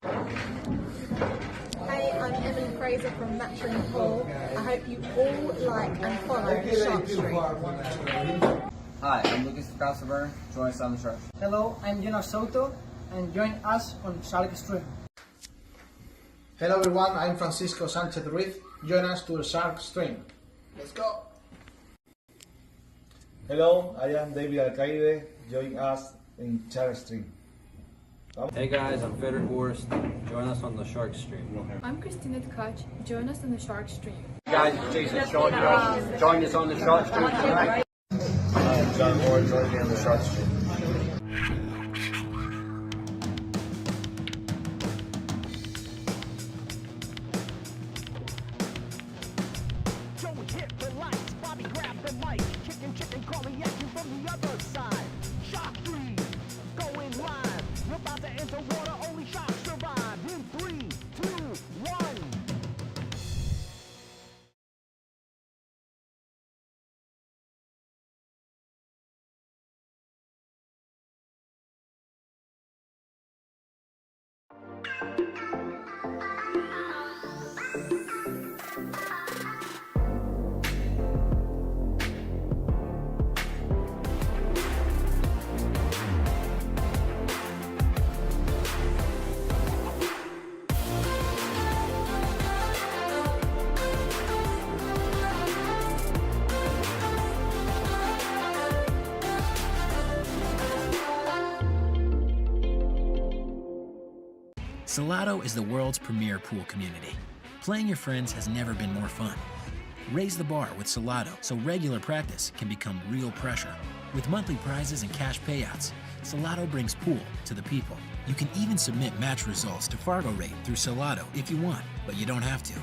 Hey, I'm Emily Fraser from McDermott Cues. I hope you all like and follow Shark Street. Hi, I'm Lucas Casaver. Join us on the Shark. Hello, I'm Salotto, and join us on Shark Stream. Hello everyone, I'm Francisco Sanchez Ruiz. Join us to the Shark Stream. Let's go! Hello, I am David Alcaide. Join us in Shark Stream. Hey guys, I'm Federic Horst. Join us on the Shark Stream. I'm Christina Tkach. Join us on the Shark Stream. Hey guys, it's Jason Shaw. Join us on the Shark Stream tonight. I'm John Moore. Join me on the Shark Stream. Joey hit the lights, Bobby grabbed the mic, chicken calling at you from the other side. Shark 3, going live. You're about to enter water, only sharks survive. In 3, 2, 1. Salotto is the world's premier pool community. Playing your friends has never been more fun. Raise the bar with Salotto so regular practice can become real pressure. With monthly prizes and cash payouts, Salotto brings pool to the people. You can even submit match results to Fargo Rate through Salotto if you want, but you don't have to.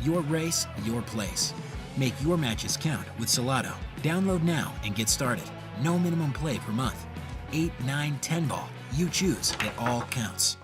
Your race, your place. Make your matches count with Salotto. Download now and get started. No minimum play per month. 8, 9, 10 ball. You choose. It all counts.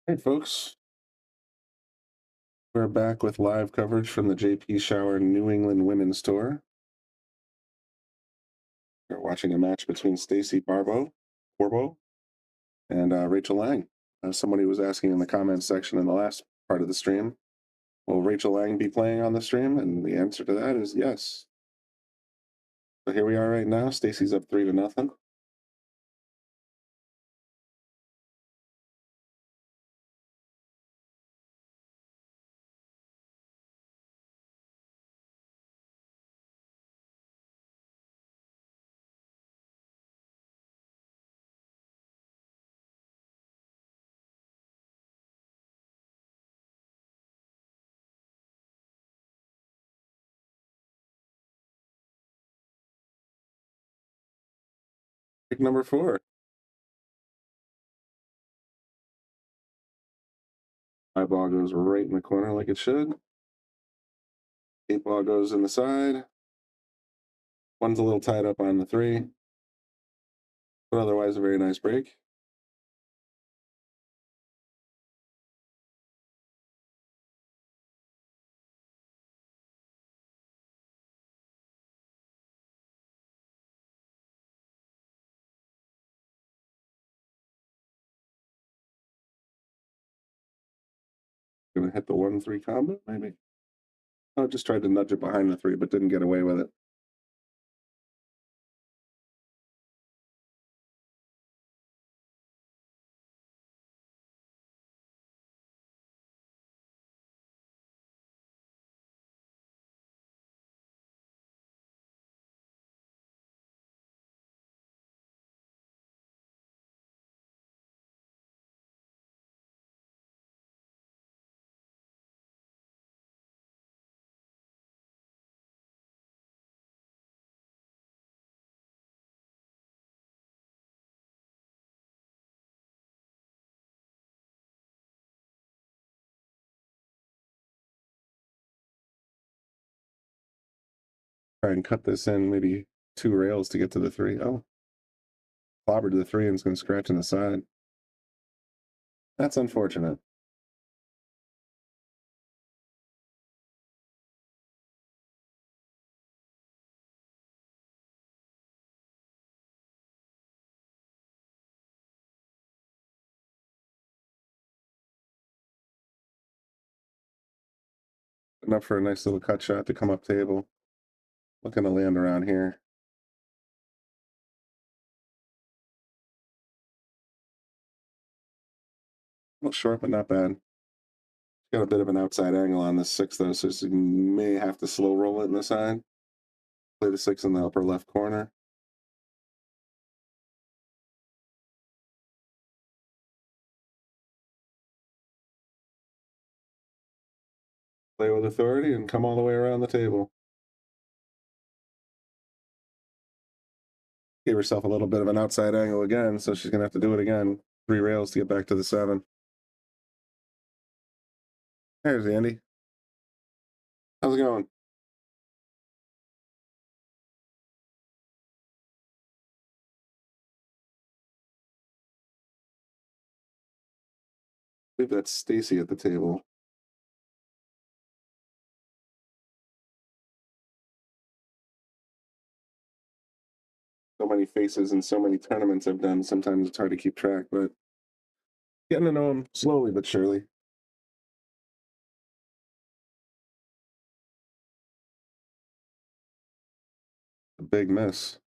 Hey folks, we're back with live coverage from the JP Shower New England Women's Tour. We're watching a match between Stacy Corbo and Rachel Lang. Somebody was asking in the comments section in the last part of the stream, will Rachel Lang be playing on the stream? And the answer to that is yes. So here we are right now. Stacy's up 3-0. Pick number 4. High ball goes right in the corner like it should. 8 ball goes in the side. One's a little tied up on the 3, but otherwise a very nice break. Gonna hit the 1-3 combo, maybe. Oh, just tried to nudge it behind the 3, but didn't get away with it. Try and cut this in maybe 2 rails to get to the 3. Oh, clobbered to the 3 and it's going to scratch in the side. That's unfortunate. Enough for a nice little cut shot to come up table. Looking to land around here. A little short, but not bad. Got a bit of an outside angle on this 6 though, so you may have to slow roll it in the side. Play the 6 in the upper left corner. Play with authority and come all the way around the table. Gave herself a little bit of an outside angle again, so she's gonna have to do it again. 3 rails to get back to the 7. There's Andy. How's it going? I believe that's Stacy at the table. So many faces and so many tournaments I've done, sometimes it's hard to keep track, but getting to know them slowly but surely. A big miss.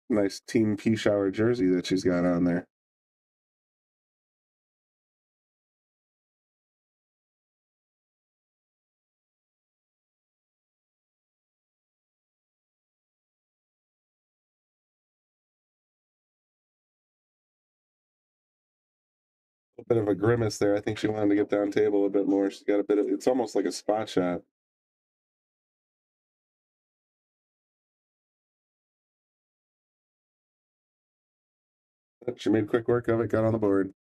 Nice Team Pechauer jersey that she's got on there. A bit of a grimace there. I think she wanted to get down table a bit more. She's got a bit of, it's almost like a spot shot. She made quick work of it, got on the board.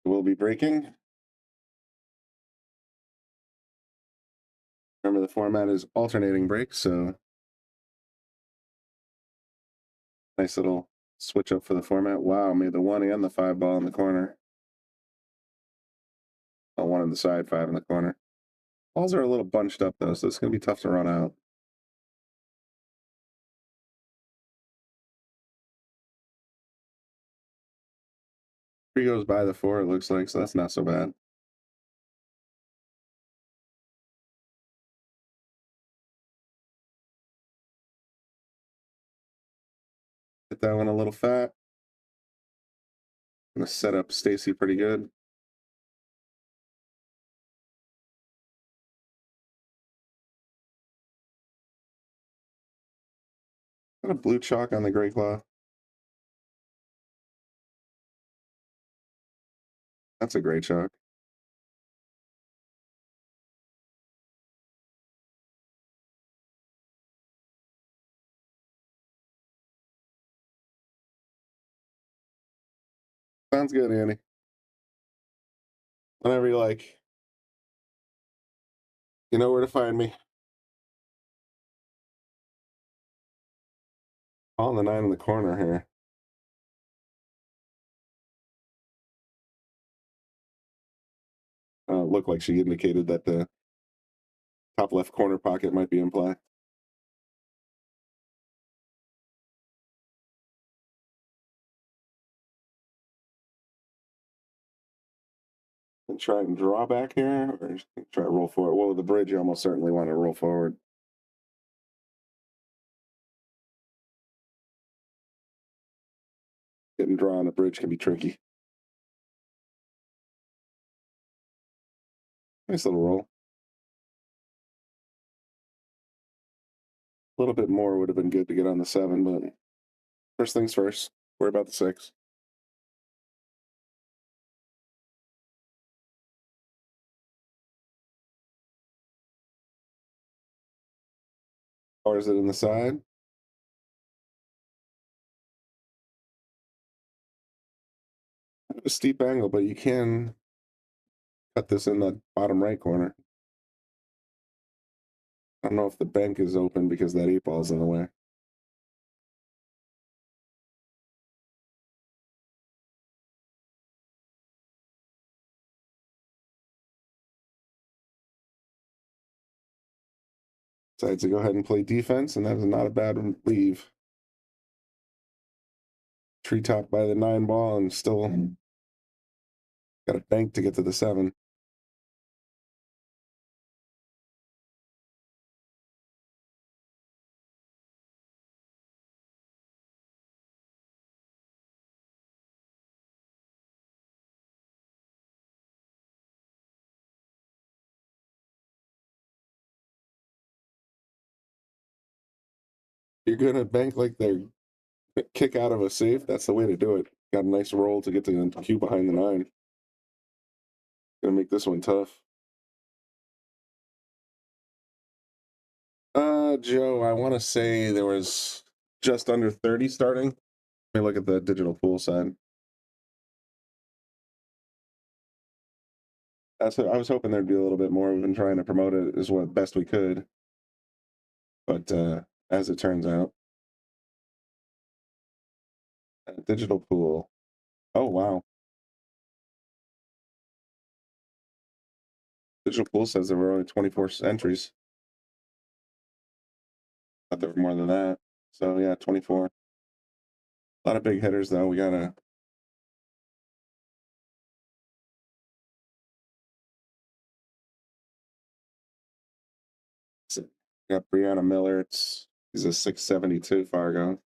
We'll be breaking. Remember, the format is alternating breaks, so nice little switch up for the format. Wow, made the 1 and the 5 ball in the corner. Oh, 1 on the side, 5 in the corner. Balls are a little bunched up though, so it's going to be tough to run out. 3 goes by the 4, it looks like, so that's not so bad. Hit that one a little fat. Gonna set up Stacy pretty good. Got a blue chalk on the gray cloth. That's a gray chalk. Sounds good, Andy. Whenever you like. You know where to find me. On the 9 in the corner here. Looked like she indicated that the top left corner pocket might be in play. try and draw back here, or try to roll forward? Well, with the bridge, you almost certainly want to roll forward. Getting draw on a bridge can be tricky. Nice little roll. A little bit more would have been good to get on the 7, but first things first. Worry about the 6. Or is it in the side? A steep angle, but you can cut this in the bottom right corner. I don't know if the bank is open because that 8 ball's in the way. Decides to go ahead and play defense, and that is not a bad leave. Treetop by the 9 ball, and still got a bank to get to the 7. You're gonna bank like they're kick out of a safe. That's the way to do it. Got a nice roll to get to the cue behind the 9. Gonna make this one tough. Joe, I want to say there was just under 30 starting. Let me look at the digital pool side. I was hoping there'd be a little bit more. We've been trying to promote it as well best we could, but as it turns out, digital pool. Oh wow, digital pool says there were only 24 entries. Thought there were more than that. So yeah, 24. A lot of big hitters though. We got Brianna Miller. He's a 672 Fargo.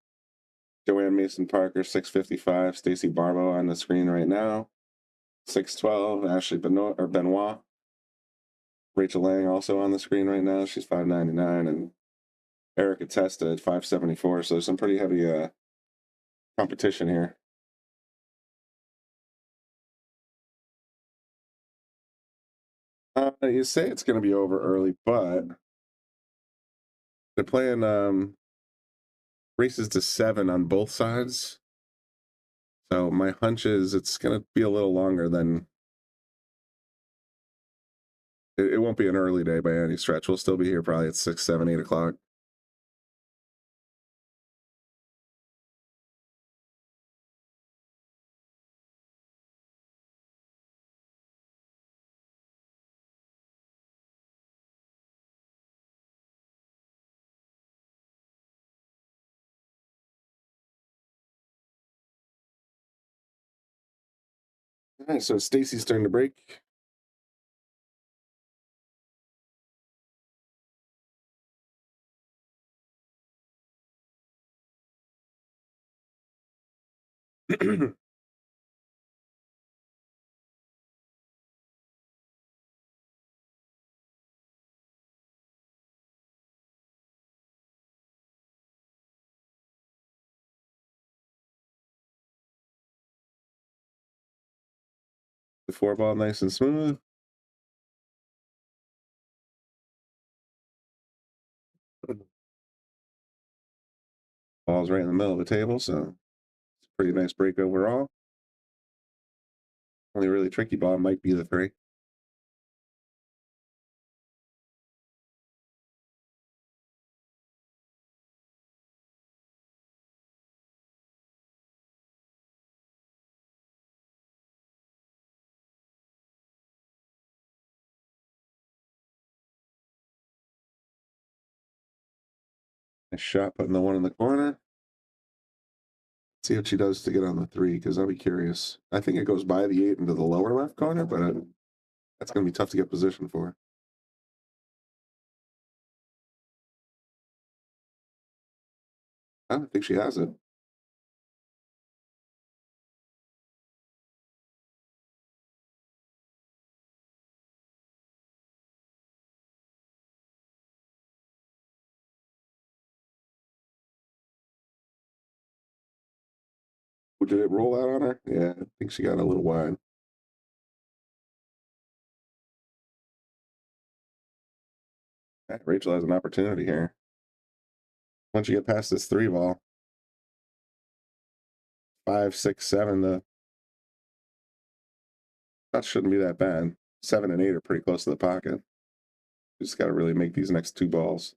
Joanne Mason Parker, 655. Stacy Barbo on the screen right now. 612. Ashley Benoit. Rachel Lang also on the screen right now. She's 599. And Erica Testa at 574. So there's some pretty heavy competition here. You say it's going to be over early, but they're playing races to 7 on both sides. So my hunch is it's going to be a little longer than... It won't be an early day by any stretch. We'll still be here probably at 6, 7, 8 o'clock. All right, so Stacy's turn to break. The 4 ball nice and smooth. Ball's right in the middle of the table, so it's a pretty nice break overall. Only really tricky ball might be the 3. Nice shot putting the 1 in the corner. See what she does to get on the 3, because I'll be curious. I think it goes by the 8 into the lower left corner, but That's going to be tough to get position for. I don't think she has it. Did it roll out on her? Yeah, I think she got a little wide. Rachel has an opportunity here. Once you get past this 3-ball, 5, 6, 7, that shouldn't be that bad. 7 and 8 are pretty close to the pocket. You just got to really make these next 2 balls.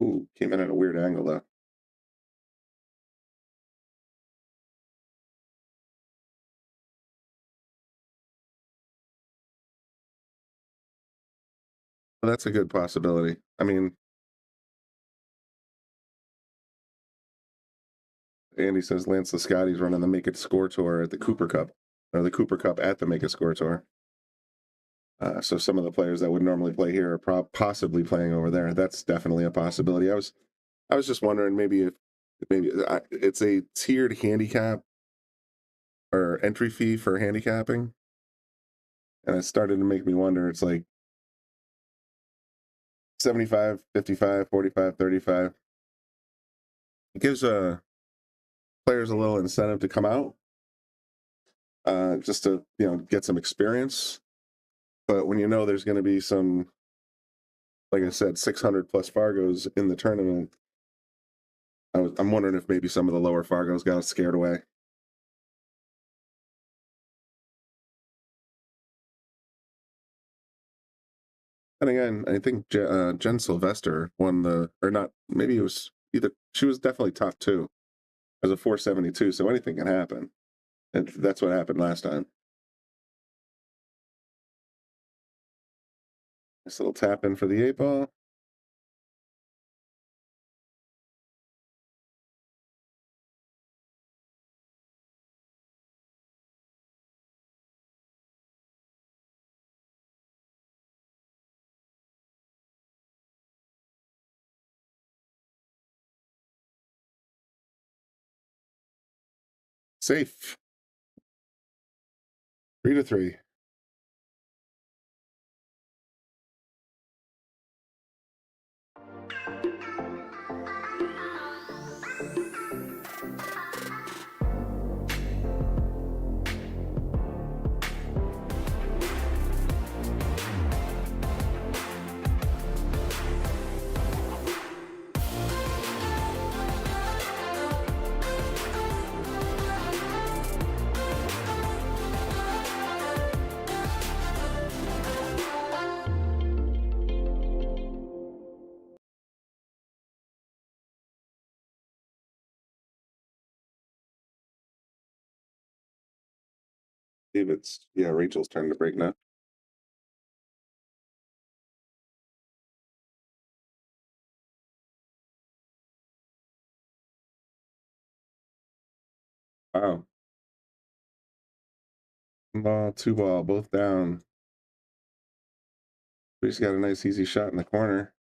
Ooh, came in at a weird angle though. Well, that's a good possibility. I mean, Andy says Lance Lascotti's running the Make It Score Tour at the Cooper Cup, or the Cooper Cup at the Make It Score Tour. So some of the players that would normally play here are possibly playing over there. That's definitely a possibility. I was just wondering maybe it's a tiered handicap or entry fee for handicapping, and it started to make me wonder. It's like 75, 55, 45, 35. It gives players a little incentive to come out, just to get some experience. But when there's going to be some, like I said, 600 plus Fargos in the tournament, I'm wondering if maybe some of the lower Fargos got scared away. And again, I think Jen Sylvester won or not, maybe it was she was definitely top 2 as a 472, so anything can happen. And that's what happened last time. Nice little tap in for the 8-ball. Safe. 3-3. I believe it's Rachel's turn to break now. Wow. 1-ball, 2-ball, both down. We just got a nice easy shot in the corner.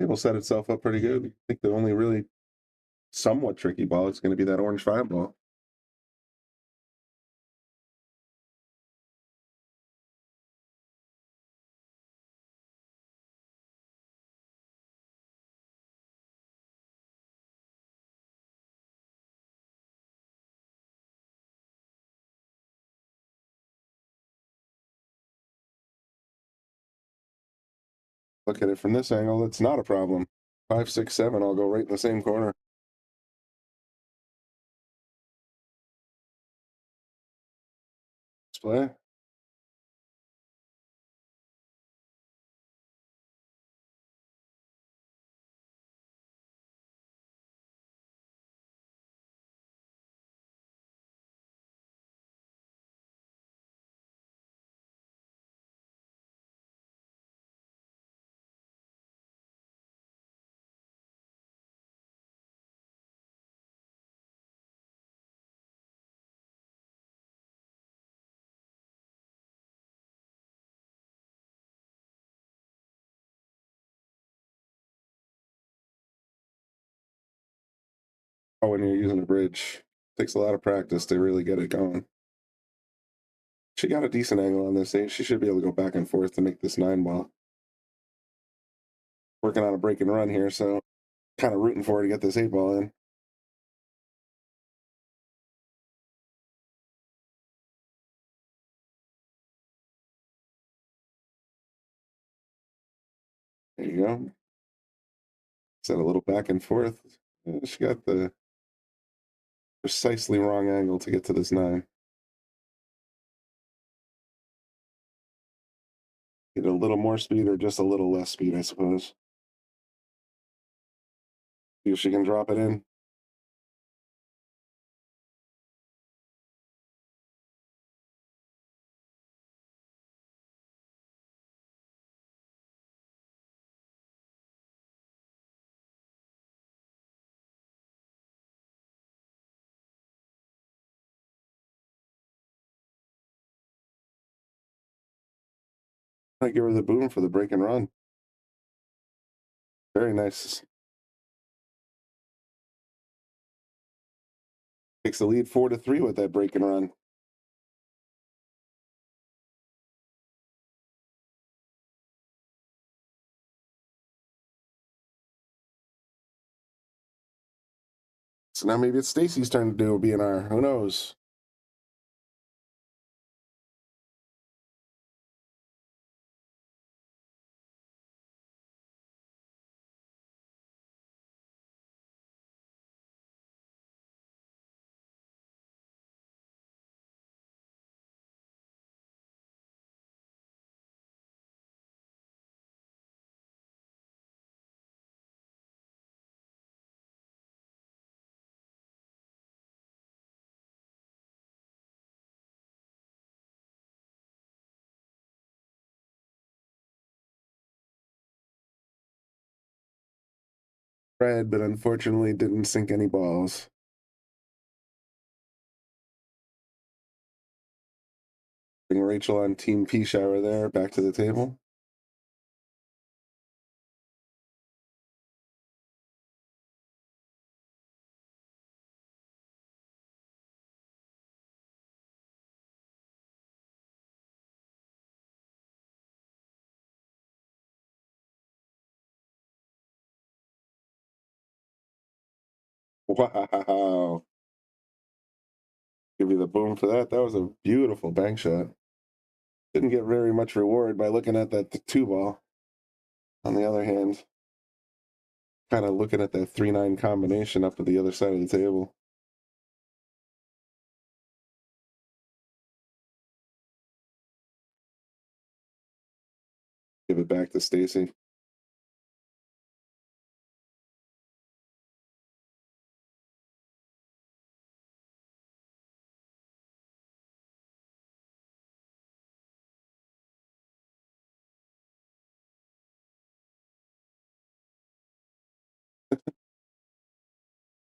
Table set itself up pretty good. I think the only really somewhat tricky ball is going to be that orange 5-ball. Look at it from this angle, it's not a problem. 5, 6, 7, I'll go right in the same corner. Let's play. Oh, when you're using a bridge. Takes a lot of practice to really get it going. She got a decent angle on this 8. She should be able to go back and forth to make this 9 ball. Working on a break and run here, so kind of rooting for her to get this 8 ball in. There you go. Set a little back and forth. She got the precisely wrong angle to get to this 9. Get a little more speed or just a little less speed, I suppose. See if she can drop it in. I give her the boom for the break and run. Very nice. Takes the lead 4-3 with that break and run. So now maybe it's Stacy's turn to do a BNR. Who knows? Red, but unfortunately didn't sink any balls. Bring Rachel on Team Pechauer there, back to the table. Wow. Give you the boom for that. That was a beautiful bank shot. Didn't get very much reward by looking at that 2 ball. On the other hand, kind of looking at that 3-9 combination up at the other side of the table. Give it back to Stacy.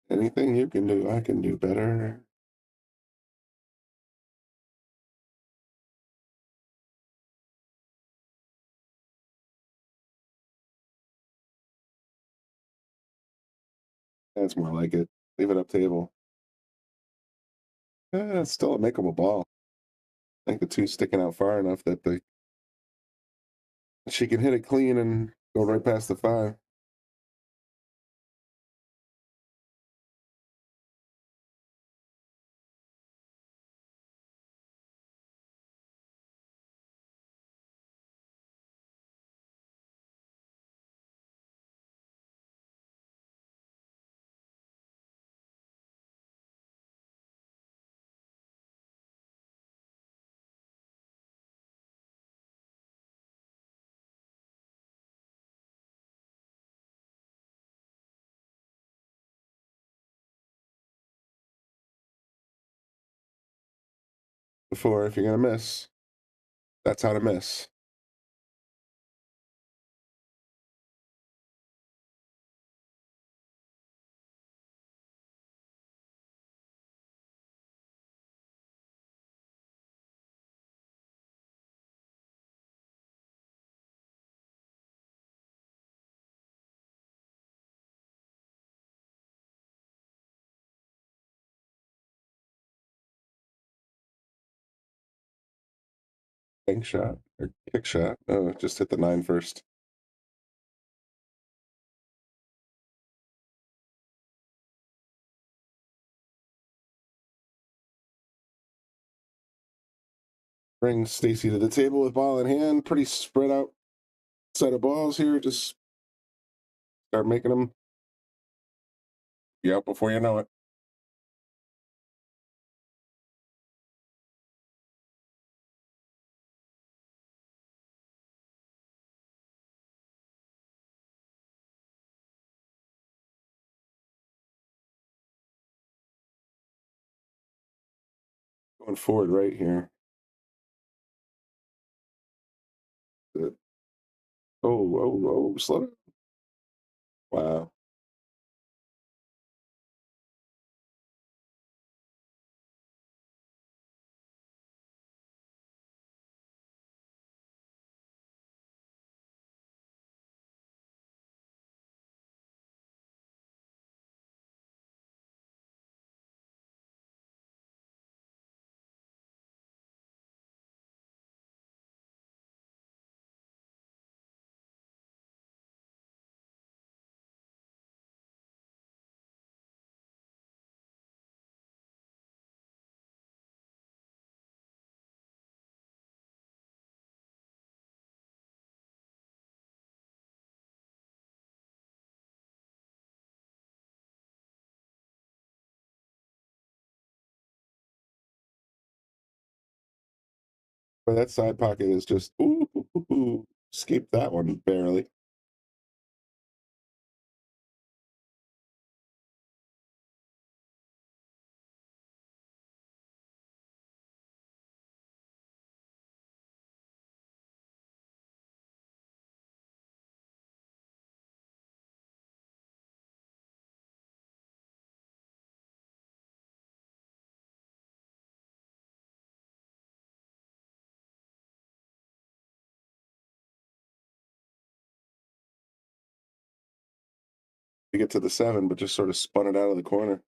Anything you can do, I can do better. That's more like it. Leave it up table. It's still a makeable ball. I think the 2's sticking out far enough that she can hit it clean and go right past the 5. Before, if you're going to miss, that's how to miss. bank shot or kick shot. Oh, just hit the 9 first. Brings Stacy to the table with ball in hand. Pretty spread out set of balls here. Just start making them be out before you know it. Going forward right here. Oh, slow down. Wow. But that side pocket is just escaped that one barely. To get to the 7, but just sort of spun it out of the corner.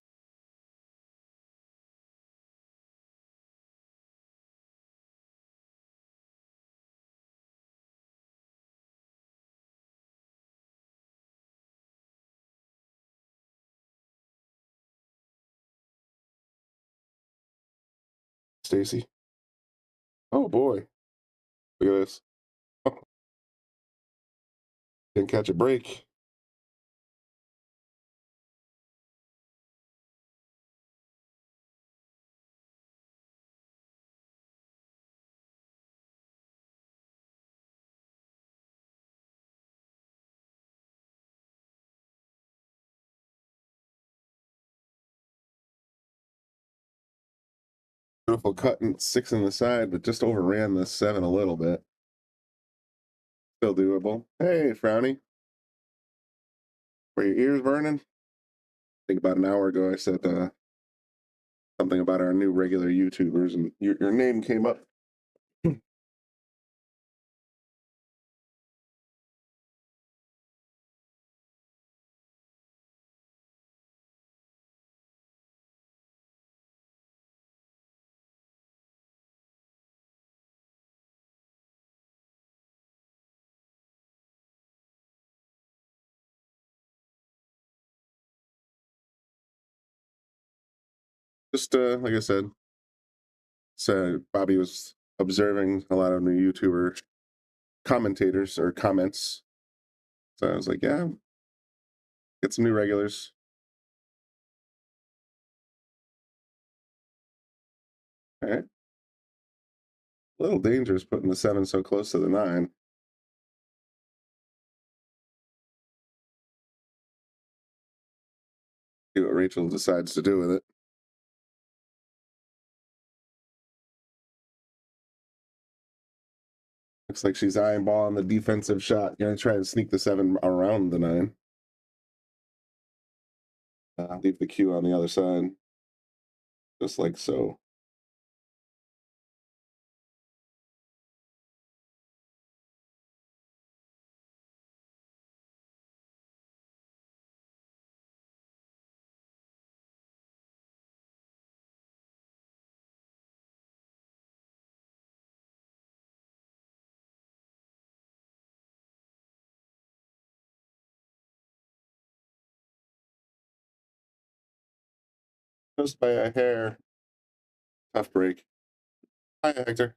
Stacy. Oh boy. Look at this. Didn't catch a break. Beautiful cut and 6 in the side, but just overran the 7 a little bit. Still doable. Hey, Frowny. Were your ears burning? I think about an hour ago I said something about our new regular YouTubers, and your name came up. Just like I said, so Bobby was observing a lot of new YouTuber commentators or comments. So I was like, yeah, get some new regulars. All right. A little dangerous putting the 7 so close to the 9. See what Rachel decides to do with it. Looks like she's eyeballing the defensive shot. Gonna try and sneak the 7 around the 9. Leave the cue on the other side. Just like so. Just by a hair. Tough break. Hi, Hector.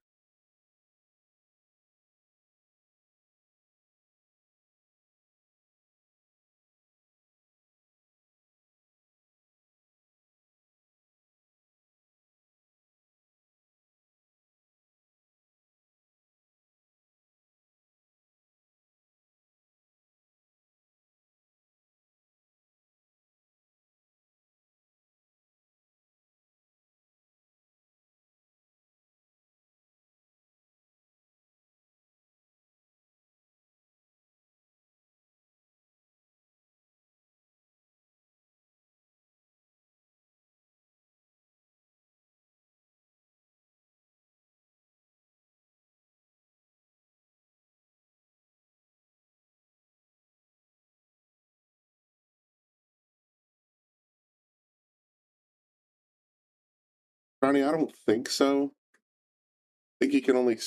Ronnie, I don't think so. I think you can only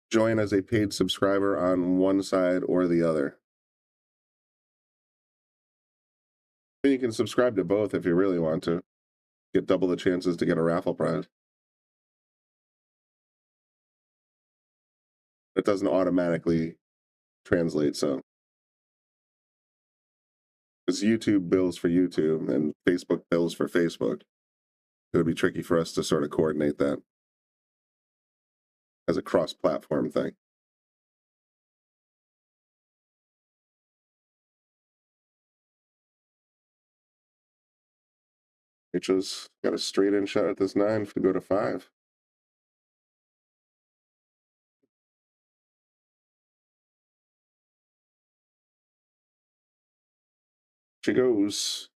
join as a paid subscriber on one side or the other. You can subscribe to both if you really want to. Get double the chances to get a raffle prize. It doesn't automatically translate, so. Because YouTube bills for YouTube and Facebook bills for Facebook. It'll be tricky for us to sort of coordinate that as a cross-platform thing. Rachel's got a straight in shot at this 9 to go to 5. She goes.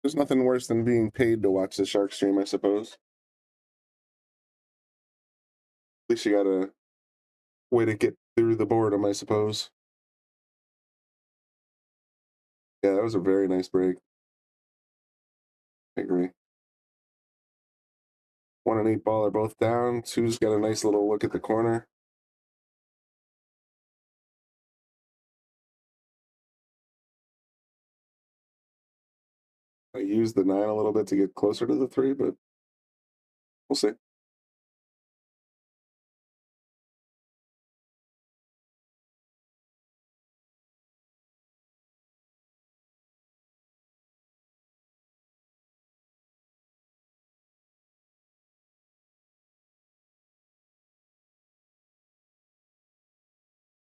There's nothing worse than being paid to watch the Shark stream, I suppose. At least you got a way to get through the boredom, I suppose. Yeah, that was a very nice break. I agree. 1 and 8 ball are both down. 2's got a nice little look at the corner. I used the 9 a little bit to get closer to the 3, but we'll see.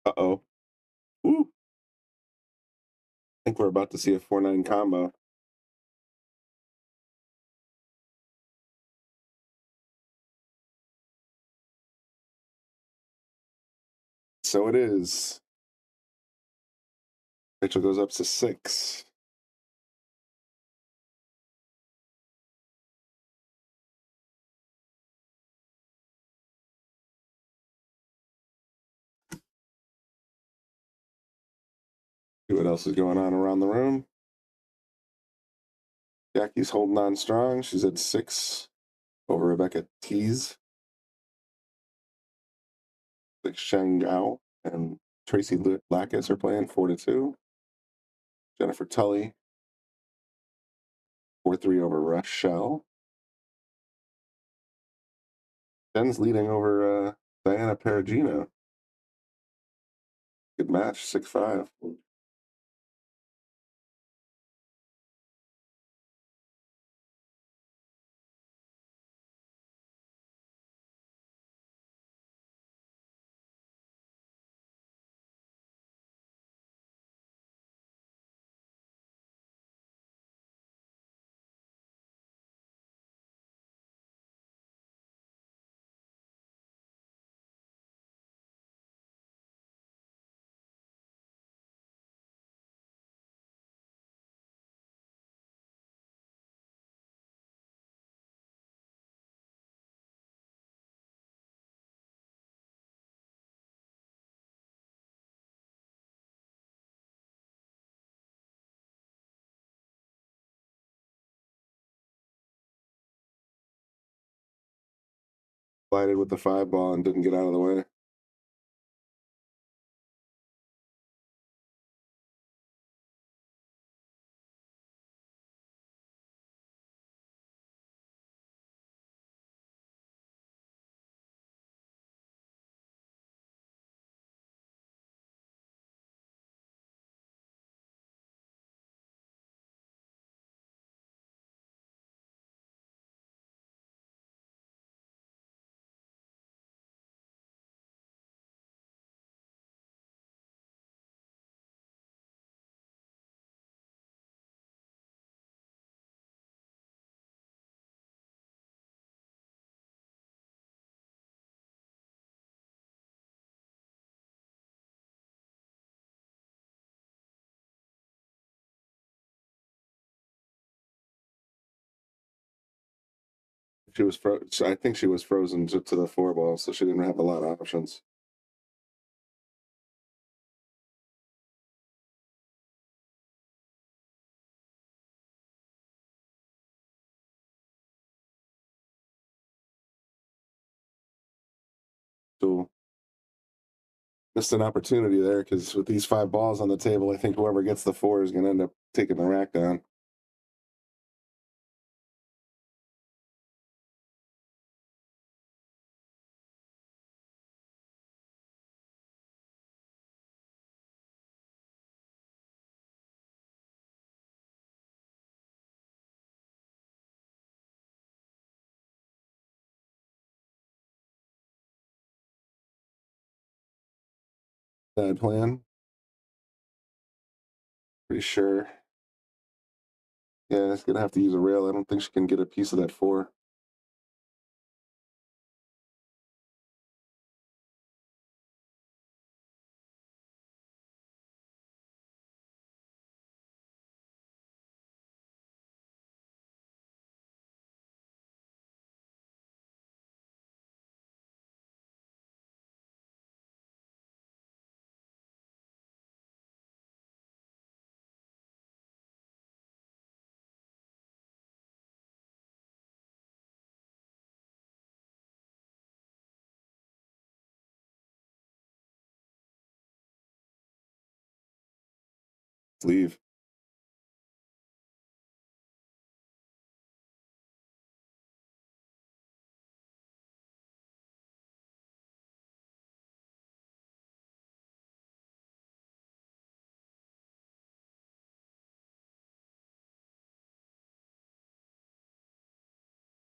Uh-oh. Ooh. I think we're about to see a 4-9 combo. So it is. Rachel goes up to 6. See what else is going on around the room. Jackie's holding on strong. She's at 6 over Rebecca Tees. Like Shangao and Tracy Lackus are playing 4-2. Jennifer Tully 4-3 over Rochelle. Jen's leading over Diana Perugino. Good match, 6-5. Collided with the 5-ball and didn't get out of the way. She was I think she was frozen to the 4-ball, so she didn't have a lot of options. So missed an opportunity there because with these 5 balls on the table, I think whoever gets the 4 is going to end up taking the rack down. Bad plan. Pretty sure. Yeah, it's going to have to use a rail. I don't think she can get a piece of that 4. Leave.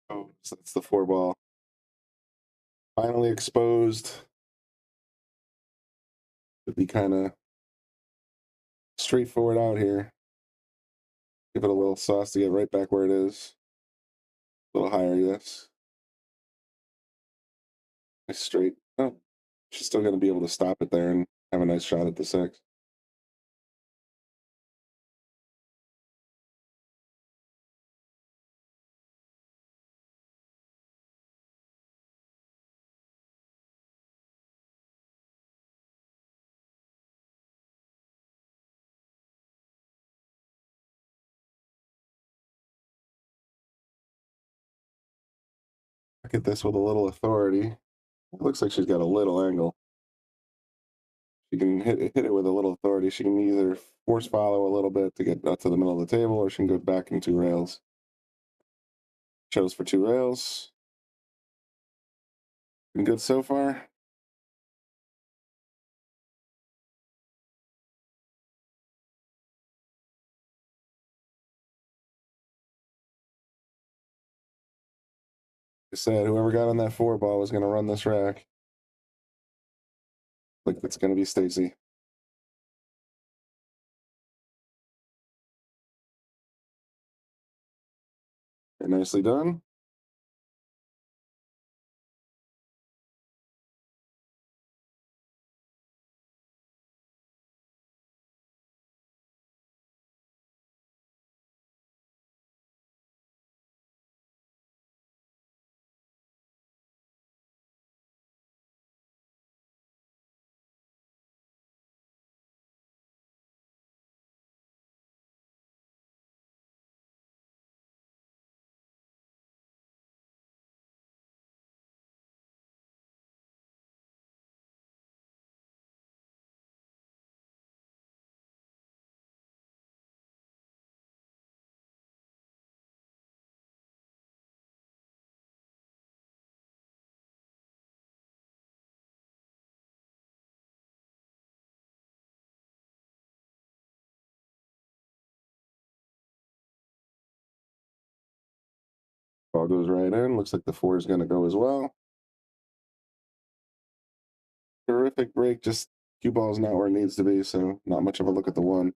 Oh, so that's the 4-ball. Finally exposed. Could be kind of straightforward out here. Give it a little sauce to get right back where it is. A little higher, yes. Nice straight. Oh, she's still going to be able to stop it there and have a nice shot at the 6. Look at this with a little authority. It looks like she's got a little angle. She can hit it with a little authority. She can either force follow a little bit to get up to the middle of the table, or she can go back in 2 rails. Chose for 2 rails. Been good so far? I said whoever got on that 4-ball was going to run this rack. Like it's going to be Stacy. Nicely done. Ball goes right in. Looks like the 4 is going to go as well. Terrific break. Just cue ball's not where it needs to be, so not much of a look at the 1.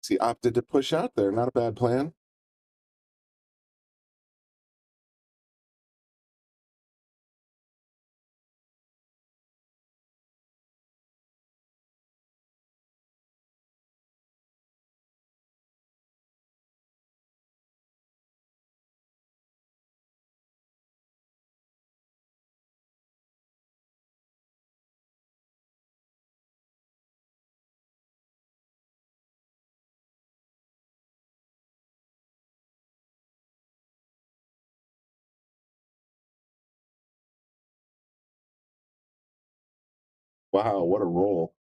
He opted to push out there. Not a bad plan. Wow, what a roll.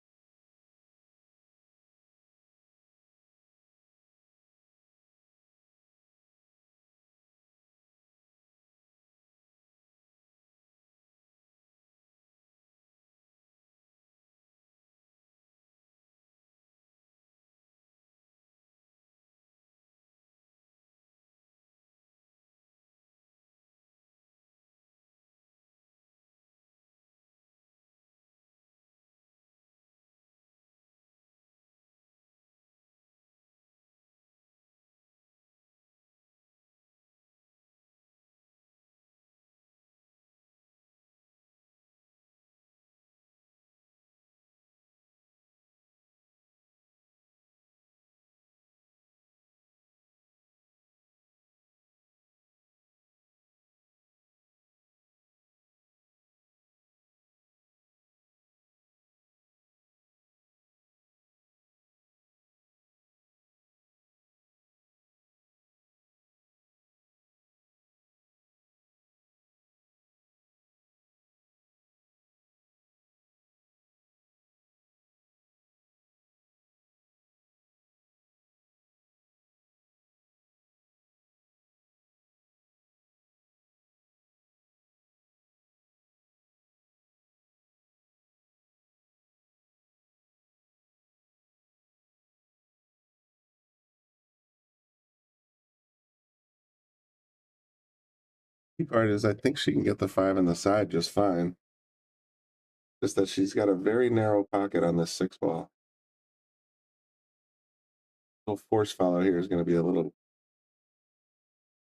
The part is, I think she can get the 5 in the side just fine. Just that she's got a very narrow pocket on this 6-ball. Little force follow here is going to be a little.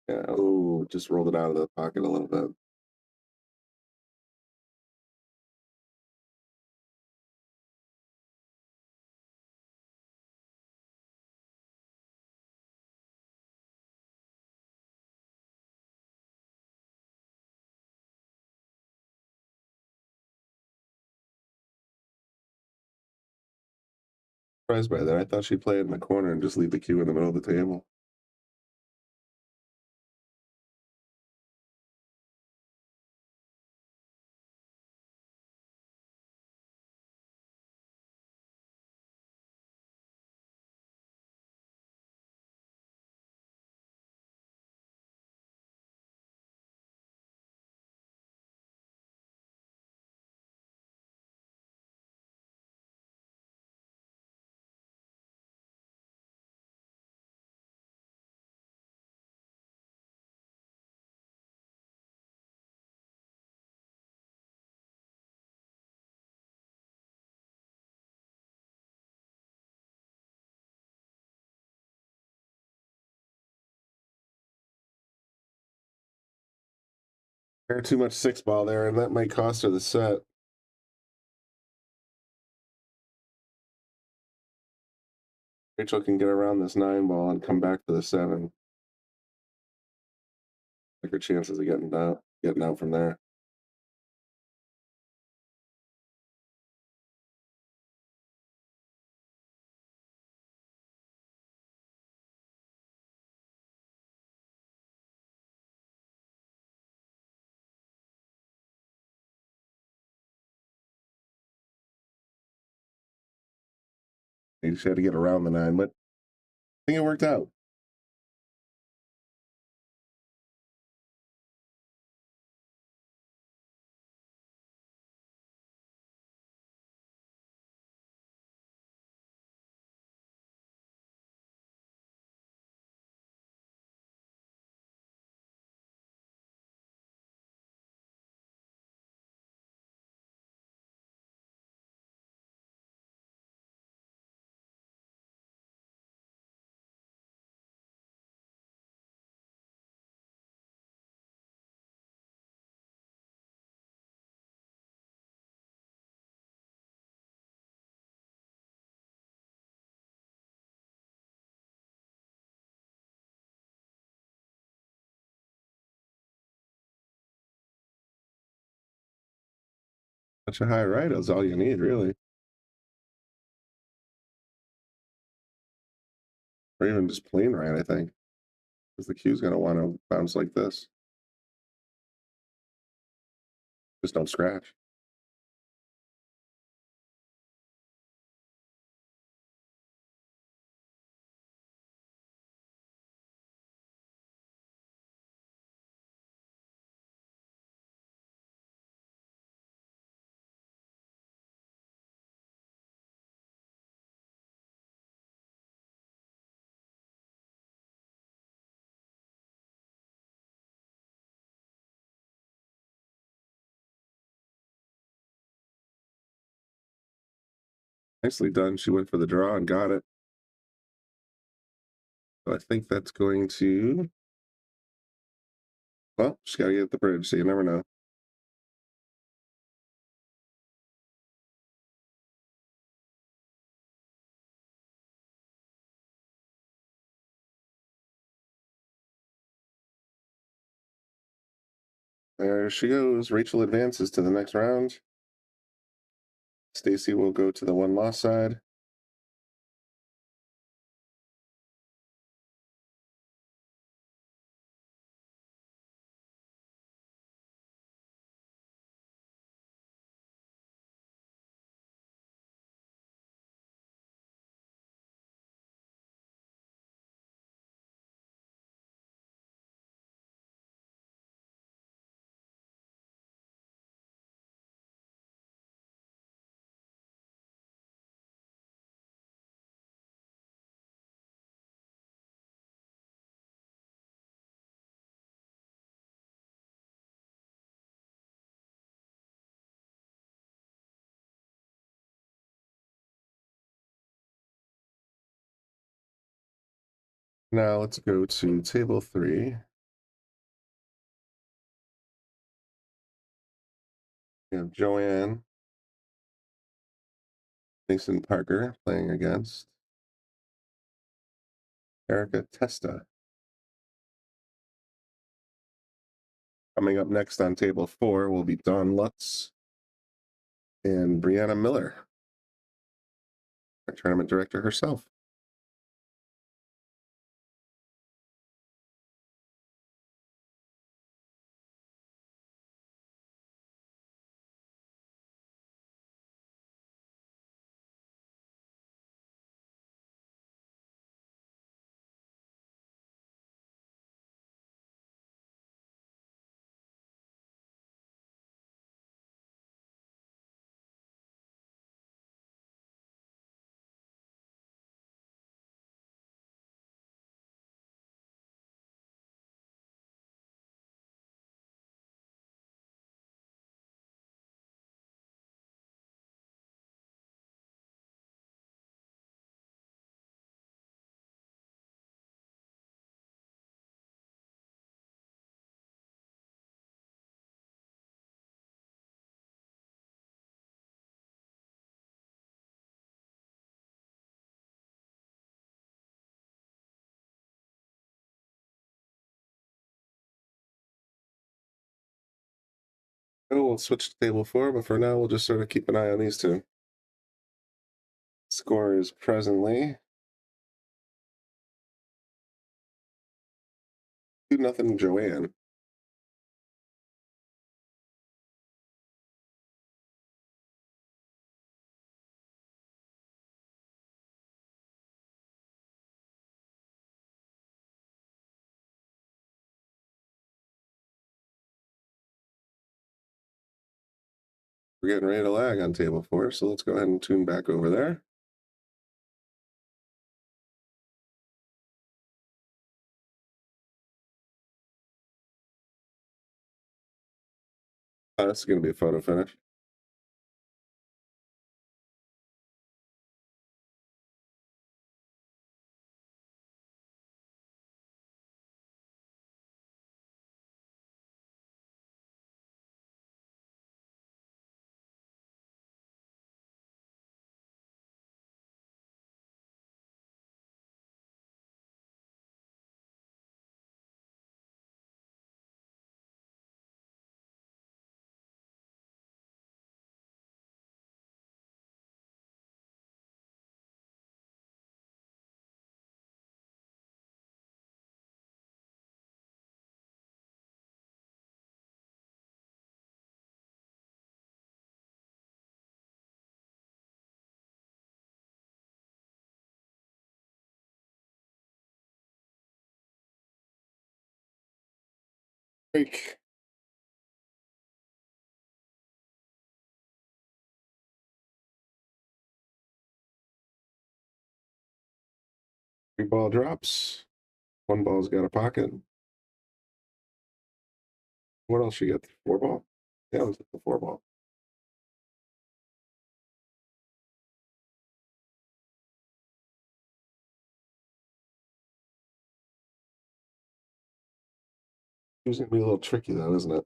Yeah, oh, just rolled it out of the pocket a little bit. Surprised by that. I thought she'd play it in the corner and just leave the cue in the middle of the table. Too much 6-ball there, and that might cost her the set. Rachel can get around this 9-ball and come back to the 7. Like her chances of getting out from there. You just had to get around the 9, but I think it worked out. Such a high right is all you need, really. Or even just plain right, I think. Because the cue's going to want to bounce like this. Just don't scratch. Nicely done. She went for the draw and got it. So I think that's going to... Well, she's got to get the bridge, so you never know. There she goes. Rachel advances to the next round. Stacy will go to the one-loss side. Now let's go to table 3. We have Joanne Mason Parker playing against Erica Testa. Coming up next on table 4 will be Dawn Lutz and Brianna Miller. our tournament director herself. Oh, we'll switch to table 4, but for now we'll just sort of keep an eye on these two. Score is presently 2-0 Joanne. We're getting ready to lag on table 4, so let's go ahead and tune back over there. This is going to be a photo finish. Break. Three ball drops. One ball's got a pocket. What else you got? 4 ball? Yeah, it was the 4 ball. It's going to be a little tricky, though, isn't it?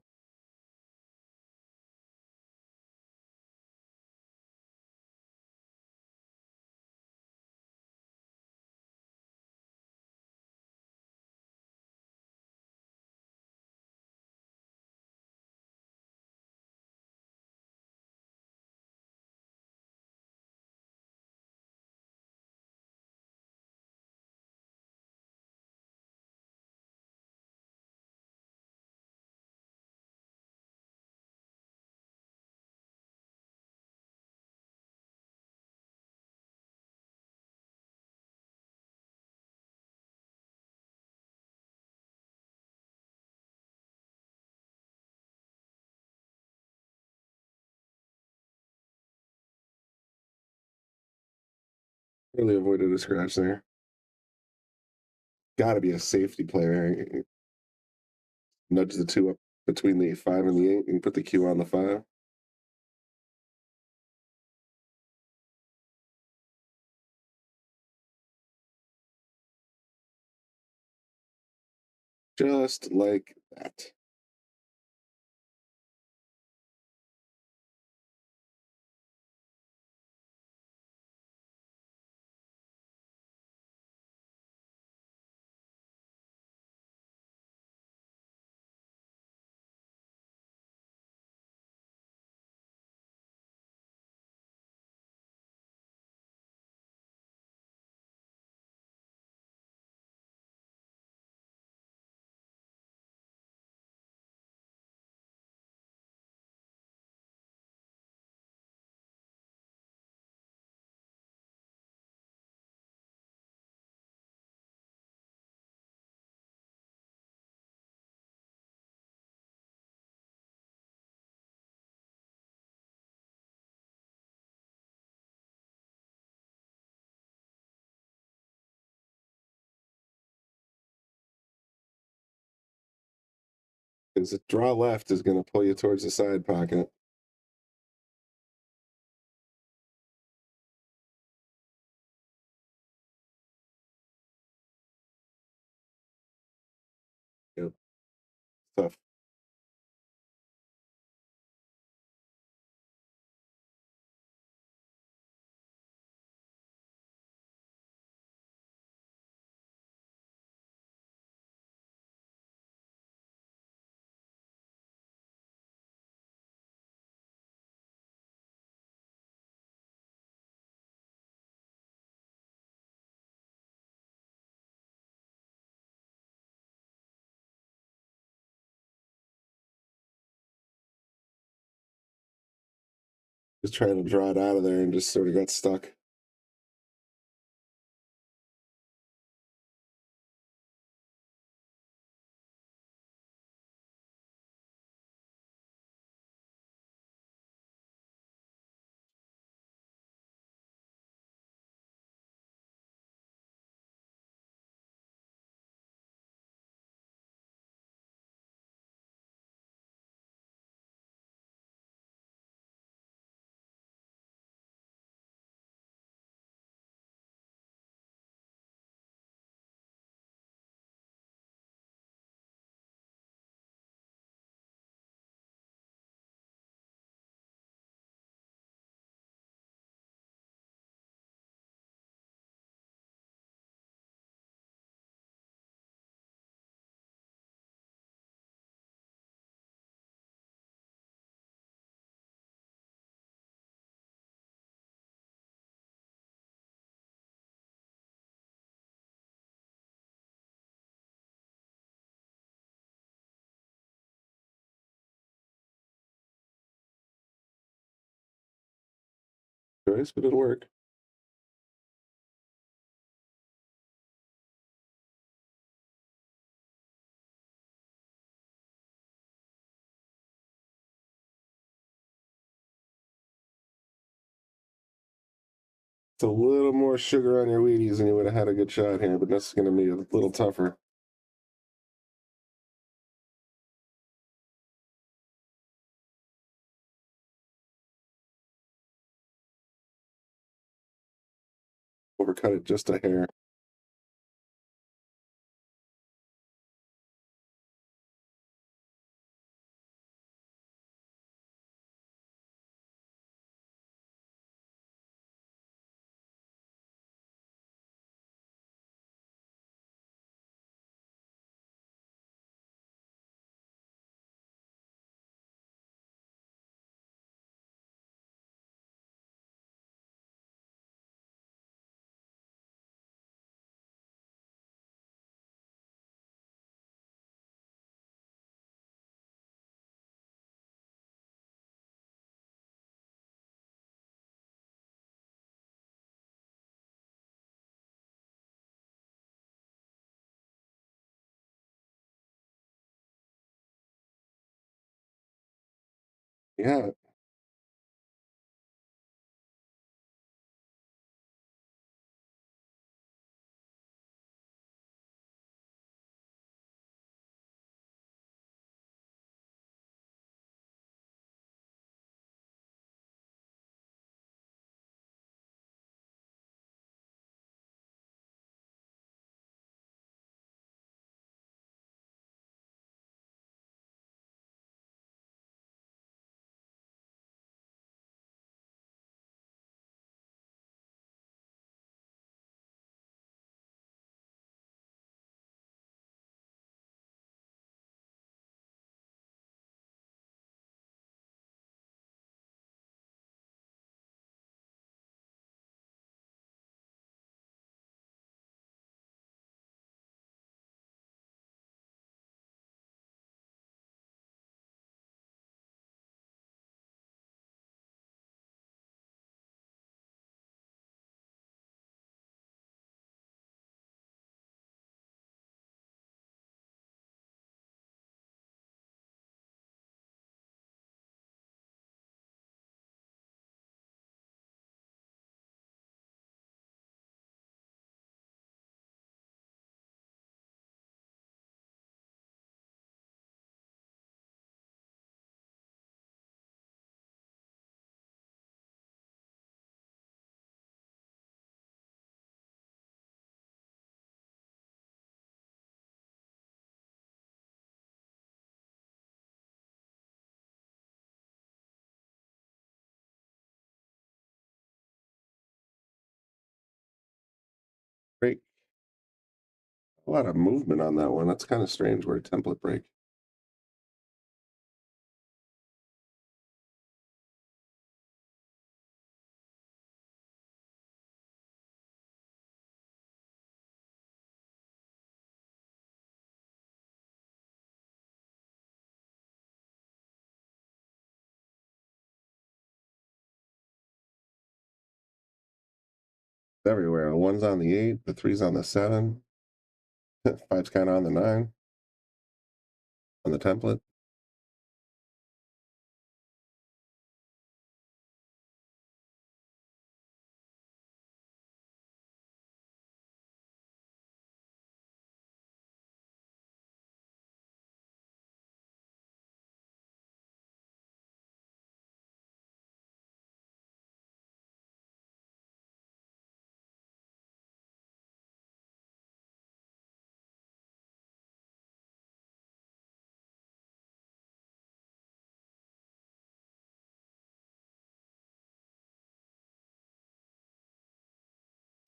Really avoided a scratch there. Got to be a safety player. Nudge the 2 up between the 5 and the 8 and put the cue on the 5. Just like that. Because draw left is going to pull you towards the side pocket. Yep. Tough. Just trying to draw it out of there and just sort of got stuck. Choice, but it'll work. It's a little more sugar on your Wheaties and you would have had a good shot here, but that's going to be a little tougher. Overcut it just a hair. Yeah. break. A lot of movement on that one. That's kind of strange. Word template break. Everywhere. The 1's on the 8, the 3's on the 7, 5's kind of on the 9 on the template.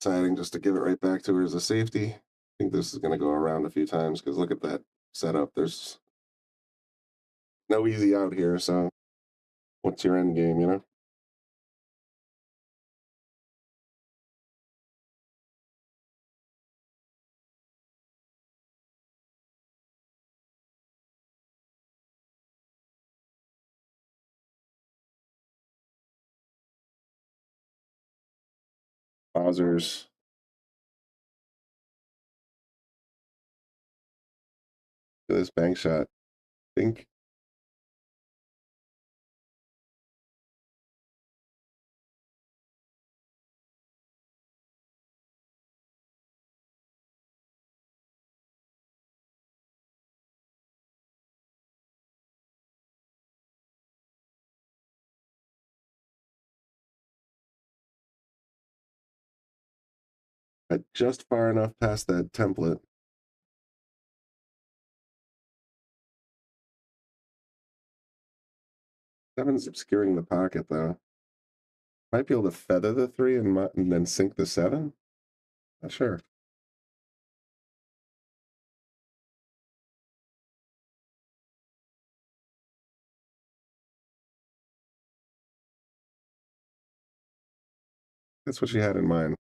Deciding just to give it right back to her as a safety. I think this is going to go around a few times because look at that setup. There's no easy out here. So what's your end game, you know? Pausers. Look at this bank shot. Think. Just far enough past that template. Seven's obscuring the pocket though. Might be able to feather the 3 and then sink the 7. Not sure. That's what she had in mind.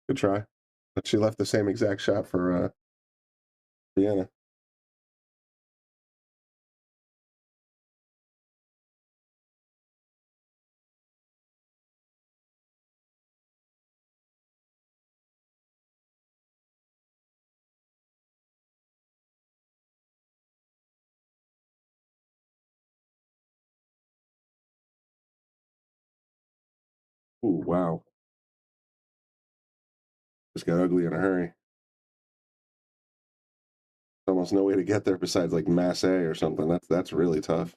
Good try. But she left the same exact shot for Vienna. Ooh, wow. Just got ugly in a hurry. Almost no way to get there besides like Mass A or something. That's really tough.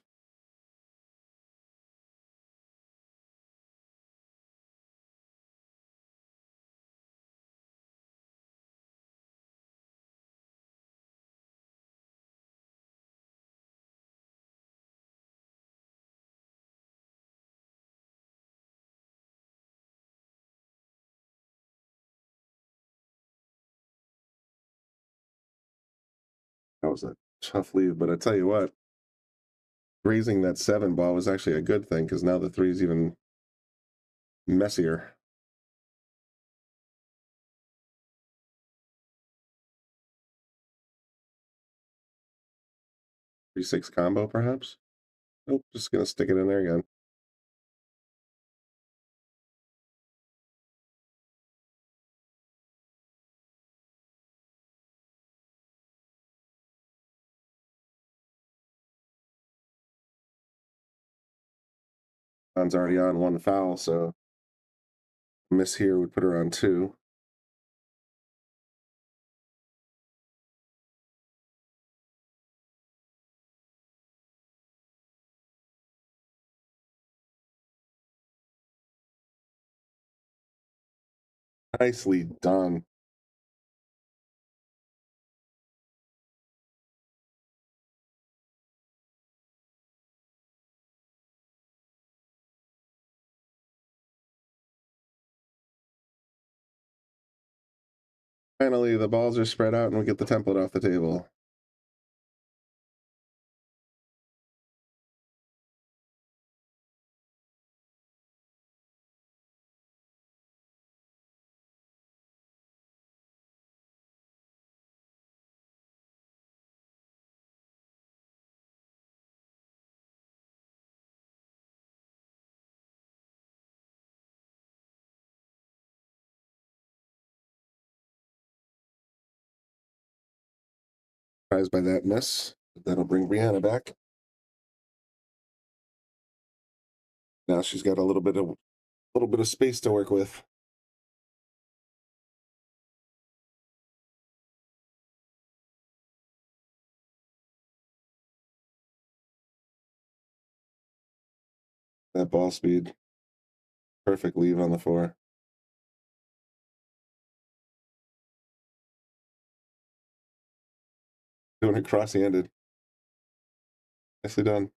That was a tough lead, but I tell you what, raising that 7 ball was actually a good thing because now the 3's even messier. 3-6 combo, perhaps? Nope, just gonna stick it in there again. John's already on 1 foul, so miss here would put her on 2. Nicely done. Finally, the balls are spread out and we get the template off the table. Surprised by that miss. That'll bring Brianna back. Now she's got a little bit of space to work with. That ball speed. Perfect leave on the 4. Doing it cross-handed. Nicely done.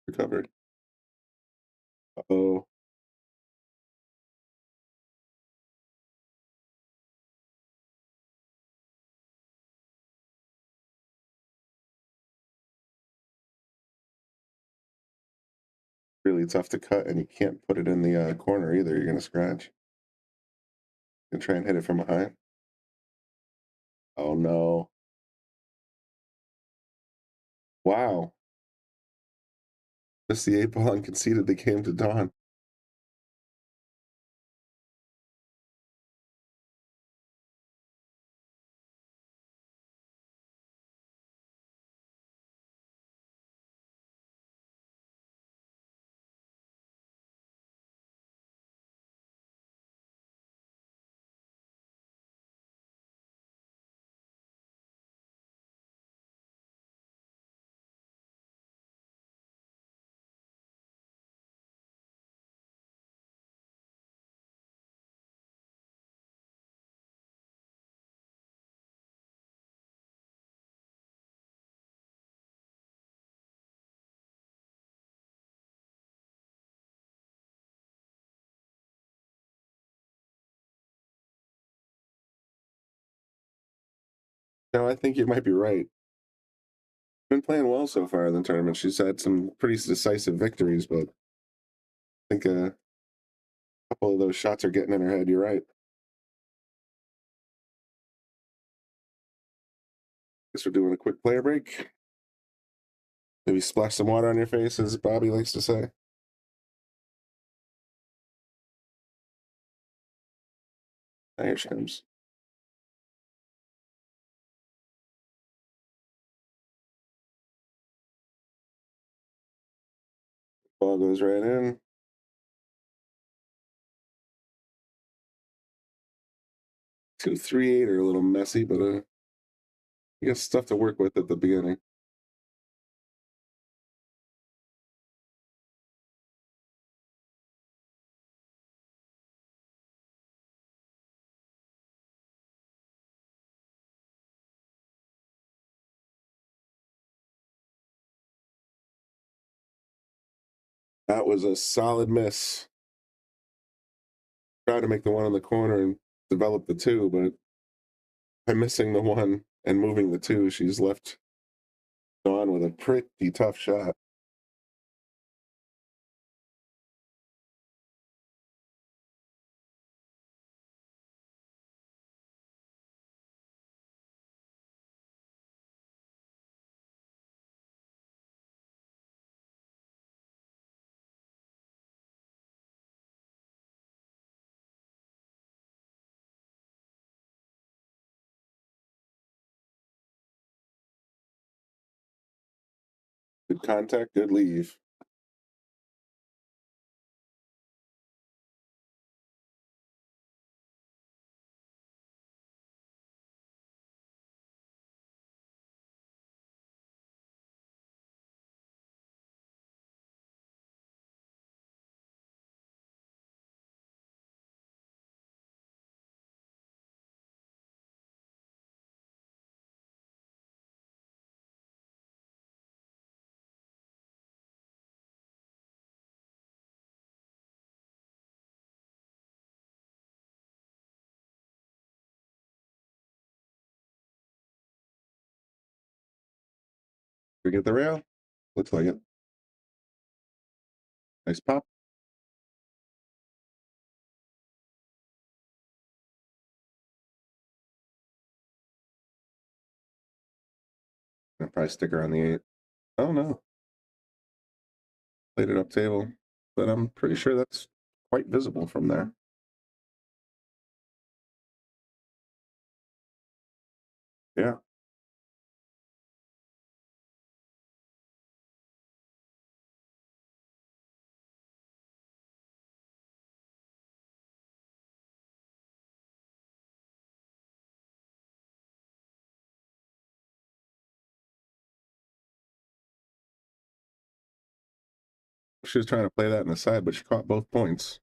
Recovered. Uh-oh. Really tough to cut, and you can't put it in the corner either. You're going to scratch. You can try and hit it from behind. Oh, no. Wow. Missed the 8-ball and conceded the game to Dawn. No, I think you might be right. Been playing well so far in the tournament. She's had some pretty decisive victories, but I think a couple of those shots are getting in her head. You're right. Guess we're doing a quick player break. Maybe splash some water on your face, as Bobby likes to say. Here she comes. Ball goes right in. 2, 3, 8 are a little messy, but you got stuff to work with at the beginning. That was a solid miss. Tried to make the one in the corner and develop the 2, but by missing the 1 and moving the 2, she's left Dawn with a pretty tough shot. Good contact, good leave. We get the rail? Looks like it. Nice pop. I'll probably stick her on the 8. Oh no. Played it up table, but I'm pretty sure that's quite visible from there. Yeah. She was trying to play that in the side, but she caught both points.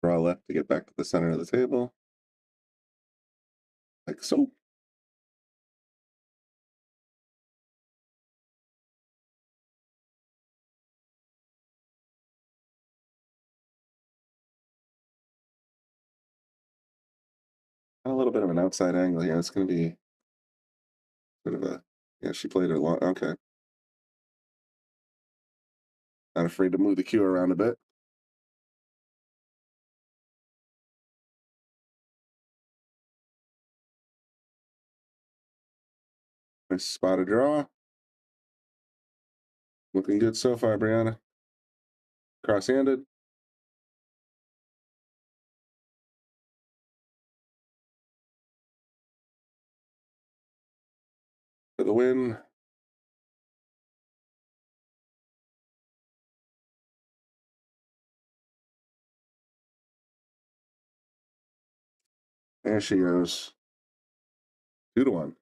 Draw left to get back to the center of the table. Like so. A little bit of an outside angle. Yeah, it's going to be bit of a, yeah, she played it long. Okay. Not afraid to move the cue around a bit. Nice spot of draw. Looking good so far, Brianna. Cross-handed. For the win. There she goes. 2-1.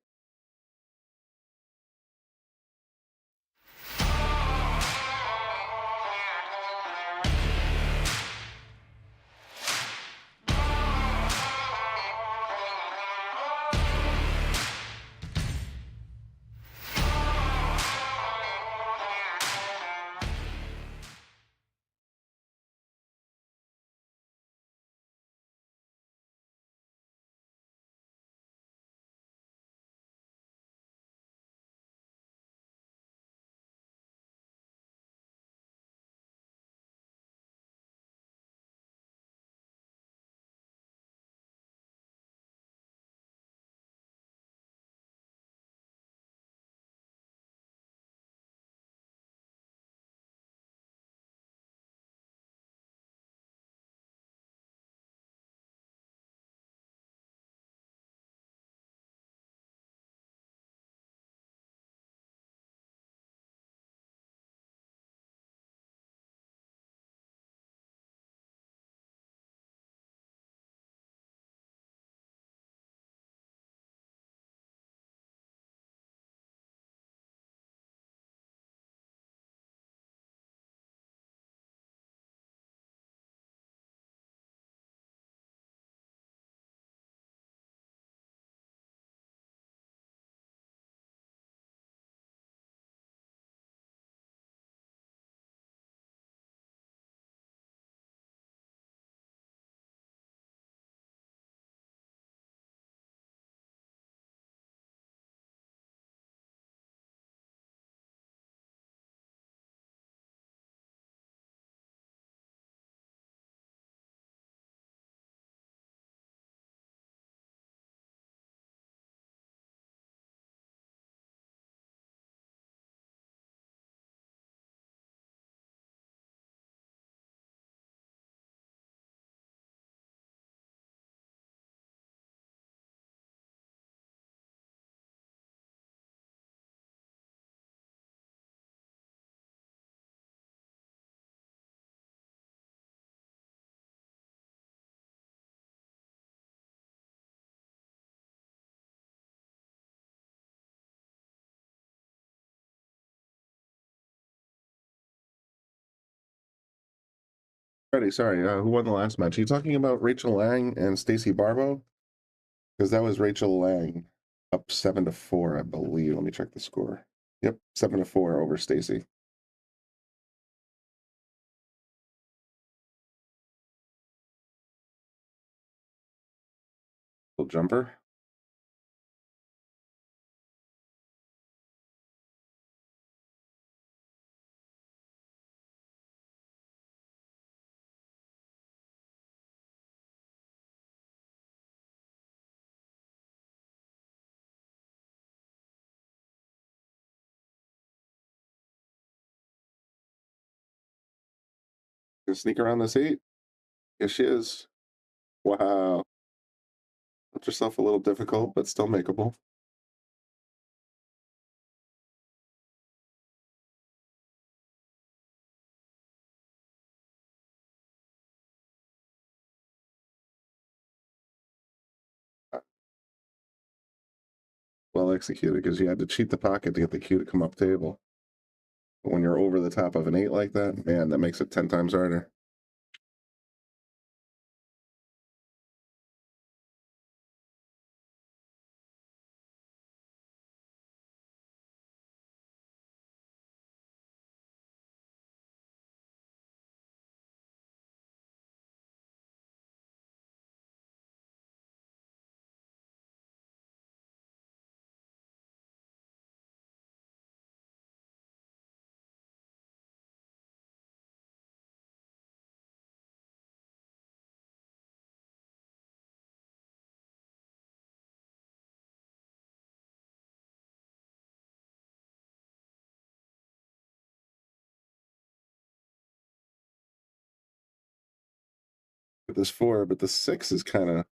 Freddie, sorry, who won the last match? Are you talking about Rachel Lang and Stacy Barbo? Because that was Rachel Lang up 7-4, I believe. Let me check the score. Yep, 7-4 over Stacy. Little jumper. Gonna sneak around this 8? Yes, she is. Wow. Left yourself a little difficult, but still makeable. Well executed, because you had to cheat the pocket to get the cue to come up table. But when you're over the top of an 8 like that, man, that makes it 10 times harder. With this 4, but the 6 is kind of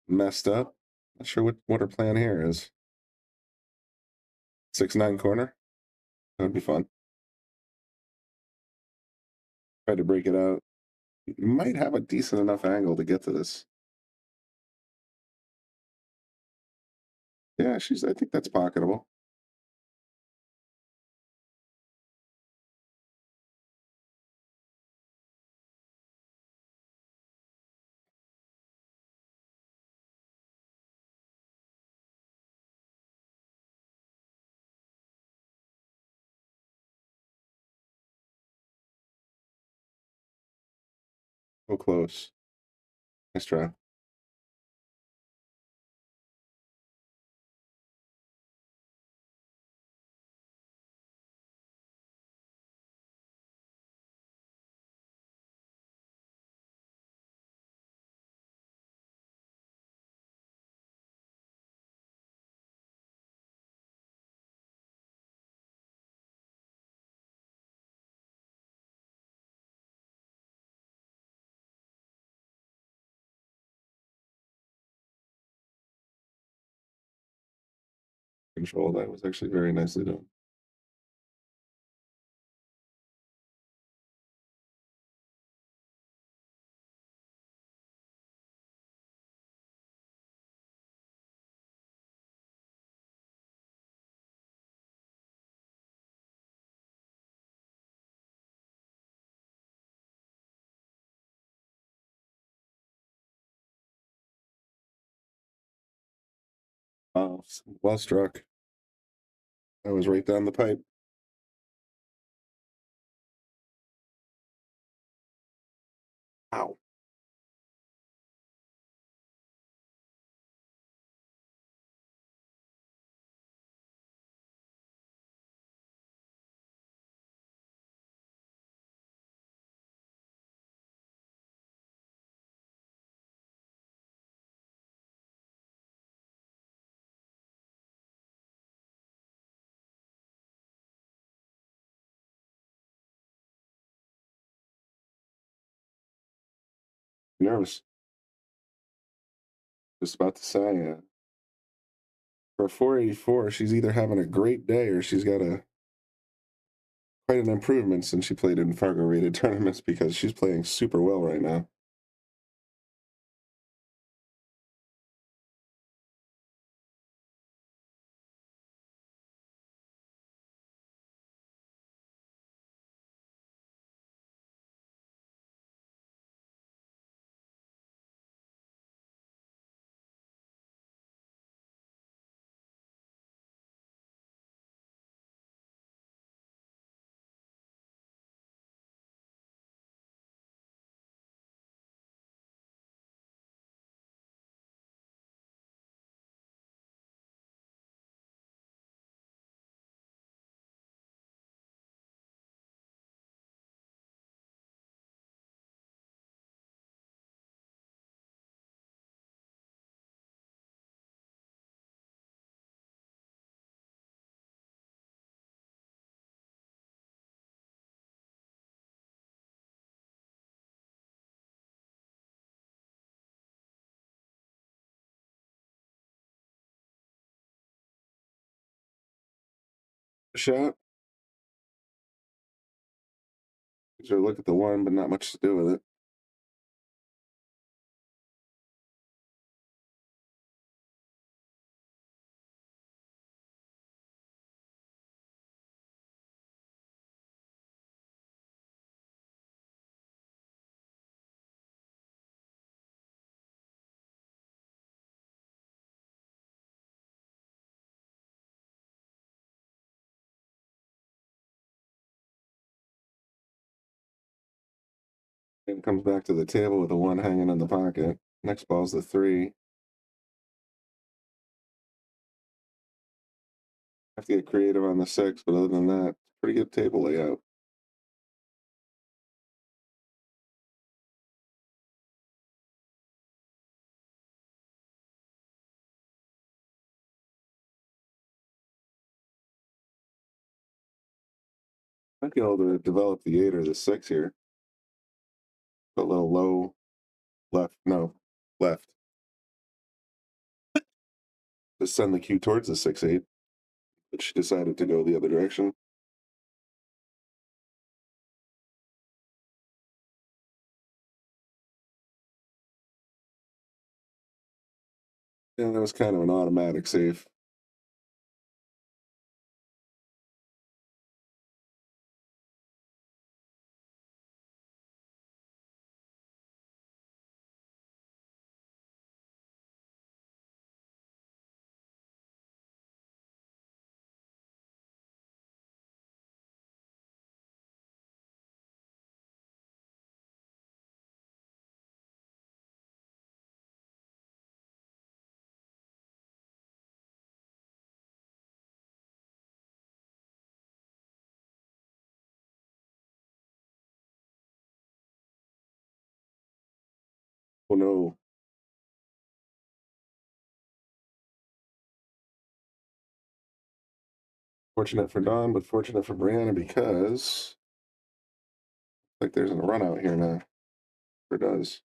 messed up. Not sure what her plan here is. 6-9 corner. That would be fun. Try to break it out. You might have a decent enough angle to get to this. Yeah, I think that's pocketable. So close. Nice try. Control. That was actually very nicely done. Well struck. That was right down the pipe. Ow. Nervous. Just about to say, for a 484, she's either having a great day or she's got quite an improvement since she played in Fargo rated tournaments, because she's playing super well right now. shot. So look at the one, but not much to do with it. And comes back to the table with the one hanging in the pocket. Next ball's the 3. Have to get creative on the 6, but other than that, pretty good table layout. Might be able to develop the 8 or the 6 here. A little low left. No, left. To send the cue towards the 6-8. But she decided to go the other direction. And that was kind of an automatic save. Oh no. Fortunate for Dawn, but fortunate for Brianna because like there's a run out here now. Or does.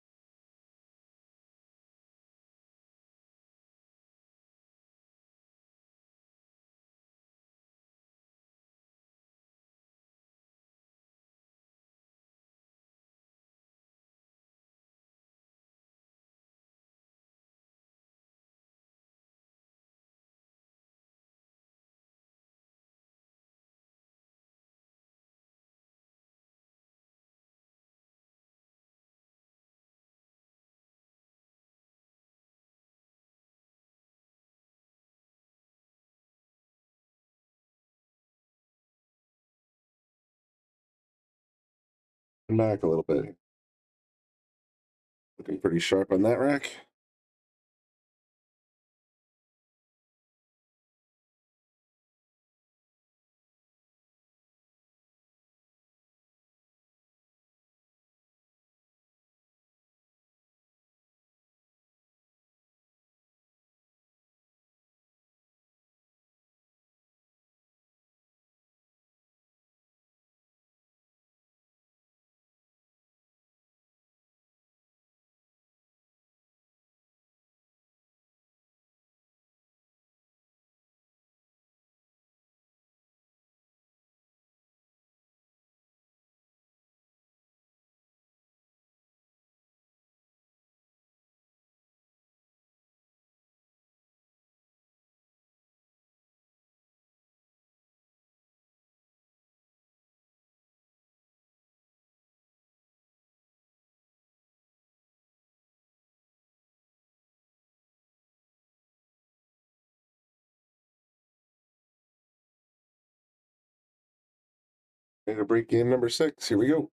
Back a little bit. Looking pretty sharp on that rack. Ready to break game number 6. Here we go.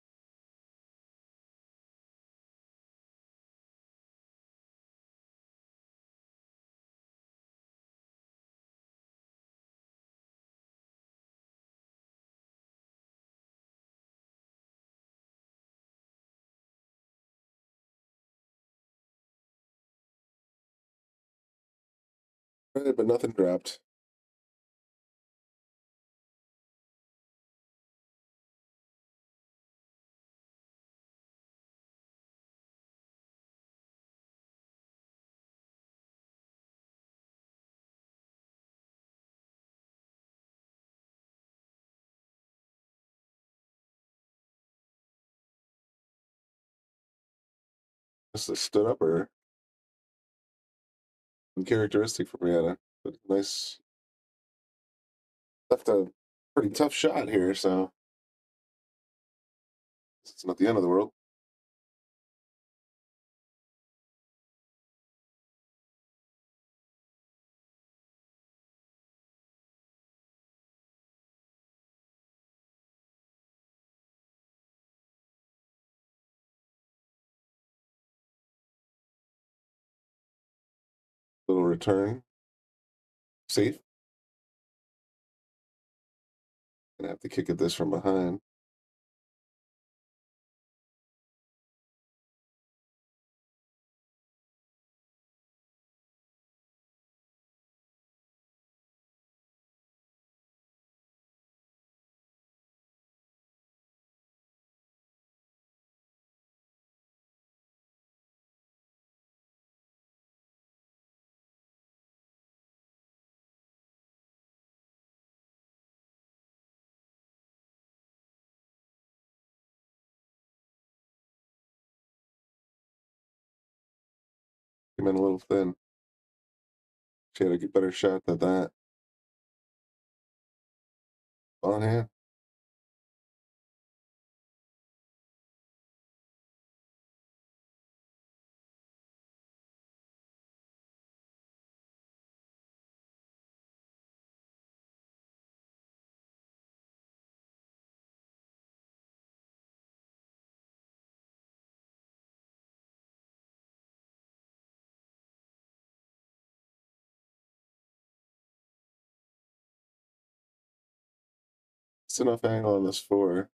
Right, but nothing dropped. This is stood up or uncharacteristic for Brianna, but nice. Left a pretty tough shot here, so it's not the end of the world. Little return. Safe. Gonna have to kick at this from behind. Came in a little thin. She had a better shot than that. On hand. It's enough angle on this 4.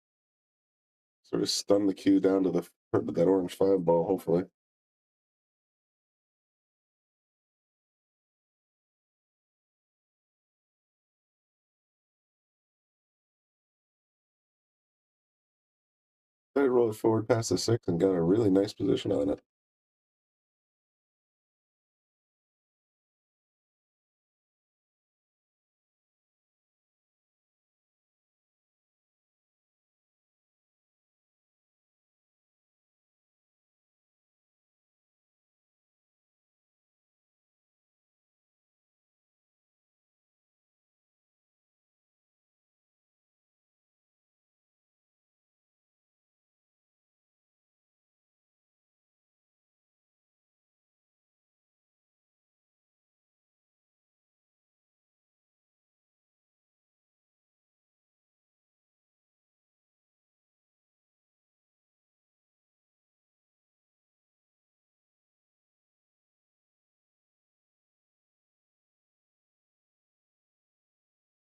Sort of stun the cue down to that orange 5 ball, hopefully. I rolled it forward past the 6 and got a really nice position on it.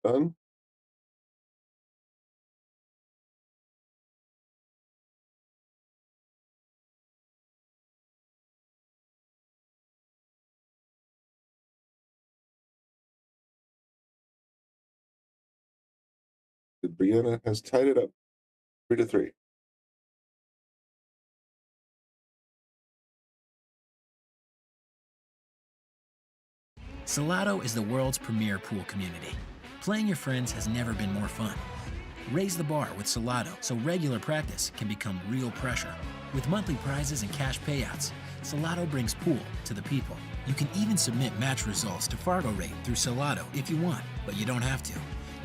Done. Brianna has tied it up 3-3. Salotto is the world's premier pool community. Playing your friends has never been more fun. Raise the bar with Salotto so regular practice can become real pressure. With monthly prizes and cash payouts, Salotto brings pool to the people. You can even submit match results to Fargo Rate through Salotto if you want, but you don't have to.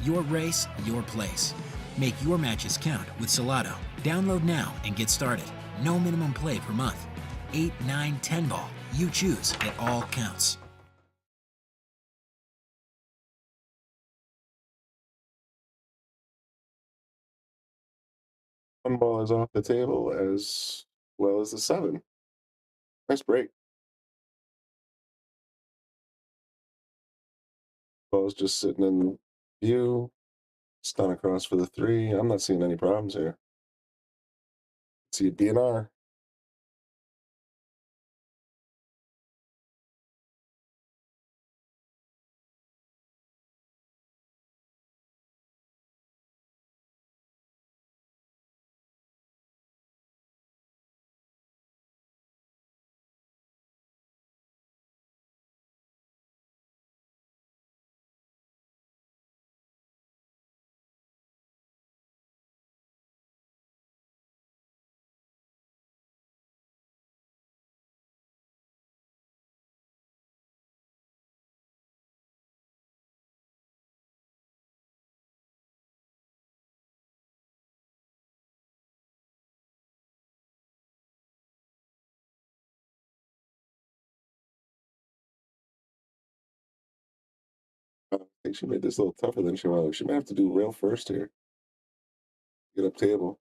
Your race, your place. Make your matches count with Salotto. Download now and get started. No minimum play per month. 8, 9, 10 ball. You choose. It all counts. One ball is off the table as well as the 7. Nice break. Ball's just sitting in view. Stun across for the 3. I'm not seeing any problems here. See a DNR. think she made this a little tougher than she wanted. She might have to do rail first here. Get up table.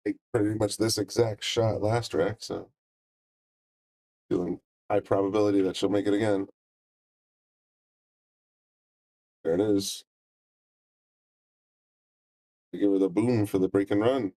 Take pretty much this exact shot last rack, so feeling high probability that she'll make it again. There it is. We give her the boom for the break and run.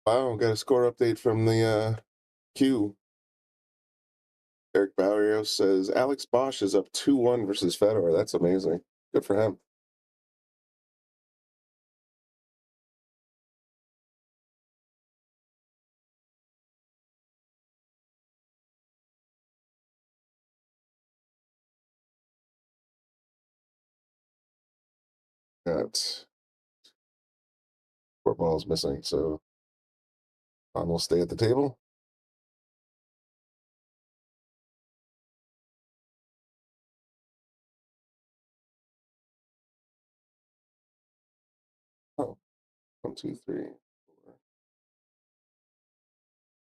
Wow, got a score update from the Q. Eric Barrios says Alex Bosch is up 2-1 versus Fedor. That's amazing. Good for him. Got 4 balls missing, so Tom will stay at the table. Oh, 1, 2, 3, 4.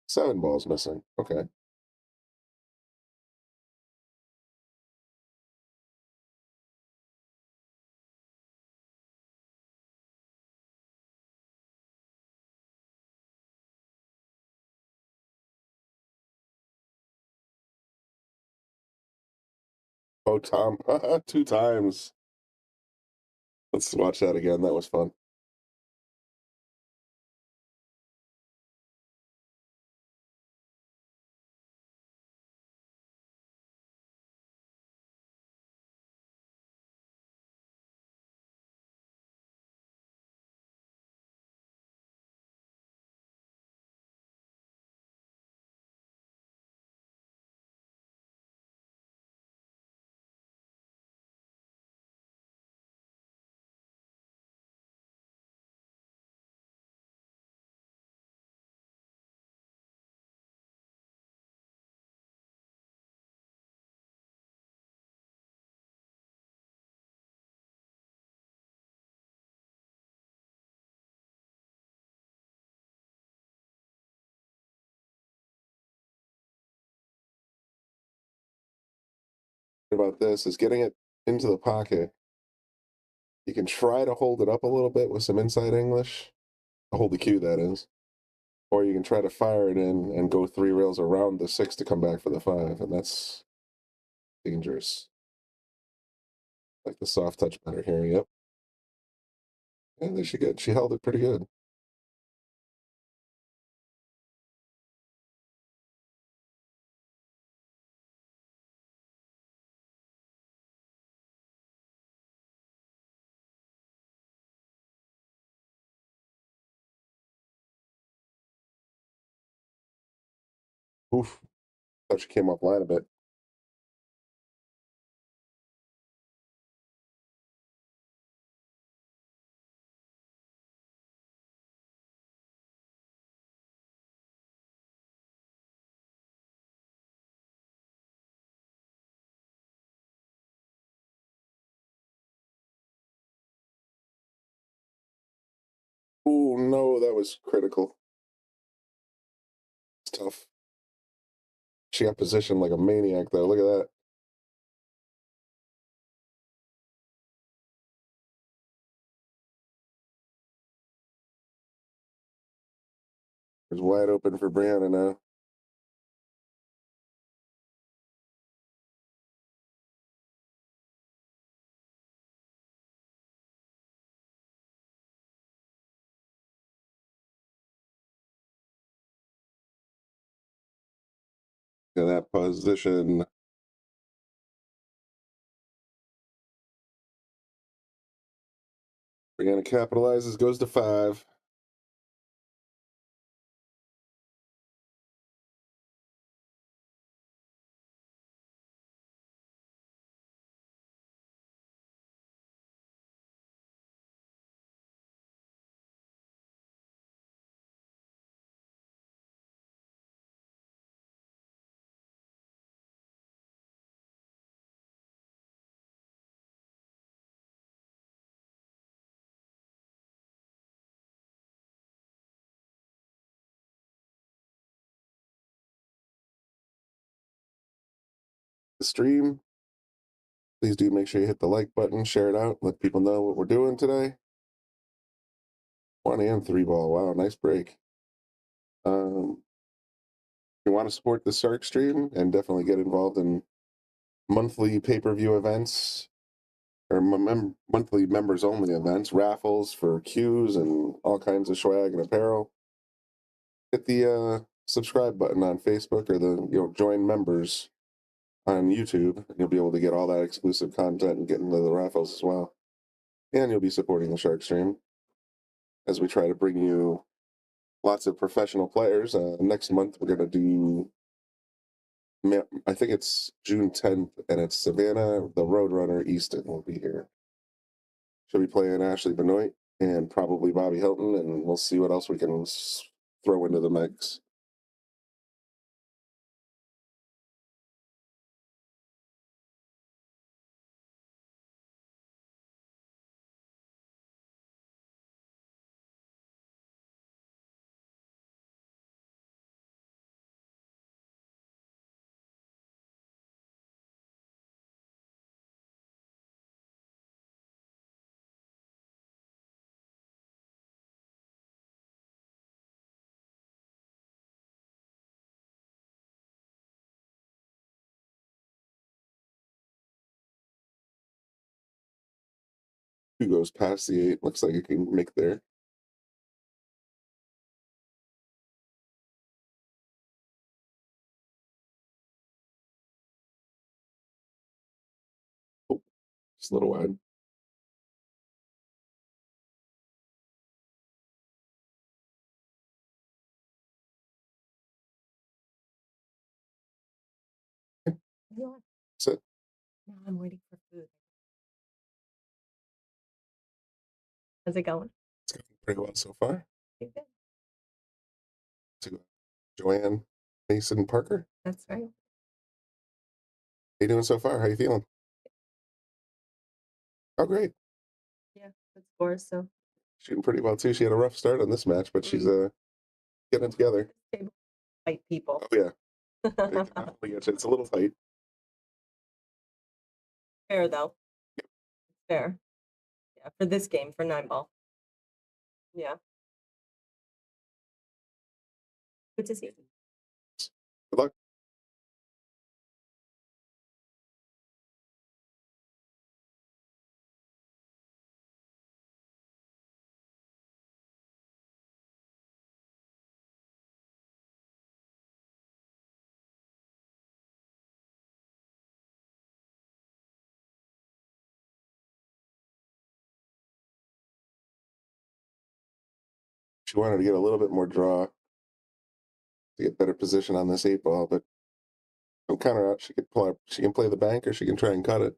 7 balls missing. Okay. Oh, Tom, 2 times. Let's watch that again. That was fun. About this is getting it into the pocket. You can try to hold it up a little bit with some inside English. Hold the cue, that is. Or you can try to fire it in and go 3 rails around the 6 to come back for the 5, and that's dangerous. Like the soft touch better here, yep. And there she held it pretty good. Oof. Thought she came offline a bit. Oh no, that was critical. It's tough. She got positioned like a maniac though. Look at that. It's wide open for Brianna now. In that position. Brianna capitalizes, goes to 5. The stream. Please do make sure you hit the like button, share it out, let people know what we're doing today. 1 and 3 ball. Wow, nice break. If you want to support the Shark stream and definitely get involved in monthly pay-per-view events or monthly members only events, raffles for cues and all kinds of swag and apparel, hit the subscribe button on Facebook or the join members on YouTube. You'll be able to get all that exclusive content and get into the raffles as well. And you'll be supporting the Shark stream as we try to bring you lots of professional players. Next month we're going to do, I think it's June 10th, and it's Savannah, the Roadrunner Easton will be here. She'll be playing Ashley Benoit and probably Bobby Hilton, and we'll see what else we can throw into the mix. Who goes past the 8? Looks like it can make there. Oh, just a little wide. That's it. No, I'm waiting for food. How's it going? It's going pretty well so far. Pretty good. To Joanne Mason Parker. That's right. How you doing so far? How you feeling? Oh, great. Yeah, good scores. So Shooting pretty well too. She had a rough start on this match, but she's getting it together. fight people. Oh yeah. It's a little tight. Fair though. It's fair. Yeah, for this game, for 9-ball. Yeah. Good to see you. Good luck. She wanted to get a little bit more draw to get better position on this 8-ball, but don't count her out. She can play the bank, or she can try and cut it.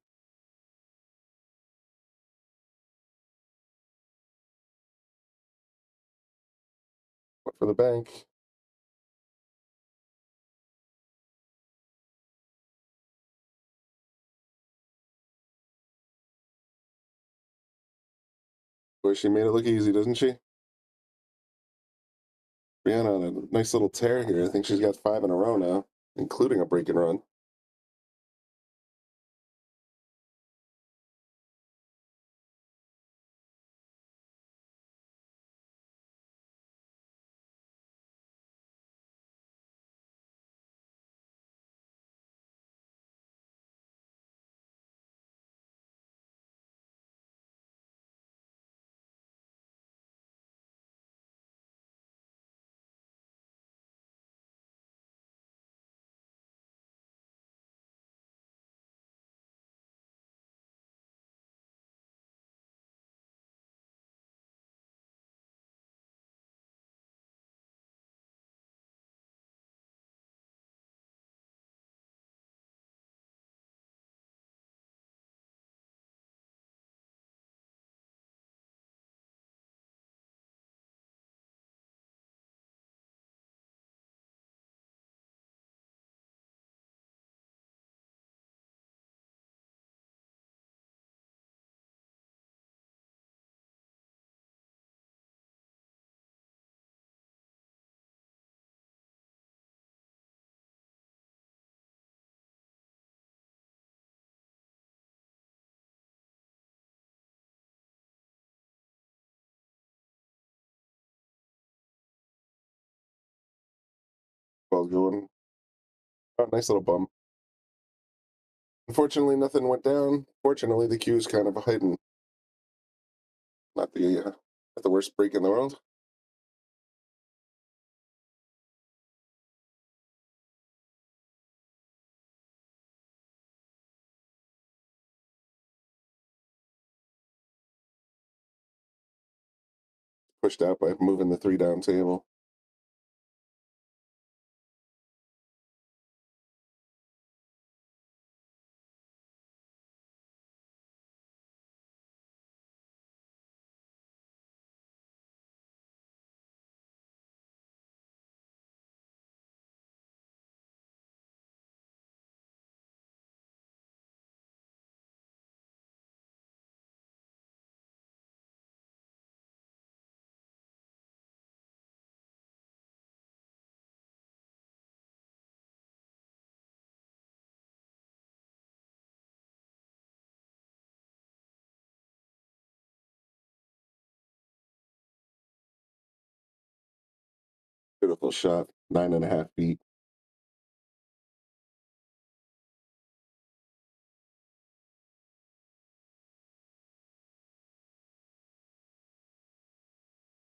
But for the bank, boy, she made it look easy, doesn't she? Brianna on a nice little tear here. I think she's got 5 in a row now, including a break and run. Ball's going. Oh, nice little bump. Unfortunately, nothing went down. Fortunately, the cue's kind of hiding. Not the worst break in the world. Pushed out by moving the 3 down table. Beautiful shot. 9.5 feet.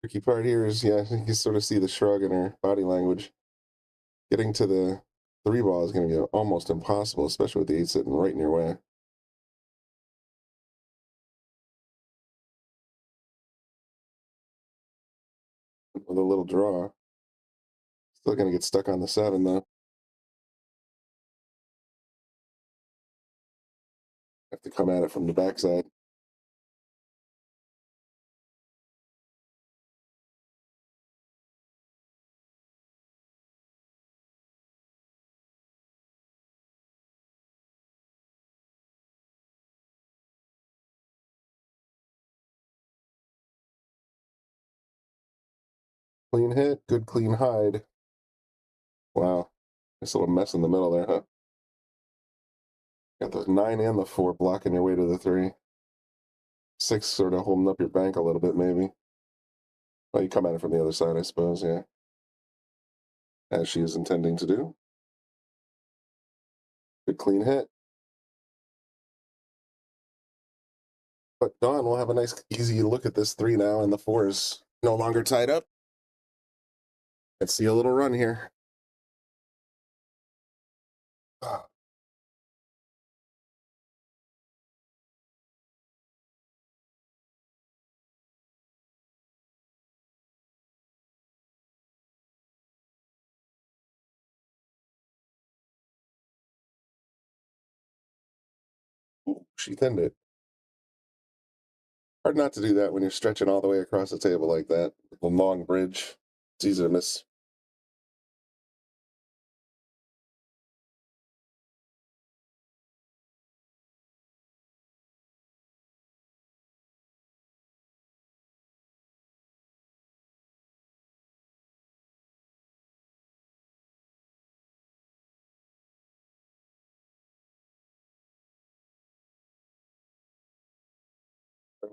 Tricky part here is, yeah, you sort of see the shrug in her body language. Getting to the 3 ball is going to be almost impossible, especially with the 8 sitting right in your way. With a little draw. Still going to get stuck on the 7, though. Have to come at it from the backside. Clean hit, good clean hide. Wow. Nice little mess in the middle there, huh? Got the 9 and the 4 blocking your way to the 3. 6 sort of holding up your bank a little bit, maybe. Well, you come at it from the other side, I suppose, yeah. As she is intending to do. Good clean hit. But Dawn will have a nice, easy look at this 3 now, and the 4 is no longer tied up. Let's see a little run here. Ah. Ooh, she thinned it. Hard not to do that when you're stretching all the way across the table like that. A long bridge. It's easy to miss.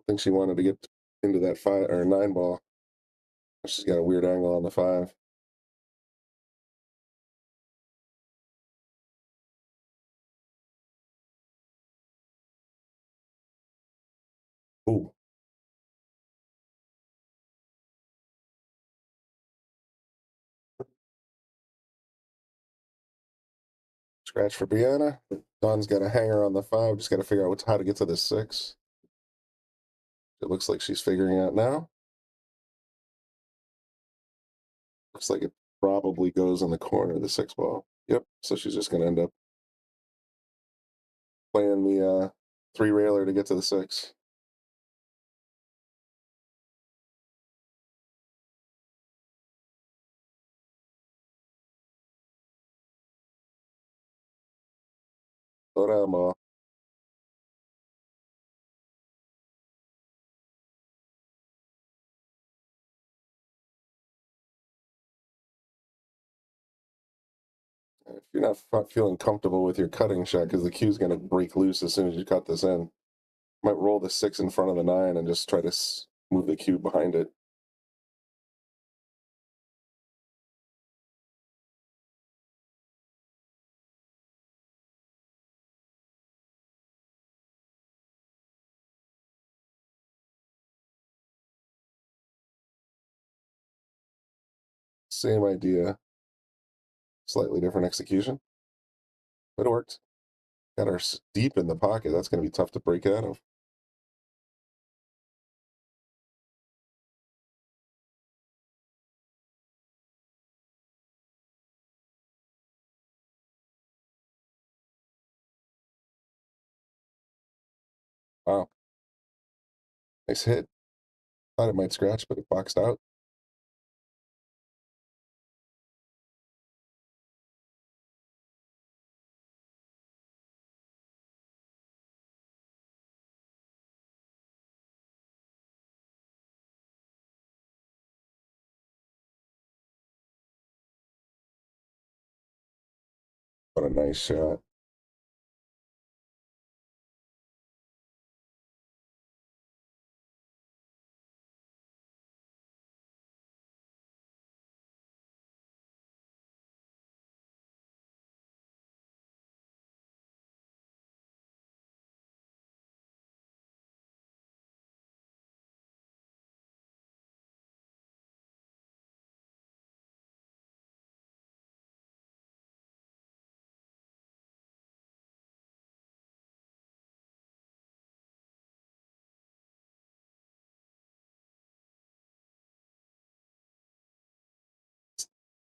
think she wanted to get into that 5 or 9 ball. She's got a weird angle on the 5. Ooh. Scratch for Brianna. Dawn's got a hanger on the 5. Just got to figure out how to get to the 6. It looks like she's figuring out now. Looks like it probably goes in the corner of the 6 ball. Yep. So she's just going to end up playing the 3 railer to get to the 6. Slow down, ball. If you're not feeling comfortable with your cutting shot, because the cue's going to break loose as soon as you cut this in, might roll the 6 in front of the 9 and just try to move the cue behind it. Same idea, slightly different execution, but it worked. Got her deep in the pocket. That's going to be tough to break out of. Wow. Nice hit. Thought it might scratch, but it boxed out. What a nice shot.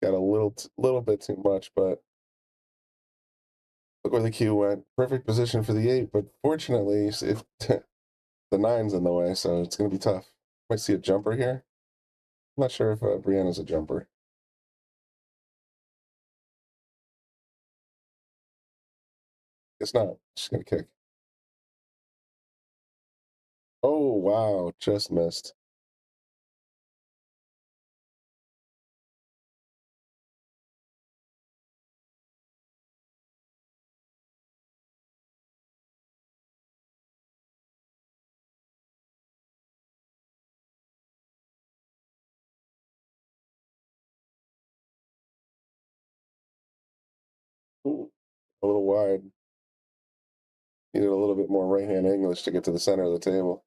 Got a little bit too much, but look where the cue went. Perfect position for the 8, but fortunately, if the 9's in the way, so it's going to be tough. Might see a jumper here. I'm not sure if Brianna's a jumper. It's not. She's going to kick. Oh, wow. Just missed. Ooh, a little wide. Needed a little bit more right-hand English to get to the center of the table.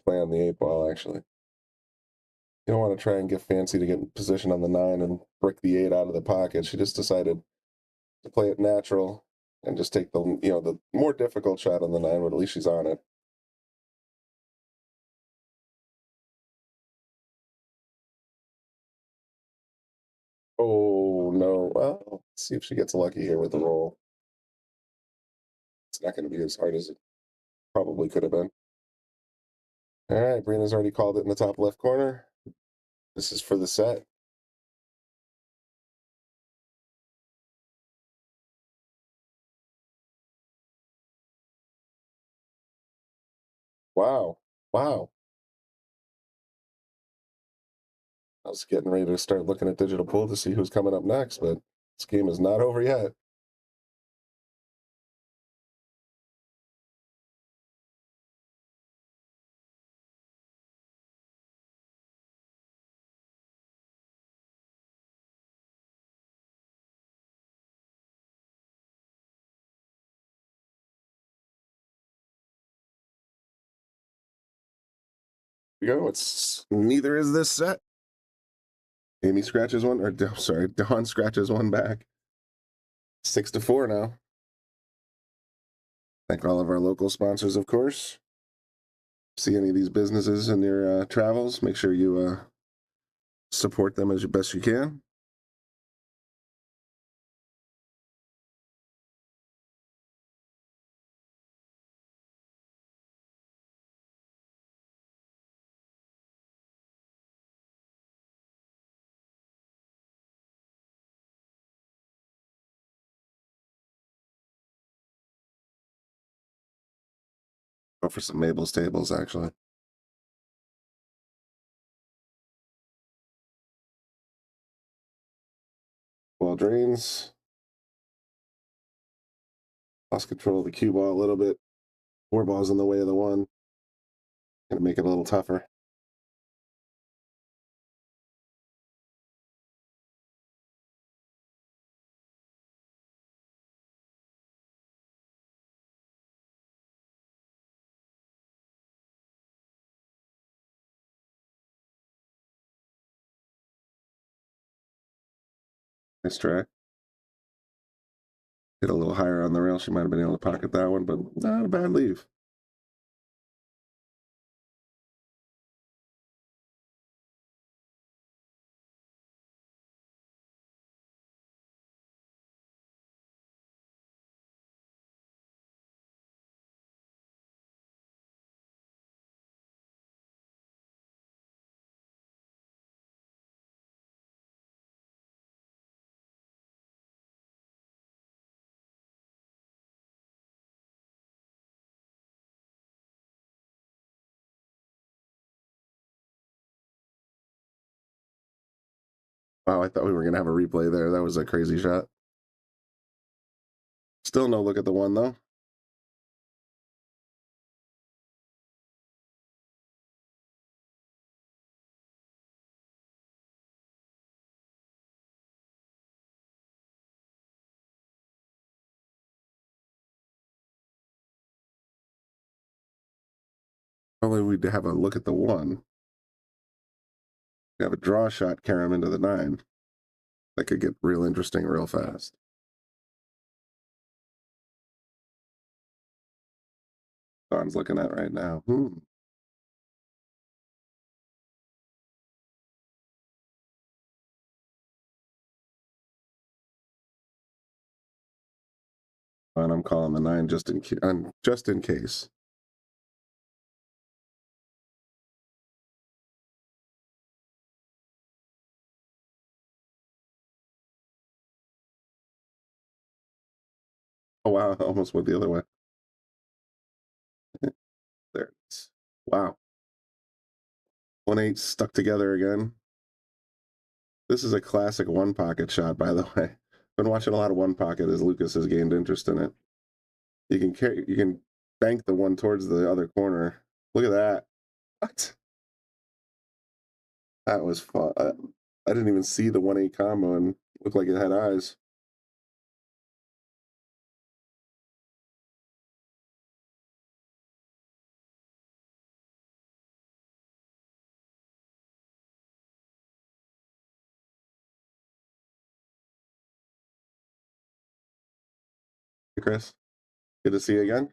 Play on the 8 ball, actually. You don't want to try and get fancy to get in position on the 9 and brick the 8 out of the pocket. She just decided to play it natural and just take the more difficult shot on the 9, but at least she's on it. Oh, no. Well, let's see if she gets lucky here with the roll. It's not going to be as hard as it probably could have been. All right, Brina's already called it in the top left corner. This is for the set. Wow. Wow. I was getting ready to start looking at digital pool to see who's coming up next, but this game is not over yet. Here we go. It's neither is this set. Amy scratches one, or sorry, Dawn scratches one back. 6-4 now. Thank all of our local sponsors, of course. See any of these businesses in your travels, make sure you support them as best you can. Go for some Mabel's tables, actually. 12 drains. Lost control of the cue ball a little bit. 4 balls in the way of the one. Gonna make it a little tougher. Nice try. Hit a little higher on the rail. She might have been able to pocket that one, but not a bad leave. Wow, I thought we were going to have a replay there. That was a crazy shot. Still no look at the one, though. Probably we'd have a look at the one. We have a draw shot, carry him into the 9. That could get real interesting real fast. Don's looking at right now. And I'm calling the 9 just in case. Oh wow, I almost went the other way. There it is. Wow. 1-8 stuck together again. This is a classic one pocket shot, by the way. Been watching a lot of one pocket as Lucas has gained interest in it. You can bank the one towards the other corner. Look at that. What? That was fun. I didn't even see the 1-8 combo and looked like it had eyes. Hey, Chris. Good to see you again.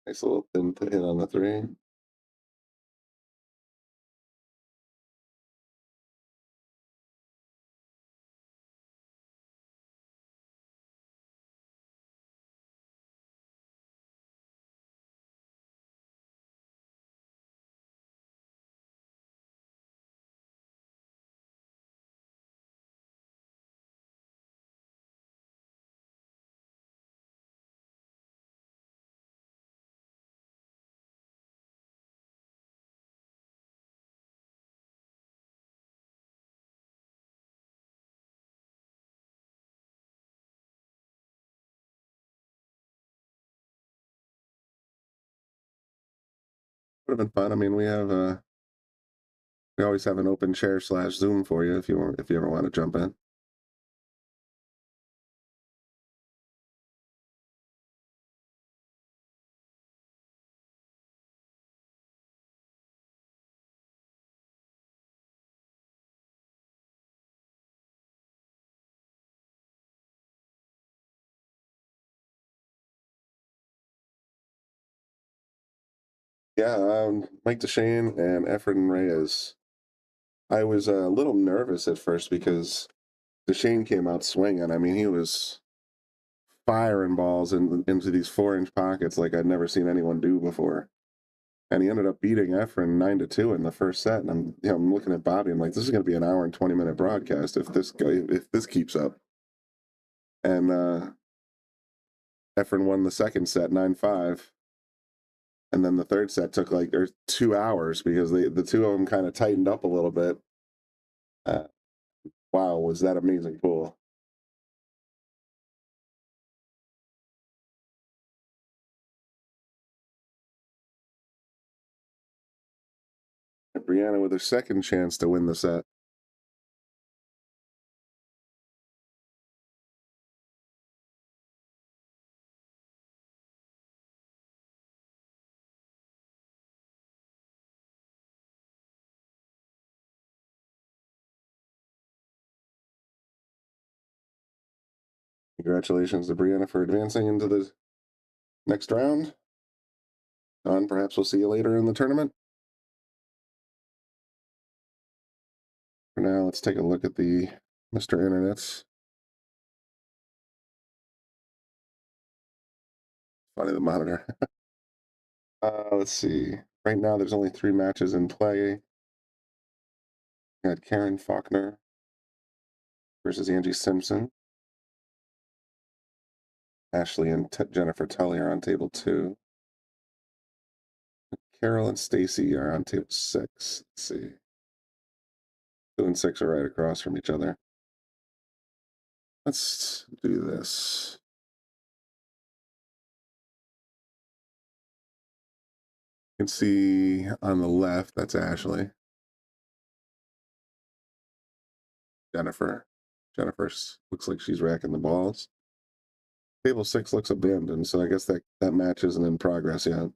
Nice little thin to hit on the 3. Would have been fun. I mean, we always have an open chair / Zoom for you if you ever want to jump in. Yeah, Mike DeShane and Efren Reyes. I was a little nervous at first because DeShane came out swinging. I mean, he was firing balls into these 4-inch pockets like I'd never seen anyone do before. And he ended up beating Efren 9-2 in the first set. And I'm looking at Bobby. I'm like, this is going to be an hour and 20-minute broadcast if this keeps up. And Efren won the second set 9-5. And then the third set took 2 hours because the two of them kind of tightened up a little bit. Wow, was that amazing pool. And Brianna with her second chance to win the set. Congratulations to Brianna for advancing into the next round. Don, perhaps we'll see you later in the tournament. For now, let's take a look at the Mr. Internet's. Funny, the monitor. Let's see. Right now, there's only 3 matches in play. We got Karen Faulkner versus Angie Simpson. Ashley and Jennifer Tully are on table 2. Carol and Stacy are on table 6. Let's see. 2 and 6 are right across from each other. Let's do this. You can see on the left, that's Ashley. Jennifer. Looks like she's racking the balls. Table 6 looks abandoned, so I guess that match isn't in progress yet.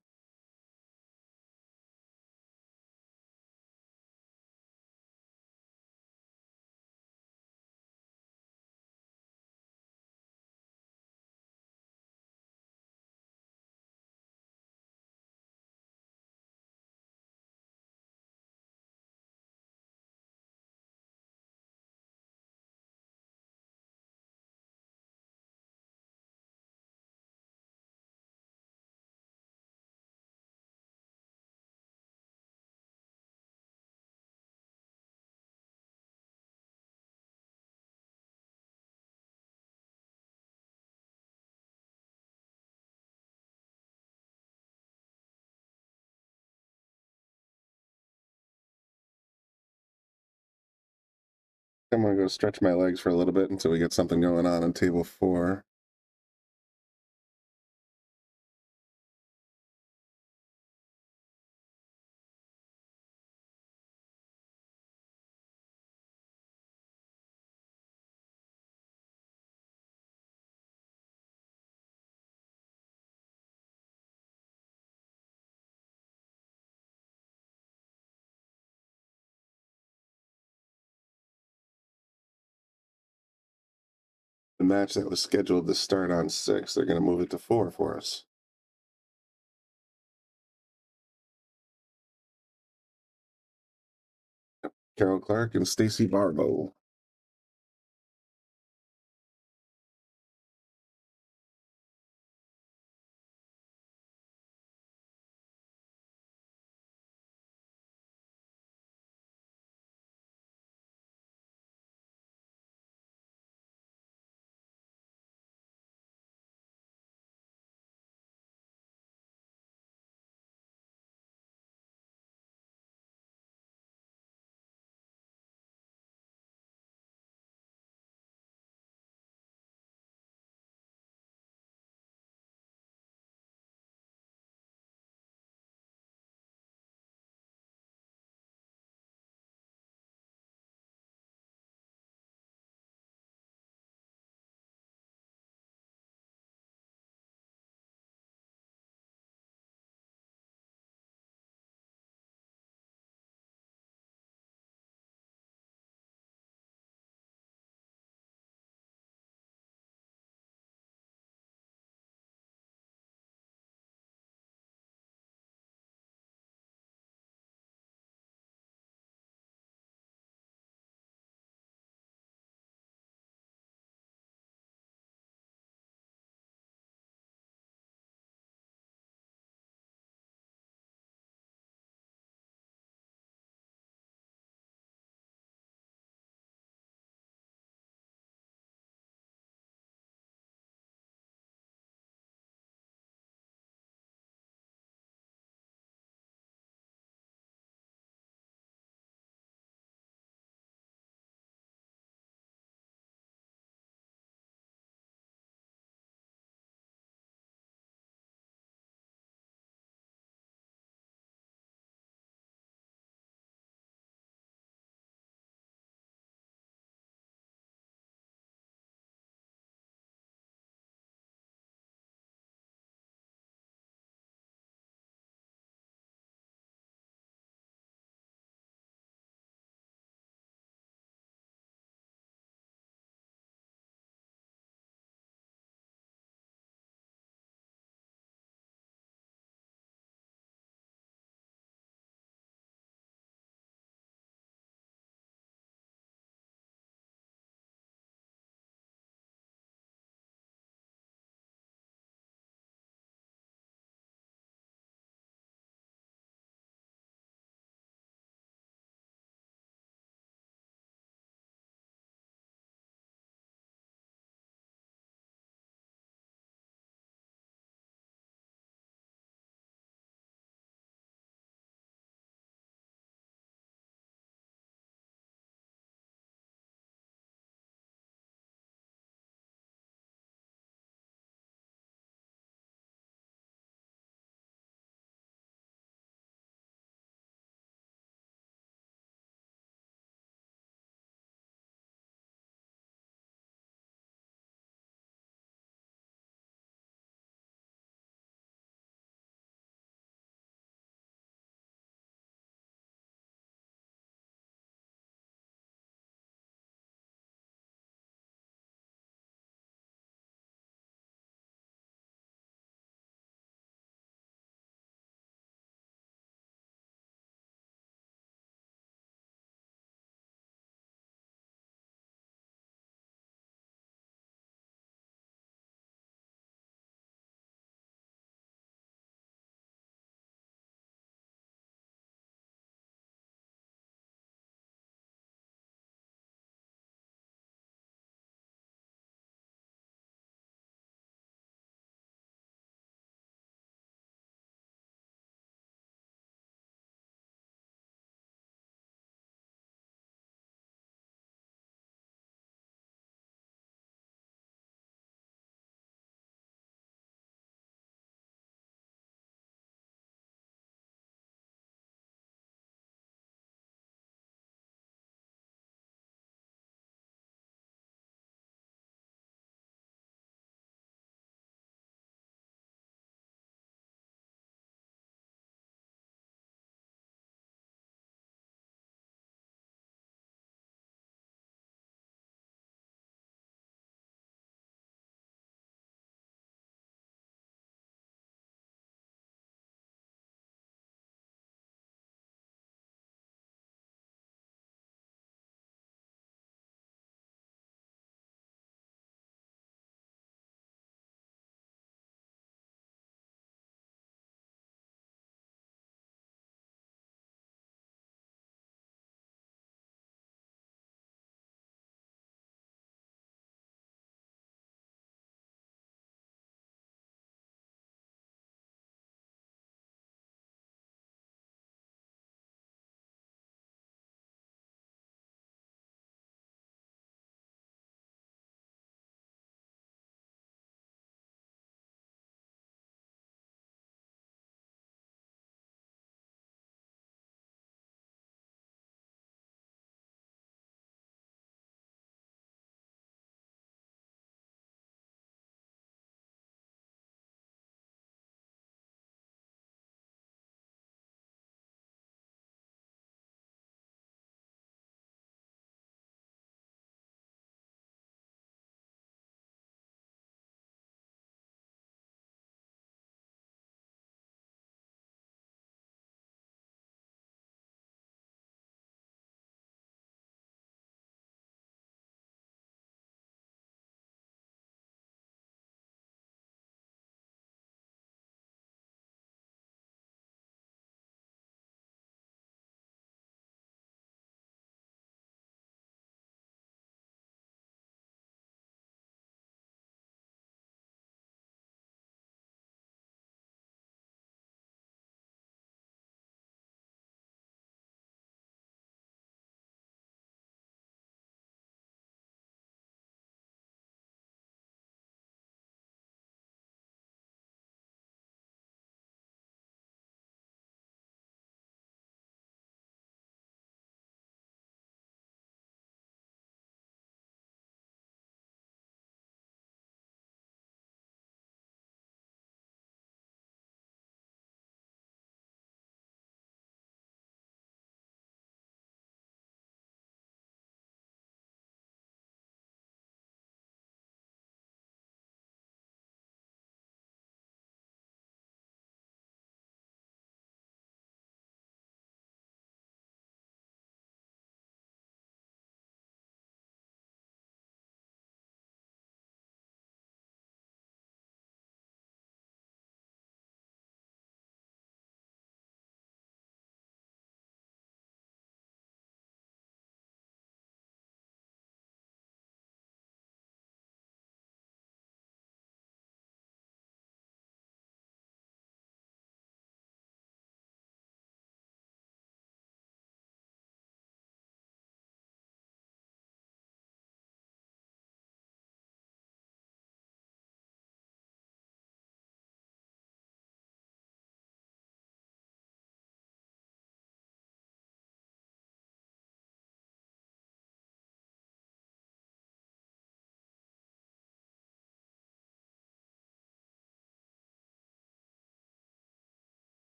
I'm going to go stretch my legs for a little bit until we get something going on table 4. The match that was scheduled to start on 6, they're going to move it to 4 for us. Carol Clark and Stacy Barbo.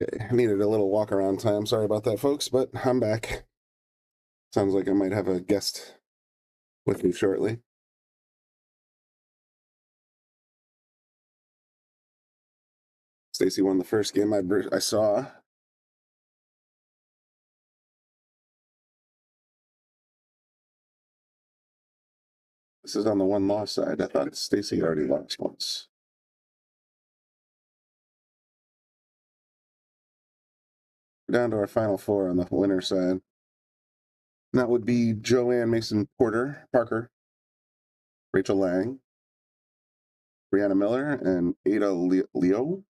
Okay, I needed a little walk around time. Sorry about that, folks, but I'm back. Sounds like I might have a guest with me shortly. Stacy won the first game I saw. This is on the one loss side. I thought Stacy already lost once. We're down to our final four on the winner side. And that would be Joanne Mason Parker, Rachel Lang, Brianna Miller, and Ada Leo.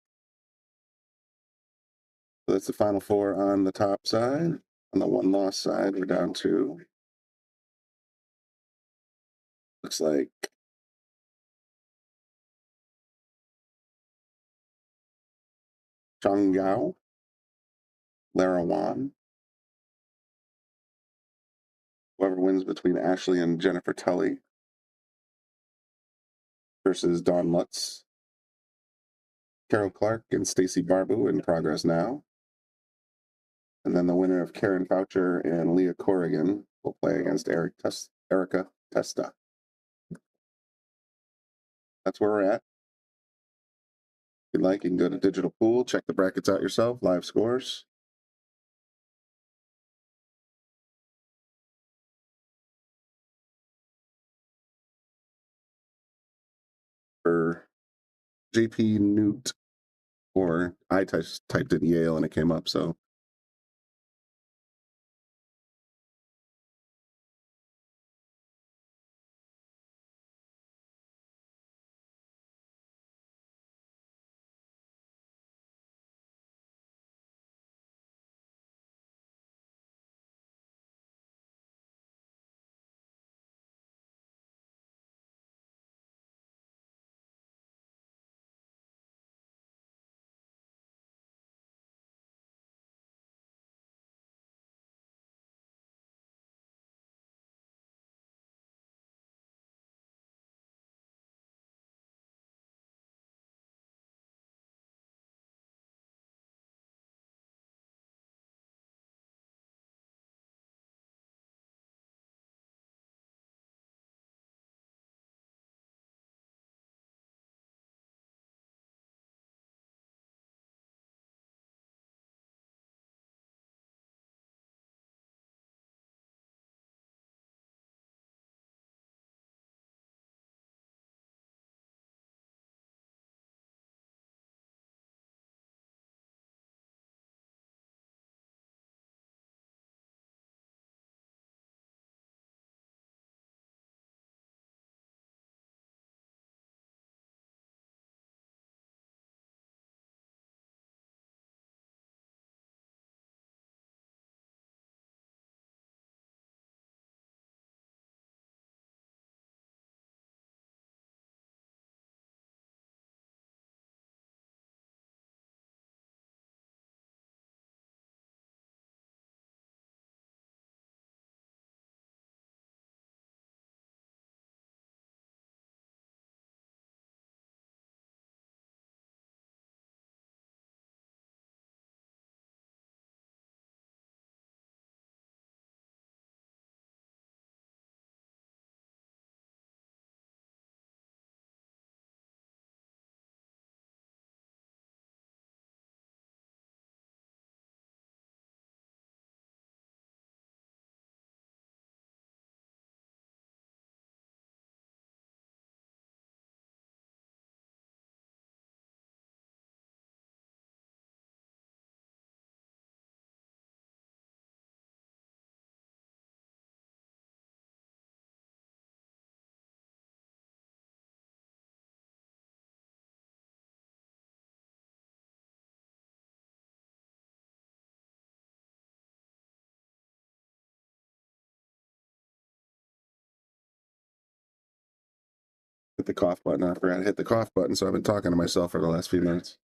So that's the final four on the top side. On the one loss side, we're down to, looks like, Chang Yao, Lara Wan. Whoever wins between Ashley and Jennifer Tully versus Dawn Lutz. Carol Clark and Stacy Barbu in progress now. And then the winner of Karen Foucher and Leah Corrigan will play against Erica Testa. That's where we're at. If you'd like, you can go to Digital Pool, check the brackets out yourself, live scores. For JP Newt, or I typed in Yale and it came up, so. Hit the cough button. I forgot to hit the cough button, so I've been talking to myself for the last few minutes.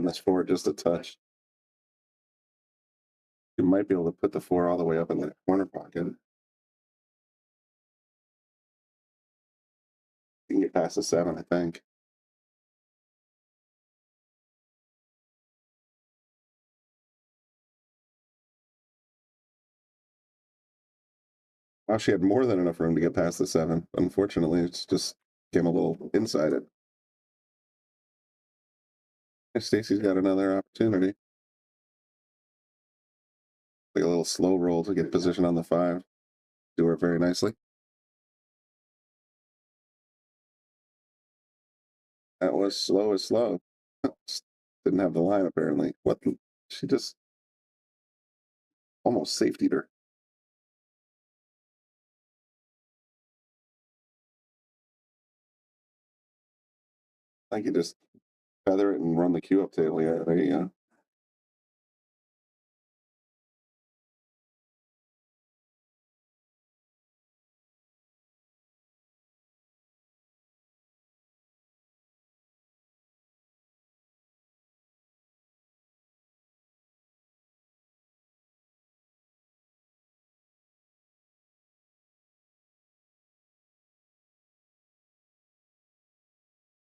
open this 4 just a touch. You might be able to put the 4 all the way up in the corner pocket. You can get past the 7, I think. Well, she had more than enough room to get past the 7. Unfortunately, it's just came a little inside it. Stacy's got another opportunity. Like a little slow roll to get position on the 5. Do her very nicely. That was slow as slow. Didn't have the line apparently. What? She just almost safetied her. I think you just feather it and run the cue up table. Yeah, there you go.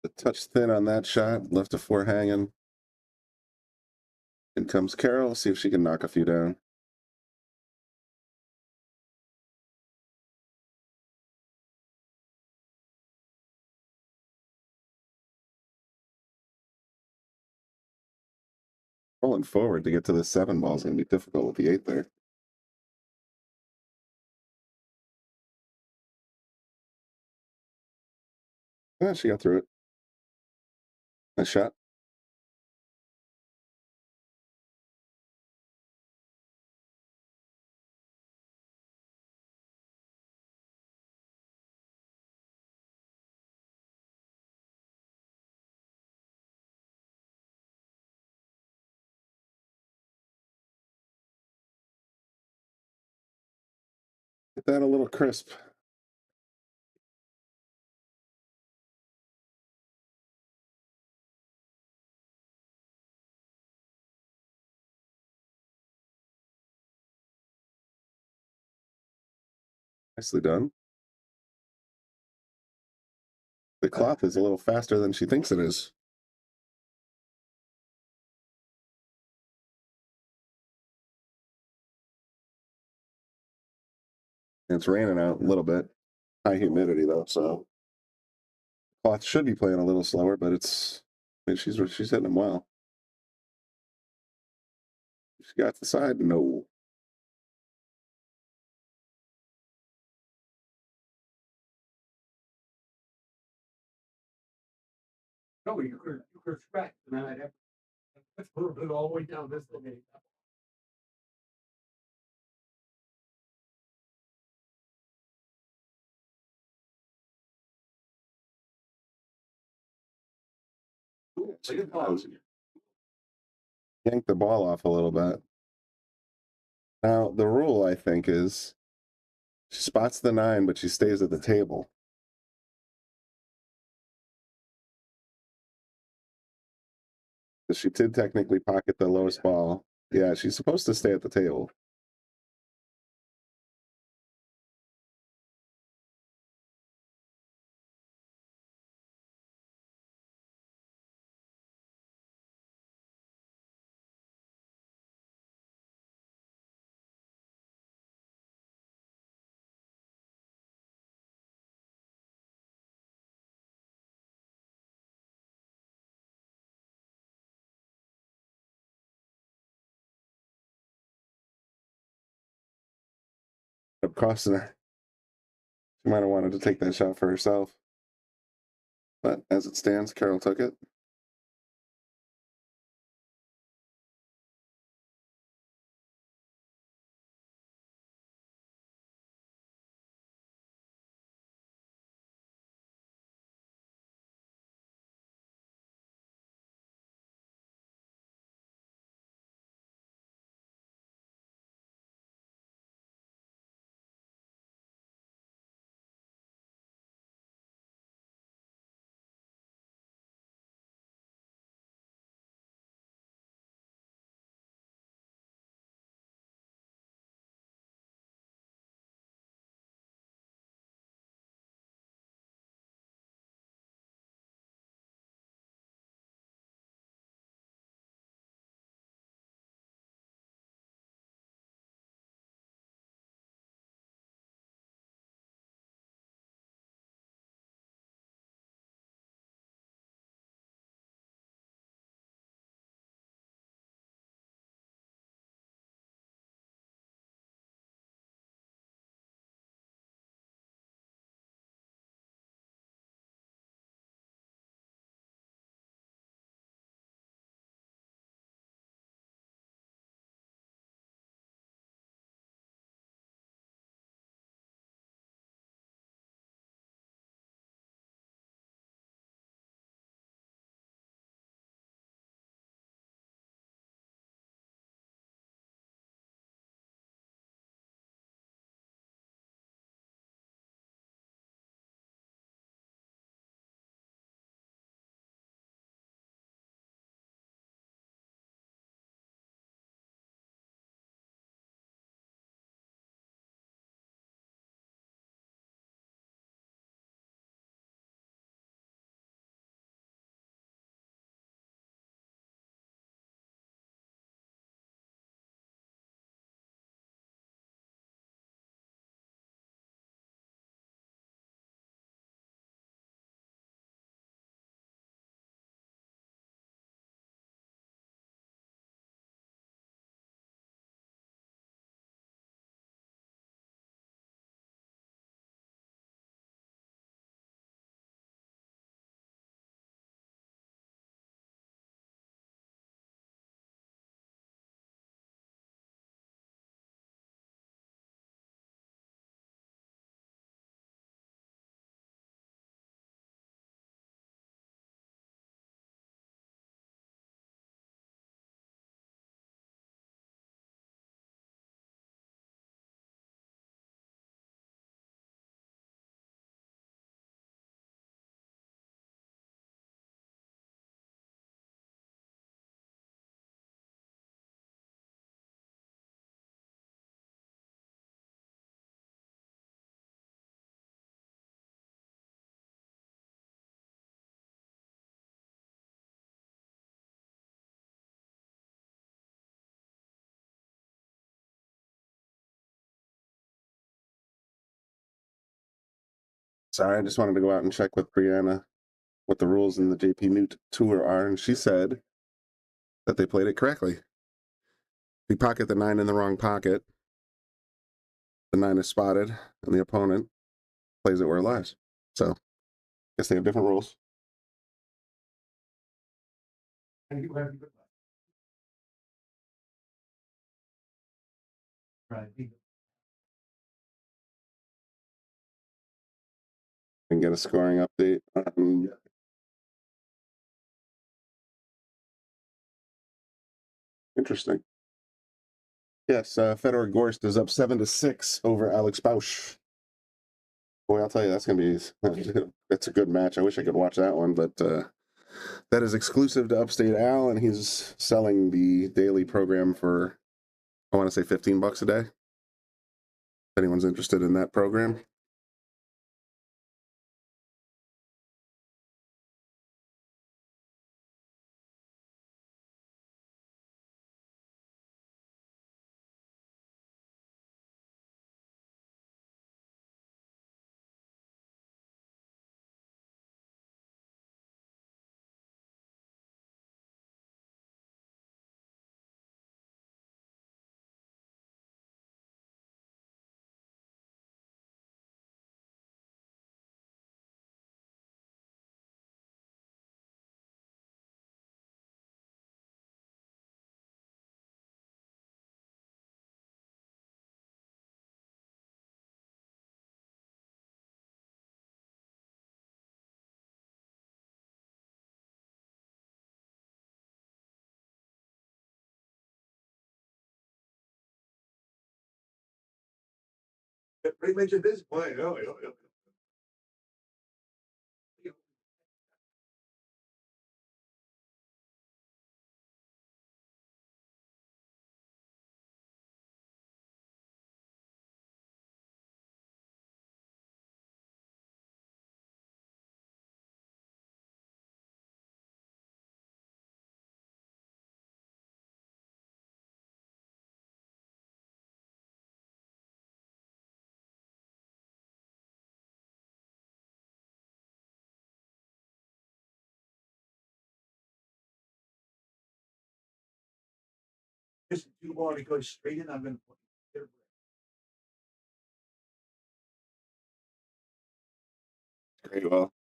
The touch thin on that shot, left a 4 hanging. In comes Carol, see if she can knock a few down. Rolling forward to get to the 7 ball is going to be difficult with the 8 there. Yeah, she got through it. Nice shot. Get that a little crisp. Nicely done. The cloth is a little faster than she thinks it is. It's raining out a little bit. High humidity though, so cloth should be playing a little slower, but it's, I mean, she's hitting them well. She got the side, no. No, you could scratch, and then I'd have to put it all the way down this way. Yank the ball off a little bit. Now, the rule, I think, is she spots the 9, but she stays at the table. She did technically pocket the lowest ball. Yeah, she's supposed to stay at the table. Of course, she might have wanted to take that shot for herself. But as it stands, Carol took it. Sorry, I just wanted to go out and check with Brianna what the rules in the JP Newt Tour are, and she said that they played it correctly. If you pocket the 9 in the wrong pocket, the 9 is spotted, and the opponent plays it where it lies. So, I guess they have different rules. And you have good luck. Right. And get a scoring update. Interesting. Yes, Fedor Gorst is up 7-6 over Alex Bausch. Boy, I'll tell you, that's going to be that's a good match. I wish I could watch that one, but that is exclusive to Upstate Al, and he's selling the daily program for, I want to say, $15 a day. If anyone's interested in that program. Pretty much at this point, Just you want to go straight in, I'm going to put it. Great. Well,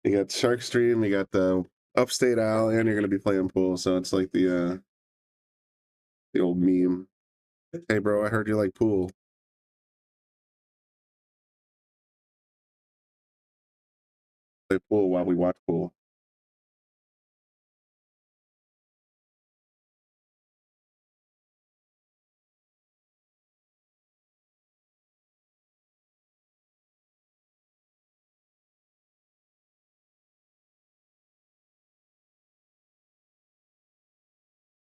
you got Shark Stream, you got the Upstate Al, and you're going to be playing pool. So it's like the old meme. Hey, bro, I heard you like pool. Play pool while we watch pool.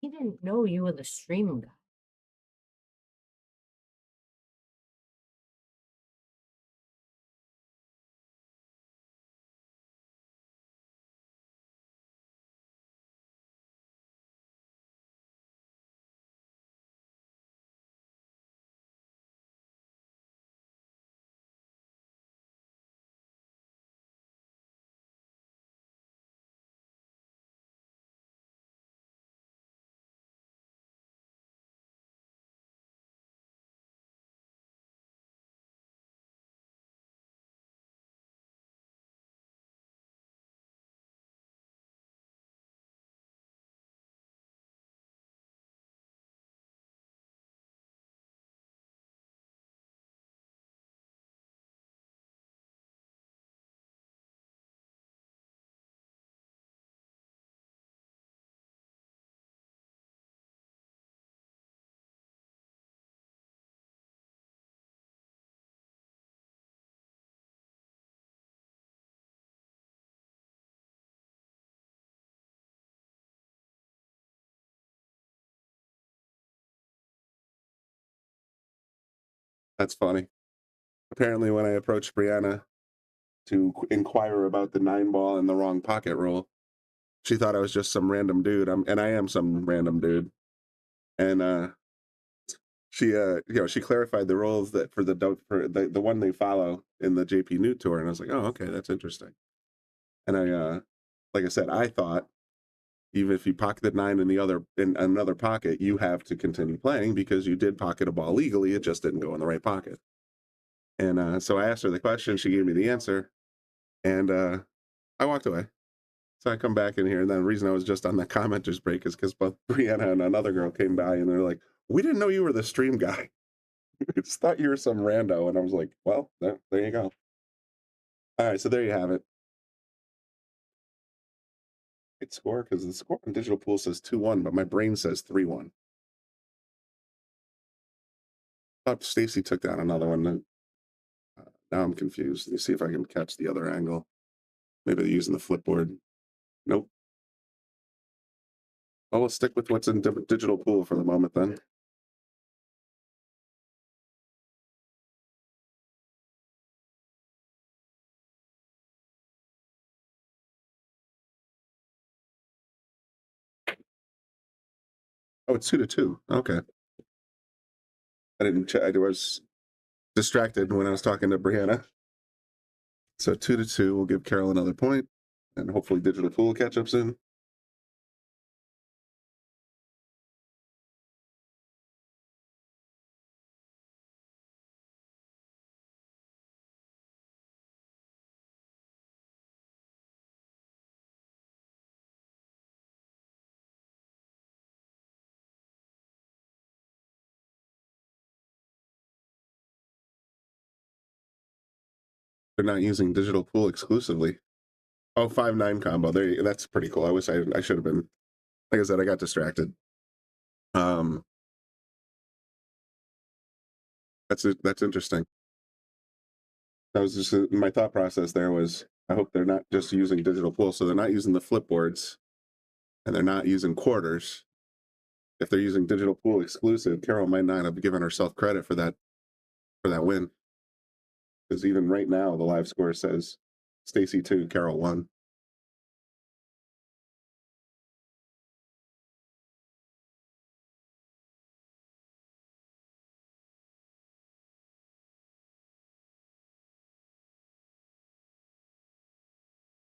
He didn't know you were the stream guy. That's funny. Apparently, when I approached Brianna to inquire about the 9-ball and the wrong pocket rule, she thought I was just some random dude. And I am some random dude. And she she clarified the rules that for the one they follow in the JP Newt tour, and I was like, oh, okay, that's interesting. And I like I said, I thought even if you pocket the 9 in another pocket, you have to continue playing because you did pocket a ball legally, it just didn't go in the right pocket. And so I asked her the question, she gave me the answer, and I walked away. So I come back in here, and then the reason I was just on the commenters break is because both Brianna and another girl came by, and they're like, we didn't know you were the stream guy. We just thought you were some rando. And I was like, well, there you go. All right, so there you have it. Great score, because the score on Digital Pool says 2-1, but my brain says 3-1. I thought Stacy took down another one. Now I'm confused. Let me see if I can catch the other angle. Maybe they're using the flipboard. Nope. Well, we'll stick with what's in Digital Pool for the moment then. Oh, it's 2-2. Okay. I didn't check. I was distracted when I was talking to Brianna. So 2-2. We'll give Carol another point, and hopefully Digital Pool will catch up soon. They're not using Digital Pool exclusively. Oh, 5-9 combo. That's pretty cool. I wish I should have been. Like I said, I got distracted. That's interesting. That was just my thought process. There was, I hope they're not just using Digital Pool, so they're not using the flipboards, and they're not using quarters. If they're using Digital Pool exclusive, Carol might not have given herself credit for that win. Because even right now, the live score says Stacy 2, Carol 1.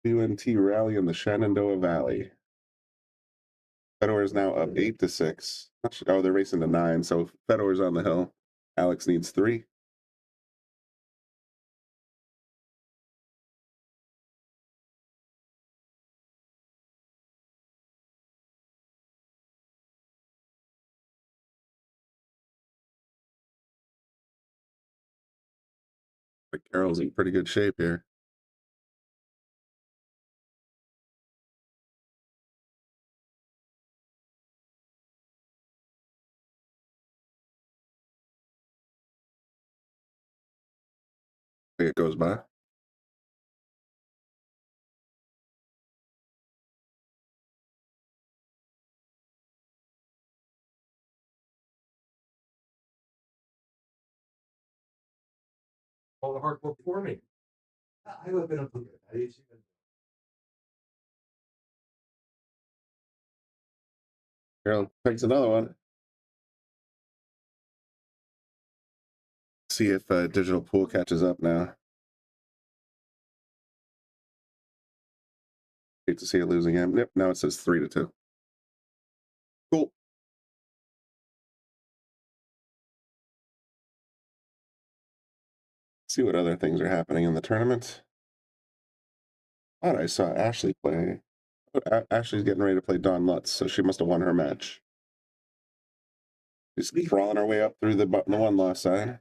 UNT rally in the Shenandoah Valley. Fedor is now up 8-6. Oh, they're racing to 9, so Fedor's on the hill. Alex needs 3. But Carol's in pretty good shape here. It goes by. All the hard work for me. I would have been up to it. Carol takes another one. See if Digital Pool catches up now. Hate to see it lose again. Yep, now it says 3-2. Cool. See what other things are happening in the tournament. Thought I saw Ashley play. Ashley's getting ready to play Dawn Lutz, so she must have won her match. She's crawling her way up through the one loss side.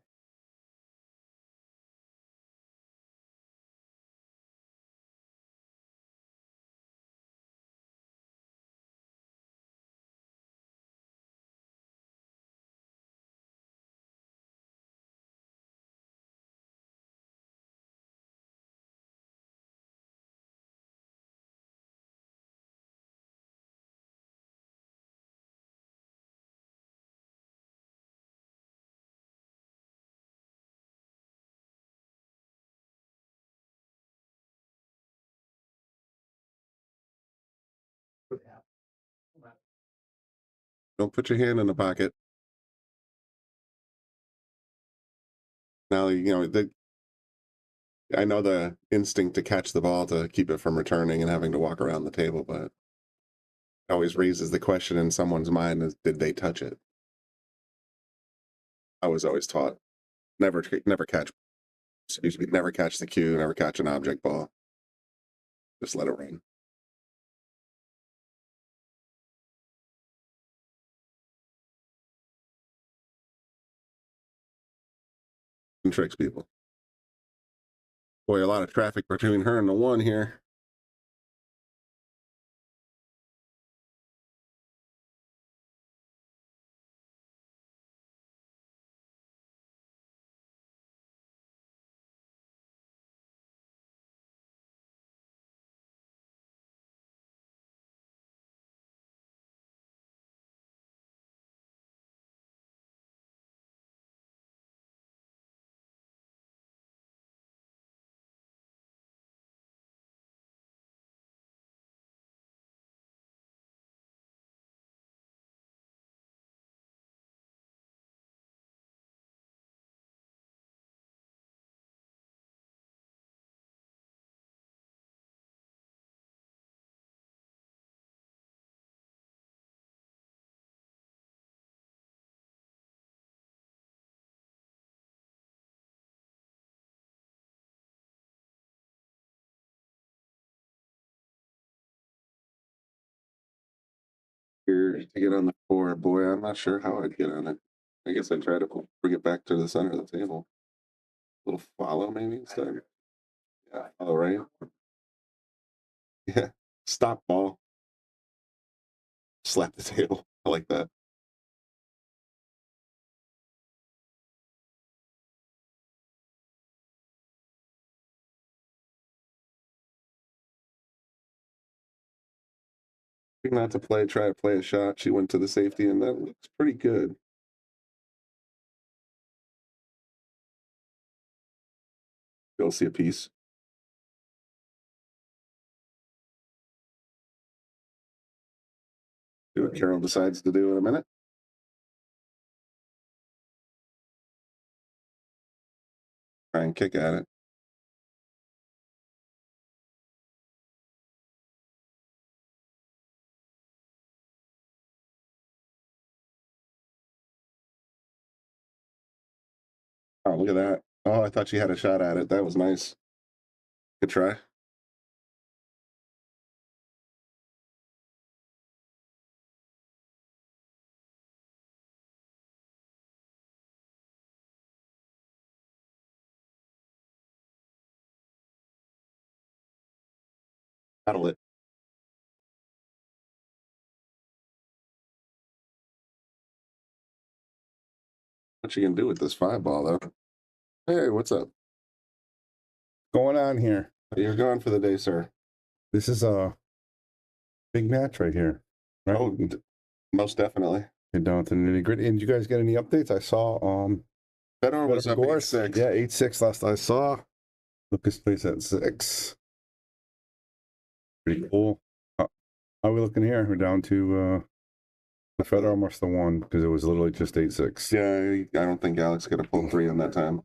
Don't put your hand in the pocket. Now, I know the instinct to catch the ball to keep it from returning and having to walk around the table, but it always raises the question in someone's mind is, did they touch it? I was always taught never catch the cue, never catch an object ball. Just let it run. And tricks people. Boy, a lot of traffic between her and the one here. Here to get on the floor. Boy, I'm not sure how I'd get on it. I guess I'd try to bring it back to the center of the table. A little follow maybe instead. Yeah, all right. Yeah, stop ball. Slap the table. I like that. Not to try to play a shot. She went to the safety, and that looks pretty good. Go see a piece. See what Carol decides to do in a minute. Try and kick at it. Oh, look at that. Oh, I thought she had a shot at it. That was nice. Good try. Battle it. What you can do with this 5-ball, though? Hey, what's up? Going on here? You're gone for the day, sir. This is a big match right here, right? Oh, most definitely. Get down to the nitty gritty. And did you guys get any updates? I saw Fedor was up 8-6. Yeah, 8-6 last I saw. Lucas plays at 6. Pretty cool. How are we looking here? We're down to the Fedor must have won because it was literally just 8-6. Yeah, I don't think Alex could have pulled 3 on that time.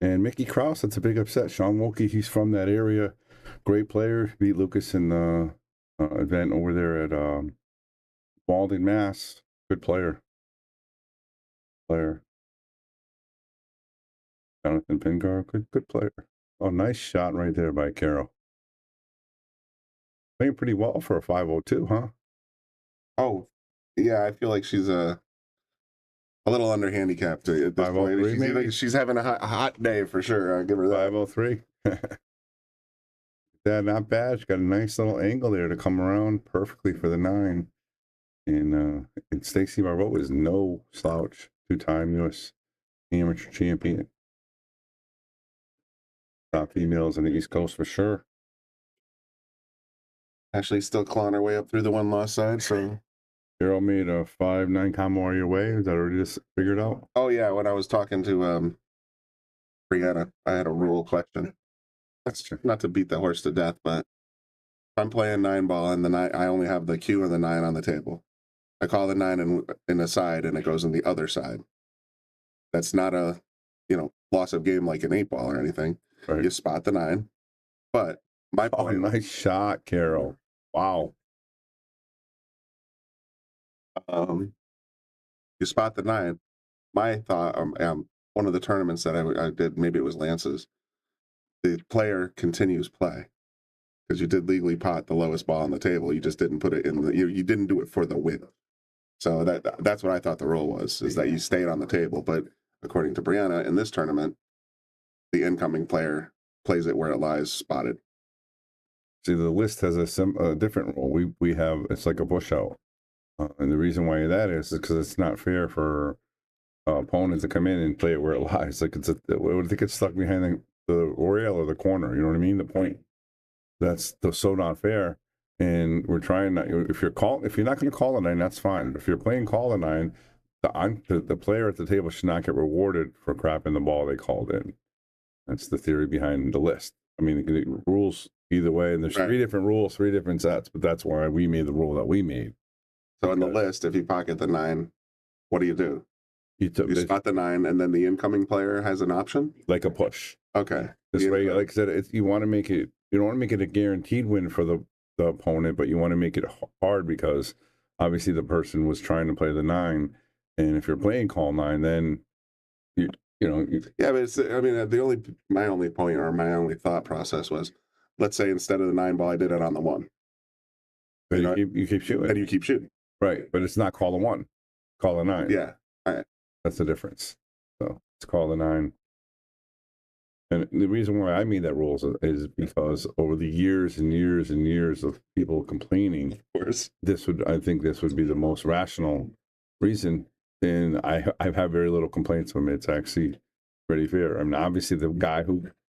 And Mickey Krause, that's a big upset. Sean Wilkie, he's from that area. Great player. Beat Lucas in the event over there at Balding, Mass. Good player. Jonathan Pingar, good player. Oh, nice shot right there by Carol. Playing pretty well for a 502, huh? Oh, yeah, I feel like she's a little under handicapped at this point. She's having a hot day for sure. I'll give her that. 503. Yeah, not bad. She got a nice little angle there to come around perfectly for the 9. And Stacy Barbeau is no slouch. 2-time U.S. amateur champion. Top females on the East Coast for sure. Ashley's still clawing her way up through the 1-loss side, so. Carol made a 5-9 combo your way. Is that already just figured out? Oh, yeah. When I was talking to Brianna, I had a rule question. That's true. Not to beat the horse to death, but if I'm playing 9-ball and the 9, I only have the cue and the 9 on the table. I call the 9 in the side and it goes in the other side. That's not a loss of game like an 8-ball or anything. Right. You spot the 9. But my Oh, point, nice shot, Carol. Wow. you spot the 9. My thought, one of the tournaments that I did, maybe it was Lance's, the player continues play because you did legally pot the lowest ball on the table. You just didn't put it in you didn't do it for the win. So that's what I thought the rule was, is that you stayed on the table. But according to Brianna, in this tournament, the incoming player plays it where it lies, spotted. See, the list has a different rule. We have, it's like a push out. And the reason why that is because it's not fair for opponents to come in and play it where it lies. Like it would get stuck behind the rail or the corner. You know what I mean? The point. That's so not fair. And we're trying not. If you're not going to call a 9, that's fine. If you're playing call a 9, the player at the table should not get rewarded for crapping the ball they called in. That's the theory behind the list. I mean, the rules either way, and there's 3 different rules, 3 different sets. But that's why we made the rule that we made. So in the list, if you pocket the 9, what do you do? You spot the 9, and then the incoming player has an option, like a push. Okay. This way, like I said, you want to make it. You don't want to make it a guaranteed win for the opponent, but you want to make it hard because obviously the person was trying to play the 9, and if you're playing call 9, then yeah, but it's. I mean, my only point or my only thought process was, let's say instead of the 9-ball, I did it on the 1. But you keep shooting. And you keep shooting. Right, but it's not call a 1, call a 9. Yeah, all right. That's the difference. So it's call a 9. And the reason why I made that rule is because over the years and years and years of people complaining, of course, I think this would be the most rational reason. And I've had very little complaints from it. It's actually pretty fair. I mean, obviously the guy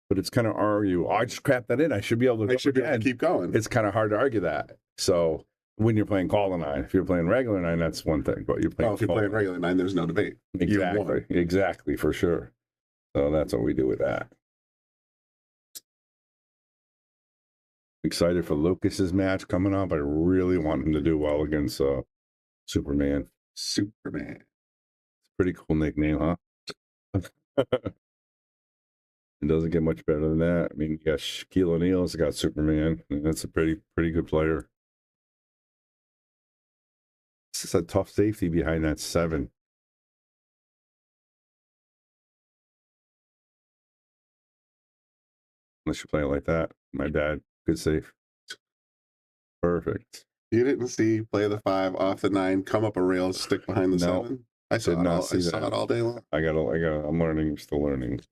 but it's kind of argue, I just crapped that in. I should be able to keep going. It's kind of hard to argue that. So when you're playing call a 9, if you're playing regular 9, that's one thing. But if you're playing regular 9, there's no debate. Exactly, for sure. So that's what we do with that. Excited for Lucas's match coming up. I really want him to do well against Superman. Superman. It's a pretty cool nickname, huh? It doesn't get much better than that. I mean, you got Shaquille O'Neal's got Superman, and that's a pretty good player. This is a tough safety behind that 7. Unless you play it like that. My bad. Good save. Perfect. You didn't see play the 5 off the 9, come up a rail, stick behind the 7. I saw it all day long. I'm learning. I'm still learning,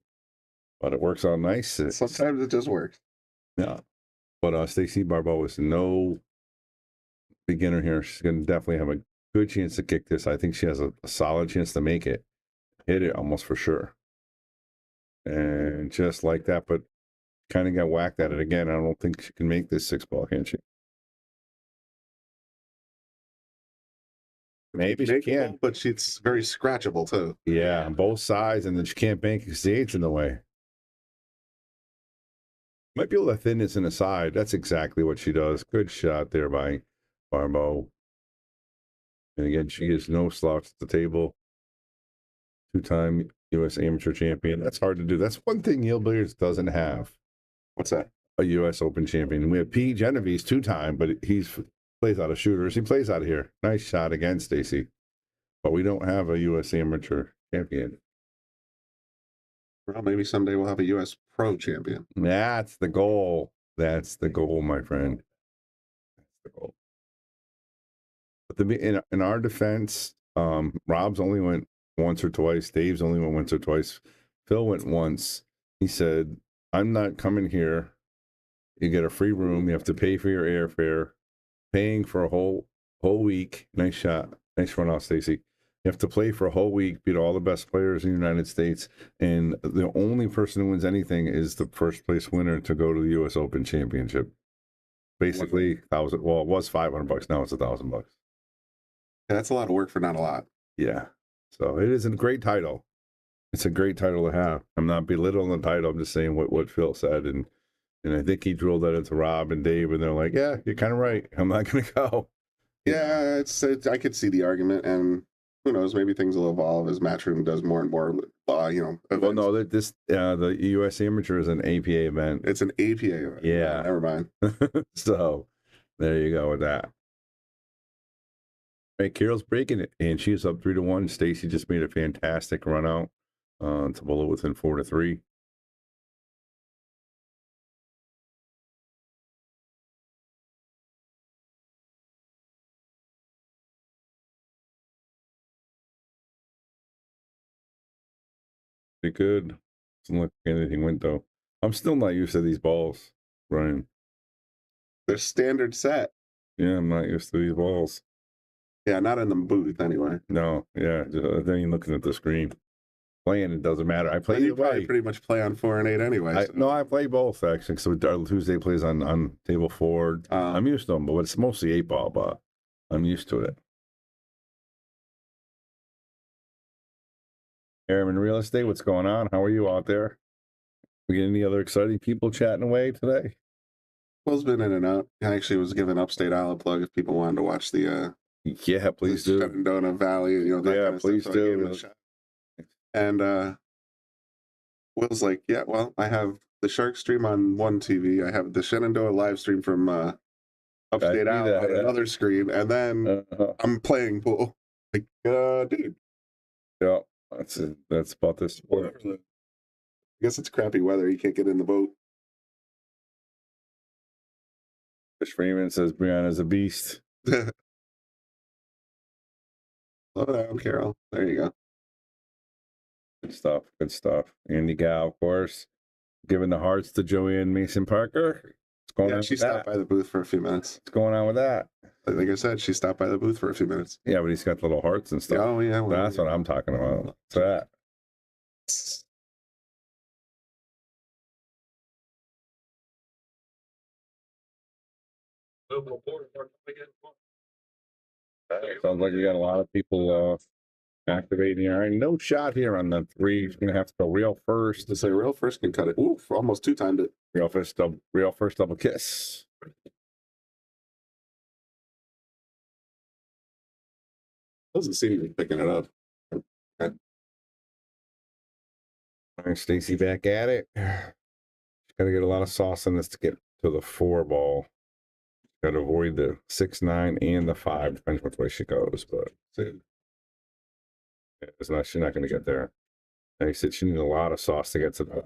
but it works out nice. Sometimes it just works. Yeah, but Stacy Barbeau is no beginner here. She's going to definitely have a good chance to kick this. I think she has a solid chance to make it, hit it almost for sure, and just like that, but kind of got whacked at it again. I don't think she can make this 6-ball, can she? Maybe she can, but she's very scratchable too. Yeah, on both sides, and then she can't bank because the 8's in the way. Might be able to thin this in the side. That's exactly what she does. Good shot there by Barbeau. And again, she is no slouch at the table. 2-time U.S. amateur champion. That's hard to do. That's one thing Yale Billiards doesn't have. What's that? A U.S. Open champion. We have P. Genovese 2-time, but he plays out of shooters. He plays out of here. Nice shot again, Stacy. But we don't have a U.S. amateur champion. Well, maybe someday we'll have a U.S. pro champion. That's the goal. That's the goal, my friend. That's the goal. But in our defense, Rob's only went once or twice. Dave's only went once or twice. Phil went once. He said, I'm not coming here. You get a free room. You have to pay for your airfare. Paying for a whole week. Nice shot. Nice run off, Stacy. You have to play for a whole week, beat all the best players in the United States, and the only person who wins anything is the first place winner to go to the U.S. Open Championship. Basically, it was $500. Now it's $1,000. Yeah, that's a lot of work for not a lot. Yeah. So it is a great title. It's a great title to have. I'm not belittling the title. I'm just saying what Phil said, and I think he drilled that into Rob and Dave, and they're like, "Yeah, you're kind of right. I'm not going to go." Yeah, I could see the argument, and who knows? Maybe things will evolve as Matchroom does more and more. You know, Well, no, that this the U.S. Amateur is an APA event. it's an APA event. Yeah. Never mind. So there you go with that. Hey, Carol's breaking it, and she's up 3-1. Stacy just made a fantastic run out to blow it within 4-3. Pretty good. Doesn't look like anything went though. I'm still not used to these balls, Brian. They're standard set. Yeah, I'm not used to these balls. Yeah, not in the booth anyway. No, yeah, then you're looking at the screen. Playing, it doesn't matter. I play You either probably way. pretty much play on 4 and 8 anyway. So. No, I play both actually. So Tuesday plays on table 4. I'm used to them, but it's mostly 8-ball, but I'm used to it. Aram Real Estate, what's going on? How are you out there? We get any other exciting people chatting away today? Will's been in and out. I actually was giving Upstate Isle a plug if people wanted to watch the yeah, please do. Shenandoah Valley, you know, that Yeah, kind of please stuff. So I gave it do. a shot. And Will's like, yeah, well, I have the Shark stream on one TV. I have the Shenandoah live stream from Upstate Isle on another screen, and then I'm playing pool. Like, dude. Yeah, that's about this sport. I guess it's crappy weather. You can't get in the boat. Fish Freeman says Brianna's a beast. Slow down, Carol. There you go. Good stuff. Good stuff. Andy Gow, of course, giving the hearts to Joanne Mason Parker. What's going on She with stopped that? by the booth for a few minutes. What's going on with that? Like I said, she stopped by the booth for a few minutes. Yeah, but he's got little hearts and stuff. Oh, yeah. Well, That's what I'm talking about. What's that? Sounds like you got a lot of people activating here. No shot here on the 3. He's going to have to go real first. To say real first can cut it. Ooh, almost 2-timed it. Real first double kiss. Doesn't seem to be picking it up. All right, Stacy back at it. She's got to get a lot of sauce in this to get to the 4 ball. Got to avoid the 6, 9, and the 5. Depends which way she goes, but it's not. She's not going to get there. Like I said, she needs a lot of sauce to get to the.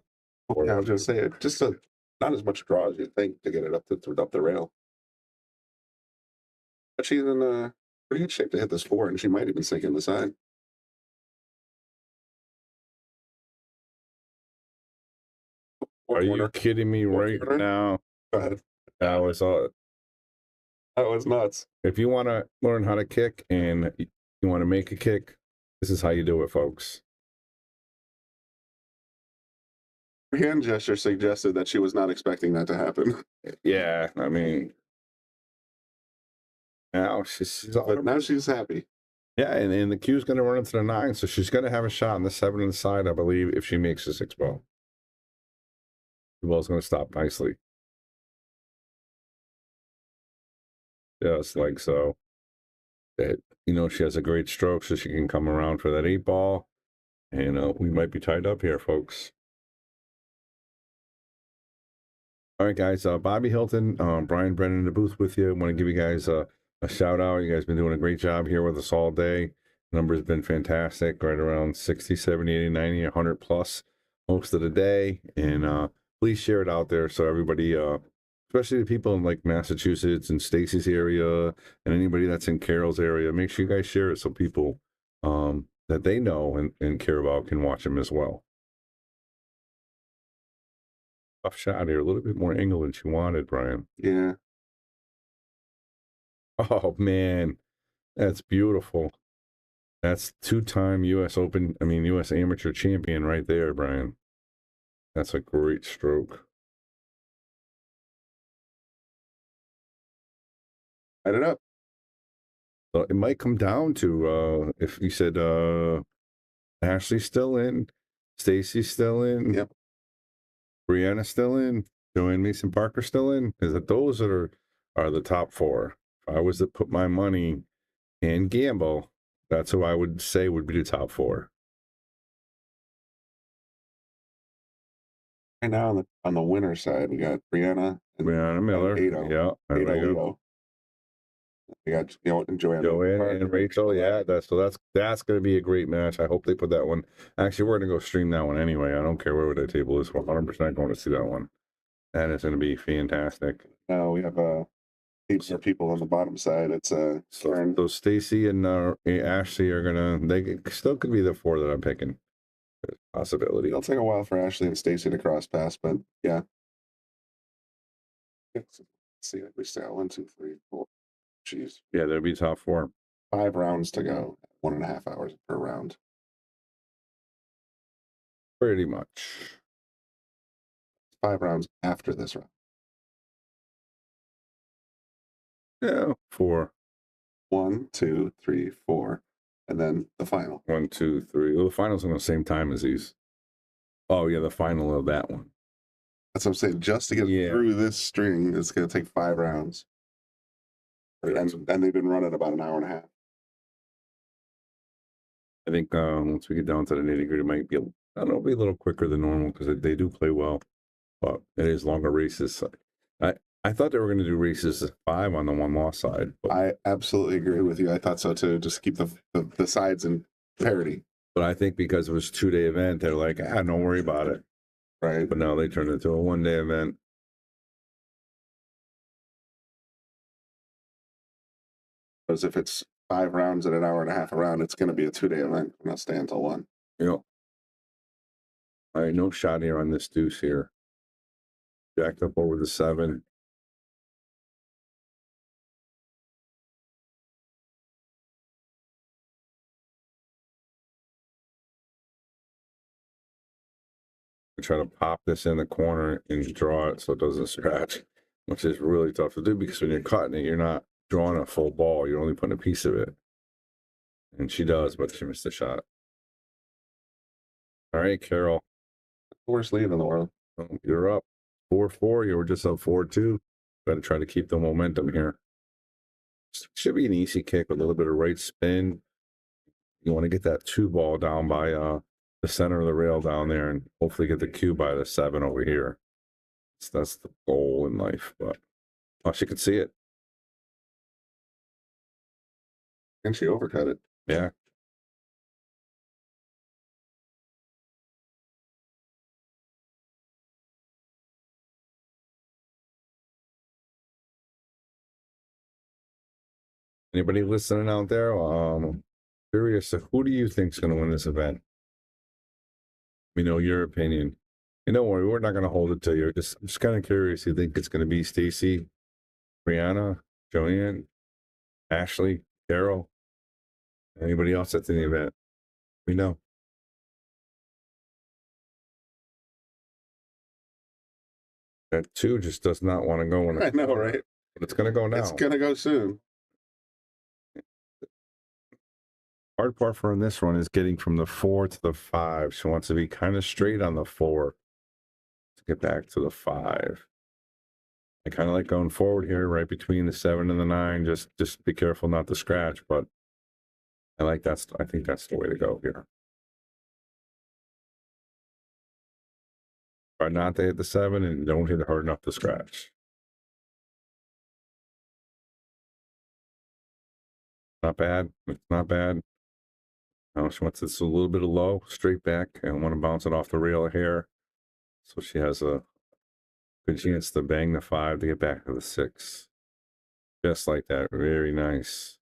Yeah, I was going to say it. Just not as much draw as you think to get it up the rail. But she's in pretty good shape to hit this 4, and she might even sink in the side. Are you kidding me right now? Go ahead. That was nuts. If you want to learn how to kick and you want to make a kick, this is how you do it, folks. Her hand gesture suggested that she was not expecting that to happen. Yeah, I mean, now she's happy. Yeah, and the cue's going to run into the 9, so she's going to have a shot on the 7 on the side, I believe, if she makes the 6 ball. The ball's going to stop nicely. Just like so. That, she has a great stroke, so she can come around for that 8 ball. And we might be tied up here, folks. All right, guys. Bobby Hilton, Brian Brennan in the booth with you. I want to give you guys a shout out. You guys been doing a great job here with us all day. Numbers been fantastic, right around 60, 70, 80, 90, 100 plus most of the day. And please share it out there so everybody, especially the people in like Massachusetts and Stacy's area and anybody that's in Carol's area, make sure you guys share it so people that they know and care about can watch them as well. Tough shot here, a little bit more angle than she wanted, Brian. Yeah. Oh, man, that's beautiful. That's 2-time U.S. U.S. Amateur champion right there, Brian. That's a great stroke. Light it up. So it might come down to if you said Ashley's still in, Stacy's still in, yep, Brianna's still in, Joanne Mason Parker still in. Is that those that are the top 4? If I was to put my money and gamble, That's who I would say would be the top 4. Right now on the winner side, we got Brianna and Miller. Ado. Yeah. Ado There you go. Leo. We got Joanne and Rachel. Yeah, that's going to be a great match. I hope they put that one. Actually, we're going to go stream that one anyway. I don't care where that table is. 100% going to see that one. That is going to be fantastic. Now we have 8 more people on the bottom side. It's so Stacy and Ashley are gonna. They still could be the 4 that I'm picking. There's a possibility. It'll take a while for Ashley and Stacy to cross paths, but yeah. Let's see, we still got 1, 2, 3, 4. Jeez. Yeah, there'll be top 4. 5 rounds to go. 1.5 hours per round. Pretty much. 5 rounds after this round. Yeah, 4. 1, 2, 3, 4, and then the final. 1, 2, 3. Well, the final's on the same time as these. Oh yeah, the final of that one. That's what I'm saying. Just to get through this string, it's going to take 5 rounds. And they've been running about an hour and a half. I think once we get down to the nitty gritty, it might be be a little quicker than normal because they do play well, but it is longer races. I thought they were going to do races 5 on the 1-loss side. But I absolutely agree with you. I thought so too. Just keep the sides in parity. But I think because it was a 2-day event, they're like, don't worry about it. Right. But now they turned it into a 1-day event. Because if it's 5 rounds at an hour and a half a round, it's going to be a 2-day event. I'm not staying until 1. Yep. All right, no shot here on this deuce here. Jacked up over the 7. Try to pop this in the corner and draw it so it doesn't scratch, which is really tough to do because when you're cutting it, you're not drawing a full ball. You're only putting a piece of it. And she does, but she missed the shot. All right, Carol. Worst lead in the world. You're up 4-4. You were just up 4-2. Got to try to keep the momentum here. Should be an easy kick with a little bit of right spin. You want to get that 2 ball down by the center of the rail down there and hopefully get the cue by the 7 over here. So that's the goal in life, but she could see it. And she overcut it. Yeah. Anybody listening out there? Curious, who do you think's going to win this event? We know your opinion. And don't worry, we're not going to hold it to you. I'm just kind of curious. You think it's going to be Stacy, Brianna, Joanne, Ashley, Carol, anybody else that's in the event? We know. That 2 just does not want to go in. I know, right? But it's going to go now. It's going to go soon. Hard part for her in this one is getting from the 4 to the 5. She wants to be kind of straight on the 4 to get back to the 5. I kind of like going forward here, right between the 7 and the 9. Just be careful not to scratch, but I think that's the way to go here. Try not to hit the 7 and don't hit it hard enough to scratch. Not bad. It's not bad. Now she wants this a little bit of low, straight back. I don't want to bounce it off the rail here. So she has a good chance to bang the 5 to get back to the 6. Just like that. Very nice.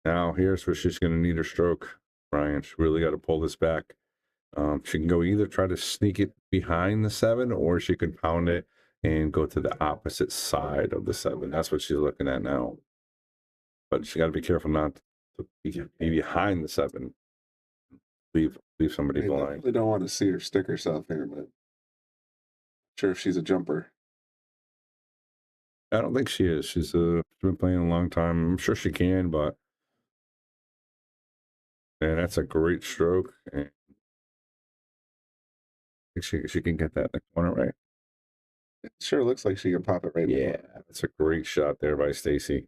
Now here's where she's going to need her stroke, Brian. She really got to pull this back. She can go either try to sneak it behind the 7 or she can pound it and go to the opposite side of the 7. That's what she's looking at now. But she got to be careful not to be behind the 7. Leave somebody blind. I really don't want to see her stick herself here, but I'm sure if she's a jumper. I don't think she is. She's been playing a long time. I'm sure she can, but man, that's a great stroke. And I think she can get that in the corner, right? It sure looks like she can pop it right. Yeah, that's a great shot there by Stacy.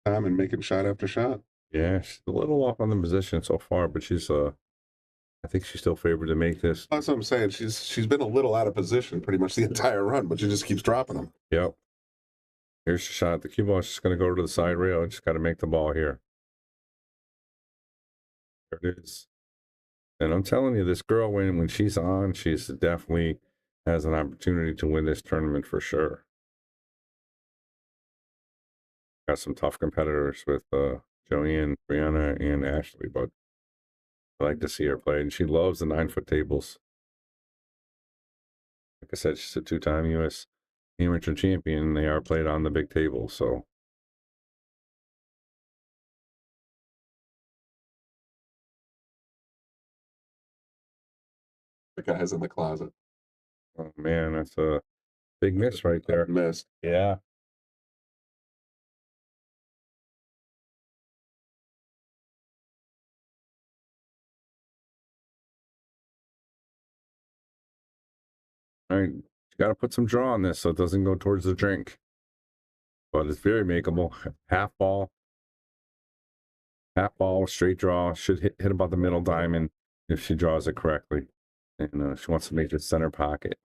time and making shot after shot. Yeah, she's a little off on the position so far, but she's I think she's still favored to make this. That's what I'm saying. She's been a little out of position pretty much the entire run, but she just keeps dropping them. Yep. Here's the shot. The cue ball is just going to go to the side rail. Just got to make the ball here. There it is. And I'm telling you, this girl, when she's on, she's definitely has an opportunity to win this tournament for sure. Got some tough competitors with Joanne, Brianna, and Ashley, but I like to see her play. And she loves the 9-foot tables. Like I said, she's a 2-time U.S. amateur champion. They are played on the big table, so. The guy's in the closet. Oh, man, that's a big miss right there. Missed. Yeah. All right, you got to put some draw on this so it doesn't go towards the drink. But it's very makeable. Half ball, straight draw. Should hit about the middle diamond if she draws it correctly. And she wants to make the center pocket.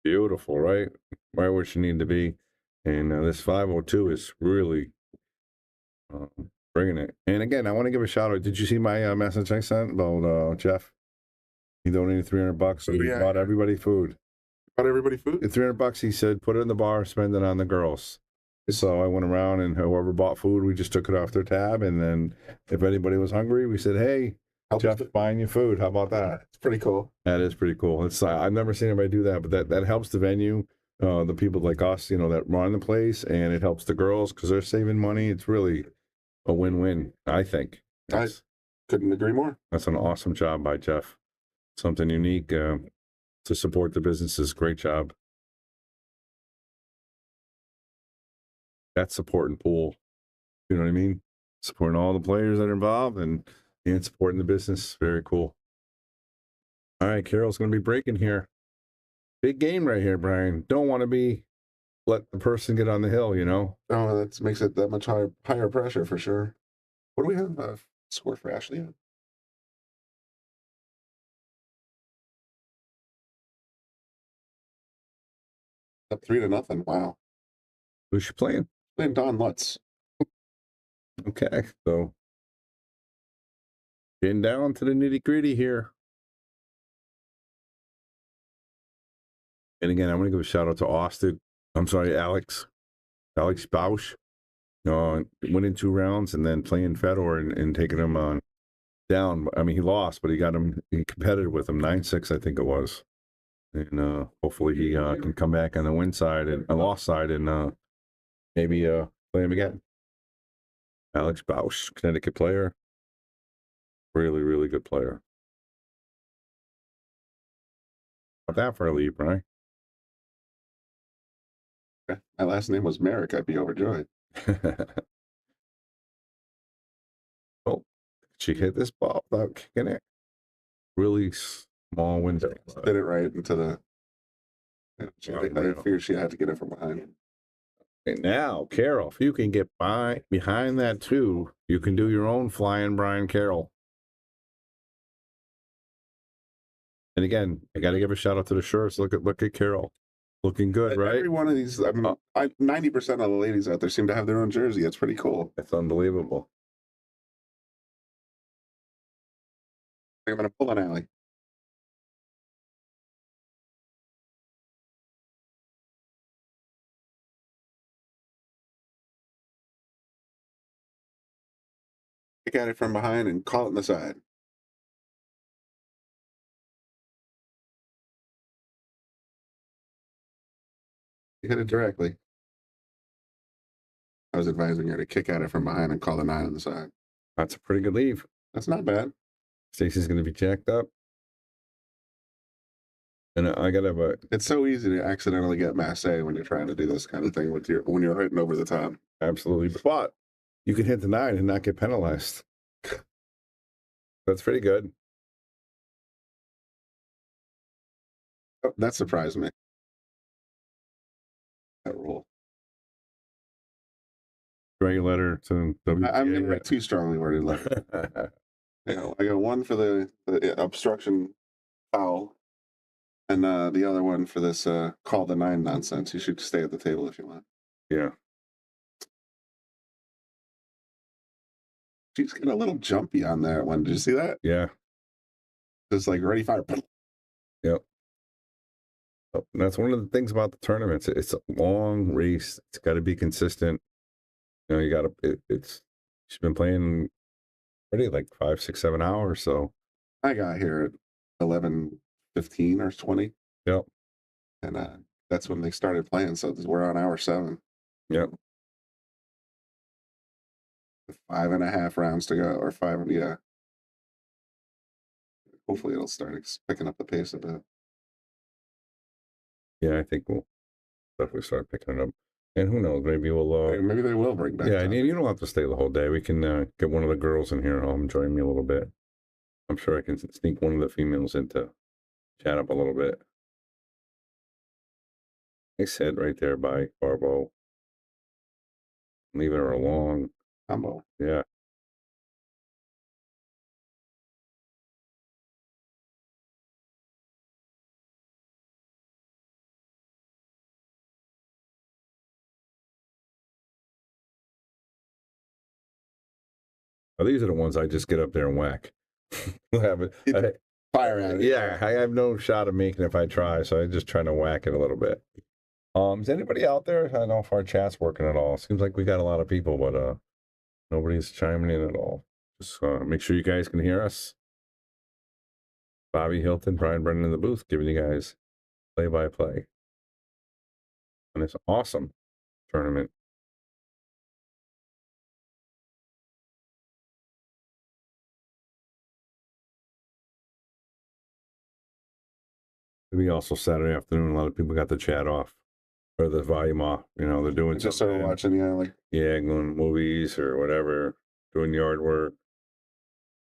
Beautiful, right? Right where she needed to be. And this 502 is really bringing it. And again, I want to give a shout out. Did you see my message I sent about Jeff? He donated $300, so he bought everybody food. Bought everybody food? $300, he said, put it in the bar, spend it on the girls. So I went around, and whoever bought food, we just took it off their tab. And then if anybody was hungry, we said, hey, Jeff's buying you food. How about that? It's pretty cool. That is pretty cool. It's I've never seen anybody do that, but that helps the venue, the people like us, that run the place, and it helps the girls because they're saving money. It's really a win-win, I think. I couldn't agree more. That's an awesome job by Jeff. Something unique to support the businesses. Great job. That's supporting pool. You know what I mean? Supporting all the players that are involved and supporting the business. Very cool. All right, Carol's going to be breaking here. Big game right here, Brian. Don't want to let the person get on the hill, Oh, that makes it that much higher pressure for sure. What do we have score for Ashley? Up 3-0. Wow. Who's she playing? Playing Don Lutz. Okay, so getting down to the nitty-gritty here. And again, I want to give a shout out to Alex Bausch. Winning 2 rounds and then playing Fedor and taking him down. I mean, he lost, but he competitive with him 9-6, I think it was. And hopefully he can come back on the win side and loss side and maybe play him again. Alex Bausch, Connecticut player. Really, really good player. Not that for a lead, right? My last name was Merrick. I'd be overjoyed. Oh, she hit this ball without kicking it. Really small window. Did it right into the. I figured she had to get it from behind. And now, Carol, if you can get behind that 2, you can do your own flying Brian Carroll. And again, I got to give a shout out to the shirts. Look at Carol. Looking good, right? Every one of these, 90% of the ladies out there seem to have their own jersey. It's pretty cool. It's unbelievable. I'm going to pull an alley. Kick at it from behind and call it in the side. You hit it directly. I was advising her to kick at it from behind and call the 9 on the side. That's a pretty good leave. That's not bad. Stacey's going to be jacked up. And I got to have It's so easy to accidentally get massé when you're trying to do this kind of thing when you're hitting over the top. Absolutely. But you can hit the 9 and not get penalized. That's pretty good. Oh, that surprised me. That rule. Write a letter to I'm WTA. going to write 2 strongly worded letters. I got one for the obstruction foul, and the other one for this call the 9 nonsense. You should stay at the table if you want. Yeah. She's getting a little jumpy on that one. Did you see that? Yeah. Just like ready, fire. Yep. Oh, that's one of the things about the tournaments. It's a long race. It's got to be consistent. You know, you got to. She's been playing already like 5, 6, 7 hours. So I got here at 11:15 or 20. Yep. And that's when they started playing. So we're on hour 7. Yep. 5.5 rounds to go, or 5. Yeah. Hopefully, it'll start picking up the pace a bit. Yeah, I think we'll definitely start picking it up. And who knows? Maybe we'll. Maybe they will bring back. Yeah, time. and you don't have to stay the whole day. We can get one of the girls in here and join me a little bit. I'm sure I can sneak one of the females in to chat up a little bit. Nice hit right there by Barbo. Leaving her along. Combo. Yeah. Oh, these are the ones I just get up there and whack. Fire at it. Yeah, I have no shot of making it if I try, so I just try to whack it a little bit. Is anybody out there? I don't know if our chat's working at all. Seems like we got a lot of people, but nobody's chiming in at all. Just make sure you guys can hear us. Bobby Hilton, Brian Brennan in the booth, giving you guys play-by-play on this awesome tournament. Maybe also Saturday afternoon, a lot of people got the chat off or the volume off. You know, they're doing just started watching, going to movies or whatever, doing yard work.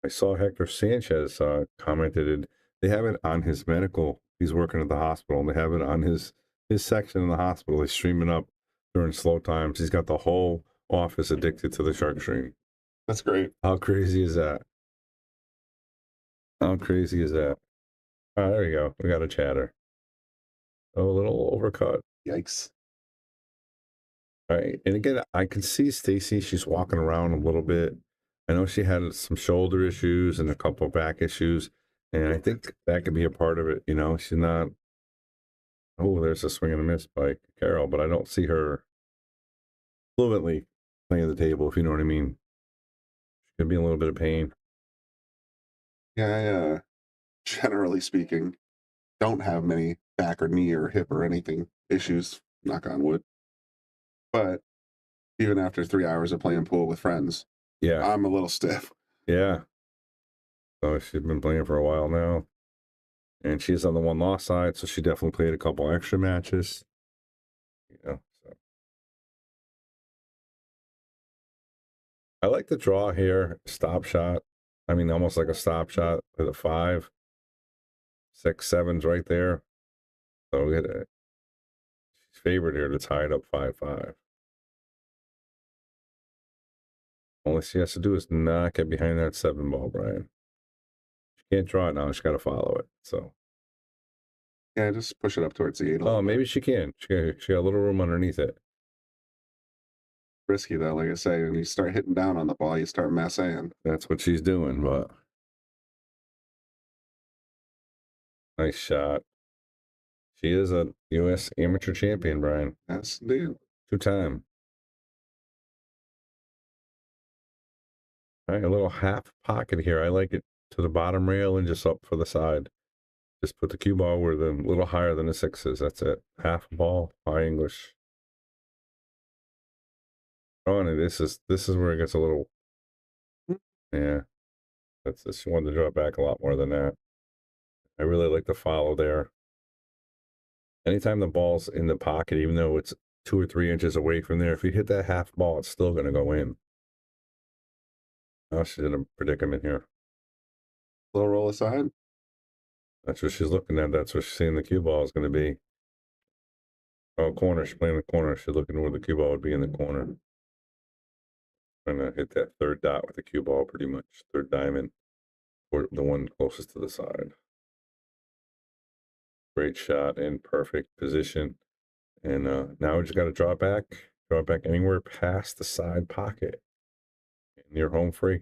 I saw Hector Sanchez commented they have it on his medical. He's working at the hospital, and they have it on his section in the hospital. They stream it up during slow times. He's got the whole office addicted to the shark stream. That's great. How crazy is that? How crazy is that? Oh, there you go. We got a chatter. Oh, a little overcut. Yikes. All right. And again, I can see Stacy. She's walking around a little bit. I know she had some shoulder issues and a couple of back issues. And I think that could be a part of it. You know, she's not. Oh, there's a swing and a miss by Carol, but I don't see her fluently playing the table, if you know what I mean. She could be in a little bit of pain. Yeah, generally speaking, don't have many back or knee or hip or anything issues, knock on wood. But even after 3 hours of playing pool with friends, yeah, I'm a little stiff. Yeah. So she's been playing for a while now. And she's on the 1-loss side, so she definitely played a couple extra matches. You know, so. I like the draw here, stop shot. I mean, almost like a stop shot with a 5, 6, 7's right there. So we she's favored here to tie it up 5-5. All she has to do is not get behind that 7 ball, Brian. She can't draw it now. She's got to follow it. So. Yeah, just push it up towards the 8. Oh, maybe she can. She got a little room underneath it. Risky, though, like I say. When you start hitting down on the ball, you start massing. That's what she's doing, but. Nice shot. She is a U.S. amateur champion, Brian. Yes, indeed. 2-time. All right, a little half pocket here. I like it to the bottom rail and just up for the side. Just put the cue ball where the little higher than the 6 is. That's it. Half ball, high English. Oh, and this is where it gets a little. Yeah, she wanted to draw it back a lot more than that. I really like the follow there. Anytime the ball's in the pocket, even though it's 2 or 3 inches away from there, if you hit that half ball, it's still going to go in. Oh, she's in a predicament here. Little roll aside. That's what she's looking at. That's what she's saying the cue ball is going to be. Oh, corner. She's playing the corner. She's looking where the cue ball would be in the corner. Trying to hit that third dot with the cue ball, pretty much. Third diamond, or the one closest to the side. Great shot in perfect position. And now we just got to draw it back anywhere past the side pocket. And you're home free.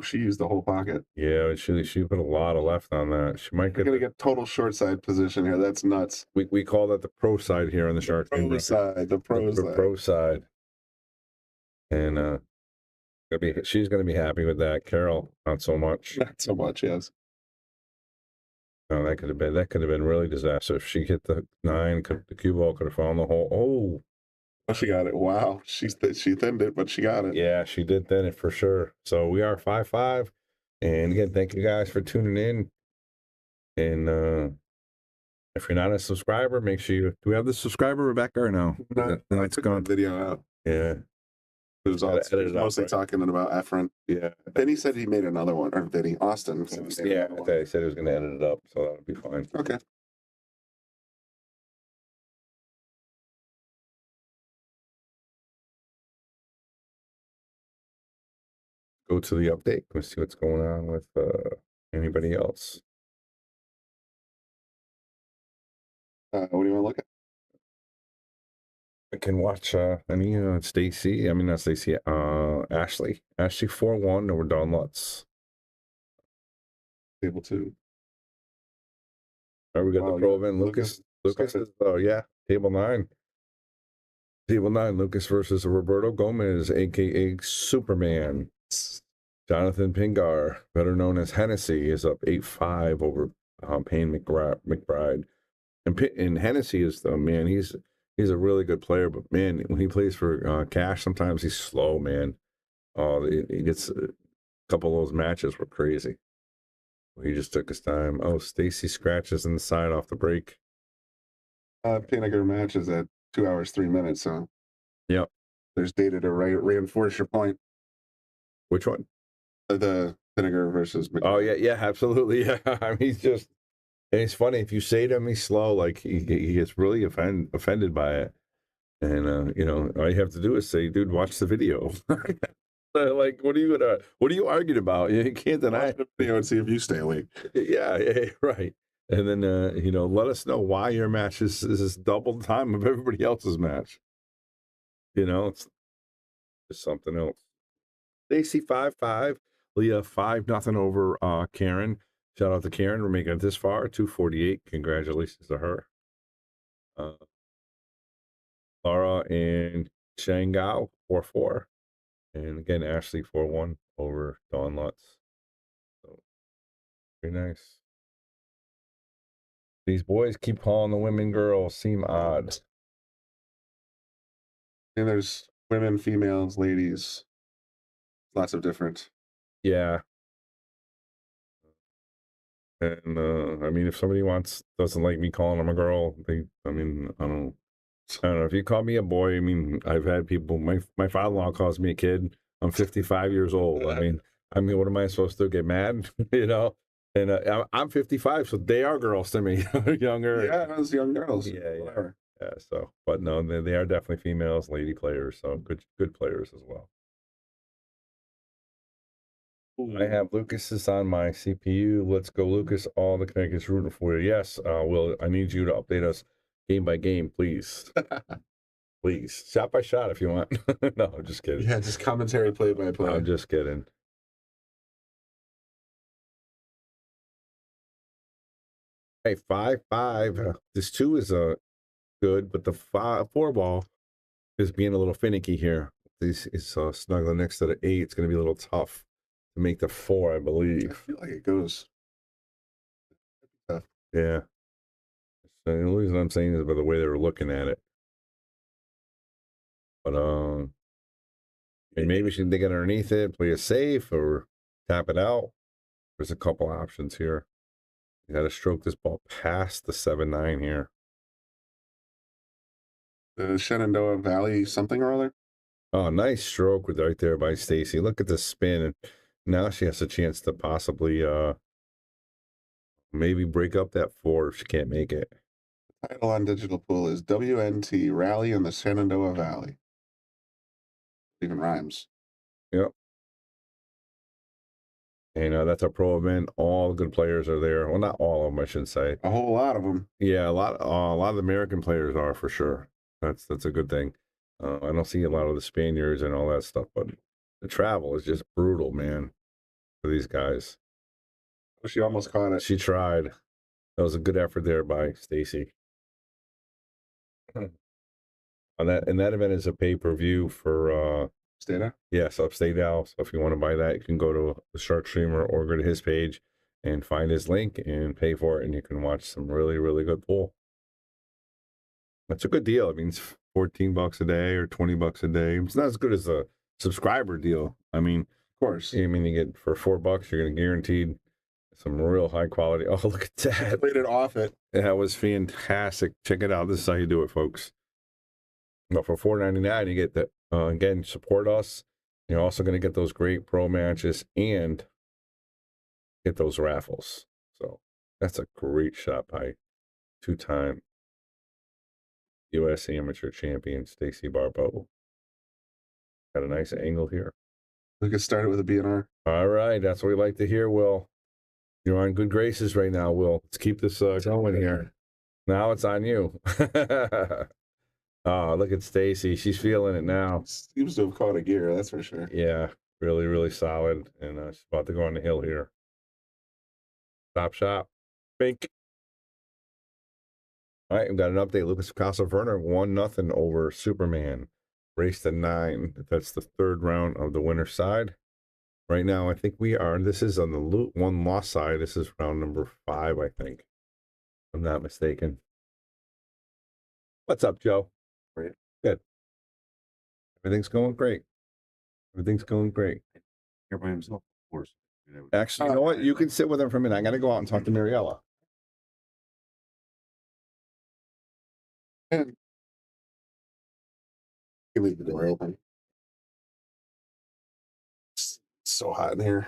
She used the whole pocket. Yeah, she put a lot of left on that. She might You're gonna get total short side position here. That's nuts. We call that the pro side here on the Shark Tank. The pro side. And she's gonna be happy with that. Carol, not so much. Not so much, yes. No, that could have been really disastrous. If she hit the 9, the cue ball could have found the hole. Oh, she got it. Wow, she thinned it, but she got it. Yeah, she did thin it for sure. So we are 5-5, and again, thank you guys for tuning in. And if you're not a subscriber, make sure do we have the subscriber, Rebecca, or no? No, it's gone. Video out. Yeah. It was mostly talking about Efren. Yeah. Then he said he made another one, or did he? Austin. Yeah, I thought he said he was going to edit it up, so that'll be fine. Okay. Go to the update. Let's see what's going on with anybody else. What do you want to look at? I can watch Stacy. I mean, not Stacy. Ashley 4-1 over Dawn Lutz. Table 2. All right, we got the pro event. Lucas is table 9. Table 9, Lucas versus Roberto Gomez, aka Superman. Jonathan Pingar, better known as Hennessy, is up 8-5 over Payne McBride. And Hennessy is the man. He's a really good player, but man, when he plays for cash, sometimes he's slow, man. Oh, he gets a couple of those matches were crazy. He just took his time. Oh, Stacy scratches in the side off the break. Pinnaker match is at 2 hours 3 minutes. So yep, there's data to reinforce your point. Which one? The Pinnaker versus McDermott. Oh yeah, absolutely. Yeah, I mean, it's funny if you say to him he's slow, like he gets really offended by it, and all you have to do is say, "Dude, watch the video." Like, what are you arguing about? You can't deny the video and see if you stay awake. Yeah, right. And then let us know why your match is double the time of everybody else's match. It's just something else. Stacy 5-5, Leah 5-0 over Karen. Shout out to Karen. We're making it this far, 248. Congratulations to her. Laura and Shangao 4-4. And again, Ashley 4-1 over Dawn Lutz. So very nice. These boys keep calling the women girls seem odd. And there's women, females, ladies. Lots of different. Yeah. And I mean, if somebody doesn't like me calling them a girl, I don't know. If you call me a boy, I mean, I've had people. My father-in-law calls me a kid. I'm 55 years old. I mean, what am I supposed to do? Get mad? And I'm 55, so they are girls to me. Younger. Yeah, those young girls. Yeah. So, but no, they are definitely females, lady players. So good players as well. I have Lucas's on my CPU. Let's go, Lucas. All the Connecticut's rooting for you. Yes, Will. I need you to update us game by game, please. Please, shot by shot if you want. No, I'm just kidding. Yeah, just commentary play by play. I'm just kidding. Hey, 5-5. This 2 is good, but the 4 ball is being a little finicky here. This is snuggling next to the 8. It's going to be a little tough to make the 4, I believe. I feel like it goes. Yeah. So the reason I'm saying is by the way they were looking at it. But and maybe they get underneath it, play it safe, or tap it out. There's a couple options here. You got to stroke this ball past the 7-9 here. The Shenandoah Valley something or other? Oh, nice stroke with right there by Stacy. Look at the spin. And now she has a chance to possibly maybe break up that 4 if she can't make it. Title on Digital Pool is WNT Rally in the Shenandoah Valley. Even rhymes. Yep. And that's a pro event. All the good players are there. Well, not all of them, I shouldn't say. A whole lot of them. Yeah, a lot of the American players are for sure. That's a good thing. I don't see a lot of the Spaniards and all that stuff, but the travel is just brutal, man, for these guys. She almost caught it. She tried. That was a good effort there by Stacy. And that event is a pay-per-view for Stata? Yes, Upstate Now. So if you want to buy that, you can go to the Shark Streamer or go to his page and find his link and pay for it, and you can watch some really, really good pool. That's a good deal. I mean, it's $14 a day or $20 a day. It's not as good as a subscriber deal. I mean, of course. I mean, you get for $4, you're going to guaranteed some real high quality. Oh, look at that! Played it off it. That was fantastic. Check it out. This is how you do it, folks. But for $4.99, you get that. Again, support us. You're also going to get those great pro matches and get those raffles. So that's a great shot by 2-time U.S. Amateur Champion Stacy Barbeau. Got a nice angle here. We get started with a BNR. All right, that's what we like to hear, Will. You're on good graces right now, Will. Let's keep this going here. Now it's on you. Oh, look at Stacy. She's feeling it now. Seems to have caught a gear, that's for sure. Yeah, really, really solid. And she's about to go on the hill here. Top shot. Bink. All right, we've got an update. Lucas Casa-Werner 1-0 over Superman. Race to 9. That's the 3rd round of the winner's side. Right now, I think we are. This is on the one loss side. This is round number 5, I think. If I'm not mistaken. What's up, Joe? Great. Good. Everything's going great. Everything's going great. Here by himself, of course. Actually, you know what? You can sit with him for a minute. I got to go out and talk to Mariella. And you leave the door open. It's so hot in here,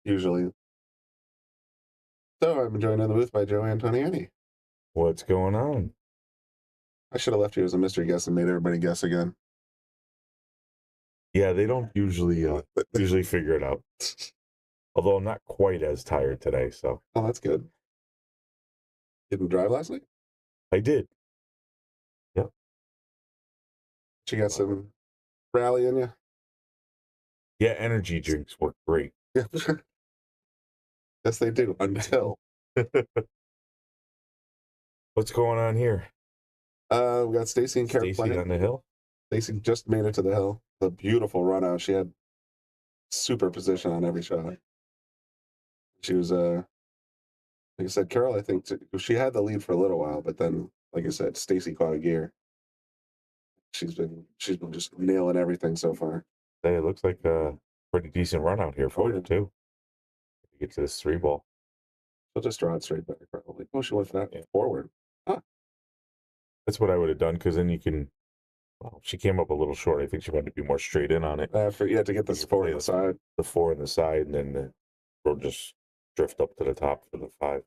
usually. So I'm joined on the booth by Joe Antoniani. What's going on? I should have left you as a mystery guest and made everybody guess again. Yeah, they don't usually figure it out. Although I'm not quite as tired today, so. Oh, that's good. Didn't drive last night? I did. Yep. You got some rally in you? Yeah, energy drinks work great. Yeah. Yes, they do. Until. What's going on here? We got Stacy and Kara Stacy on the hill. Stacy just made it to the hill. A beautiful run out. She had super position on every shot. She was like I said, Carol, I think she had the lead for a little while, but then, like I said, Stacy caught a gear. She's been just nailing everything so far. Hey, it looks like a pretty decent run out here for her too. To get to this 3-ball. She'll just draw it straight back, probably. Oh, she went for that forward. Huh. That's what I would have done, because then you can. Well, she came up a little short. I think she wanted to be more straight in on it. You had to get this 4 on the side. The 4 on the side, and then we'll just drift up to the top for the 5.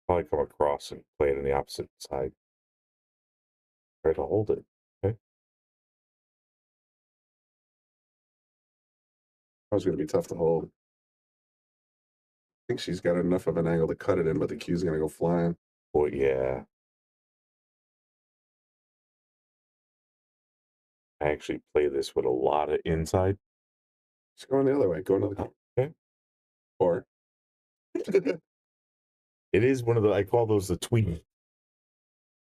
Probably come across and play it on the opposite side. Try to hold it. Okay. That was going to be tough to hold. I think she's got enough of an angle to cut it in, but the cue's going to go flying. Well, yeah. I actually play this with a lot of inside. It's going the other way. Go another corner. Okay. Or. It is one of the, I call those the tweeners.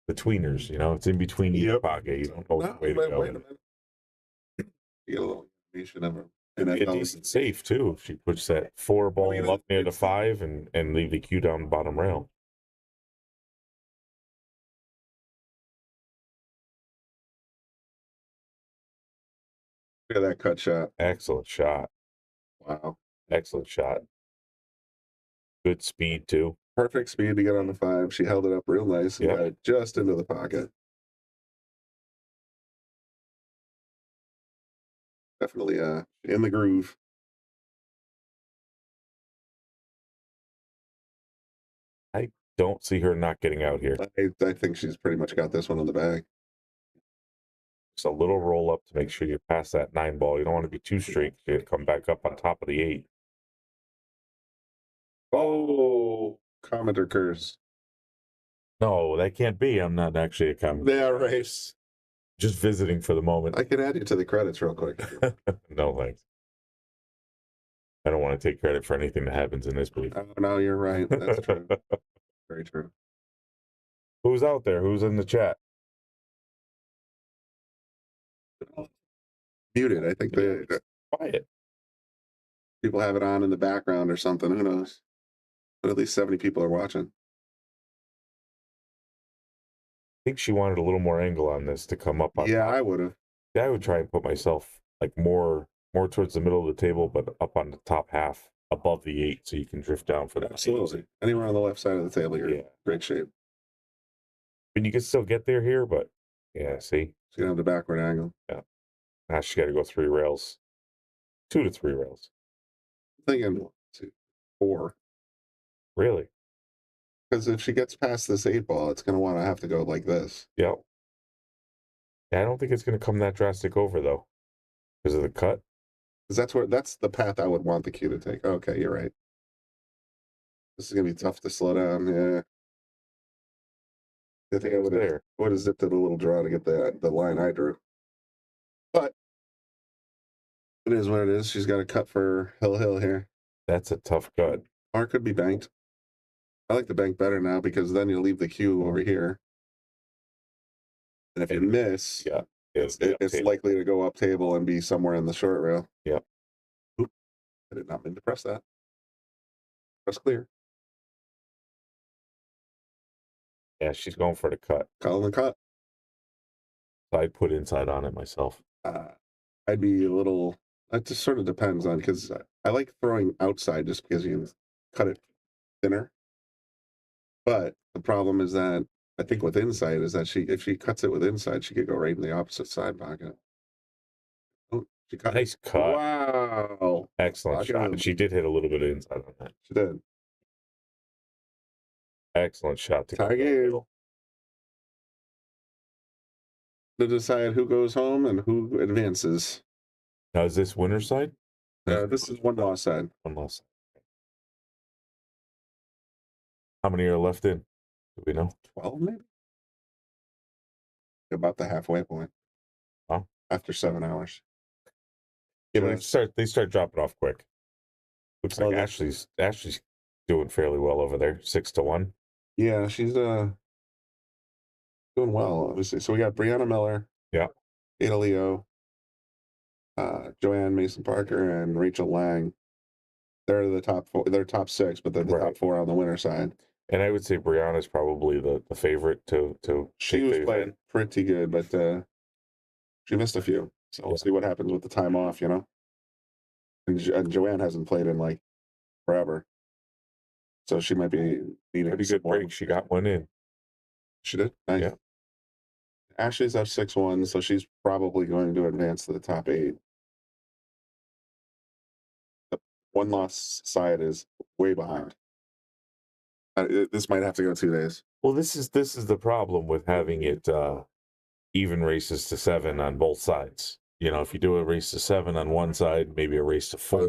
The tweeners, you know, it's in between each pocket. You don't know which way to go. Wait a minute. You get a little information of her. Be a decent safe too. She puts that 4 ball up near the 5 and leave the cue down the bottom rail. Look at that cut shot. Excellent shot. Wow. Excellent shot. Good speed too. Perfect speed to get on the 5. She held it up real nice and got it just into the pocket. Definitely in the groove. I don't see her not getting out here. I think she's pretty much got this one in the bag. Just a little roll up to make sure you pass that 9 ball. You don't want to be too straight. You come back up on top of the 8. Oh, commenter curse. No, that can't be. I'm not actually a commenter. Yeah, race. Just visiting for the moment. I can add you to the credits real quick. No, thanks. I don't want to take credit for anything that happens in this booth. Oh, no, you're right. That's true. Very true. Who's out there? Who's in the chat? Muted. I think they quiet. People have it on in the background or something. Who knows? But at least 70 people are watching. I think she wanted a little more angle on this to come up on. Yeah, top. I would have. Yeah, I would try and put myself like more towards the middle of the table, but up on the top half above the 8, so you can drift down for that. Absolutely. Anywhere on the left side of the table, you're in great shape. I mean, you can still get there here, but yeah, see? So you don't have the backward angle. Yeah. Now she got to go 3 rails. 2 to 3 rails. I'm thinking 1, 2, 4. Really? Because if she gets past this 8 ball, it's going to want to have to go like this. Yep. Yeah, I don't think it's going to come that drastic over, though, because of the cut. Because that's the path I would want the cue to take. Okay, you're right. This is going to be tough to slow down. Yeah. I think I would have zipped it a little draw to get the line I drew. But it is what it is. She's got a cut for Hill here. That's a tough cut. Or it could be banked. I like the bank better now because then you leave the cue over here. And if you miss, yeah, it's likely to go up table and be somewhere in the short rail. Yep. Oop, I did not mean to press that. Press clear. Yeah, she's going for the cut. Calling the cut. So I'd put inside on it myself. I'd be a little. It just sort of depends on because I like throwing outside just because you can cut it thinner. But the problem is that I think with inside is that if she cuts it with inside, she could go right in the opposite side pocket. Oh, she cut. Nice cut. Wow. Excellent shot. And she did hit a little bit of inside on that. She did. Excellent shot to tie game. To decide who goes home and who advances. Now, is this winner's side? This is one loss side. One loss. How many are left in? Do we know? 12, maybe? About the halfway point. Huh? After 7 hours. Yeah, but they start dropping off quick. Looks like Ashley's doing fairly well over there. 6-1. Yeah, she's doing well, obviously. So we got Brianna Miller. Yeah. Ada Leo. Joanne Mason Parker and Rachel Lang. They're the top 4. They're top 6, but they're the top 4 on the winner side. And I would say Brianna's probably the favorite to She was playing pretty good, but she missed a few. So we'll see what happens with the time off, you know. And Joanne hasn't played in like forever, so she might be needing pretty good break. She got one in. She did. Nice. Yeah. Ashley's up 6-1, so she's probably going to advance to the top 8. The one loss side is way behind. This might have to go 2 days. Well, this is the problem with having it even races to 7 on both sides. You know, if you do a race to 7 on one side, maybe a race to 4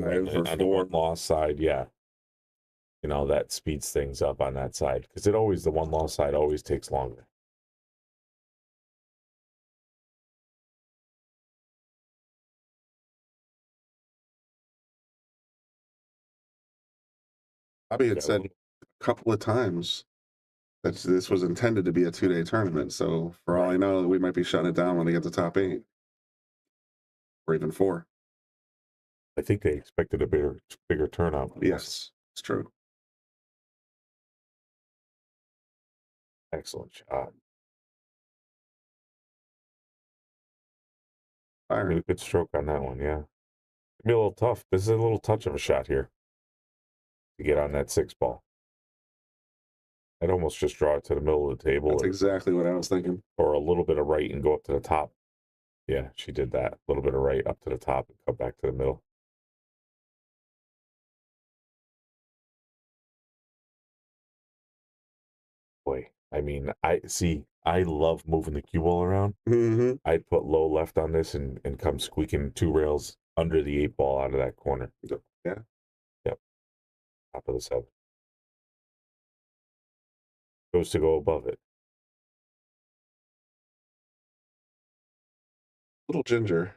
on the one loss side, yeah. You know, that speeds things up on that side because the one loss side always takes longer. Bobby had said a couple of times that this was intended to be a 2-day tournament. So for all I know, we might be shutting it down when they get to top 8. Or even 4. I think they expected a bigger turnout. Yes, it's true. Excellent shot. Fire. Good stroke on that one, yeah. It'd be a little tough. This is a little touch of a shot here to get on that 6 ball. I'd almost just draw it to the middle of the table. That's exactly what I was thinking. Or a little bit of right and go up to the top. Yeah, she did that. A little bit of right up to the top and cut back to the middle. Boy, I mean, I love moving the cue ball around. Mm-hmm. I'd put low left on this and come squeaking 2 rails under the 8 ball out of that corner. Yeah. Yep. Top of the 7. Goes to go above it. Little Ginger.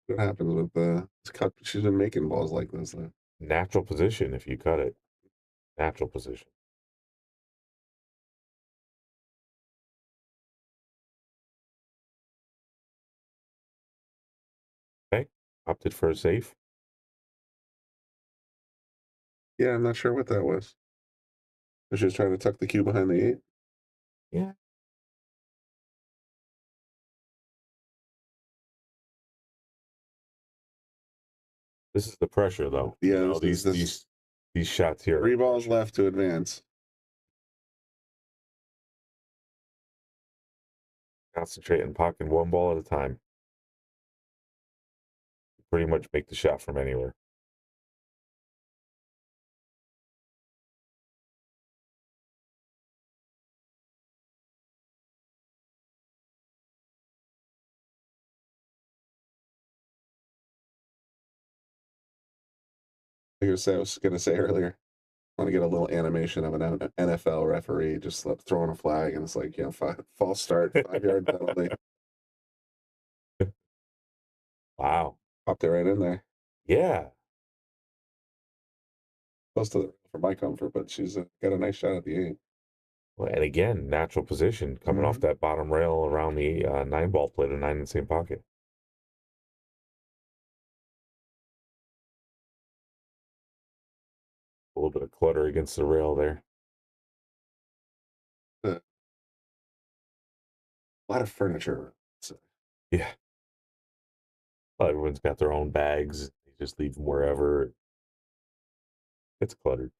What happens with the cut? She's been making balls like this. Natural position if you cut it. Natural position. Okay. Opted for a safe. Yeah, I'm not sure what that was. She was trying to tuck the cue behind the 8. Yeah. This is the pressure, though. Yeah, you know, these shots here. 3 balls left to advance. Concentrate and pocket 1 ball at a time. Pretty much make the shot from anywhere. I was going to say earlier, I want to get a little animation of an NFL referee just throwing a flag, and it's like, false start, 5-yard penalty. Wow. Popped it right in there. Yeah. Close to the for my comfort, but she's got a nice shot at the 8. Well, and again, natural position coming off that bottom rail around the 9 ball plate, a 9 in the same pocket. A little bit of clutter against the rail there. A lot of furniture. Yeah. Well, everyone's got their own bags. They just leave them wherever. It's cluttered.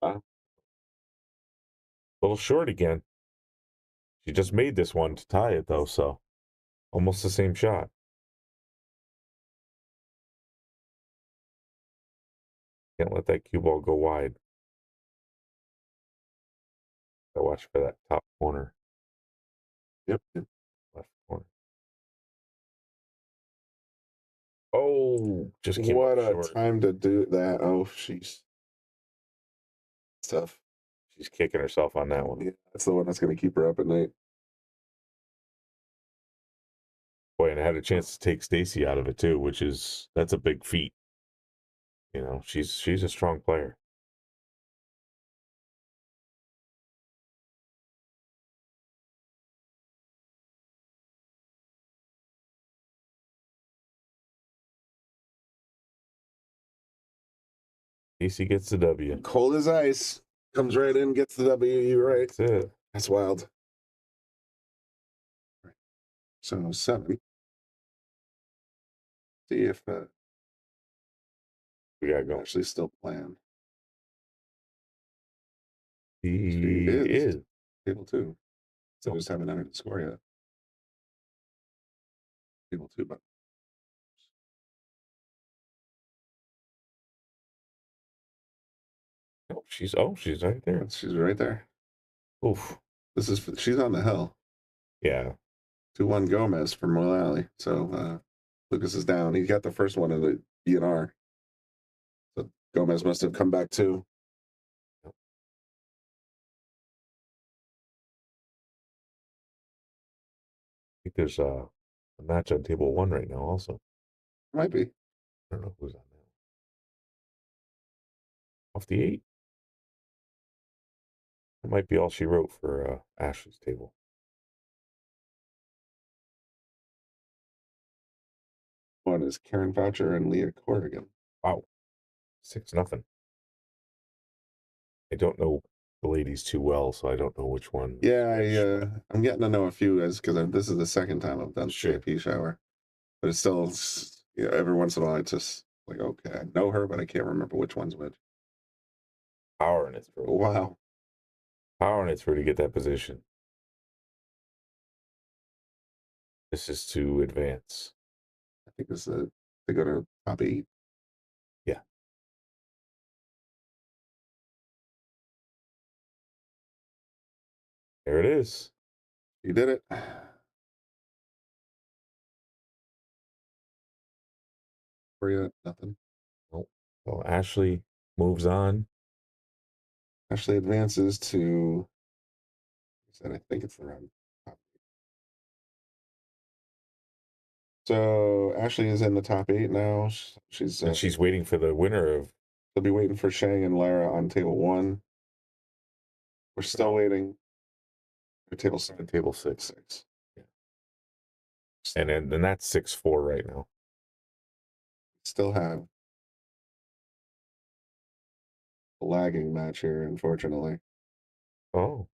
A little short again. She just made this one to tie it, though, so almost the same shot. Can't let that cue ball go wide. Gotta watch for that top corner. Yep. Left corner. Oh, just came What up a short. time to do that. Oh, she's tough. She's kicking herself on that one. Yeah, that's the one that's going to keep her up at night. Boy, and I had a chance to take Stacy out of it too, that's a big feat. You know, she's a strong player. Stacy gets the W. Cold as ice. Comes right in, gets the W. You're right. That's it. That's wild. So 7. See if we got going. Actually still playing. He is. Table 2. So just haven't entered the score yet. Table 2, but She's right there. She's right there. Oof. She's on the hill. Yeah. 2-1 Gomez from Mullally. So Lucas is down. He got the first one of the DNR. So Gomez must have come back too. I think there's a match on table 1 right now also. Might be. I don't know who's on that. Off the 8. That might be all she wrote for Ashley's table. One is Karen Voucher and Leah Corrigan. Wow. 6-0. I don't know the ladies too well, so I don't know which one. Yeah, I'm getting to know a few because this is the second time I've done Pechauer. But it's still, every once in a while, it's just like, okay, I know her, but I can't remember which one's which. Powering it through. Wow. Powering it through to get that position. This is to advance. I think it's to go to top 8. Yeah. There it is. You did it. Where you at? Nothing. Nope. So Ashley moves on. Ashley advances to. I think it's around top 8. So Ashley is in the top 8 now. She's And she's waiting for the winner of. They'll be waiting for Shang and Lara on table 1. We're still waiting for table 7. Table 6. Yeah. And that's 6-4 right now. Still have a lagging match here, unfortunately. Oh.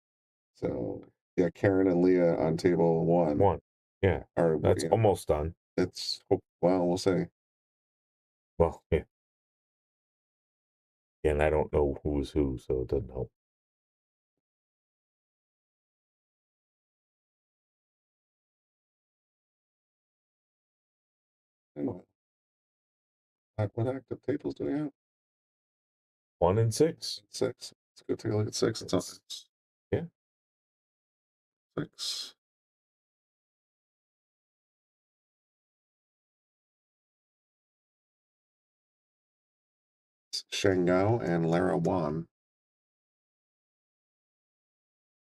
So yeah, Karen and Leah on table 1. Yeah. That's almost done. It's well, we'll see. Well, yeah. And I don't know who's who, so it doesn't help. What active tables do we have? 1 and 6. 6. Let's go take a look at 6. It's on. Yeah. 6. Shangao and Lara Wan.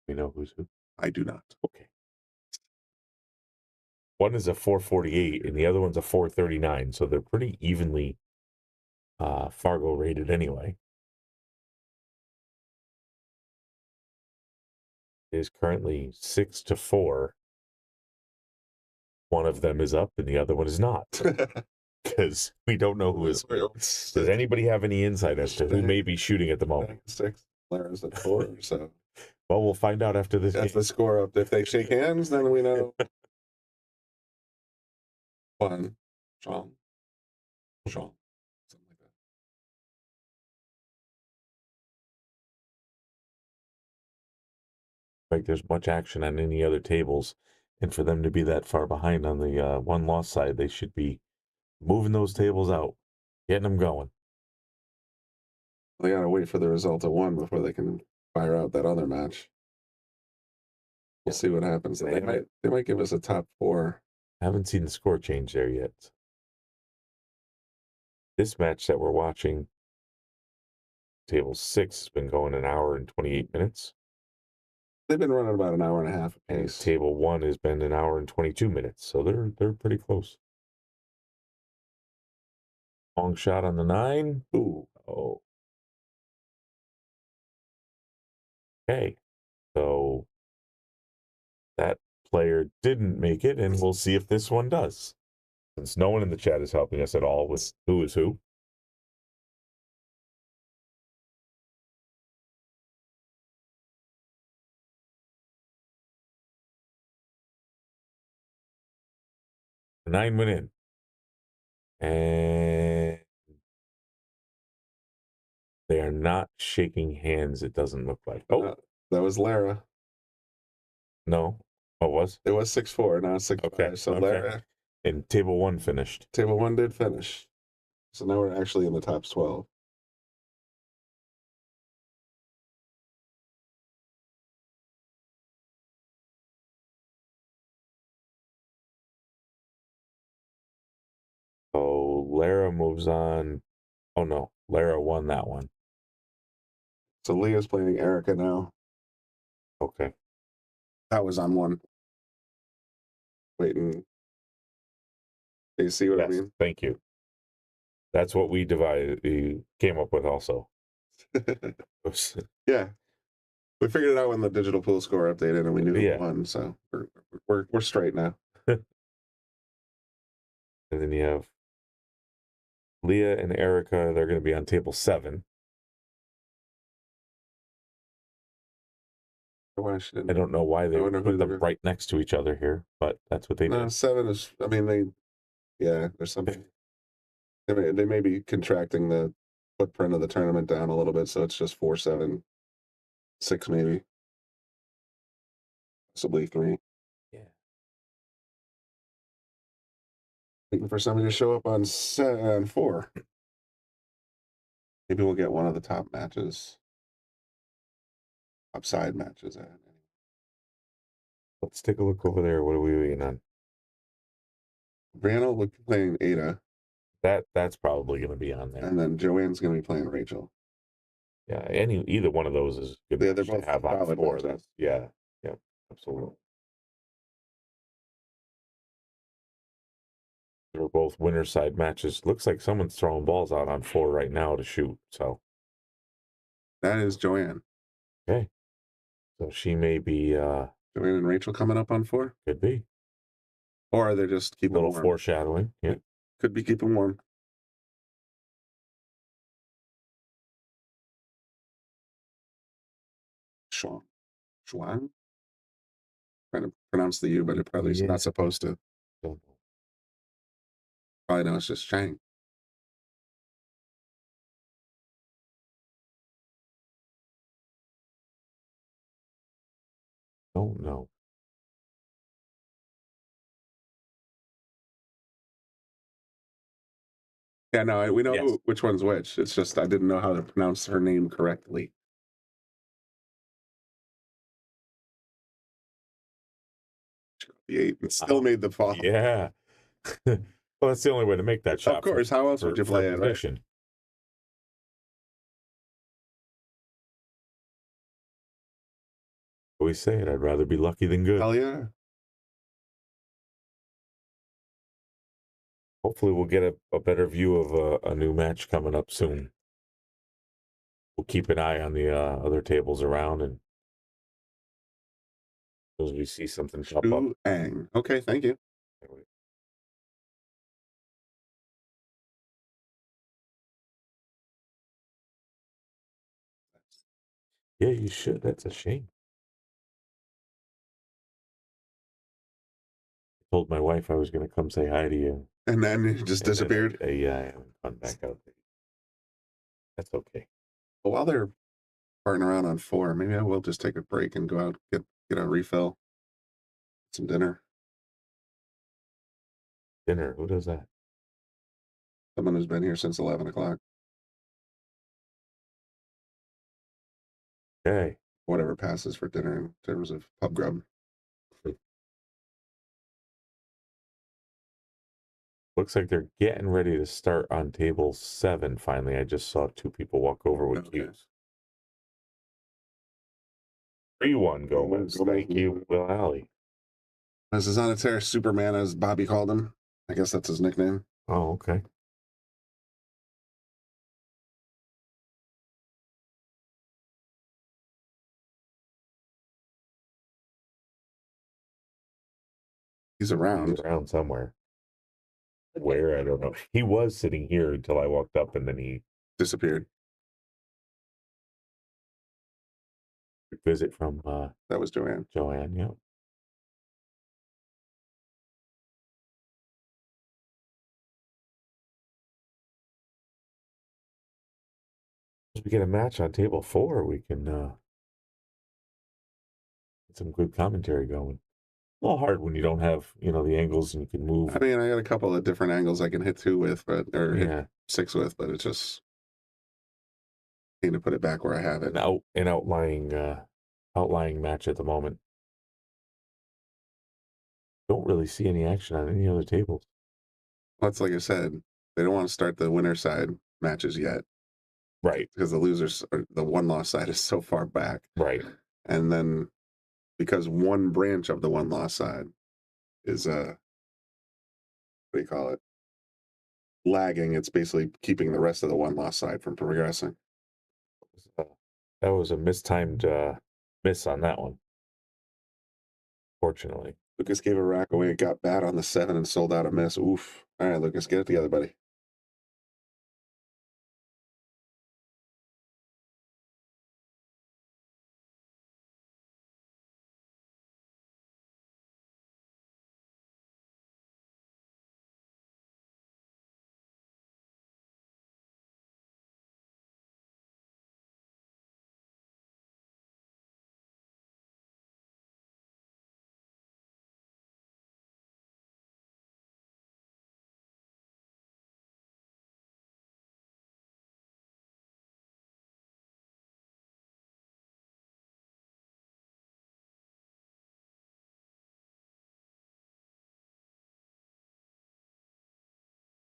We know who's who? I do not. Okay. One is a 448 and the other one's a 439, so they're pretty evenly Fargo rated anyway. It is currently 6-4. One of them is up and the other one is not. Because we don't know who is. Does anybody have any insight as to who may be shooting at the moment? 6. Lara's at 4, so. Well, we'll find out after this. That's the score up. If they shake hands, then we know. 1. Sean. Something like that. Like there's much action on any other tables, and for them to be that far behind on the one loss side, they should be moving those tables out, getting them going. They gotta wait for the result of 1 before they can fire out that other match. We'll see what happens. They might give us a top 4. I haven't seen the score change there yet. This match that we're watching, table 6, has been going 1 hour and 28 minutes. They've been running about 1.5 hours a And piece. table 1 has been 1 hour and 22 minutes, so they're pretty close. Long shot on the 9. Ooh, oh. Okay, so that player didn't make it, and we'll see if this one does. Since no one in the chat is helping us at all with who is who. The 9 went in. And they are not shaking hands, it doesn't look like. Oh, that was Lara. No. Oh, was? It was 6-4, now it's 6-5. Okay. So okay. Lara. And table 1 finished. Table 1 did finish. So now we're actually in the top 12. So Lara moves on. Oh, no. Lara won that one. So Leah's playing Erica now. Okay. That was on 1. Waiting. You see what I mean? Thank you. That's what we came up with also. Yeah. We figured it out when the digital pool score updated and we knew who won, so we're straight now. And then you have Leah and Erica, they're going to be on table 7. I don't know why they would put them right next to each other here, but that's what they do. 7 is, I mean, there's something. They may be contracting the footprint of the tournament down a little bit, so it's just 4, 7, 6 maybe. Possibly 3. Yeah. Waiting for somebody to show up on 4. Maybe we'll get one of the top matches. Upside matches. Let's take a look over there. What are we waiting on? Brianna will be playing Ada. That's probably going to be on there. And then Joanne's going to be playing Rachel. Yeah, either one of those is good. Yeah, they're to both have on solid 4. matches. Yeah, absolutely. They're both winner side matches. Looks like someone's throwing balls out on 4 right now to shoot. So that is Joanne. Okay. So she may be Joanne and Rachel coming up on 4? Could be. Or they're just keeping a little warm. foreshadowing. Yeah. Could be keeping warm. Schwang. Trying to pronounce the U, but it probably is not supposed to. Probably no, it's just Chang. Don't know. Yeah, no, we know which one's which. It's just I didn't know how to pronounce her name correctly. The 8 and still made the fall. Yeah. Well, that's the only way to make that shot. Of course. How else would you play it, right? Always say it. I'd rather be lucky than good. Hell yeah. Hopefully we'll get a better view of a new match coming up soon. We'll keep an eye on the other tables around, and as we see something pop up. Ang. Okay, thank you. Yeah, you should. That's a shame. I told my wife I was going to come say hi to you. And then it just disappeared? Yeah, I haven't gone back out there. That's okay. Well, while they're farting around on 4, maybe I will just take a break and go out, get a refill, some dinner. Dinner? Who does that? Someone who's been here since 11 o'clock. Okay. Whatever passes for dinner in terms of pub grub. Looks like they're getting ready to start on table 7 finally. I just saw 2 people walk over with cues. 3-1 Gomez. Thank you, Will Alley. This is on a tear, Superman, as Bobby called him. I guess that's his nickname. Oh, okay. He's around. He's around somewhere. Where? I don't know. He was sitting here until I walked up, and then he disappeared. Visit from that was Joanne. Joanne, yeah. As we get a match on table 4, we can get some good commentary going. A little hard when you don't have, the angles and you can move. I mean, I got a couple of different angles I can hit 2 with, hit 6 with, but it's just need to put it back where I have it. An outlying match at the moment. Don't really see any action on any other tables. Well, it's like I said, they don't want to start the winner side matches yet. Right. Because the losers, the one-loss side is so far back. Right. And then because one branch of the one-loss side is, what do you call it? Lagging, it's basically keeping the rest of the one-loss side from progressing. That was a mistimed miss on that one. Fortunately. Lucas gave a rack away, it got bad on the 7 and sold out a miss. Oof. All right, Lucas, get it together, buddy.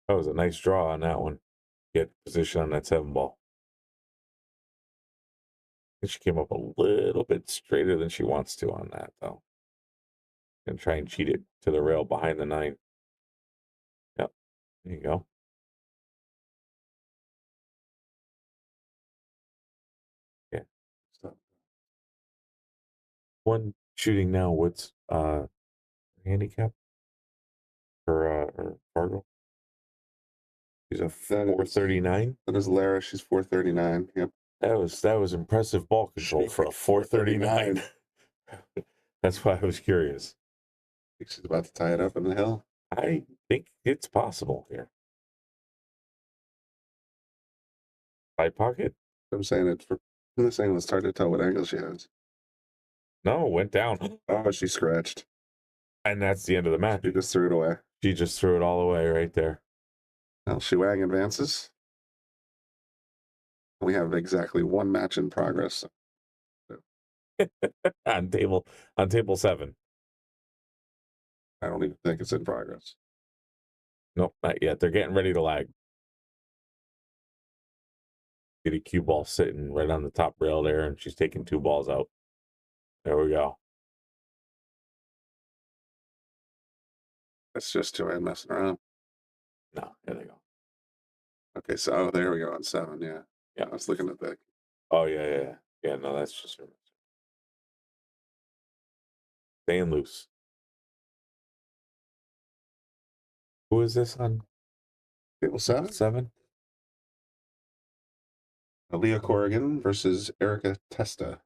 That was a nice draw on that one. Get position on that 7 ball. I think she came up a little bit straighter than she wants to on that, though. Gonna try and cheat it to the rail behind the 9. Yep. There you go. Yeah. One shooting now. What's handicap for Fargo? She's a 439. That is Lara. She's 439. Yep. That was impressive ball control for a 439. That's why I was curious. I think she's about to tie it up in the hill. I think it's possible here. Side pocket? I'm saying it for. I'm saying it's hard to tell what angle she has. No, went down. Oh, she scratched. And that's the end of the match. She just threw it away. She just threw it all away right there. Well, Shuang advances. We have exactly one match in progress. on table 7. I don't even think it's in progress. Nope, not yet. They're getting ready to lag. Get a cue ball sitting right on the top rail there, and she's taking 2 balls out. There we go. That's just Joanne messing around. No, there they go. Okay, so there we go on 7. Yeah. Yeah. I was looking at that. Oh, yeah. Yeah, no, that's just her. Staying loose. Who is this on? Table 7? 7? Aaliyah Corrigan versus Erica Testa.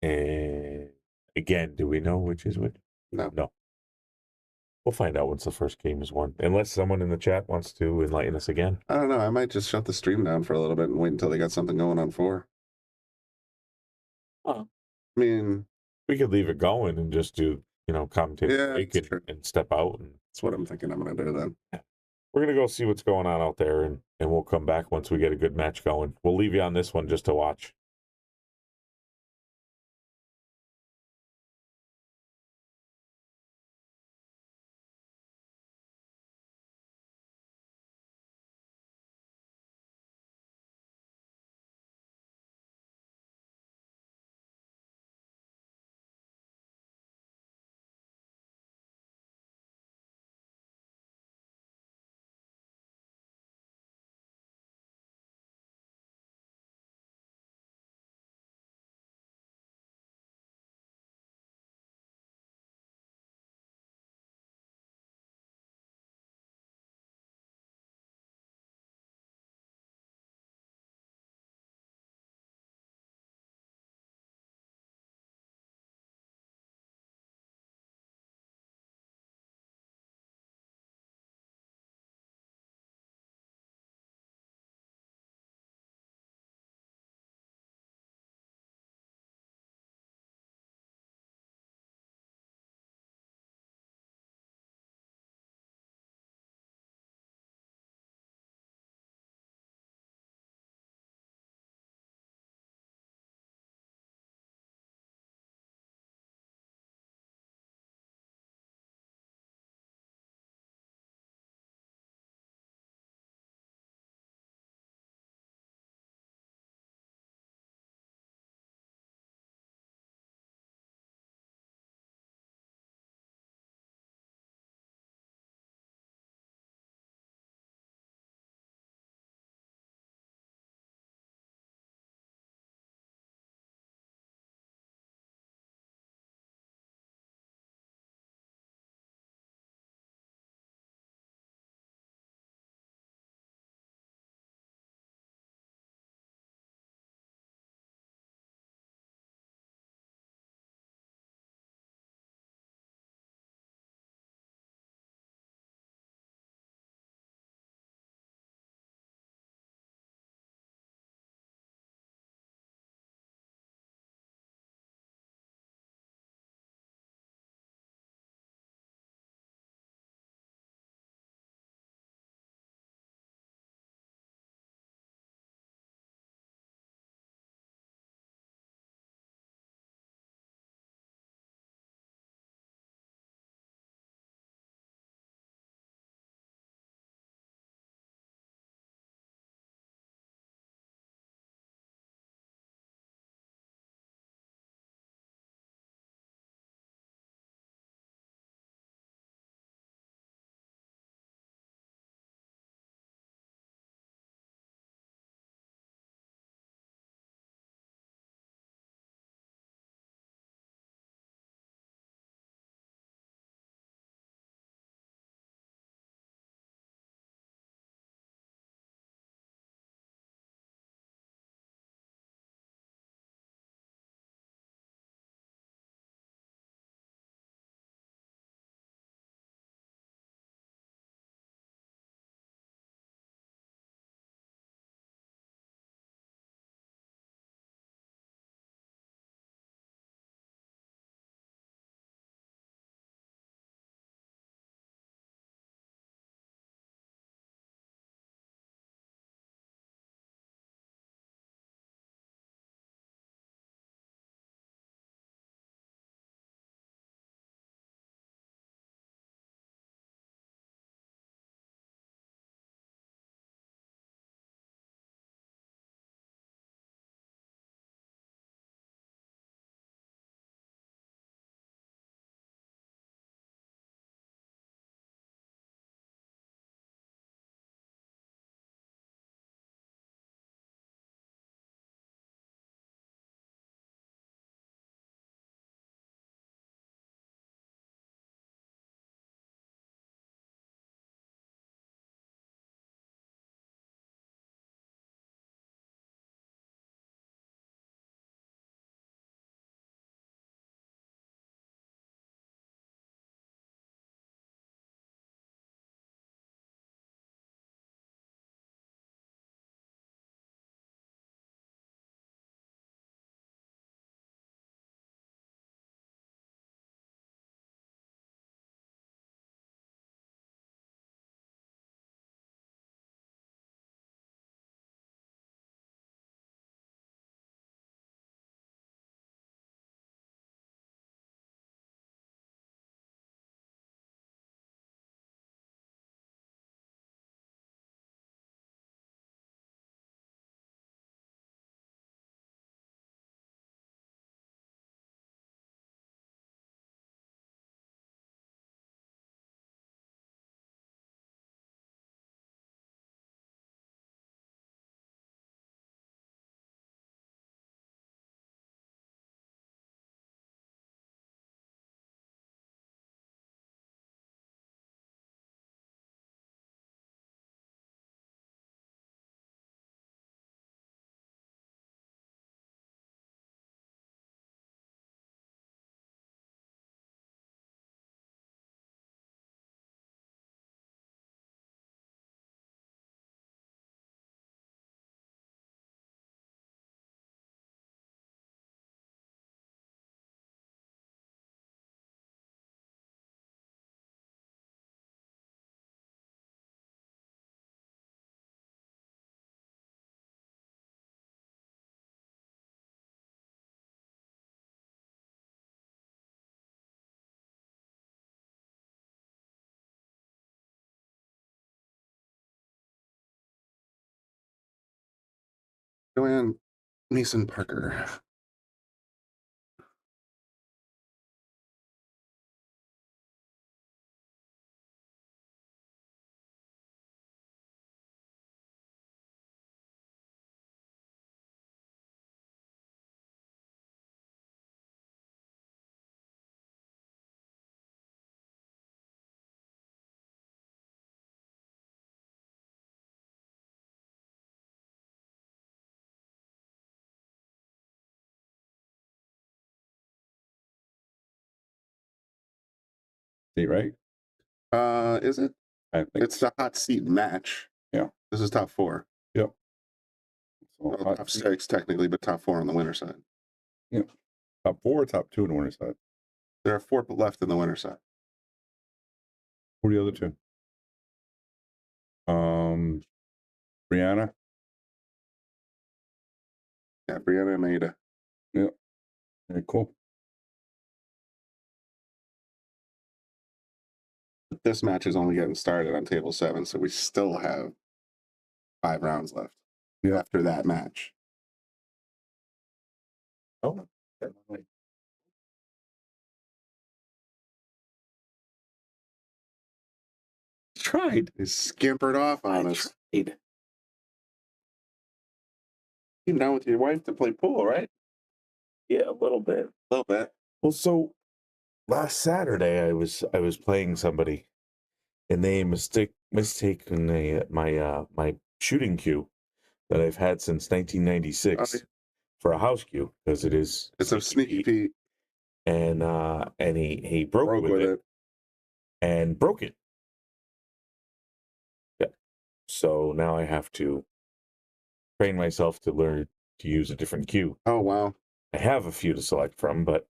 And again, do we know which is which? No. We'll find out once the first game is won. Unless someone in the chat wants to enlighten us again. I don't know. I might just shut the stream down for a little bit and wait until they got something going on 4. Oh. I mean, we could leave it going and just do, commentate break and step out. And that's what I'm thinking I'm going to do then. We're going to go see what's going on out there, and we'll come back once we get a good match going. We'll leave you on this one just to watch. Joanne Mason Parker. See, right? Is it? I think It's the hot seat match. Yeah. This is top 4. Yep. So Well, hot top seat. 6 technically, but top 4 on the winner side. Yeah. Top 4, top 2 on the winner side. There are 4 left in the winner side. Who are the other 2? Brianna. Yeah, Brianna and Ada. Yeah. Very cool. But this match is only getting started on table 7, so we still have 5 rounds left after that match. Oh, definitely. Tried. He scampered off on us. Tried. Came down with your wife to play pool, right? Yeah, a little bit. A little bit. Well, so last Saturday I was playing somebody, and they mistaken my shooting cue that I've had since 1996 for a house cue, because it's a sneaky Pete, and he broke with it and broke it. Yeah. So now I have to train myself to learn to use a different cue. Oh wow! I have a few to select from, but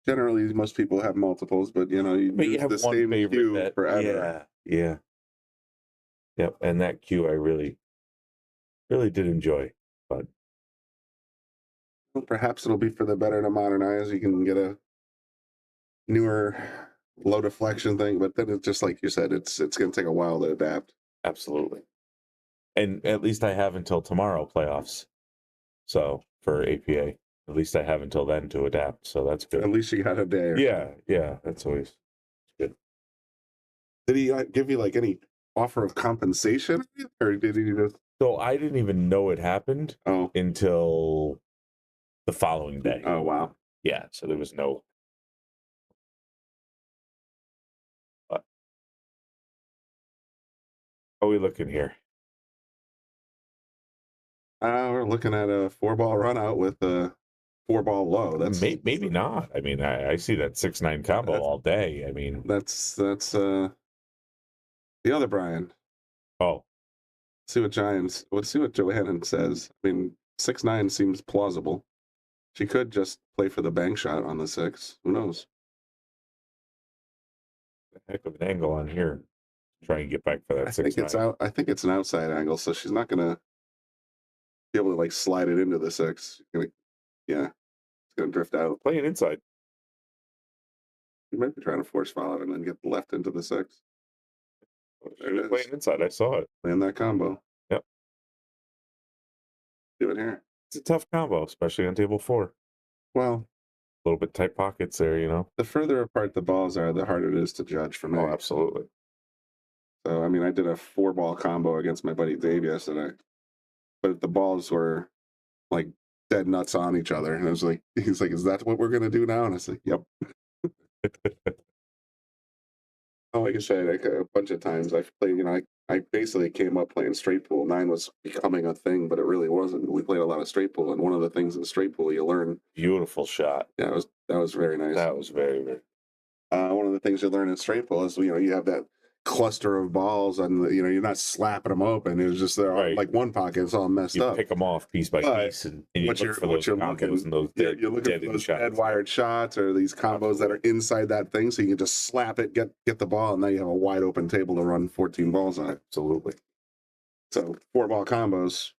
generally most people have multiples, but you use have the one same favorite cue that forever. Yeah. Yep, and that cue I really did enjoy, but well, perhaps it'll be for the better to modernize. You can get a newer low deflection thing, but then it's just like you said, it's going to take a while to adapt. Absolutely. And at least I have until tomorrow playoffs. So for APA, at least I have until then to adapt. So that's good. At least you got a day. Yeah, that's always good. Did he give you like any offer of compensation, or did he just? So I didn't even know it happened until the following day. Oh wow! Yeah, so there was no. How are we looking here? We're looking at a 4-ball run out with a 4-ball low. That's maybe not. I mean, I see that 6-9 combo all day. I mean, that's the other Brian. Oh, let's see what Joanne says. I mean, 6-9 seems plausible. She could just play for the bank shot on the 6. Who knows? Heck of an angle on here. Try and get back for that 6-9. I think it's an outside angle, so she's not gonna be able to like slide it into the 6. Yeah, it's gonna drift out. Playing inside. You might be trying to force foul it and then get the left into the 6. There it is. Playing inside. I saw it. Playing that combo. Yep. Do it here. It's a tough combo, especially on table 4. Well, a little bit tight pockets there, The further apart the balls are, the harder it is to judge for me. Oh, absolutely. So, I mean, I did a 4-ball combo against my buddy Dave yesterday, but the balls were like dead nuts on each other. And I was like, he's like, is that what we're going to do now? And I was like, yep. Like I said, like a bunch of times I've played, I basically came up playing straight pool. 9 was becoming a thing, but it really wasn't. We played a lot of straight pool. And one of the things in straight pool you learn. Beautiful shot. Yeah, that was very nice. That was very, very. One of the things you learn in straight pool is, you have that cluster of balls and you're not slapping them open. It was just there, like one pocket, it's all messed up. You pick them off piece by piece, and you look for those combos and those you're looking for those dead wired shots or these combos that are inside that thing, so you can just slap it, get the ball, and now you have a wide open table to run 14 balls on. Absolutely. So 4-ball combos,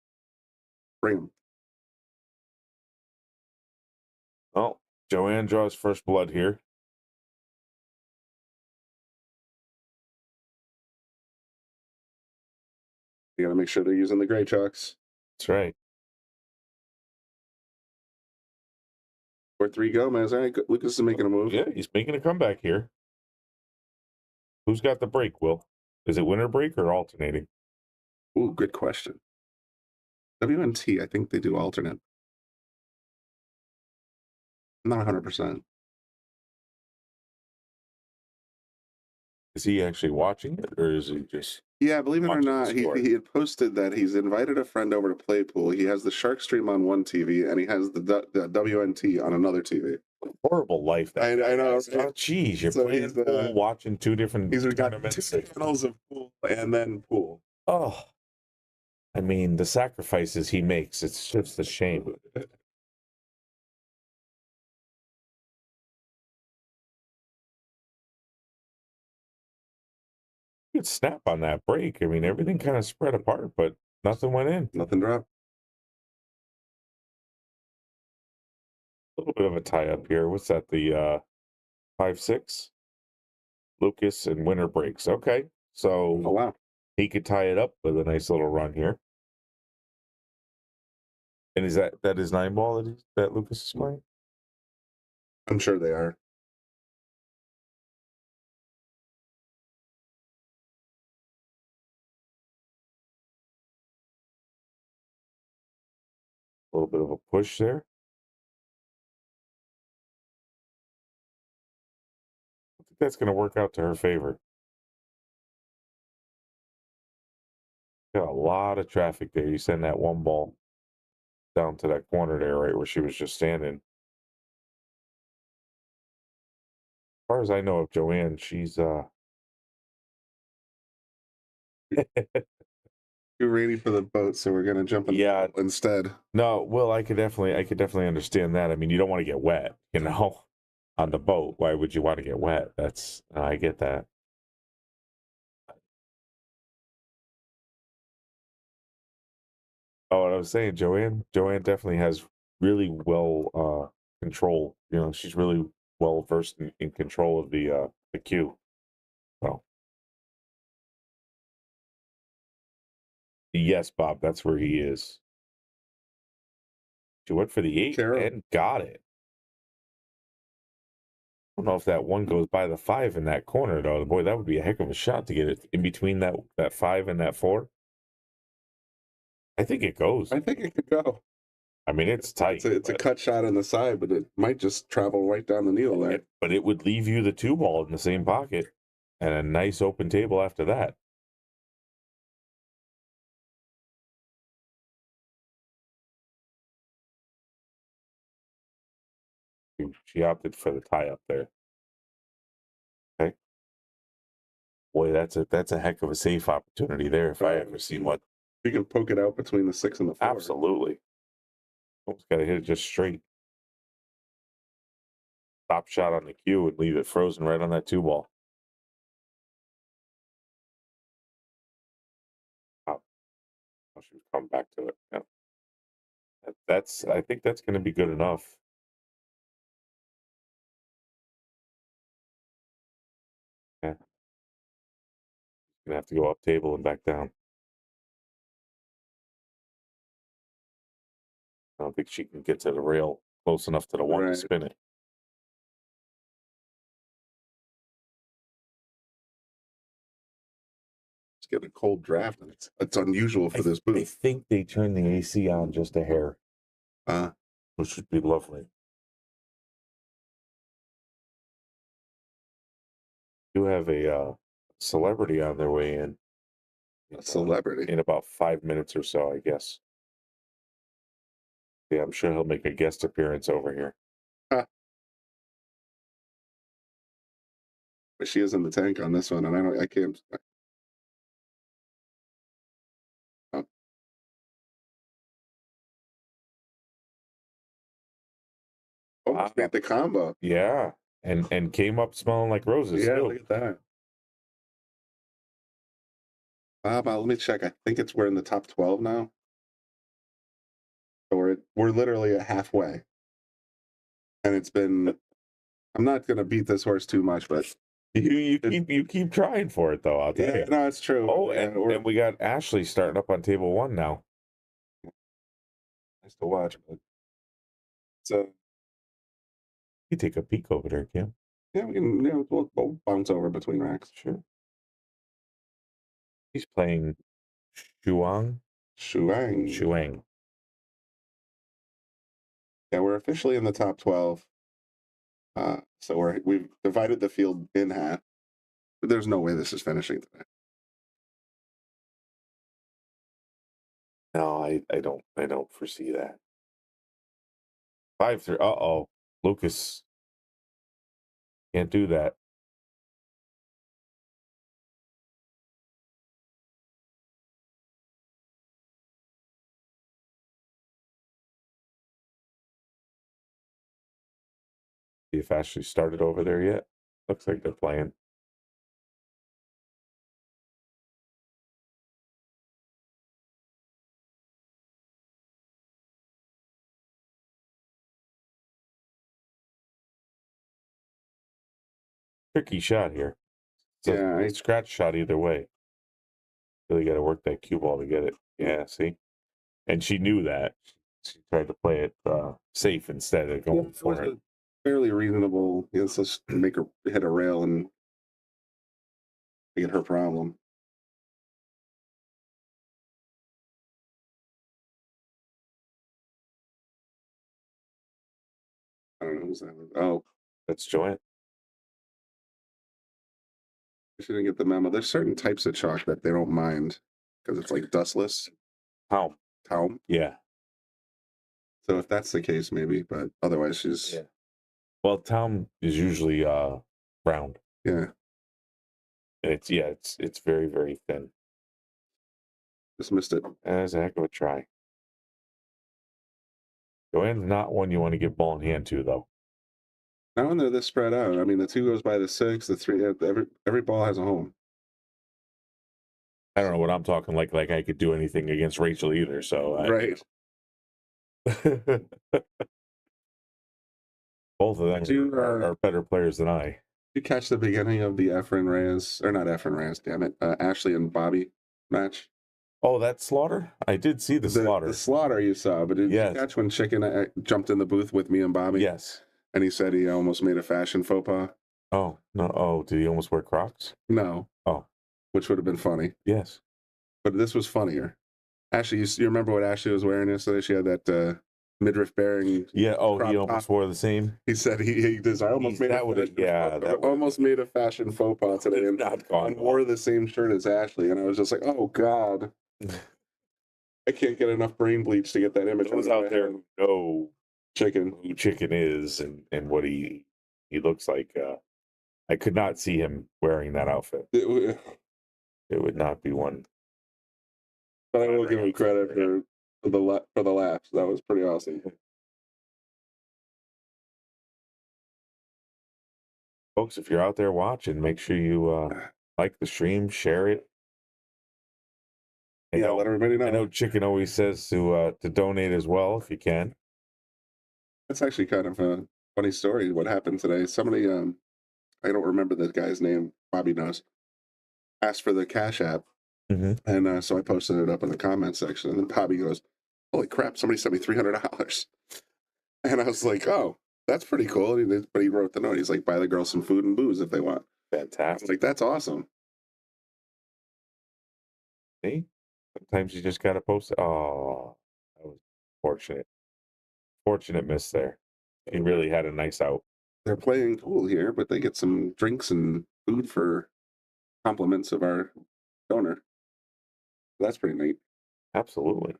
bring them. Well, Joanne draws first blood here. You got to make sure they're using the gray chucks. That's right. 4-3 Gomez. All right, good. Lucas is making a move. Yeah, he's making a comeback here. Who's got the break, Will? Is it winner break or alternating? Ooh, good question. WNT, I think they do alternate. I'm not 100%. Is he actually watching it, or is he just... Yeah, believe it or watching the not, score? he had posted that he's invited a friend over to play pool. He has the Shark Stream on one TV, and he has the WNT on another TV. Horrible life. That I know. has. Oh, geez, you're So playing he's, pool, watching two different He's got tournaments. 2 channels of pool and then pool. Oh, I mean, the sacrifices he makes, it's just a shame. Good snap on that break. I mean, everything kind of spread apart, but nothing went in. Nothing dropped. A little bit of a tie up here. What's that? The 5-6? Lucas and winner breaks. Okay. So Oh, wow. he could tie it up with a nice little run here. And is that his 9-ball that Lucas is playing? I'm sure they are. A little bit of a push there. I think that's going to work out to her favor. Got a lot of traffic there. You send that one ball down to that corner there, right where she was just standing. As far as I know of Joanne, she's Too rainy for the boat, so we're gonna jump in the pool instead. No, well, I could definitely understand that. I mean, you don't want to get wet, you know, on the boat. Why would you want to get wet? I get that. Oh, what I was saying, Joanne definitely has really well control. You know, she's really well versed in control of the cue. So yes, Bob, that's where he is. She went for the 8 and got it. I don't know if that one goes by the 5 in that corner though. Boy, that would be a heck of a shot to get it in between that 5 and that 4. I think it goes. I think it could go. I mean, it's tight. It's a cut shot on the side, but it might just travel right down the needle there. But it would leave you the 2-ball in the same pocket and a nice open table after that. She opted for the tie up there. Okay. Boy, that's a heck of a safe opportunity there if I ever seen one. You can poke it out between the 6 and the 4. Absolutely. Almost got to hit it just straight. Top shot on the cue and leave it frozen right on that 2-ball. Oh, she was coming back to it. Yeah. I think that's going to be good enough. Yeah. Gonna have to go up table and back down. I don't think she can get to the rail close enough to the one to spin it. It's getting a cold draft, and it's unusual for this booth. I think they turned the AC on just a hair, which would be lovely. You have a celebrity on their way in. A celebrity? In about 5 minutes or so, I guess. Yeah, I'm sure he'll make a guest appearance over here. But she is in the tank on this one, and I can't. Oh, made the combo. Yeah, and came up smelling like roses. Yeah, too. look at that. Let me check. I think we're in the top 12 now. So we're literally at halfway. And it's been. I'm not gonna beat this horse too much, but you keep trying for it though. I'll tell you. No, it's true. Oh, and we got Ashley starting up on table 1 now. Nice to watch, but so You take a peek over there, Kim. Yeah, we can. Yeah, we'll bounce over between racks. Sure. He's playing Shuang. Shuang. Yeah, we're officially in the top 12. So we've divided the field in half. But there's no way this is finishing today. No, I don't foresee that. 5-3. Uh-oh. Lucas can't do that. See if Ashley started over there yet. Looks like they're playing. Tricky shot here. It's a scratch shot either way. Really got to work that cue ball to get it. Yeah, see? And she knew that. She tried to play it safe instead of going for it. Fairly reasonable. Let's just make her hit a rail and make it her problem. I don't know who's that. Oh, that's Joanne. She didn't get the memo. There's certain types of chalk that they don't mind because it's like dustless. Taum. Yeah. So if that's the case, maybe, but otherwise she's. Yeah. Well, Taum is usually round. Yeah. And it's very, very thin. Just missed it. That's a heck of a try. Joanne's not one you want to give ball in hand to, though. Not when they're this spread out. I mean, the 2 goes by the 6, the 3. Every ball has a home. I don't know what I'm talking like I could do anything against Rachel either. So right. Both of them are better players than I. You catch the beginning of the Efren Reyes, or not Efren Reyes, damn it, Ashley and Bobby match. Oh, that Slaughter? I did see the Slaughter. The Slaughter you saw, but did you catch when Chicken jumped in the booth with me and Bobby? Yes. And he said he almost made a fashion faux pas. Oh, no. Oh, did he almost wear Crocs? No. Oh. Which would have been funny. Yes. But this was funnier. Ashley, you remember what Ashley was wearing yesterday? She had that midriff bearing. Yeah. Oh, he almost wore the same. He said he does. I almost made almost made a fashion faux pas today and wore the same shirt as Ashley, and I was just like, oh God, I can't get enough brain bleach to get that image. Those out there who know Chicken, who Chicken is, and what he looks like. I could not see him wearing that outfit. It would not be one. But I will give him credit for the laughs. That was pretty awesome. Folks, if you're out there watching, make sure you like the stream, share it. Let everybody know. I know Chicken always says to donate as well if you can. That's actually kind of a funny story. What happened today? Somebody, I don't remember the guy's name. Bobby knows. Asked for the Cash App. Mm-hmm. And so I posted it up in the comment section, and then Bobby goes, "Holy crap! Somebody sent me $300." And I was like, "Oh, that's pretty cool." But he wrote the note. He's like, "Buy the girls some food and booze if they want." Fantastic. Like, that's awesome. See, sometimes you just gotta post it. Oh, that was fortunate. Fortunate miss there. He really had a nice out. They're playing cool here, but they get some drinks and food for compliments of our donor. That's pretty neat. Absolutely.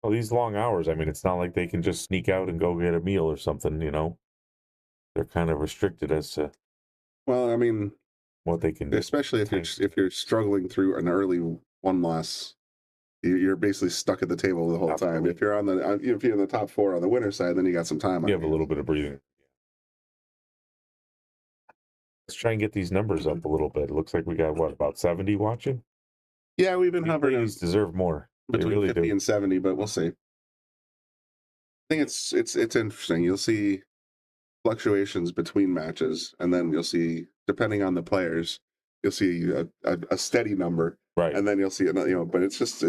Well, these long hours, I mean, it's not like they can just sneak out and go get a meal or something, you know. They're kind of restricted as to well, I mean, what they can do. Especially if you're struggling through an early one loss, you're basically stuck at the table the whole time. If you're in the top 4 on the winner side, then you got some time. You have a little bit of breathing. Let's try and get these numbers up a little bit. It looks like we got about 70 watching. Yeah, we've been hovering. These deserve more. Between really 50 and 70, but we'll see. I think it's interesting. You'll see fluctuations between matches, and then you'll see, depending on the players, you'll see a steady number, right? And then you'll see another. But it's just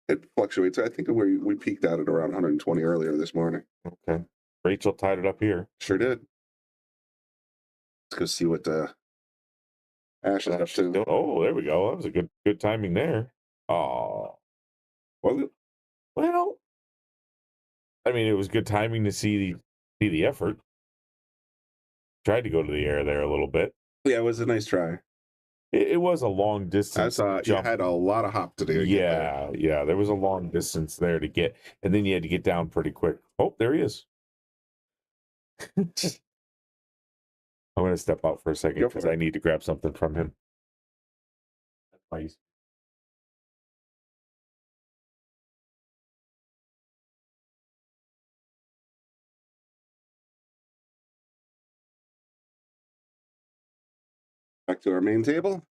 It fluctuates. I think we peaked out at around 120 earlier this morning. Okay. Rachel tied it up here. Sure did. Let's go see what Ash is up to. Oh, there we go. That was a good timing there. Oh, Was it? Well, I mean, it was good timing to see the effort. Tried to go to the air there a little bit. Yeah, it was a nice try. It was a long distance. I saw you had a lot of hop to do. Yeah, there was a long distance there to get, and then you had to get down pretty quick. Oh, there he is. I'm going to step out for a second because I need to grab something from him. Nice. Back to our main table.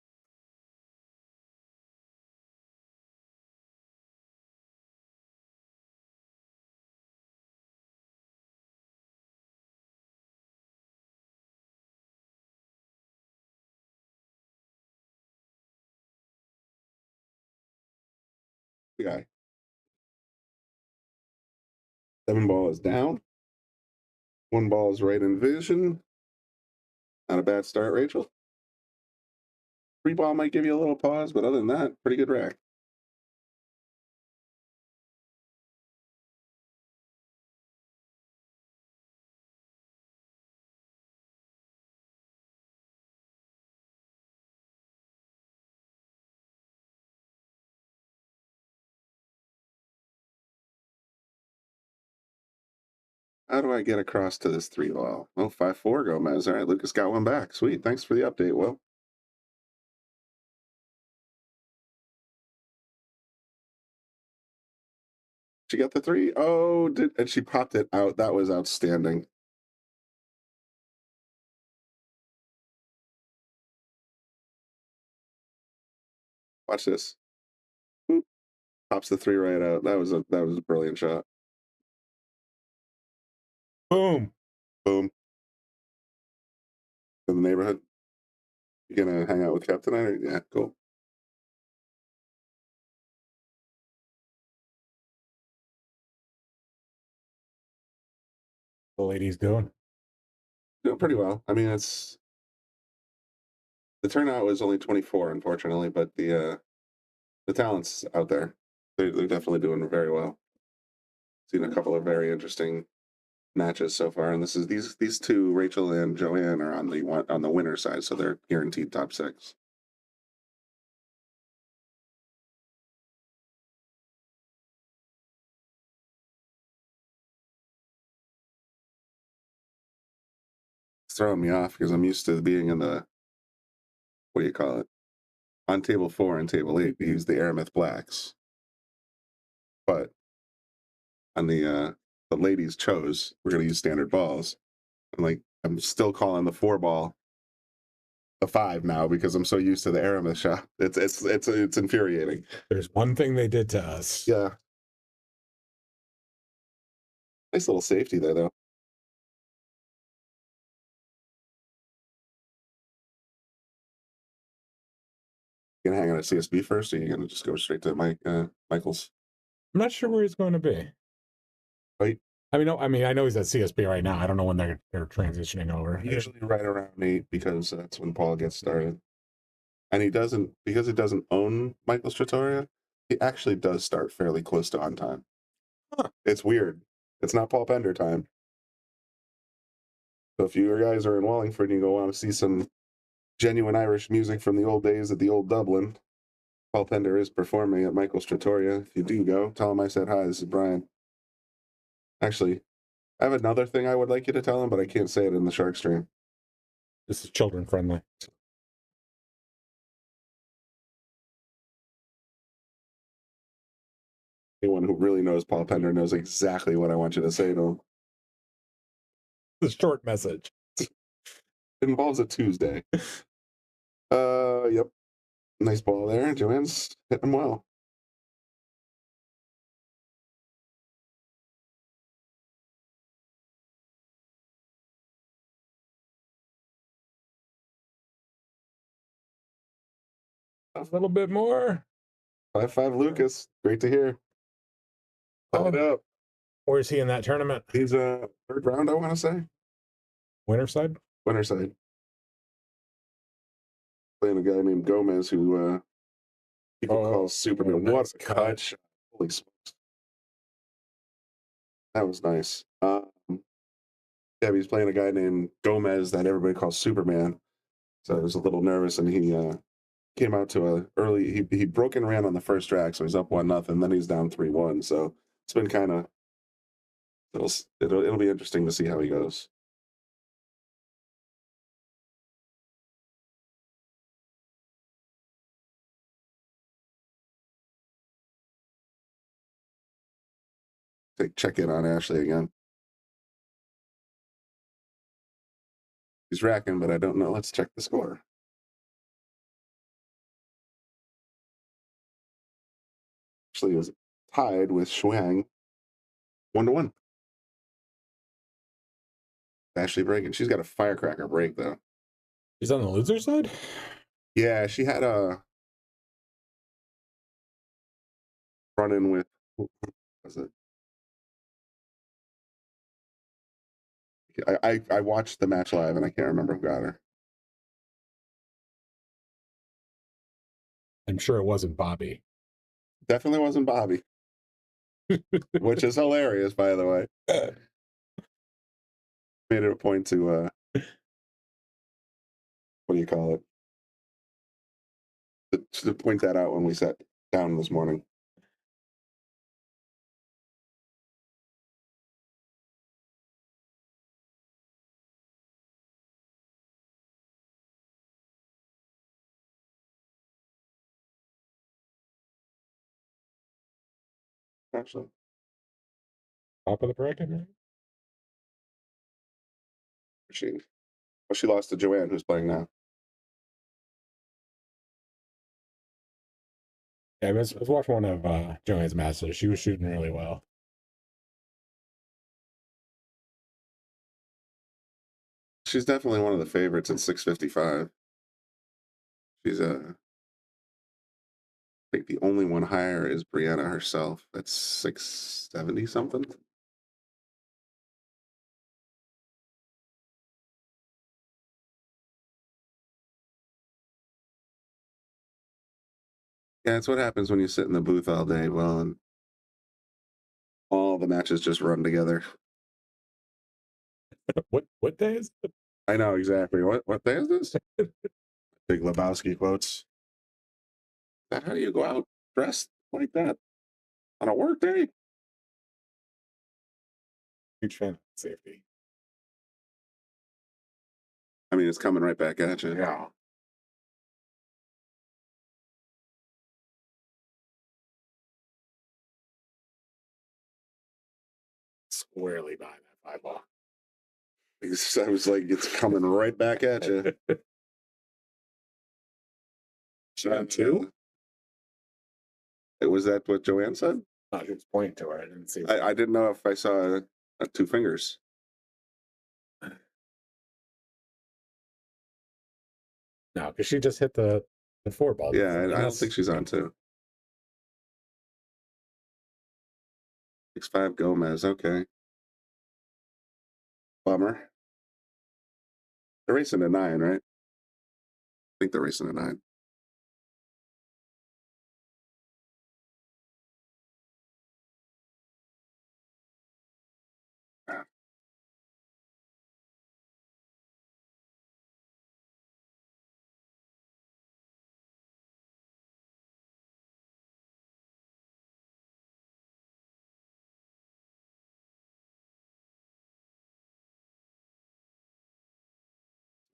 Guy. 7 ball is down. 1 ball is right in vision. Not a bad start, Rachel. 3 ball might give you a little pause, but other than that, pretty good rack. How do I get across to this 3 ball? Oh, 5-4 Gomez. All right, Lucas got one back. Sweet. Thanks for the update, Will. She got the 3. Oh, and she popped it out. That was outstanding. Watch this. Boop. Pops the 3 right out. That was a brilliant shot. Boom. Boom. In the neighborhood. You gonna hang out with Kev tonight? Or? Yeah, cool. The ladies doing pretty well. I mean, the turnout was only 24, unfortunately, but the talent's out there. They're definitely doing very well. Seen a couple of very interesting matches so far, and these 2, Rachel and Joanne, are on the winner side, so they're guaranteed top 6. It's throwing me off because I'm used to being in the, what do you call it, on table 4 and table 8. We use the Aramith blacks, but on the ladies chose we're going to use standard balls. I'm still calling the 4 ball a 5 now because I'm so used to the Aramith shot. It's infuriating. There's one thing they did to us. Yeah. Nice little safety there, though. You gonna hang out at CSB first, or are you gonna just go straight to Michael's? I'm not sure where he's going to be. Right. I know he's at CSB right now. I don't know when they're transitioning over. Usually right around 8 because that's when Paul gets started. And he doesn't own Michael's Trattoria. He actually does start fairly close to on time. Huh. It's weird. It's not Paul Pender time. So if you guys are in Wallingford and you go want to see some genuine Irish music from the old days at the old Dublin, Paul Pender is performing at Michael's Trattoria. If you do go, tell him I said hi. This is Brian. Actually, I have another thing I would like you to tell him, but I can't say it in the Shark stream. This is children friendly. Anyone who really knows Paul Pender knows exactly what I want you to say to him. The short message. It involves a Tuesday. Yep. Nice ball there. Joanne's hitting him well. A little bit more. 5-5 Lucas. Great to hear. Look it up. Where is he in that tournament? He's a third round, I want to say. Winner side? Winner side. Playing a guy named Gomez who people call Superman. nice What a cut shot. Holy smokes. That was nice. Yeah, he's playing a guy named Gomez that everybody calls Superman. So I was a little nervous, and he came out to a early. He broke and ran on the first track, so he's up 1-0. Then he's down 3-1. So it's been kind of it'll be interesting to see how he goes. Check in on Ashley again. He's racking, but I don't know. Let's check the score. Actually, it was tied with Shuang 1-1. Ashley breaking. She's got a firecracker break, though. He's on the loser side? Yeah, she had a run in with, who was it? I watched the match live, and I can't remember who got her. I'm sure it wasn't Bobby. Definitely wasn't Bobby. Which is hilarious, by the way. Made it a point to, what do you call it? To point that out when we sat down this morning. Actually. Top of the bracket, man. She lost to Joanne, who's playing now. Yeah, I was watching one of Joanne's matches. She was shooting really well. She's definitely one of the favorites at 655. She's I think the only one higher is Brianna herself. That's 670 something. Yeah, it's what happens when you sit in the booth all day. Well, and all the matches just run together. What day is it? I know exactly. What day is this? Big Lebowski quotes. How do you go out dressed like that on a work day? Huge fan of safety. I mean, it's coming right back at you. Yeah. Squarely behind that 5-ball. I was like, it's coming right back at you. Shot two? Was that what Joanne said? I was pointing to her. I didn't see. I didn't know if I saw two fingers. No, because she just hit the 4-ball. Yeah, I don't think she's on two. 6'5" Gomez, okay. Bummer. They're racing to 9, right? I think they're racing to 9.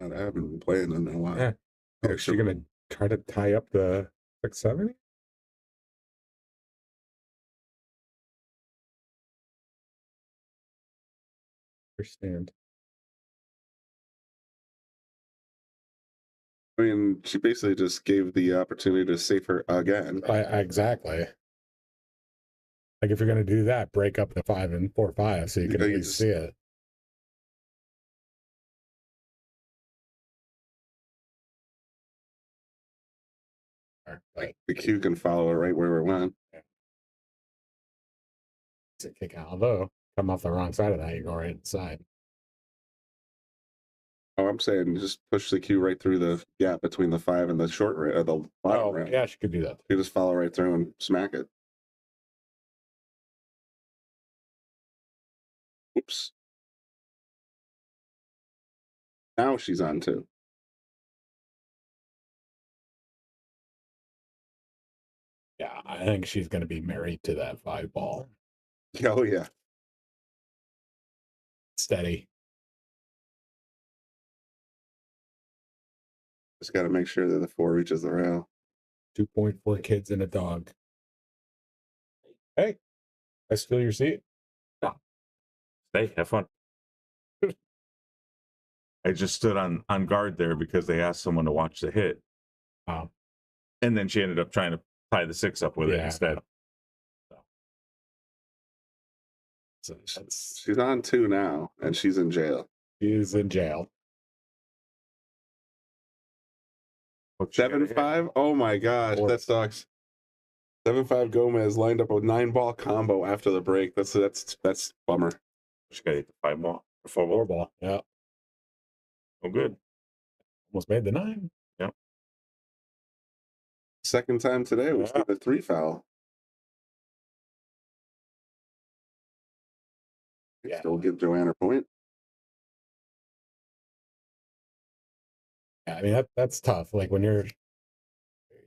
I haven't been playing in a while. Yeah. Oh, is she gonna try to tie up the 670? Understand. I mean, she basically just gave the opportunity to save her again. Exactly. Like if you're gonna do that, break up the 5 and 4-5 so you can at least see it. Like the cue can follow it right where it went. exit kick out. Although, come off the wrong side of that, you go right inside. Oh, I'm saying just push the cue right through the gap between the 5 and the short rail, or the bottom rail. Yeah, she could do that. You just follow right through and smack it. Oops. Now she's on 2. Yeah, I think she's going to be married to that 5 ball. Oh, yeah. Steady. Just got to make sure that the 4 reaches the rail. 2.4 kids and a dog. Hey, I steal your seat? No. Hey, have fun. I just stood on guard there because they asked someone to watch the hit. Oh. And then she ended up trying to tie the 6 up with it instead. So she's on 2 now, and she's in jail. She's in jail. 7-5? Oh my gosh, that sucks. 7-5 Gomez lined up a 9-ball combo after the break. That's bummer. She got to hit the 5 ball. 4 ball. Yeah. Oh, good. Almost made the 9. Yep. Second time today we see the 3 foul. Yeah. Still give Joanne her point. Yeah, I mean that's tough. Like when you're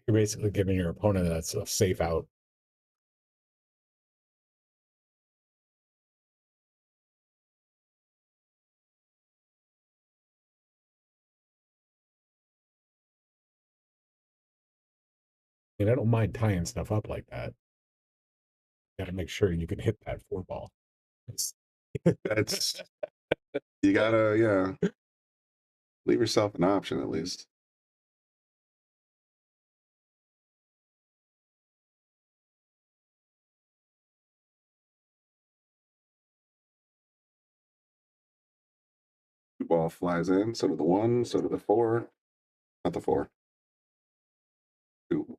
basically giving your opponent a safe out. And I don't mind tying stuff up like that. Got to make sure you can hit that 4 ball. That's you gotta leave yourself an option at least. Ball flies in, so did the 1, so did the 4. Not the 4. 2.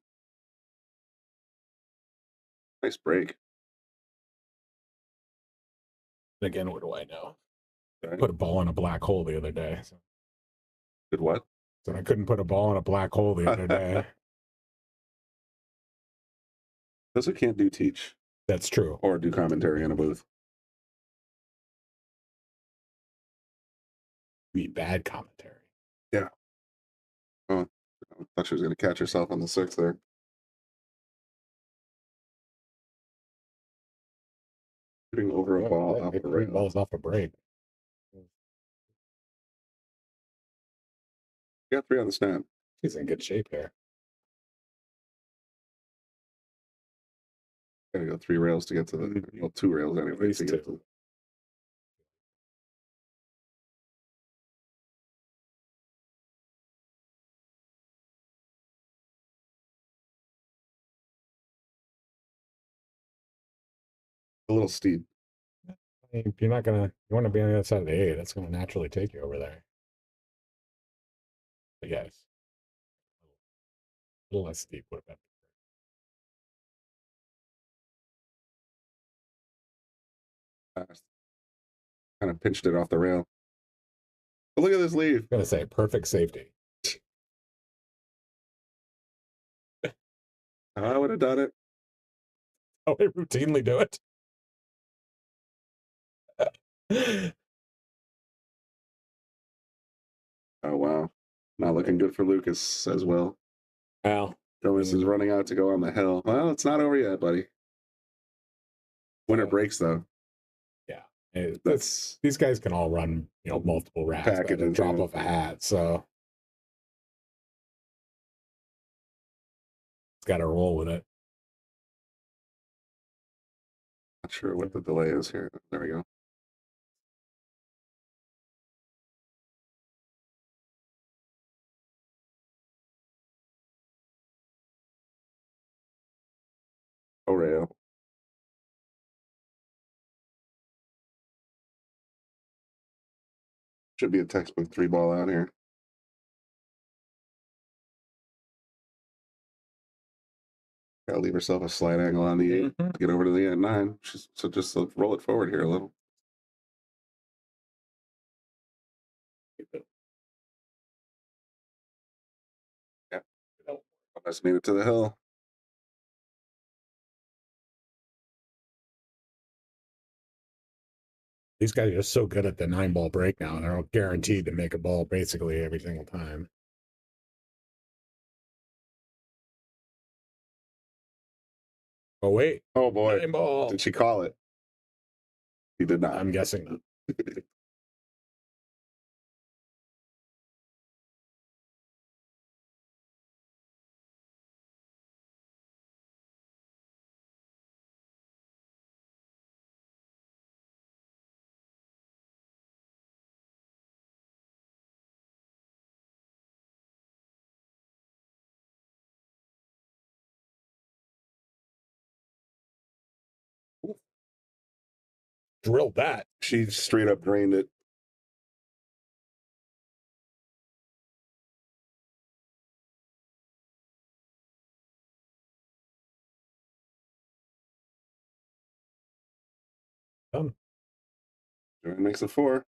Nice break. Again, what do I know? I put a ball in a black hole the other day. So. Did what? So I couldn't put a ball in a black hole the other day. Those who can't do teach. That's true. Or do commentary in a booth. Be bad commentary. Yeah. Oh, I thought she was going to catch herself on the 6 there. Shooting over a ball off the 3 rail. balls off a break. You got 3 on the snap. She's in good shape here. Gotta go 3 rails to get to the 2 rails anyway. To get to a little steep. I mean, if you want to be on the other side of the 8, that's going to naturally take you over there. But yes, a little less steep would have been. Kind of pinched it off the rail. But look at this leave. I'm going to say perfect safety. I would have done it. Oh, they routinely do it. Oh, wow. Not looking good for Lucas as well. Well, Gomez is running out to go on the hill. Well, it's not over yet, buddy. Winner breaks, though. Yeah. These guys can all run, multiple racks at the drop of a hat. So it's got to roll with it. Not sure what the delay is here. There we go. Rail. Should be a textbook 3 ball out here. Gotta leave herself a slight angle on the 8 to get over to the 9. So just roll it forward here a little. Yeah. Let's made it to the hill. These guys are so good at the 9-ball break now. They're all guaranteed to make a ball basically every single time. Oh, wait. Oh, boy. 9-ball. Did she call it? He did not. I'm guessing not. Drilled that. She straight up drained it. Done. Joanne makes a 4.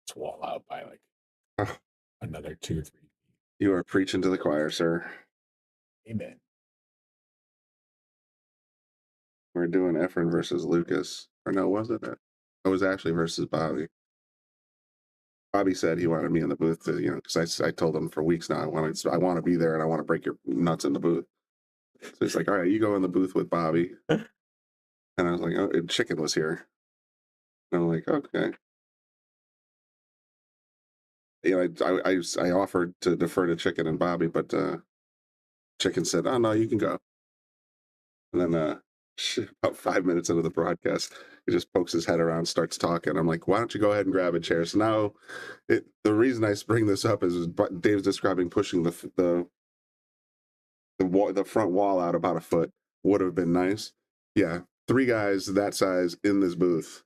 It's wall out by like another 2 or 3. You are preaching to the choir, sir. Amen. We're doing Efren versus Lucas. Or no, wasn't it? It was actually versus Bobby. Bobby said he wanted me in the booth to, because I told him for weeks now, I want to be there and I want to break your nuts in the booth. So he's like, all right, you go in the booth with Bobby. And I was like, oh, and Chicken was here. And I'm like, okay. I offered to defer to Chicken and Bobby, but Chicken said, oh, no, you can go. And then about 5 minutes into the broadcast, he just pokes his head around, starts talking. I'm like, why don't you go ahead and grab a chair? So now, the reason I bring this up is Dave's describing pushing the front wall out about a foot would have been nice. Yeah, 3 guys that size in this booth.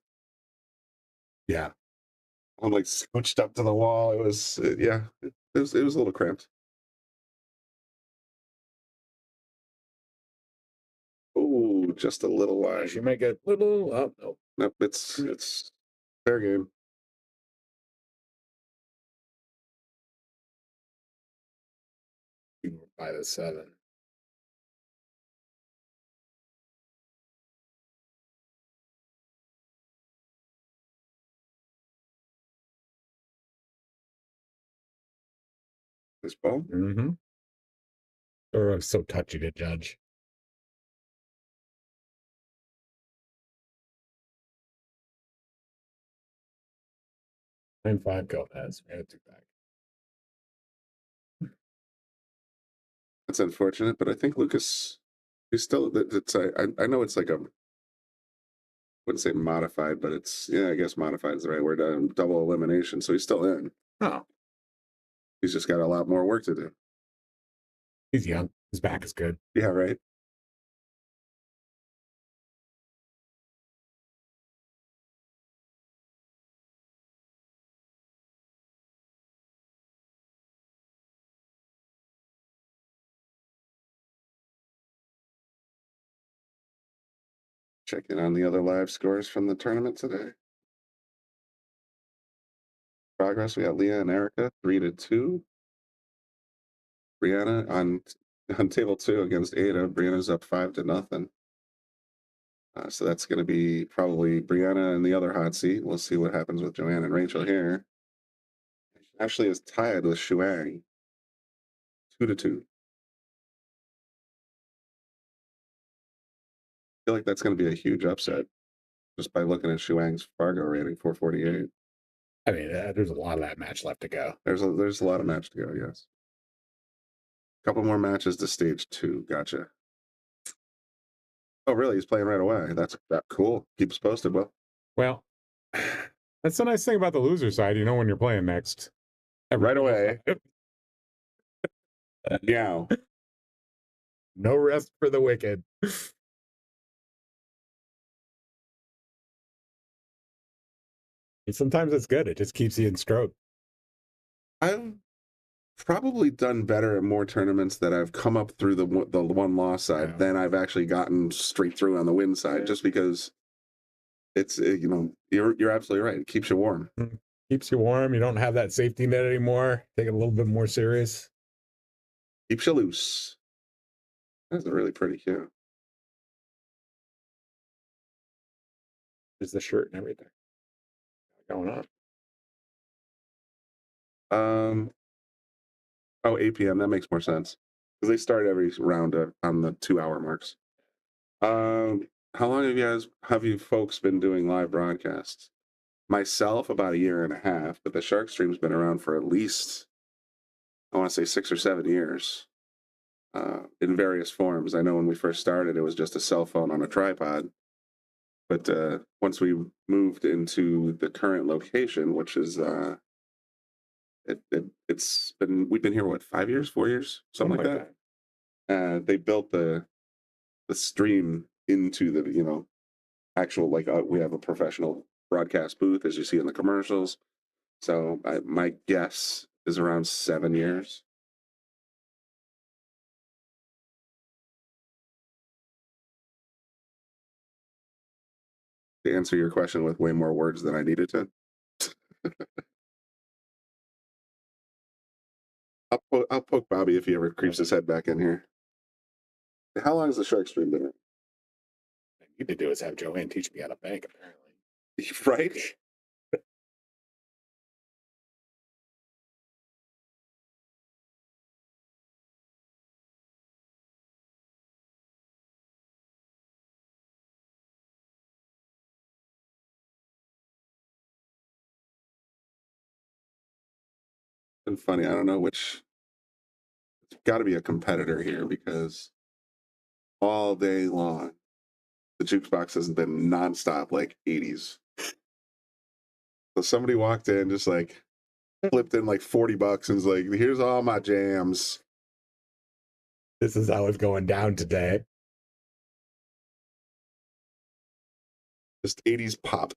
Yeah, I'm like squished up to the wall. It was it was a little cramped. Oh, just a little wide. She might get little. Oh no, nope. It's fair game. By the 7. This ball. Mm-hmm. Or so touchy to judge. 9-5 go. That's too back. That's unfortunate, but I think Lucas, he's still. I know it's like a. Wouldn't say modified, but I guess modified is the right word. Double elimination, so he's still in. Oh, he's just got a lot more work to do. He's young. His back is good. Yeah, right. Checking on the other live scores from the tournament today. Progress, we got Leah and Erica 3-2. Brianna on table 2 against Ada. Brianna's up 5-0. So that's going to be probably Brianna in the other hot seat. We'll see what happens with Joanne and Rachel here. Ashley is tied with Shuang 2-2. feel like that's going to be a huge upset just by looking at Shuang's Fargo rating, 448. I mean, there's a lot of that match left to go. There's a lot of match to go, yes. A couple more matches to stage 2. Gotcha. Oh, really? He's playing right away. That's cool. Keep us posted, Will. Well, that's the nice thing about the loser side. You know when you're playing next. Right away. Meow. No rest for the wicked. Sometimes it's good. It just keeps you in stroke. I've probably done better at more tournaments that I've come up through the one loss side than I've actually gotten straight through on the win side, just because it's you're absolutely right. It keeps you warm. Keeps you warm. You don't have that safety net anymore. Take it a little bit more serious. Keeps you loose. That's really pretty cute. There's the shirt and everything going on. 8 p.m. That makes more sense because they start every round on the 2-hour marks. How long have you folks been doing live broadcasts? Myself, about 1.5 years, but the Shark Stream's been around for at least, I want to say 6 or 7 years, in various forms. I know when we first started, it was just a cell phone on a tripod, but once we moved into the current location, which is we've been here, what, 5 years, 4 years, something like that. They built the stream into the actual, like, we have a professional broadcast booth, as you see in the commercials. So my guess is around 7 years. To answer your question with way more words than I needed to. I'll poke Bobby if he ever creeps his head back in here. How long has the Shark Stream been? What I need to do is have Joanne teach me how to bank, apparently. Right? And funny, I don't know which. It's got to be a competitor here because all day long, the jukebox has been nonstop, like 80s. So somebody walked in, just like flipped in like $40 and was like, "Here's all my jams. This is how it's going down today." Just 80s pop.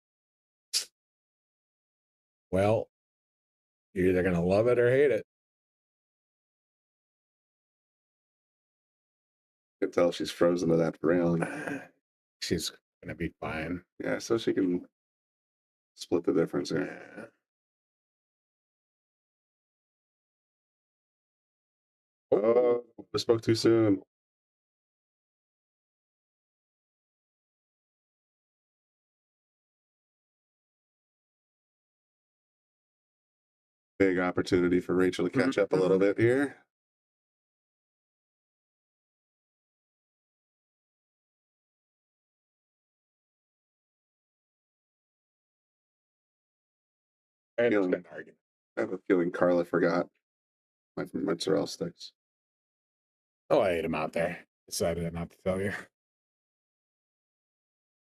Well, you're either going to love it or hate it. I can tell she's frozen to that railing. She's going to be fine. Yeah, so she can split the difference here. Oh, I spoke too soon. Big opportunity for Rachel to catch up a little bit here. I have a feeling Carla forgot my mozzarella sticks. Oh, I ate them out there. Decided not to tell you.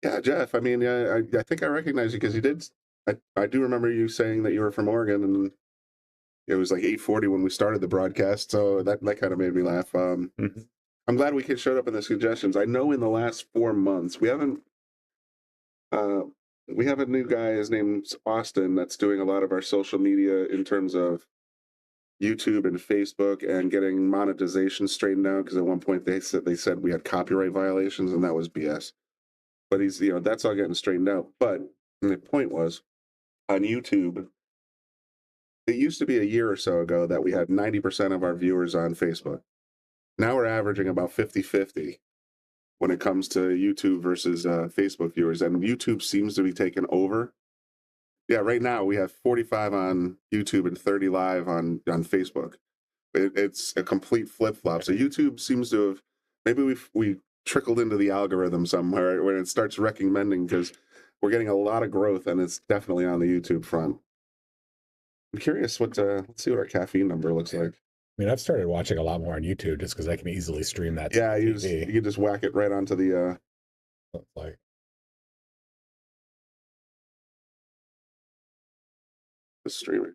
Yeah, Jeff. I mean, yeah, I think I recognize you because you did. I do remember you saying that you were from Oregon, and it was like 8:40 when we started the broadcast. So that kind of made me laugh. I'm glad we showed up in the suggestions. I know in the last 4 months we haven't. We have a new guy. His name's Austin. That's doing a lot of our social media in terms of YouTube and Facebook and getting monetization straightened out. Because at one point they said we had copyright violations, and that was BS. But he's that's all getting straightened out. But the point was, on YouTube, it used to be a year or so ago that we had 90% of our viewers on Facebook. Now we're averaging about 50-50 when it comes to YouTube versus Facebook viewers. And YouTube seems to be taking over. Yeah, right now we have 45 on YouTube and 30 live on Facebook. It's a complete flip-flop. So YouTube seems to have, maybe we trickled into the algorithm somewhere where it starts recommending, because we're getting a lot of growth, and it's definitely on the YouTube front. I'm curious what let's see what our caffeine number looks like. I mean, I've started watching a lot more on YouTube just because I can easily stream that. Yeah, to you TV. can just whack it right onto the. Like, the streaming.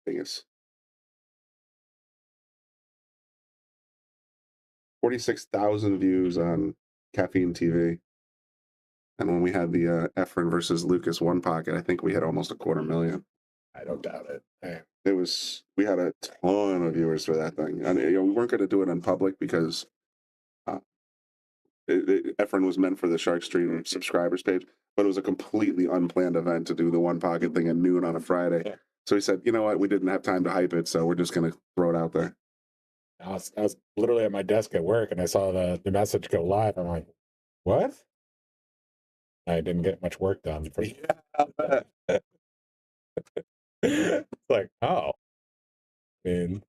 Biggest. 46,000 views on Caffeine TV. And when we had the Efren versus Lucas One Pocket, I think we had almost 250,000. I don't doubt it. Hey. We had a ton of viewers for that thing. And we weren't going to do it in public because Efren was meant for the Shark Stream subscribers page, but it was a completely unplanned event to do the One Pocket thing at noon on a Friday. Yeah. So he said, you know what, we didn't have time to hype it, so we're just going to throw it out there. I was literally at my desk at work, and I saw the message go live. I'm like, what? I didn't get much work done. It's like, oh. I mean,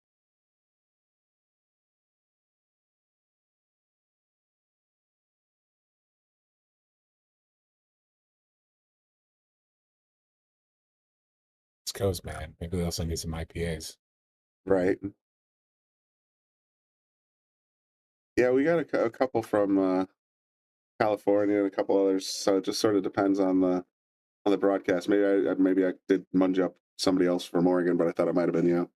East Coast, man. Maybe they'll send me some IPAs. Right. Yeah, we got a couple from California and a couple others, so it just sort of depends on the broadcast. Maybe I did munge up somebody else from Oregon, but I thought it might have been you.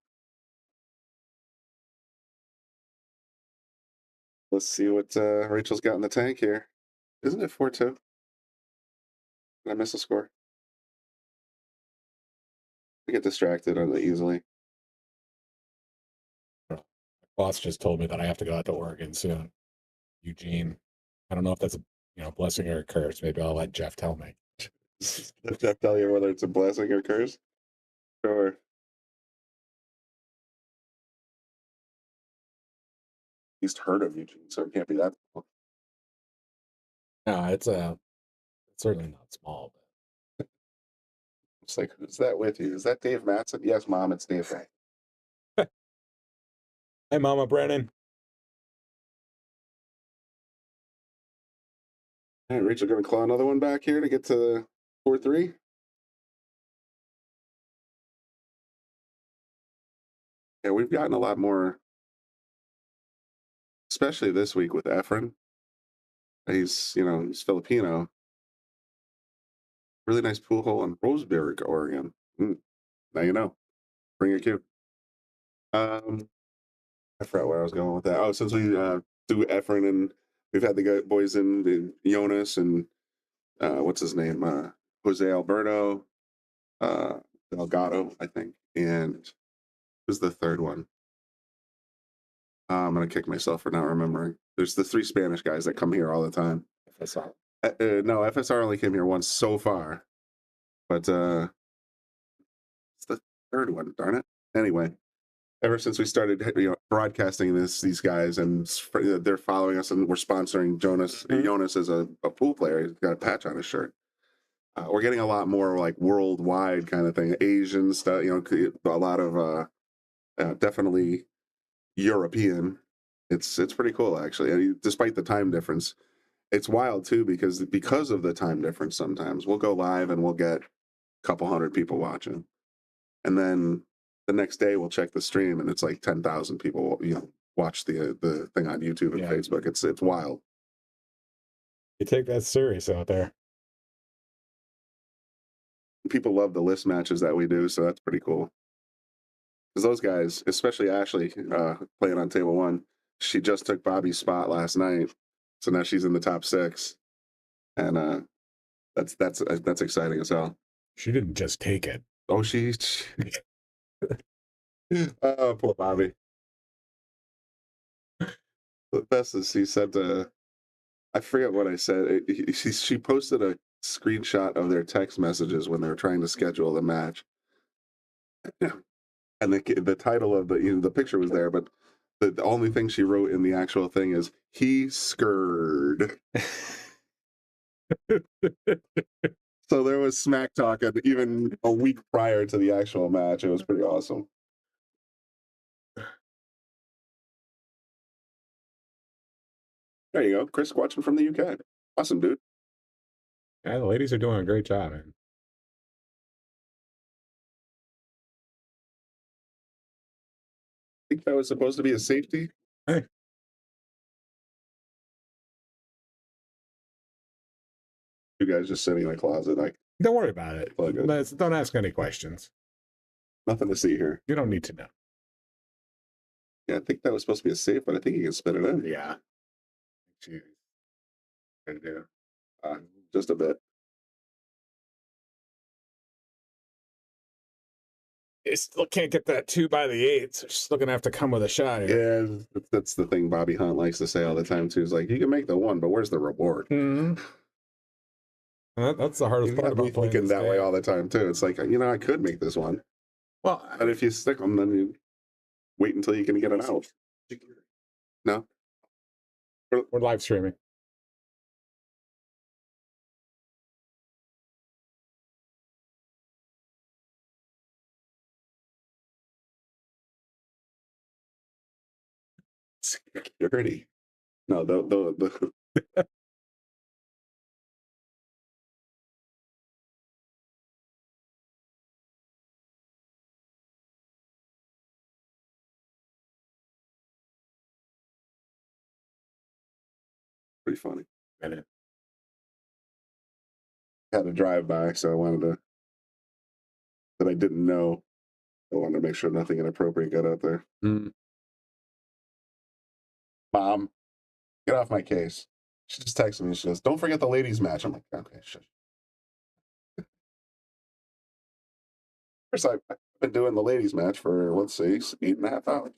Let's see what Rachel's got in the tank here. Isn't it 4-2? Did I miss a score? I get distracted on it easily. Boss just told me that I have to go out to Oregon soon. Eugene. I don't know if that's a blessing or a curse. Maybe I'll let Jeff tell me. Let Jeff tell you whether it's a blessing or curse? Sure. He's heard of Eugene, so it can't be that small. No, it's certainly not small. But it's like, who's that with you? Is that Dave Matson? Yes, Mom, it's Dave. Hey, Mama Brennan. All right, Rachel going to claw another one back here to get to 4-3. Yeah, we've gotten a lot more, especially this week with Efren. He's Filipino. Really nice pool hole in Roseburg, Oregon. Now you know. Bring a cue. I forgot where I was going with that. Oh, since we do Efren, and we've had the boys in Jonas and what's his name? Jose Alberto, Delgado, I think. And who's the third one? I'm going to kick myself for not remembering. There's the 3 Spanish guys that come here all the time. FSR. No, FSR only came here once so far. But it's the third one, darn it. Anyway, ever since we started broadcasting these guys, and they're following us, and we're sponsoring Jonas as a pool player. He's got a patch on his shirt. We're getting a lot more like worldwide kind of thing, Asian stuff, a lot of definitely European. It's pretty cool, actually. And despite the time difference, it's wild too, because of the time difference. Sometimes we'll go live and we'll get a couple hundred people watching, and then the next day we'll check the stream and it's like 10,000 people watch the thing on YouTube and Facebook. It's wild. You take that serious out there. People love the list matches that we do, so that's pretty cool. Because those guys, especially Ashley, playing on table 1, she just took Bobby's spot last night, so now she's in the top 6, and that's exciting as hell. She didn't just take it. Oh, oh, poor Bobby. The best is she said, I forget what I said. She posted a screenshot of their text messages when they were trying to schedule the match. And the title of the picture was there, but the only thing she wrote in the actual thing is, he scurred. So there was smack talk even a week prior to the actual match. It was pretty awesome. There you go. Chris watching from the UK. Awesome, dude. Yeah, the ladies are doing a great job, man. I think that was supposed to be a safety. Hey. You guys just sitting in a closet. Don't worry about it. Don't ask any questions. Nothing to see here. You don't need to know. Yeah, I think that was supposed to be a safe, but I think you can spin it in. Yeah. Jeez. Gonna do. Just a bit. You still can't get that 2 by the 8. So still gonna have to come with a shot here. Yeah, that's the thing Bobby Hunt likes to say all the time too. Is like, you can make the 1, but where's the reward? Mm-hmm. That's the hardest part about playing thinking this that way game. all the time too. It's like, I could make this 1. Well, but if you stick them, then you wait until you can get it out. No, we're live streaming. Security. No, the pretty funny. Minute. Had to drive by, so I wanted to. That I didn't know. I wanted to make sure nothing inappropriate got out there. Mom, get off my case. She just texted me. She goes, "Don't forget the ladies' match." I'm like, okay, sure. First, I've been doing the ladies' match for, let's see, 8.5 hours.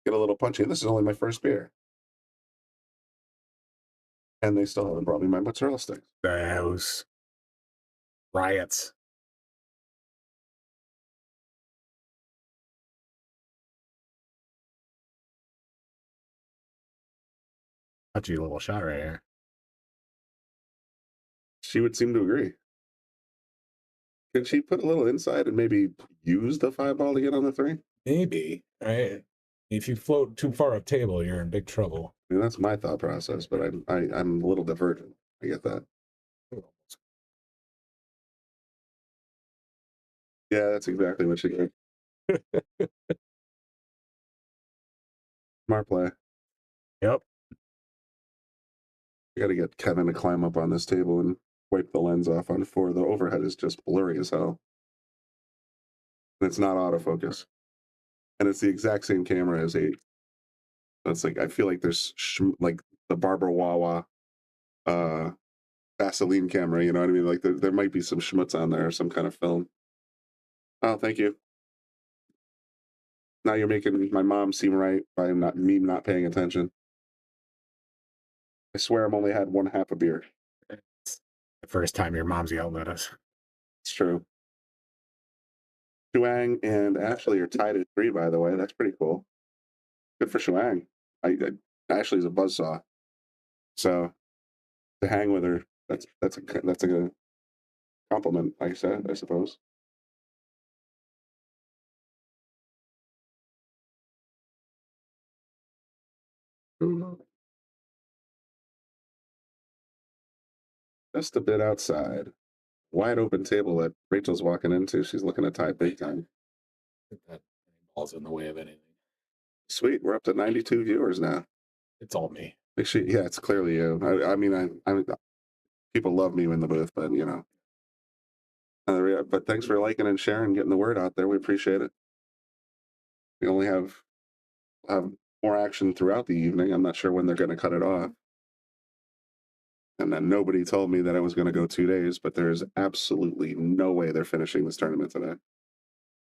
Get a little punchy. This is only my first beer. And they still haven't brought me my mozzarella sticks. Those riots. Touchy little shot right here. She would seem to agree. Can she put a little inside and maybe use the 5-ball to get on the 3? Maybe. Right. If you float too far up table, you're in big trouble. I mean, that's my thought process, but I'm a little divergent. I get that. Yeah, that's exactly what she did. Smart play. Yep. I got to get Kevin to climb up on this table and wipe the lens off on 4. The overhead is just blurry as hell. And it's not autofocus. And it's the exact same camera as 8. So it's like, I feel like there's like the Barbara Wawa Vaseline camera, you know what I mean? Like there might be some schmutz on there or some kind of film. Oh, thank you. Now you're making my mom seem right by not paying attention. I swear I'm only had 1/2 a beer. It's the first time your mom's yelled at us. It's true. Shuang and Ashley are tied at 3, by the way. That's pretty cool. Good for Shuang. Ashley's a buzzsaw. So to hang with her, that's a compliment, like I said, I suppose. Just a bit outside. Wide open table that Rachel's walking into. She's looking to tie big time. That ball's in the way of anything. Sweet. We're up to 92 viewers now. It's all me. Make sure, yeah, it's clearly you. I mean, people love me in the booth, but but thanks for liking and sharing, getting the word out there. We appreciate it. We only have more action throughout the evening. I'm not sure when they're going to cut it off. And then nobody told me that it was going to go 2 days, but there's absolutely no way they're finishing this tournament today.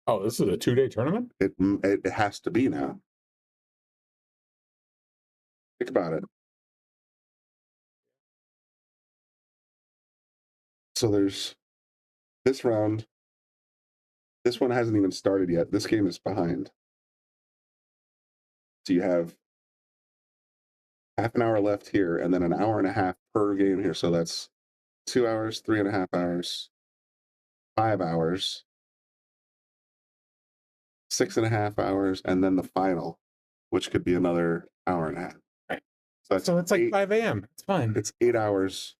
Oh, this is a 2-day tournament? It has to be now. Think about it. So there's this round. This one hasn't even started yet. This game is behind. So you have half an hour left here, and then an hour and a half per game here. So that's 2 hours, 3.5 hours, 5 hours, 6.5 hours, and then the final, which could be another hour and a half. Right. So it's like 5 a.m. It's fine. It's 8 hours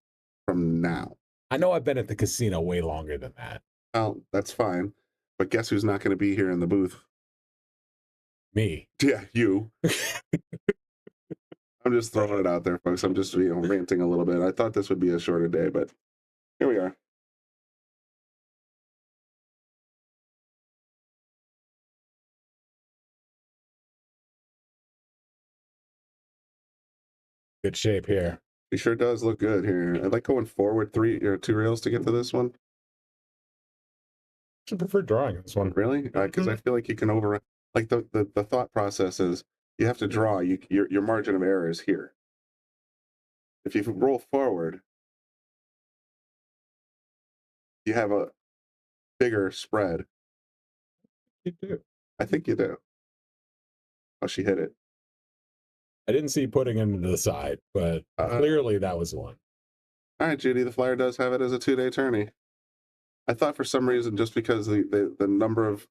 from now. I know I've been at the casino way longer than that. Well, that's fine. But guess who's not going to be here in the booth? Me. Yeah, you. I'm just throwing it out there, folks. I'm just ranting a little bit. I thought this would be a shorter day, but here we are. Good shape here. He sure does look good here. I like going forward 2 rails to get to this one. I prefer drawing this one. Really? Because I feel like you can like the thought process is you have to draw. Your margin of error is here. If you roll forward, you have a bigger spread. You do. I think you do. Oh, she hit it. I didn't see putting him to the side, but clearly that was one. All right, Judy, the flyer does have it as a 2-day tourney. I thought for some reason, just because the number of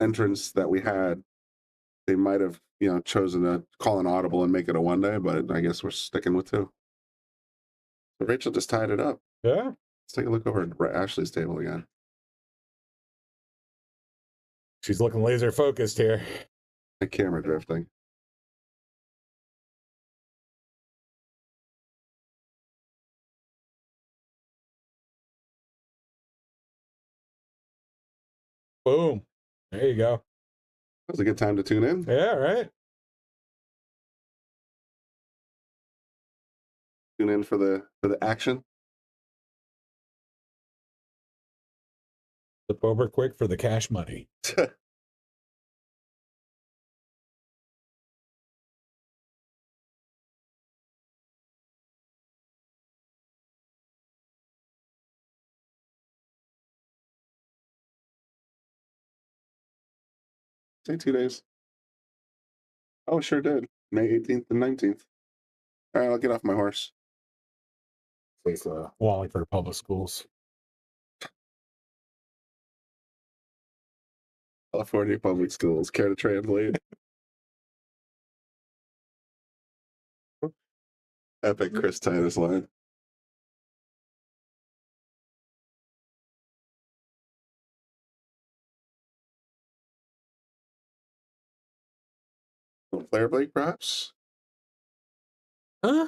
entrants that we had, they might have chosen to call an audible and make it a 1-day, but I guess we're sticking with 2. So Rachel just tied it up. Yeah. Let's take a look over at Ashley's table again. She's looking laser focused here. The camera drifting. Boom. There you go. That was a good time to tune in. Yeah, right. Tune in for the action. Flip over quick for the cash money. Say 2 days. Oh, sure did. May 18th and 19th. All right, I'll get off my horse. It's Wallingford Public Schools. California Public Schools. Care to translate? Epic Chris Titus line. Player Blake, perhaps? Huh?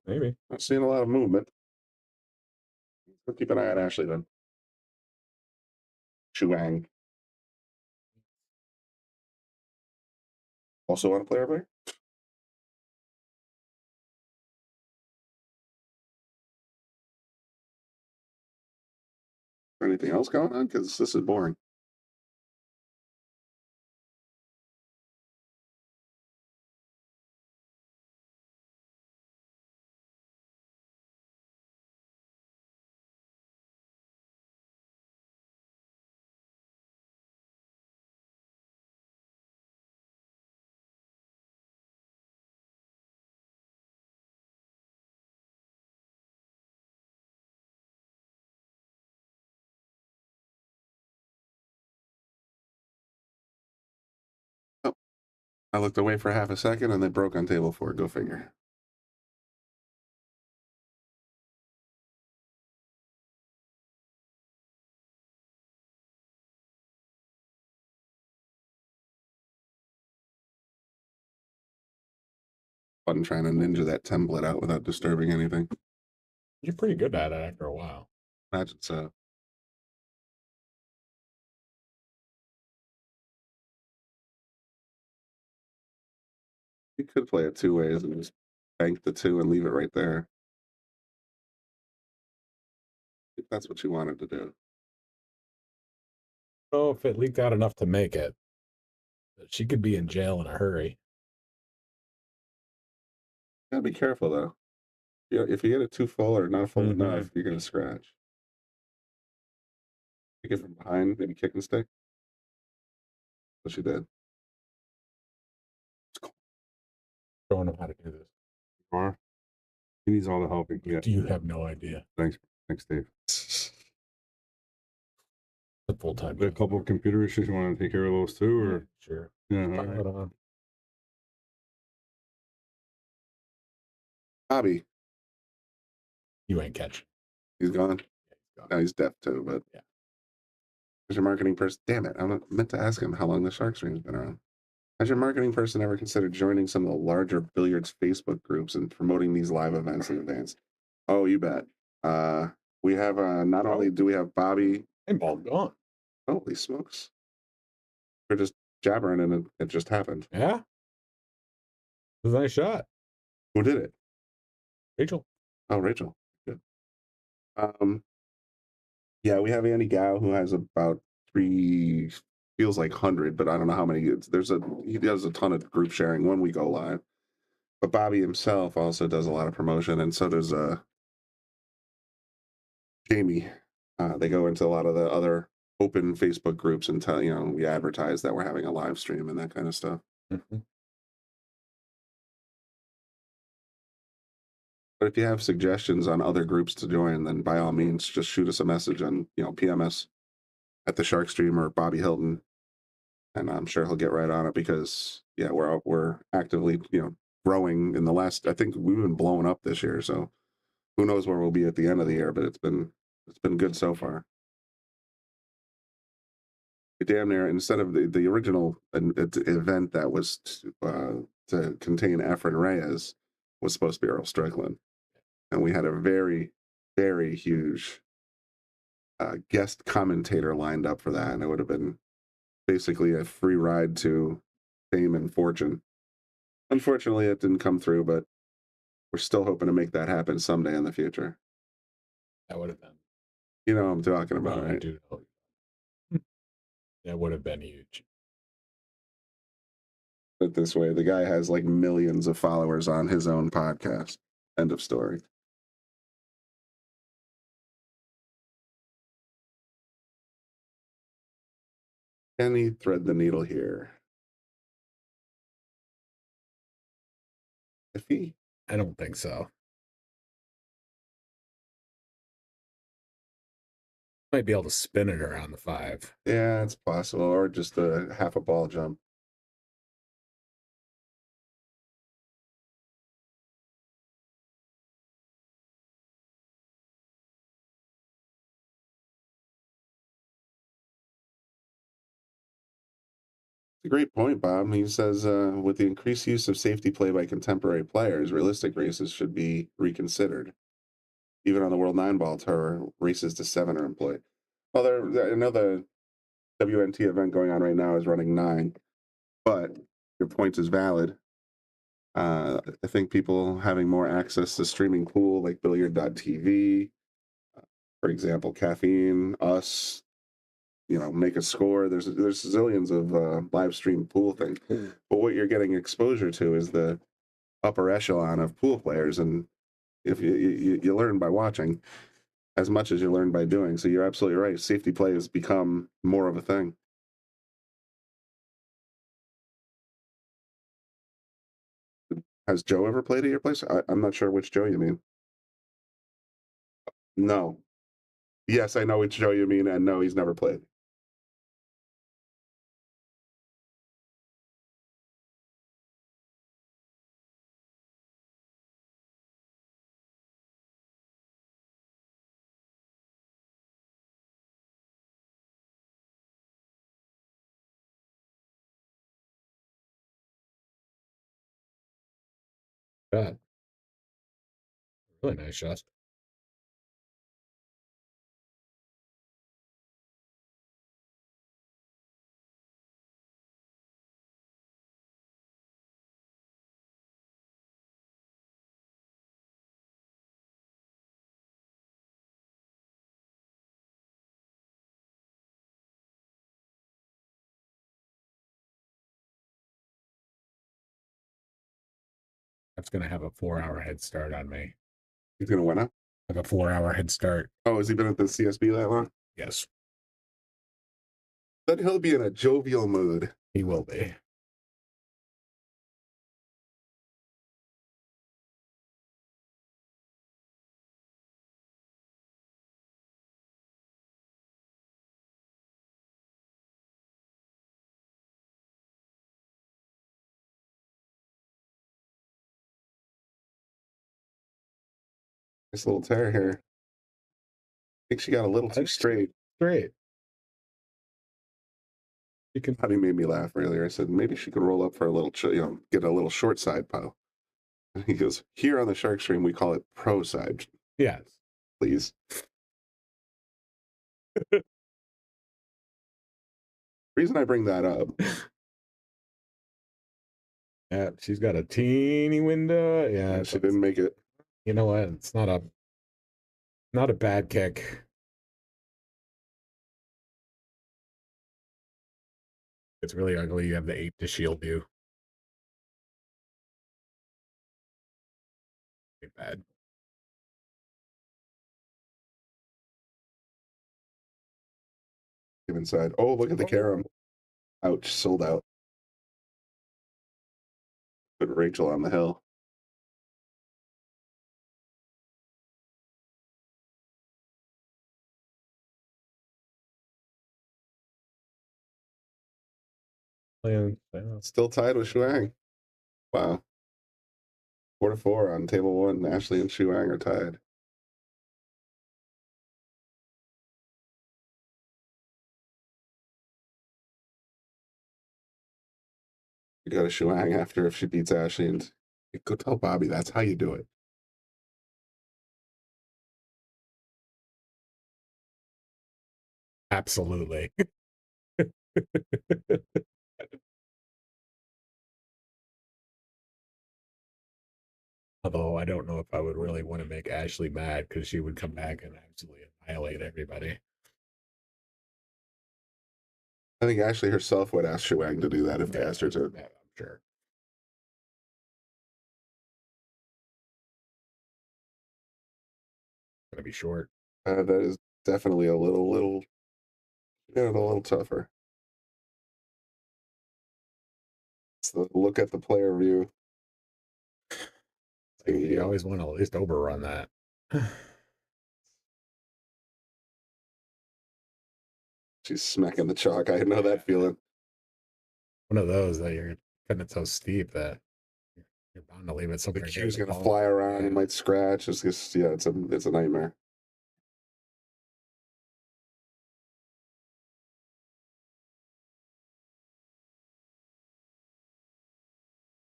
Maybe. Not seeing a lot of movement. We'll keep an eye on Ashley then. Chuang. Also on a player Blake? Anything else going on? Because this is boring. Oh, I looked away for half a second and they broke on table 4. Go figure. Fun trying to ninja that template out without disturbing anything. You're pretty good at it after a while. Imagine so. You could play it 2 ways and just bank the 2 and leave it right there. If that's what you wanted to do. Oh, if it leaked out enough to make it. But she could be in jail in a hurry. Gotta be careful though. If you get it too full or not full enough, you're gonna scratch. Take it from behind, maybe kick and stick. What she did. Showing him how to do this. He needs all the help he can get. You have no idea. Thanks, Dave. The full-time. A couple of computer issues. You want to take care of those too, or sure. yeah, all right. on. Bobby, You ain't catch. he's gone. No, he's deaf too. But Yeah. as your marketing person, damn it, I meant to ask him how long the Shark Stream's been around. Has your marketing person ever considered joining some of the larger billiards Facebook groups and promoting these live events in advance? Oh, you bet. We have not only do we have Bobby. I'm all gone. Holy smokes! We're just jabbering and it just happened. Yeah. It was a nice shot. Who did it? Rachel. Oh, Rachel. Good. Yeah, we have Andy Gow who has about 3, feels like 100, but I don't know how many. He does a ton of group sharing when we go live. But Bobby himself also does a lot of promotion, and so does Jamie. They go into a lot of the other open Facebook groups and tell we advertise that we're having a live stream and that kind of stuff. Mm-hmm. But if you have suggestions on other groups to join, then by all means, just shoot us a message on PMS at the Shark Stream or Bobby Hilton, and I'm sure he'll get right on it because we're actively growing in the last. I think we've been blowing up this year, so who knows where we'll be at the end of the year? But it's been good so far. We damn near, instead of the original event that was to contain Efren Reyes, was supposed to be Earl Strickland, and we had a very, very huge guest commentator lined up for that, and it would have been basically a free ride to fame and fortune. Unfortunately, it didn't come through, but we're still hoping to make that happen someday in the future. That would have been. You know what I'm talking about, I right? do know. That would have been huge. Put it this way, the guy has like millions of followers on his own podcast. End of story. Can he thread the needle here? I don't think so. Might be able to spin it around the 5. Yeah, it's possible, or just a half a ball jump. It's a great point, Bob. He says, with the increased use of safety play by contemporary players, realistic races should be reconsidered. Even on the World 9-Ball Tour, races to 7 are employed. Well, I know the WNT event going on right now is running 9, but your point is valid. I think people having more access to streaming pool like billiard.tv, for example, Caffeine, us, Make a Score. There's zillions of live stream pool things. But what you're getting exposure to is the upper echelon of pool players, and if you learn by watching as much as you learn by doing. So you're absolutely right. Safety play has become more of a thing. Has Joe ever played at your place? I'm not sure which Joe you mean. No. Yes, I know which Joe you mean, and no, he's never played. God. Really nice shot. That's going to have a 4-hour head start on me. He's going to win it? Have a 4-hour head start. Oh, has he been at the CSB that long? Yes. Then he'll be in a jovial mood. He will be. Nice little tear here. I think she got a little too straight. Straight. You can. Honey made me laugh earlier. I said maybe she could roll up for a little, get a little short side pile. And he goes, here on the shark stream, we call it pro side. Yes. Please. Reason I bring that up. Yeah, she's got a teeny window. Yeah, she didn't make it. You know what? It's not a bad kick. It's really ugly. You have the 8 to shield you. Pretty bad. Get inside. Oh, look at the carom. Ouch, sold out. Put Rachel on the hill. Still tied with Shuang. Wow. 4-4 on table 1. Ashley and Shuang are tied. You go to Shuang after if she beats Ashley and go tell Bobby that's how you do it. Absolutely. Although I don't know if I would really want to make Ashley mad because she would come back and absolutely annihilate everybody. I think Ashley herself would ask Shuang to do that if they asked her to. Yeah, I'm sure. Gonna be short. That is definitely a little tougher. It's the look at the player view. You always want to at least overrun that. She's smacking the chalk. I know that feeling. One of those that you're cutting it so steep that you're bound to leave it somewhere. The cue's gonna fly around. You might scratch. It's just it's a nightmare.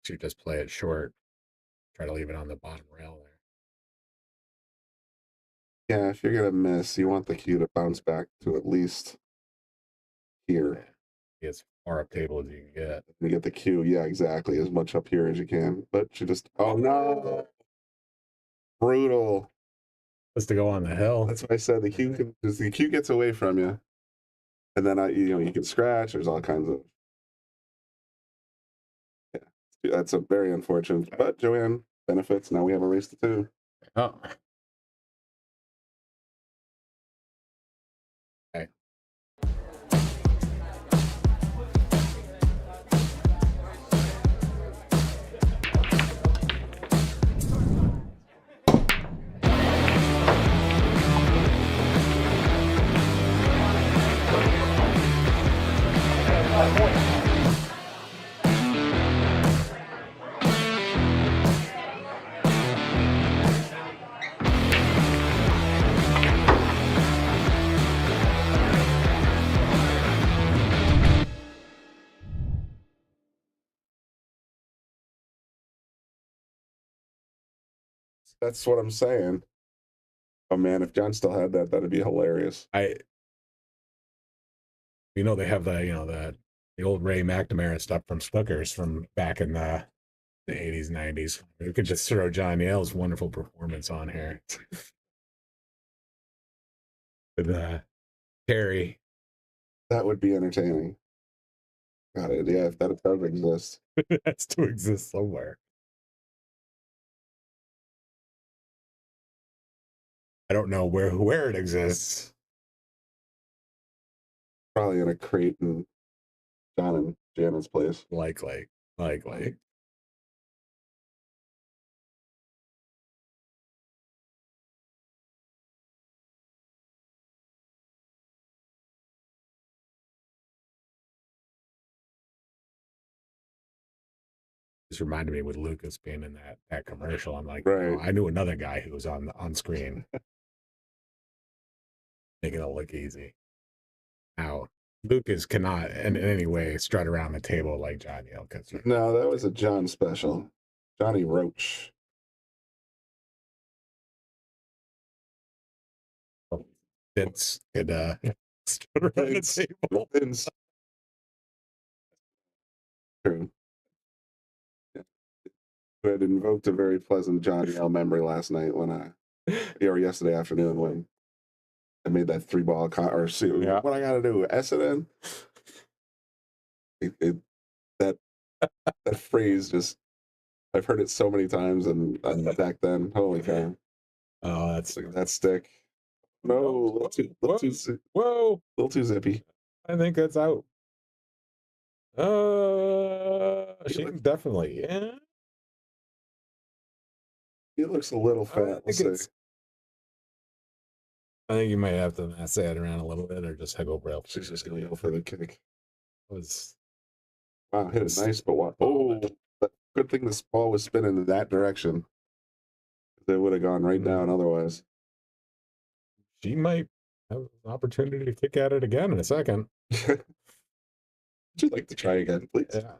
You just play it short. Try to leave it on the bottom rail there. Yeah, if you're gonna miss, you want the cue to bounce back to at least here. Yeah, as far up table as you can get. You get the cue, yeah, exactly, as much up here as you can. But she just, oh no, brutal. Just to go on the hill. That's why I said the cue gets away from you, and then you can scratch. There's all kinds of. Yeah, that's a very unfortunate. But Joanne benefits. Now we have a race to 2. Oh. Okay. That's what I'm saying. Oh man, if John still had that, that'd be hilarious. They have the old Ray McNamara stuff from Stookers from back in the 80s, 90s. We could just throw John Yale's wonderful performance on here. With Terry. That would be entertaining. Got it. Yeah, if that does exist. It has to exist somewhere. I don't know where it exists. Probably in a crate in John and Janet's place. Likely. reminded me with Lucas being in that commercial. I'm like, Right. oh, I knew another guy who was on screen, making it look easy. Now, Lucas cannot in any way strut around the table like John Yale could. No, that was a John special. Johnny Roach. Vince could strut around the table. Vince. True. Yeah. I had invoked a very pleasant John Yale memory last night or yesterday afternoon when I made that 3-ball what I gotta do, S it in. That phrase just, I've heard it so many times, and back then, holy cow! Oh, that's that stick. No, little too zippy. I think that's out. She definitely, yeah. He looks a little fat. I think you might have to say it around a little bit, or just go real. She's just gonna go for the kick. Was wow, hit it nice, but what? Oh, good thing this ball was spinning in that direction. They would have gone right down otherwise. She might have an opportunity to kick at it again in a second. Would you like to try again, please? Yeah.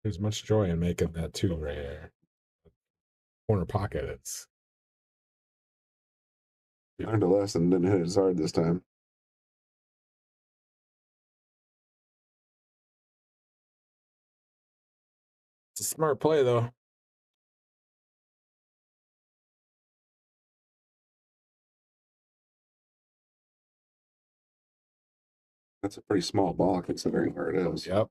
There's much joy in making that too, right there. Corner pocket. It's. He learned a lesson, didn't hit it as hard this time. It's a smart play, though. That's a pretty small ball considering where it is. Yep.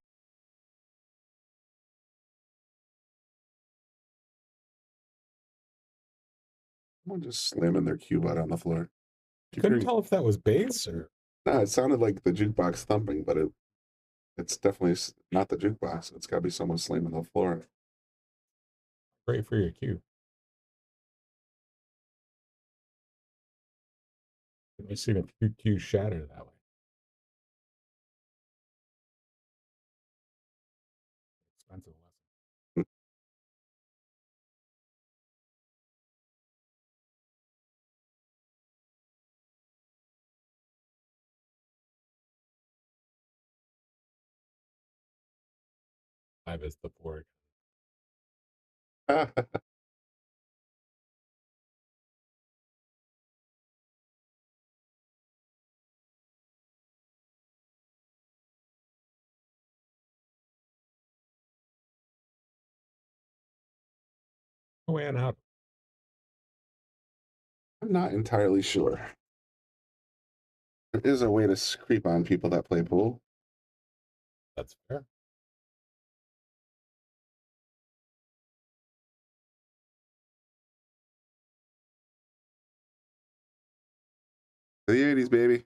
Someone just slamming their cue bud on the floor. Couldn't tell if that was bass or. No, it sounded like the jukebox thumping, but it's definitely not the jukebox. It's got to be someone slamming the floor. Great for your cue. I've seen a few cues shatter that way. Expensive lesson. 5 is the 4. Oh, and out. I'm not entirely sure. There is a way to creep on people that play pool. That's fair. The 80s, baby.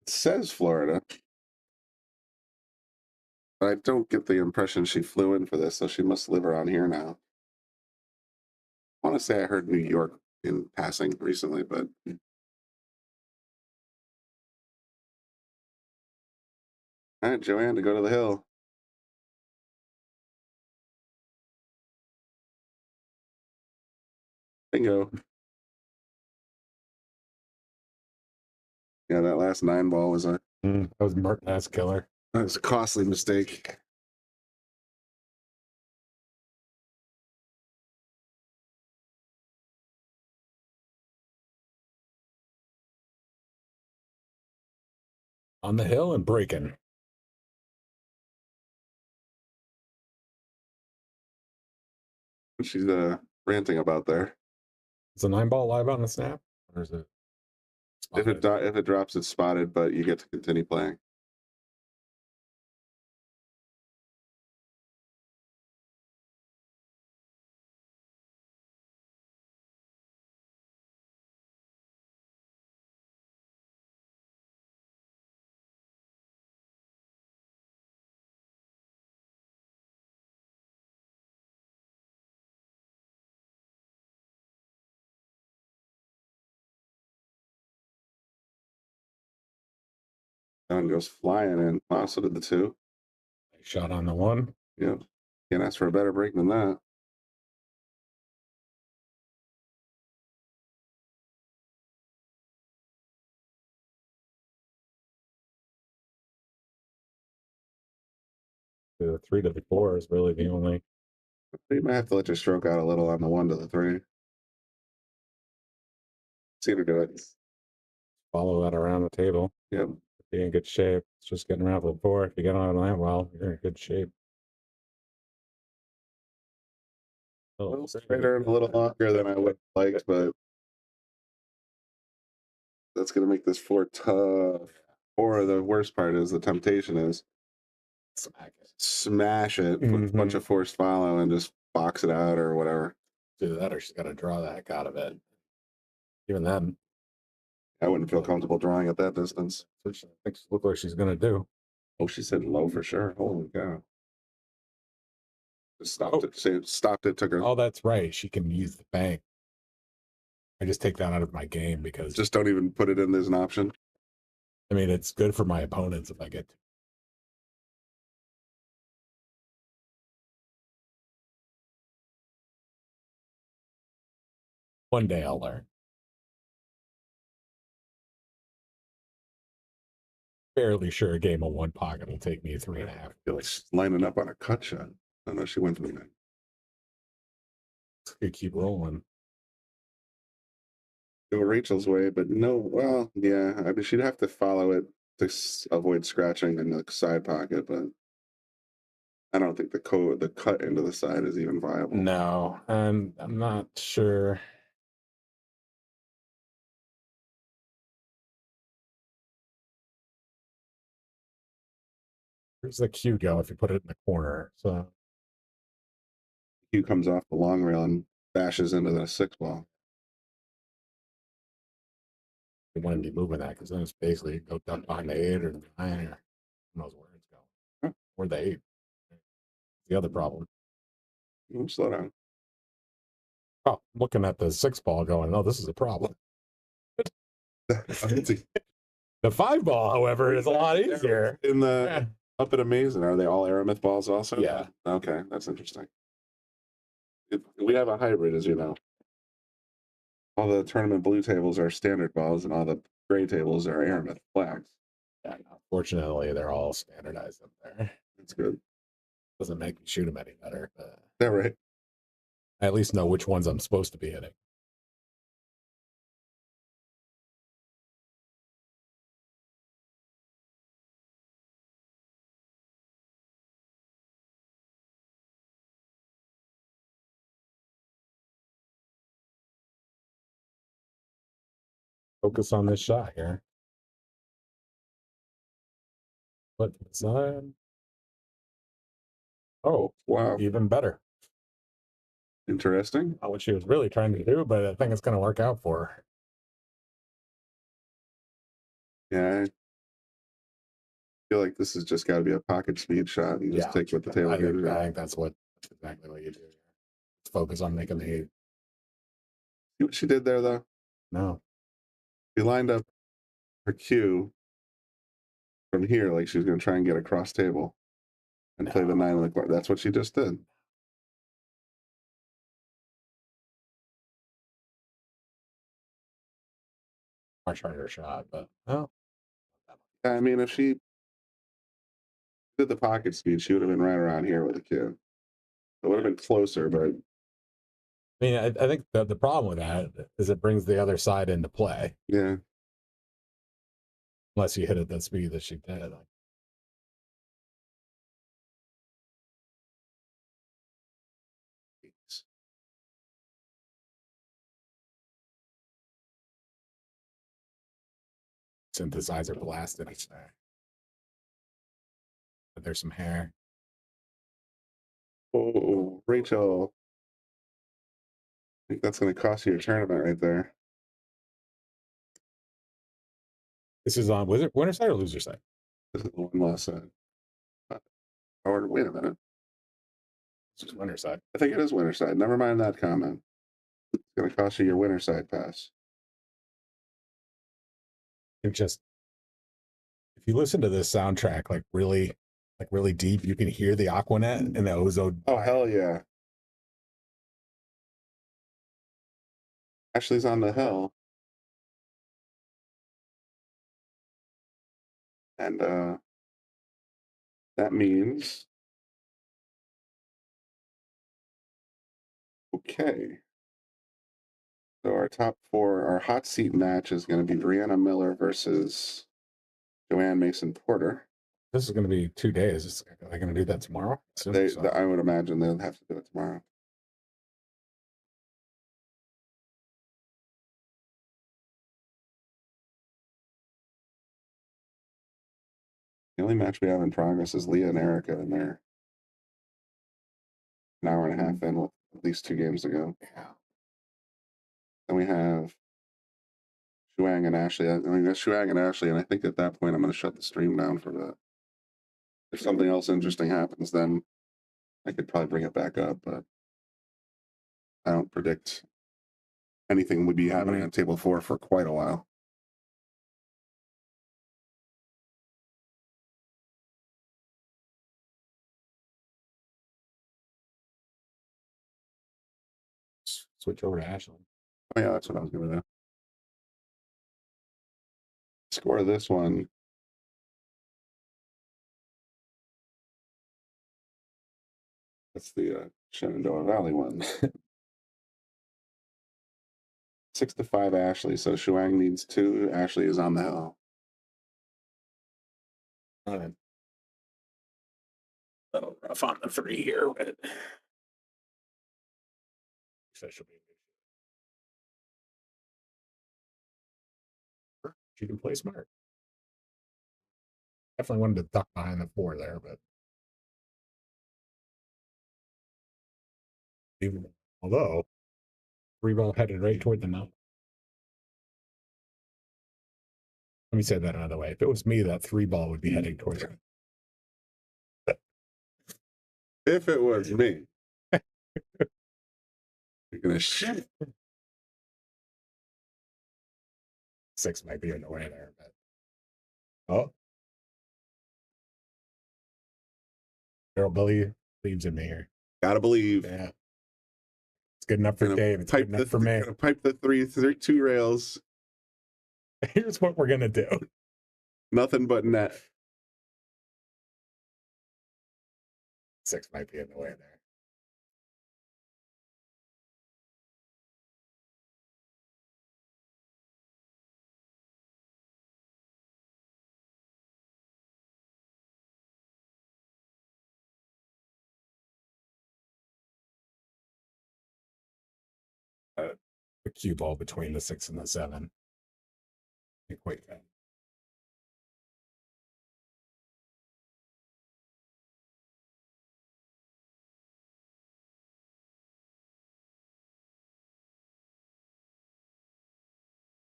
It says Florida. But I don't get the impression she flew in for this, so she must live around here now. I want to say I heard New York in passing recently, but all right, Joanne, to go to the hill. Bingo. Yeah, that last 9-ball was That was Martinez killer. That was a costly mistake. On the hill and breaking. She's ranting about there. Is a 9-ball live on the snap? Or is it? If it drops, it's spotted, but you get to continue playing. Down goes flying in. Wow, so did the 2. Shot on the 1. Yep. Can't ask for a better break than that. The 3 to the 4 is really the only. You might have to let your stroke out a little on the 1 to the 3. See her do it. Follow that around the table. Yep. Be in good shape. It's just getting around to the 4. If you get on that well, you're in good shape. A little straighter and a little longer than I would have liked, but that's going to make this 4 tough. Or the worst part is the temptation is smash it with a bunch of forced follow and just box it out or whatever. Do that, or she's got to draw the heck out of it. Even then, I wouldn't feel comfortable drawing at that distance. Which I think looks like she's going to do. Oh, she said low for sure. Holy cow. Just stopped it. Say stopped it, took her. Oh, that's right. She can use the bank. I just take that out of my game because Just don't even put it in as an option. I mean, it's good for my opponents if I get to. One day I'll learn. Fairly sure a game of 1 pocket will take me 3.5. I feel like she's lining up on a cut shot. I know she went for the net. You keep rolling. Go Rachel's way, but no. Well, yeah. I mean, she'd have to follow it to avoid scratching in the side pocket, but I don't think the cut into the side is even viable. No, and I'm not sure. Where's the cue go if you put it in the corner? So Cue comes off the long rail and bashes into the 6 ball. you want to be moving that because then it's basically go down behind the 8 or the 9 or who knows where it's going. Or the 8. The other problem. Slow down. Oh, I'm looking at the 6 ball going, oh, this is a problem. The 5 ball, however, is a lot easier. In the up at Amazing, are they all Aramith balls also? Yeah. Okay, that's interesting. We have a hybrid, as you know. All the tournament blue tables are standard balls, and all the gray tables are Aramith blacks. Yeah, fortunately, they're all standardized up there. That's good. Doesn't make me shoot them any better, but yeah, right. I at least know which ones I'm supposed to be hitting. Focus on this shot here. Flip to the side. Oh, wow. Even better. Interesting. Not what she was really trying to do, but I think it's going to work out for her. Yeah. I feel like this has just got to be a pocket speed shot. You just take what the table gives you. I think that's exactly what you do. Focus on making the 8. See what she did there, though? No. She lined up her cue from here like she was going to try and get across table and play the 9 in the corner. That's what she just did. Much harder shot, but oh. I mean, if she did the pocket speed, she would have been right around here with the cue. It would have been closer, but I mean, I think the problem with that is it brings the other side into play. Yeah. Unless you hit it that speed that she did. Synthesizer blasted each there. But there's some hair. Oh, Rachel. I think that's going to cost you your tournament right there. This is on winner side or loser side? This is the one loss side. Or wait a minute. It's just winner side. I think it is winner side. Never mind that comment. It's going to cost you your winner side pass. It's if you listen to this soundtrack like really deep, you can hear the Aquanet and the Ozone. Oh hell yeah! Ashley's on the hill, and that means okay. So our top four, our hot seat match is going to be Brianna Miller versus Joanne Mason Porter. This is going to be 2 days. Are they going to do that tomorrow? I would imagine they'll have to do it tomorrow. The only match we have in progress is Leah and Erica, and they're an hour and a half in with at least 2 games to go. Yeah. Then we have Shuang and Ashley. I mean, that's Shuang and Ashley, and I think at that point I'm going to shut the stream down for that. If something else interesting happens, then I could probably bring it back up, but I don't predict anything would be happening on table 4 for quite a while. Switch over to Ashland. Oh yeah, that's what I was going to do. Score of this one. That's the Shenandoah Valley one. 6-5 Ashley. So Shuang needs 2. Ashley is on the hill. A little rough on the 3 here, but she can play smart. Definitely wanted to duck behind the 4 there, but although 3 ball headed right toward the mountain. Let me say that another way. If it was me, that 3 ball would be heading towards her. If it was me. You're going to shit. 6 might be in the way there, but oh. Girl Billy believes in me here. Gotta believe. Yeah. It's good enough for Dave. It's good enough for me. Gonna pipe the 2 rails. Here's what we're gonna do. Nothing but net. 6 might be in the way there. The cue ball between the 6 and the 7. Quite bad.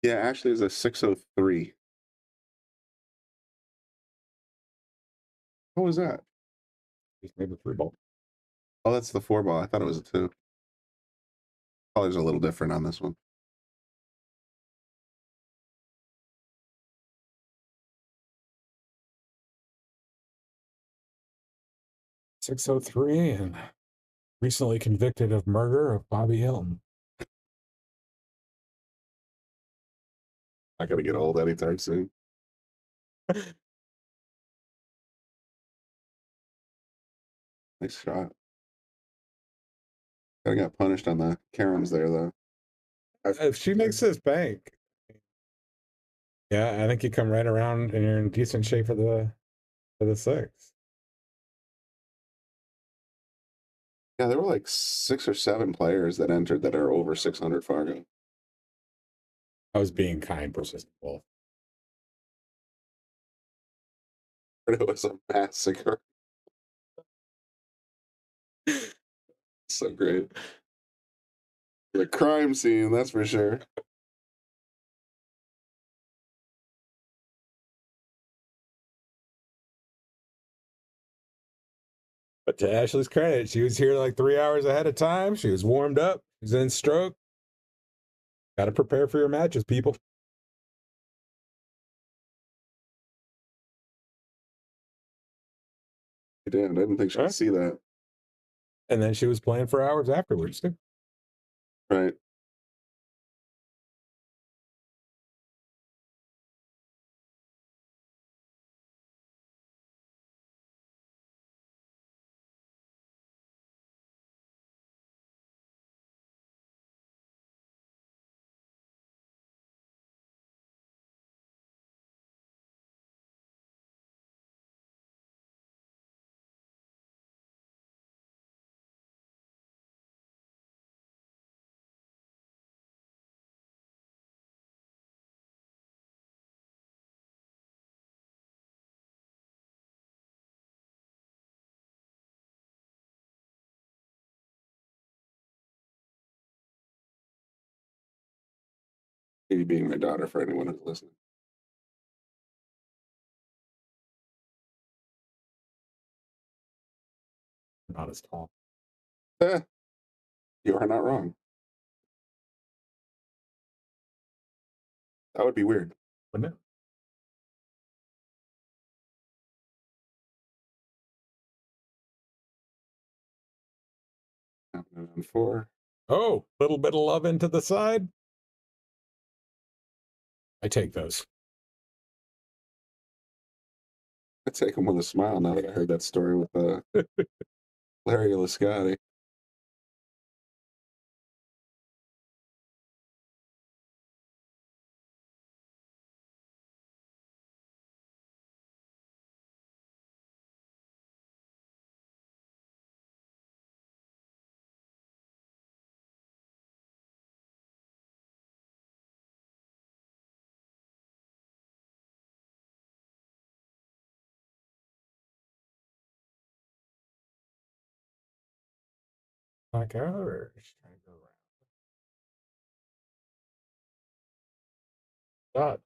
Yeah, Ashley is a 603. What was that? Just made the 3 ball. Oh, that's the 4 ball. I thought it was a 2. Color's a little different on this one. .603 and recently convicted of murder of Bobby Hilton. Not gonna get old anytime soon. Nice shot. Kinda got punished on the Karens there, though. If she makes this bank, yeah, I think you come right around and you're in decent shape for the 6. Yeah, there were like 6 or 7 players that entered that are over 600 Fargo. I was being kind, persistent wolf. It was a massacre. So great. The crime scene, that's for sure. But to Ashley's credit, she was here like 3 hours ahead of time. She was warmed up. She was in stroke. Got to prepare for your matches, people. Damn, I didn't think she could see that. And then she was playing for hours afterwards too. Right. Katie being my daughter for anyone who's listening. Not as tall. You are not wrong. That would be weird. Wouldn't it? And 4. Oh, little bit of love into the side. I take those. I take them with a smile now that I heard that story with Larry Lascotti. Back out or just trying to go around? God.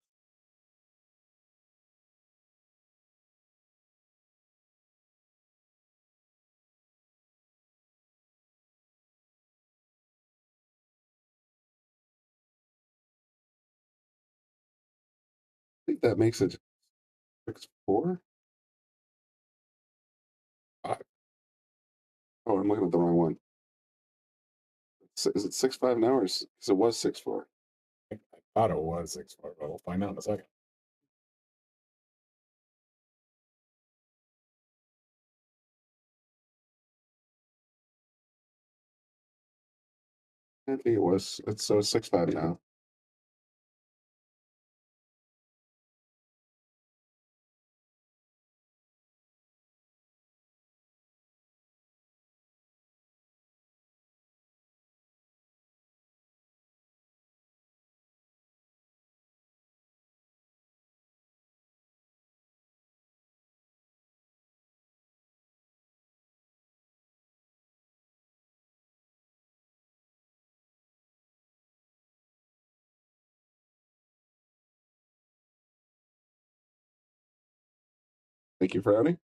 I think that makes it 6-4. Oh, I'm looking at the wrong one. Is it 6-5 now, or because it was 6-4? I thought it was 6-4, but we'll find out in a second. I think it was. It's 6-5 now. Thank you, Frowny.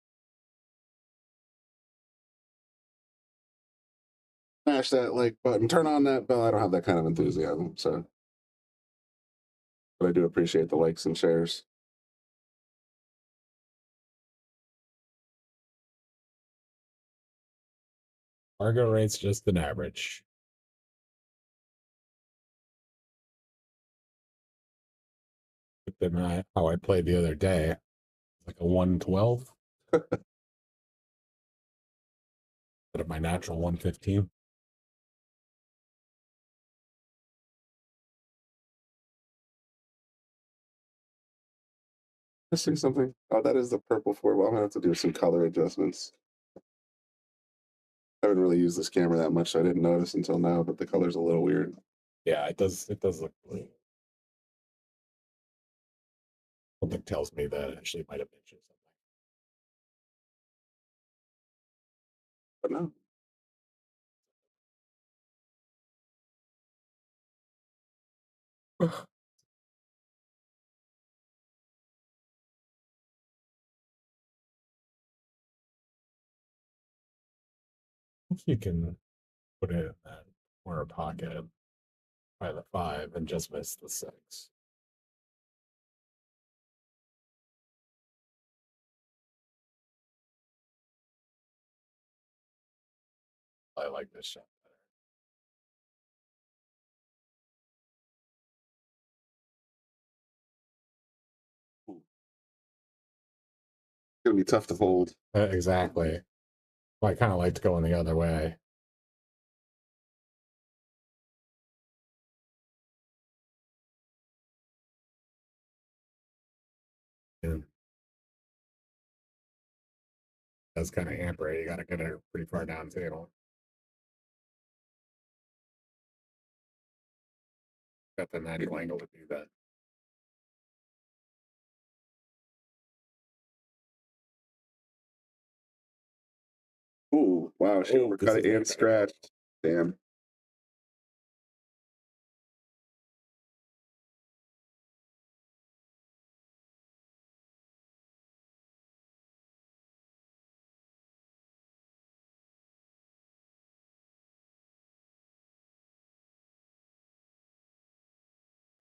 Smash that like button. Turn on that bell. I don't have that kind of enthusiasm, so. But I do appreciate the likes and shares. Cargo rate's just an average. But then how I played the other day, like a 112 instead of my natural 115. Missing something. Oh, that is the purple 4. Well, I'm gonna have to do some color adjustments. I haven't really used this camera that much, so I didn't notice until now, but the color's a little weird. Yeah, it does look blue. Something tells me that actually might have mentioned But no. something. I think you can put it in that corner pocket by the 5 and just miss the 6. I like this shot. It's gonna be tough to hold. Exactly. Well, I kind of liked going the other way. Yeah. That's kind of amper. You got to get it pretty far down table. Got the natural angle to do that. Ooh, wow, she overcut it and scratched. Damn.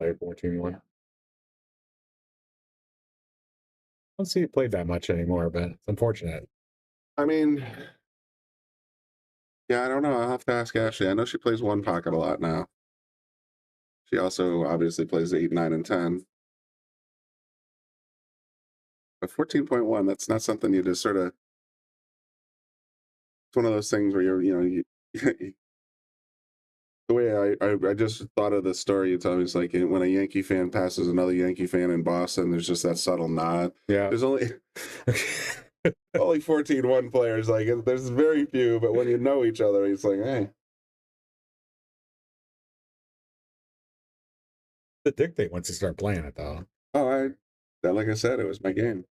Play 14-1. I don't see it played that much anymore, but it's unfortunate. I mean, yeah, I don't know. I'll have to ask Ashley. I know she plays one pocket a lot now. She also obviously plays 8, 9, and 10. But 14.1, that's not something you just sort of. It's one of those things where you the way I just thought of the story you told me is like when a Yankee fan passes another Yankee fan in Boston, there's just that subtle nod. Yeah. There's only 14-1 players. Like there's very few, but when you know each other, it's like, hey. The dictate once you start playing it, though. Oh, like I said, it was my game.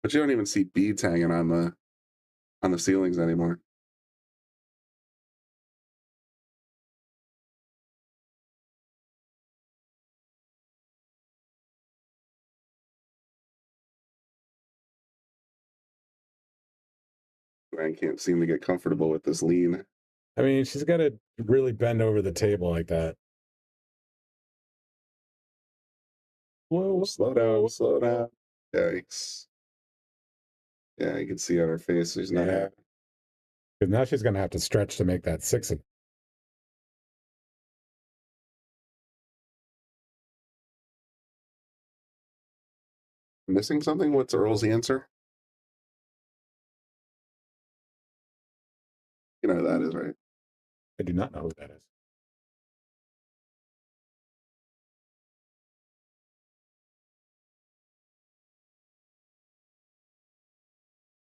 But you don't even see beads hanging on the ceilings anymore. I can't seem to get comfortable with this lean. I mean, she's got to really bend over the table like that. Whoa, slow down, slow down. Yikes. Yeah, you can see on her face she's not happy. Because now she's going to have to stretch to make that 6. Missing something? What's Earl's answer? You know who that is, right? I do not know who that is.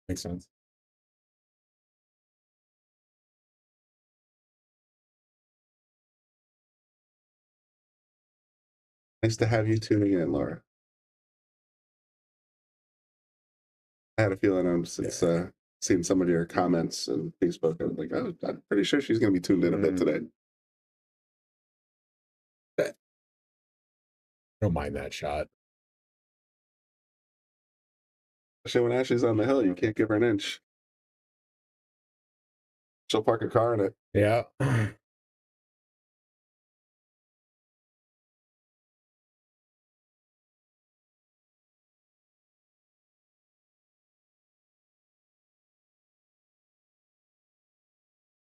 Makes sense. Nice to have you tuning in, Laura. I had a feeling I'm seeing some of your comments on Facebook. I was like, I'm pretty sure she's going to be tuned in a bit today. Don't mind that shot. Especially when Ashley's on the hill, you can't give her an inch. She'll park a car in it. Yeah.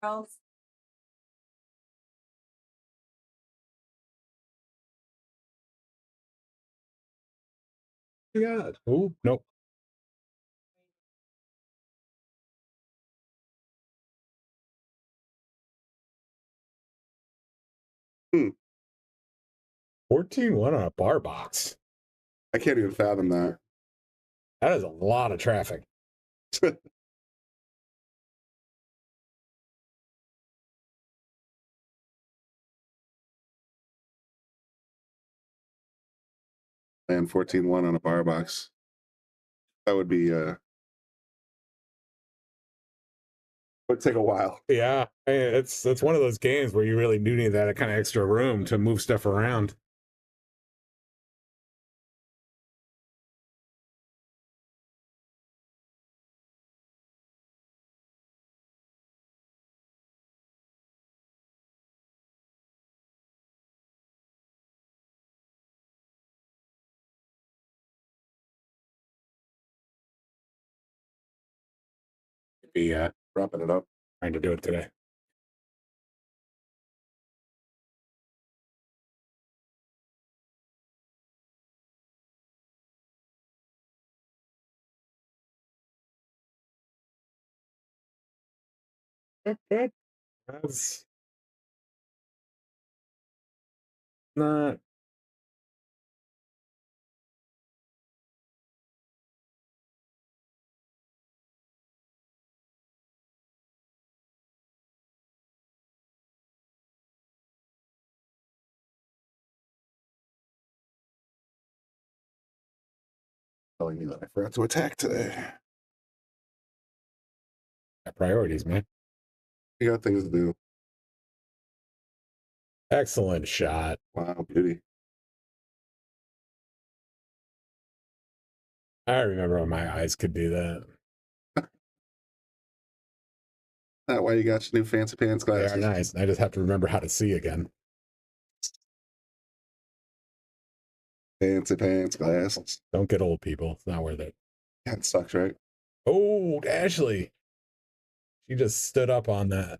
Girls. Yeah. Oh, nope. Hmm. 14-1 on a bar box. I can't even fathom that. That is a lot of traffic. And 14-1 on a bar box. That would be would take a while. Yeah. It's one of those games where you really do need that kind of extra room to move stuff around. Be wrapping it up. Trying to do it today. That's not. Telling me that I forgot to attack today. Got priorities, man. You got things to do. Excellent shot. Wow, beauty. I remember when my eyes could do that. That why you got your new fancy pants They glasses. are nice. I just have to remember how to see again. Fancy pants glasses. Don't get old, people. It's not worth it. That sucks, right? Oh, Ashley. She just stood up on that.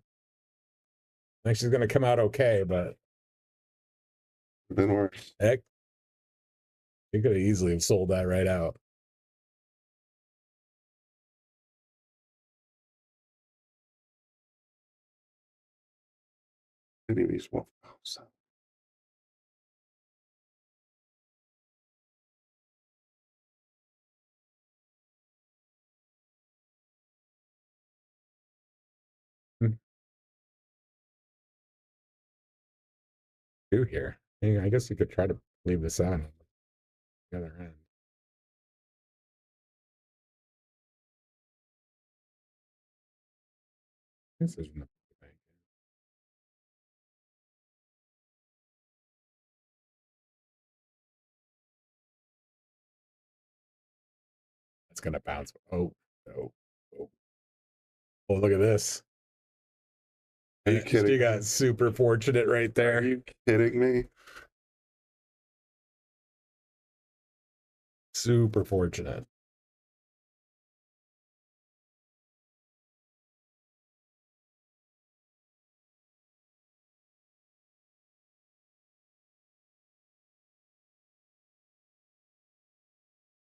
I think she's going to come out okay, but. Been worse. Heck. You could have easily have sold that right out. Maybe these wolf. Oh, so. Do here. I guess you could try to leave this out on the other end. This is not the bank. It's gonna bounce. Oh. Oh, look at this. Are you kidding? She got super fortunate right there. Are you kidding me? Super fortunate.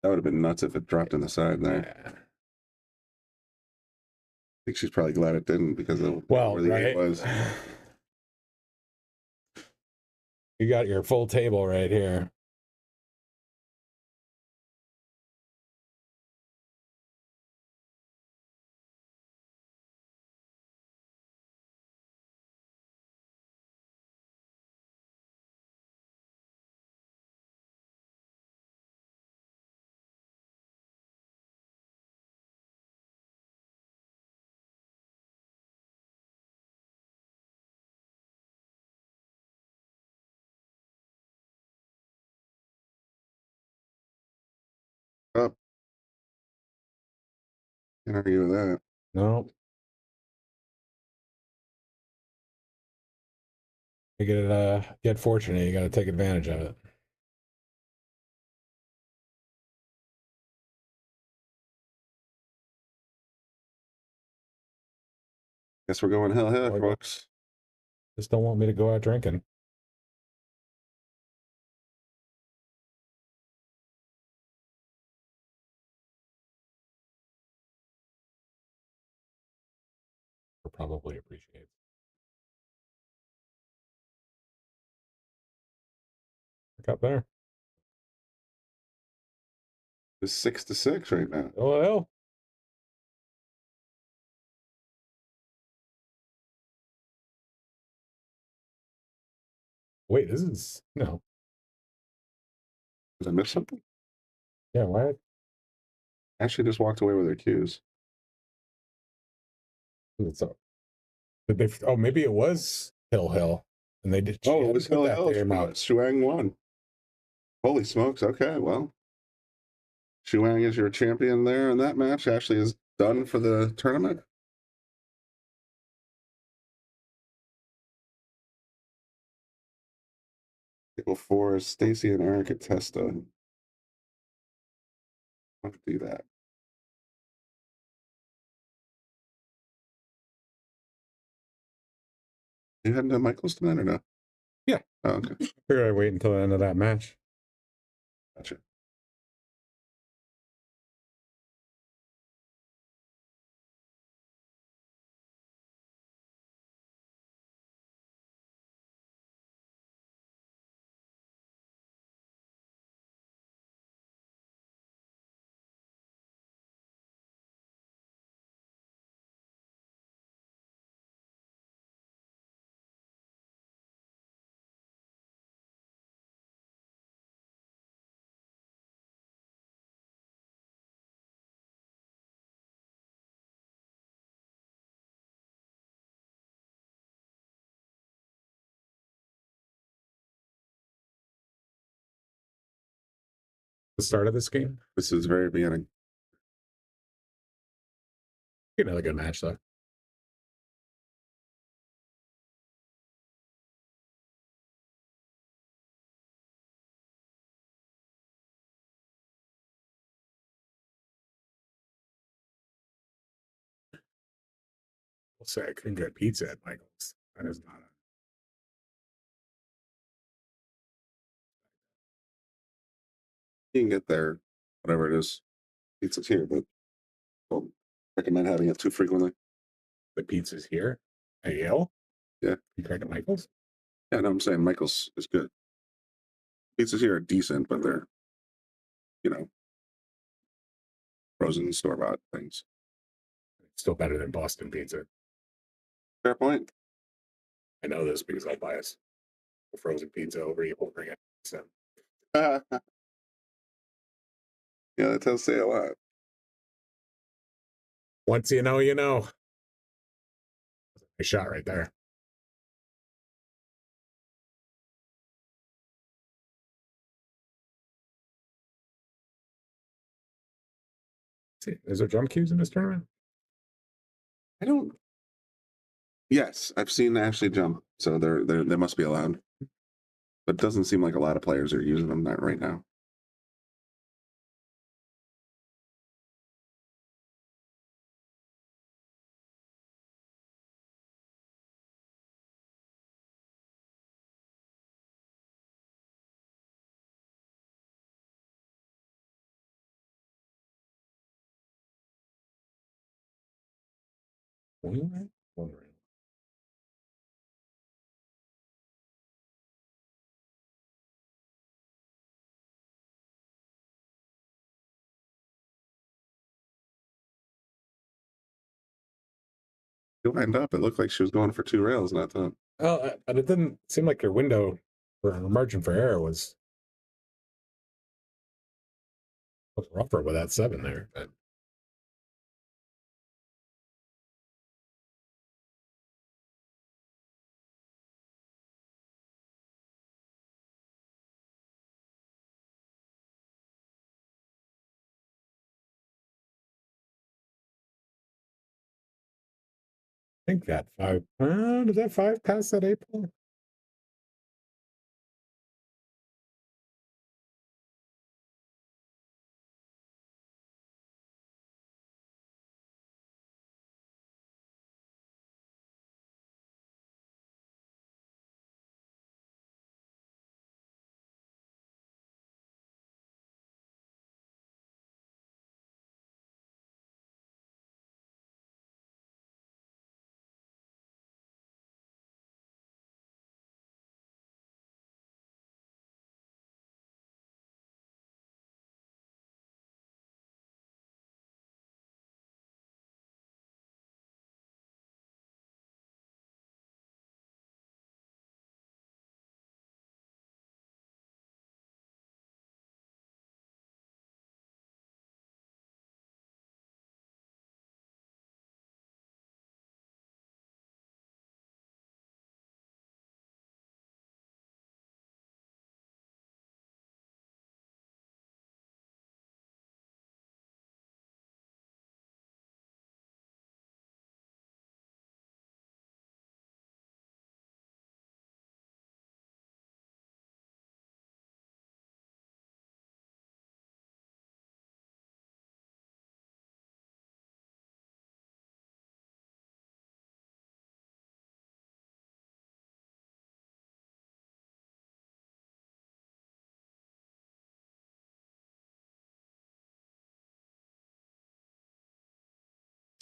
That would have been nuts if it dropped in the side there. Yeah. I think she's probably glad it didn't because of where the right? eight was. You got your full table right here. Up. Can't argue with that. No. You get fortunate. You got to take advantage of it. Guess we're going hell ahead, folks. Just don't want me to go out drinking. Probably appreciates. Look up there. It's 6-6 right now. Oh hell. Wait, this is no. Did I miss something? Yeah, why? Ashley just walked away with her cues. It's up. Did they? Oh, maybe it was Hill, and they did. Oh, it was Hill. Shuang won. Holy smokes! Okay, well, Shuang is your champion there in that match. Ashley is done for the tournament. Table 4 is Stacy and Erica Testa. I'll do that. You heading to Michael's tonight or no? Yeah. Oh, okay. Figured I'd wait until the end of that match. Gotcha. The start of this game. This is the very beginning. Another good match though. I'll say I couldn't get pizza at Michael's. That is not You can get there, whatever it is. Pizza's here, but don't recommend having it too frequently. the pizza's here at Yale. Yeah. Compared to Michael's. Yeah, no, I'm saying Michael's is good. Pizzas here are decent, but they're, frozen store-bought things. Still better than Boston pizza. Fair point. I know this because I buy us a frozen pizza over again. So Yeah, that does say a lot. once you know, you know. A shot right there. See, is there drum cues in this tournament? I don't. Yes, I've seen Ashley jump, so they must be allowed. But it doesn't seem like a lot of players are using them right now. Wondering. She lined up. It looked like she was going for 2 rails, and I thought, Oh, but it didn't seem like your window for margin for error was rougher with that 7 there. But I think that 5. Did that 5 pass that 8 ball?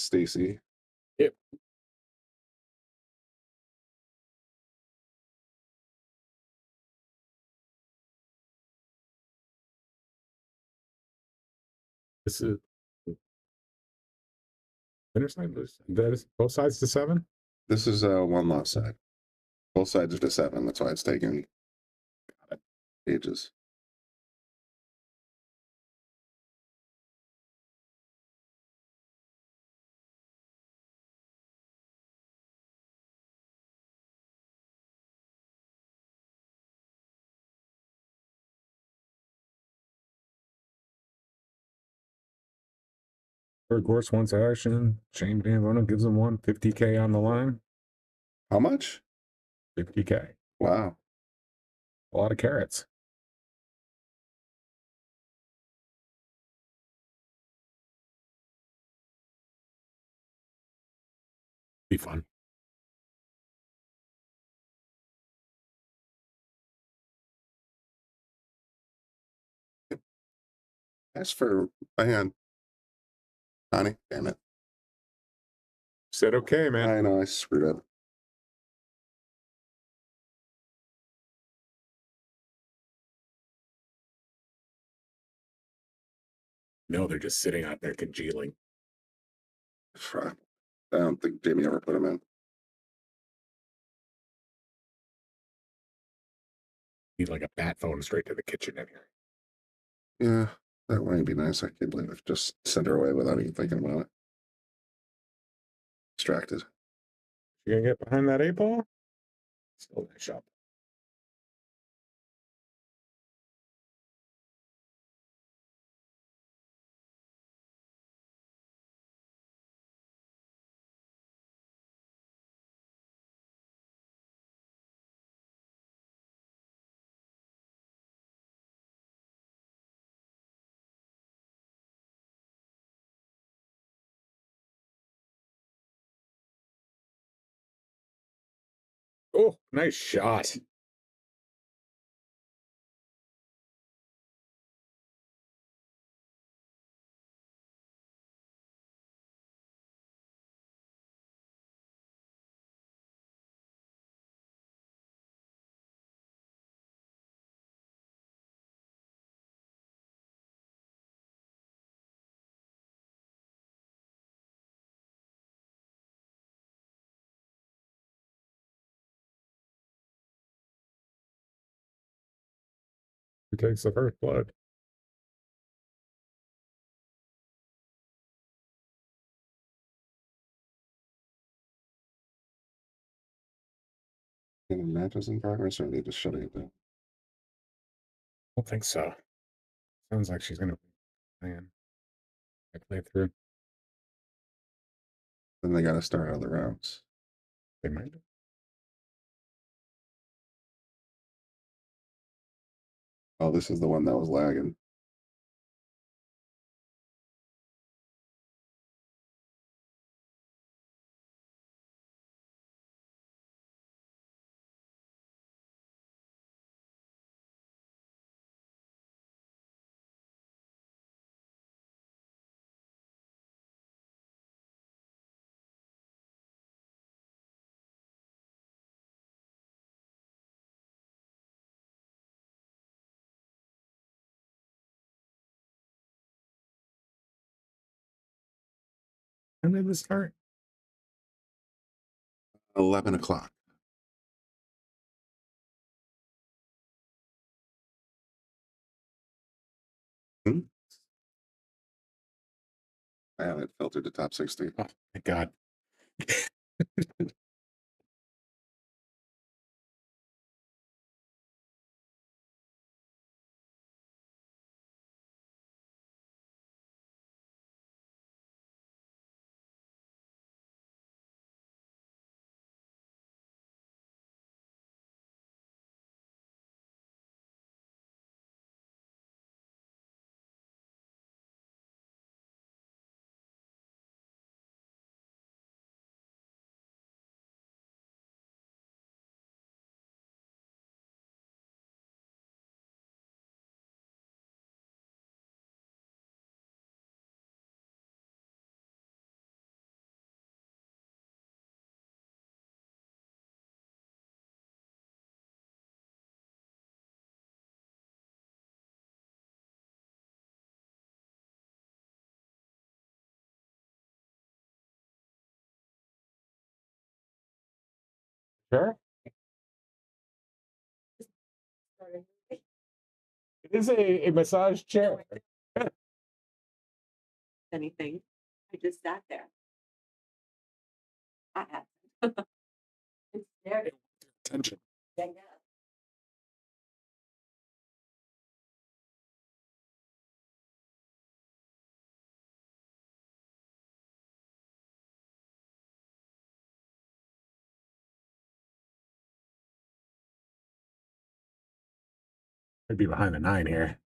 Stacy. Yep. This is finish line. That is both sides to 7. This is one loss side. Both sides are to 7. That's why it's taken ages. Third course wants action. Shane Van Bono gives him one. 50K on the line. How much? 50K. Wow. A lot of carrots. Be fun. As for hang on. Connie, damn it. Said okay, man. I know I screwed up. No, they're just sitting out there congealing. I don't think Jamie ever put him in. Need like a bat phone straight to the kitchen in here. Yeah, that might be nice. I can't believe I just sent her away without even thinking about it. Distracted. You gonna get behind that 8-ball? Still nice shot. Oh, nice shot. Who takes the first blood? Any matches in progress, or are they just shutting it down? I don't think so. Sounds like she's gonna plan. I play through. Then they got to start other rounds. They might. Oh, this is the one that was lagging. When did this start? 11 o'clock. Hmm? I haven't filtered the top 60. Oh, thank God. Sure. It is a massage chair. Anything. I just sat there. I have. It's there. Attention. Yeah. I'd be behind the 9 here.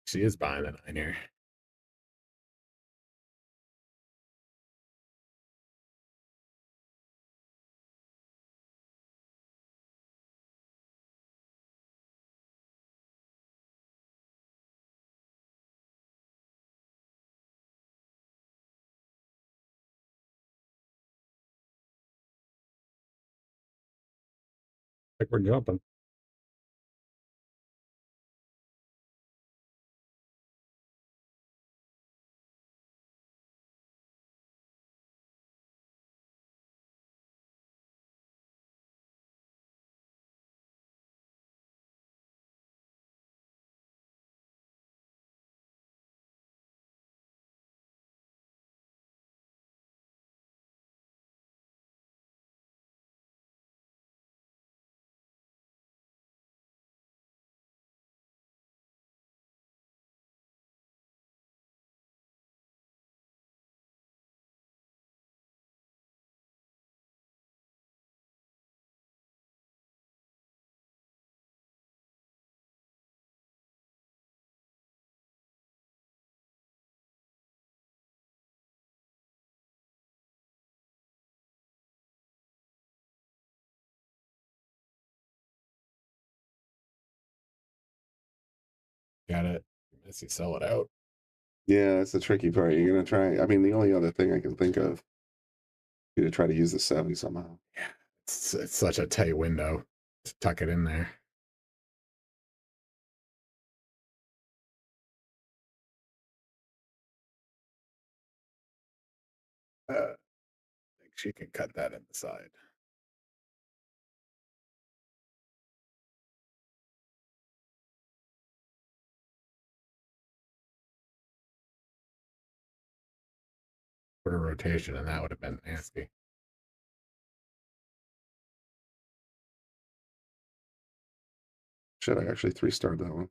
She is behind the 9 here. Like we're jumping. Got it. Unless you sell it out. Yeah, that's the tricky part. You're gonna try. I mean, the only other thing I can think of is to try to use the 70 somehow. It's such a tight window to tuck it in there. I think she can cut that in the side. Put a rotation, and that would have been nasty. Should I actually 3-starred that one?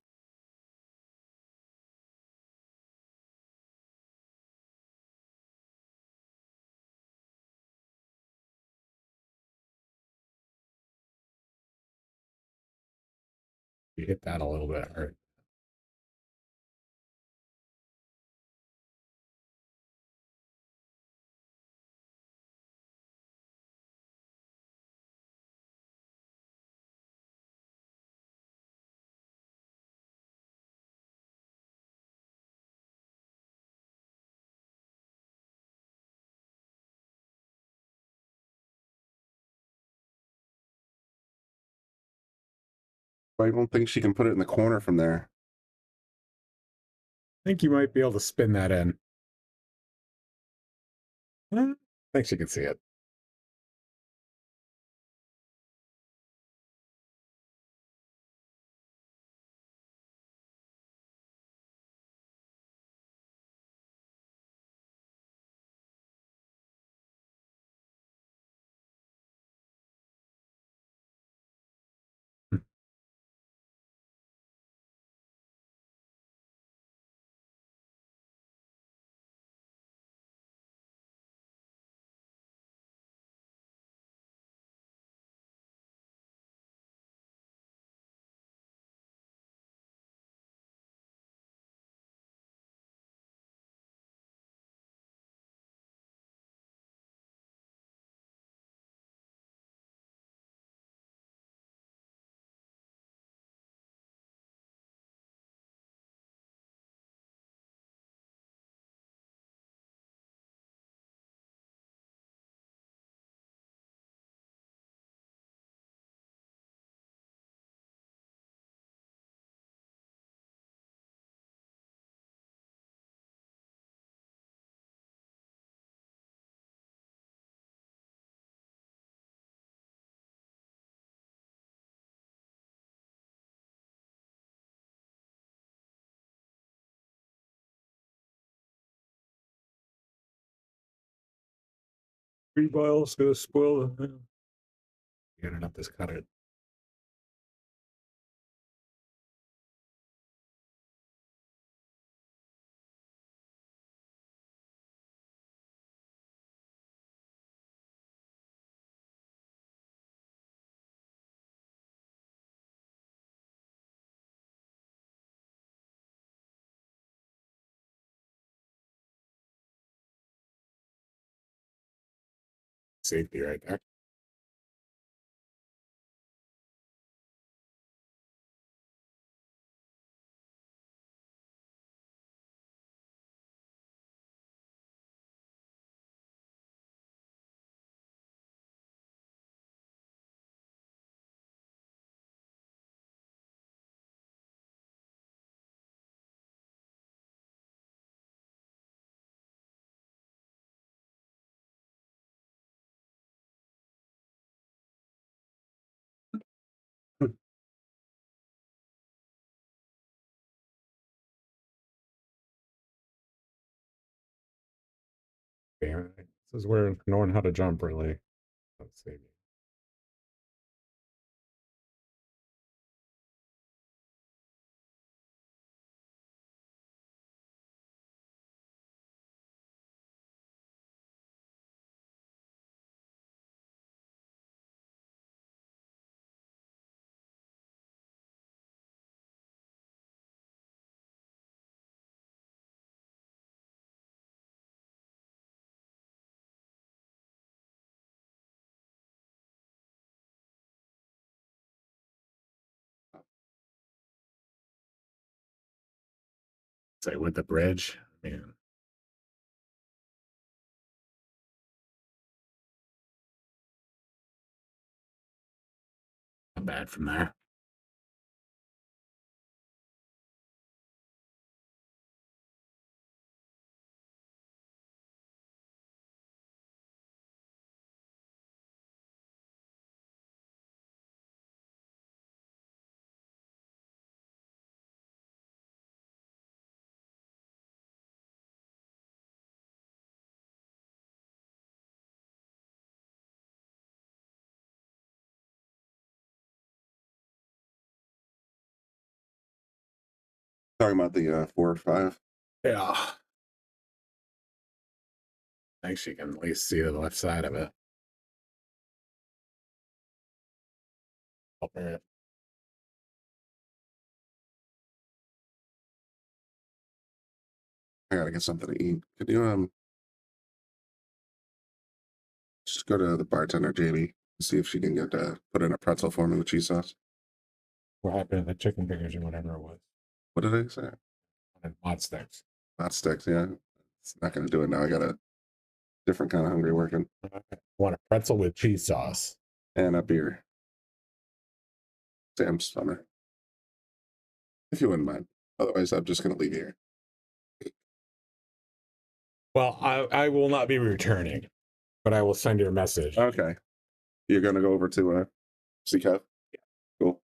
You hit that a little bit hard. I don't think she can put it in the corner from there. I think you might be able to spin that in. I think she can see it. Revile's gonna spoil the. Get enough to cut it. Safety right there. Yeah, this is where knowing how to jump really. Let's see. Say with the bridge, man. Not bad from there. Talking about the 4 or 5. Yeah. Thanks, you can at least see the left side of it. Okay. I gotta get something to eat. Could you just go to the bartender Jamie and see if she can get put in a pretzel for me with cheese sauce? What happened to the chicken fingers or whatever it was? What did I say? And hot sticks. Hot sticks, yeah. It's not gonna do it now. I got a different kind of hungry working. Want a pretzel with cheese sauce. And a beer. Sam's summer. If you wouldn't mind. Otherwise, I'm just gonna leave you here. Well, I will not be returning, but I will send you a message. Okay. You're gonna go over to CCAF? Yeah. Cool.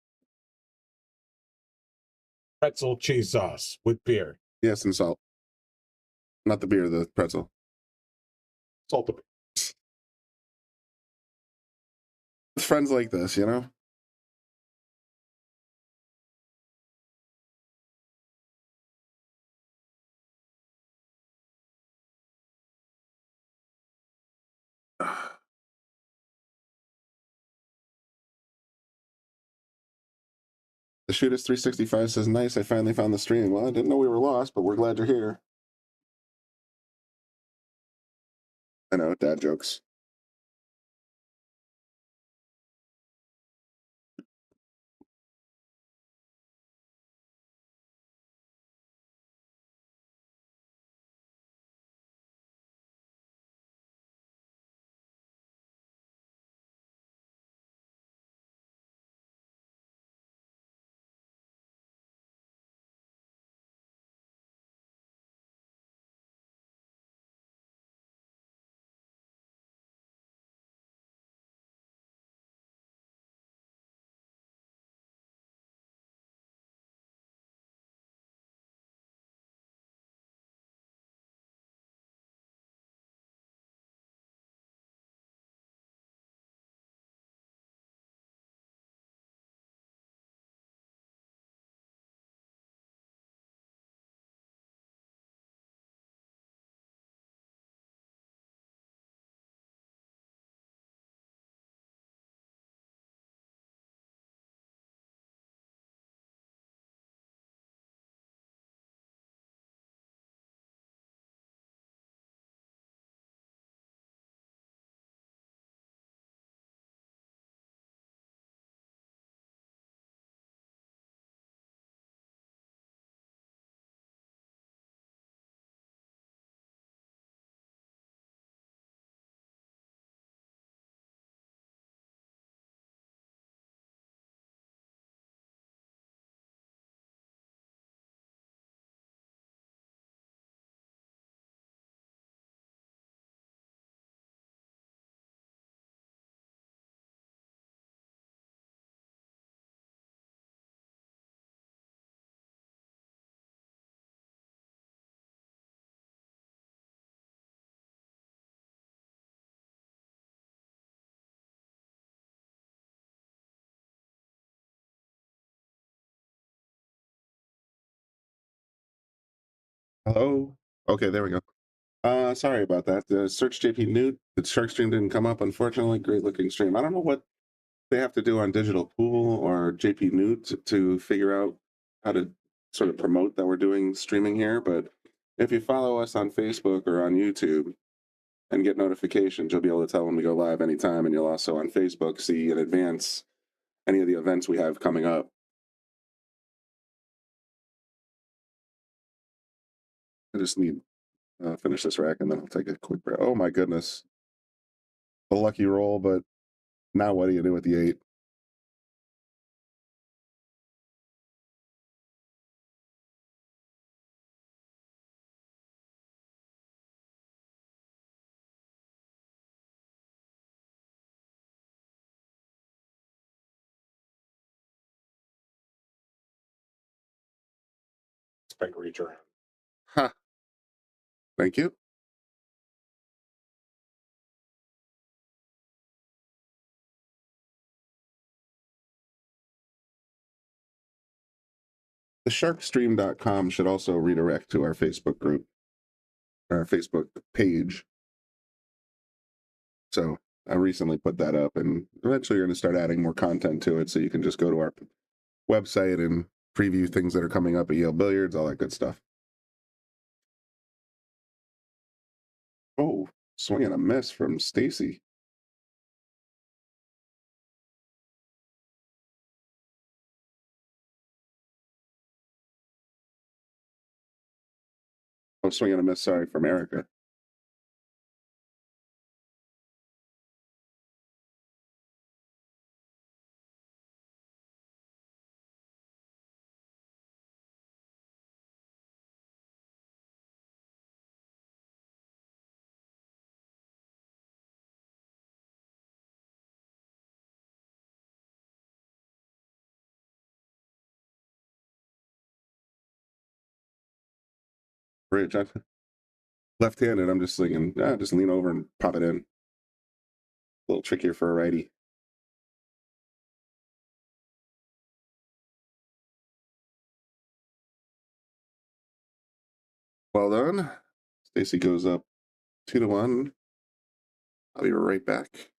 Pretzel cheese sauce with beer. Yes, and salt. Not the beer, the pretzel. Salt the beer. It's friends like this, you know? The Shoot Us 365 says, nice, I finally found the stream. Well, I didn't know we were lost, but we're glad you're here. I know, dad jokes. Hello? Okay, there we go. Sorry about that. The search JP Newt. The shark stream didn't come up, unfortunately. Great looking stream. I don't know what they have to do on Digital Pool or JP Newt to figure out how to sort of promote that we're doing streaming here. But if you follow us on Facebook or on YouTube and get notifications, you'll be able to tell when we go live anytime. And you'll also on Facebook see in advance any of the events we have coming up. I just need finish this rack and then I'll take a quick break. Oh my goodness. A lucky roll, but now what do you do with the 8? Spike reacher. Huh. Thank you. The sharkstream.com should also redirect to our Facebook group, our Facebook page. So I recently put that up, and eventually you're going to start adding more content to it. So you can just go to our website and preview things that are coming up at Yale Billiards, all that good stuff. Oh, swing and a miss from Stacy. Oh, swing and a miss, sorry, from Erica. Bridge. Left-handed, I'm just thinking, just lean over and pop it in. A little trickier for a righty. Well done. Stacy goes up 2-1. I'll be right back.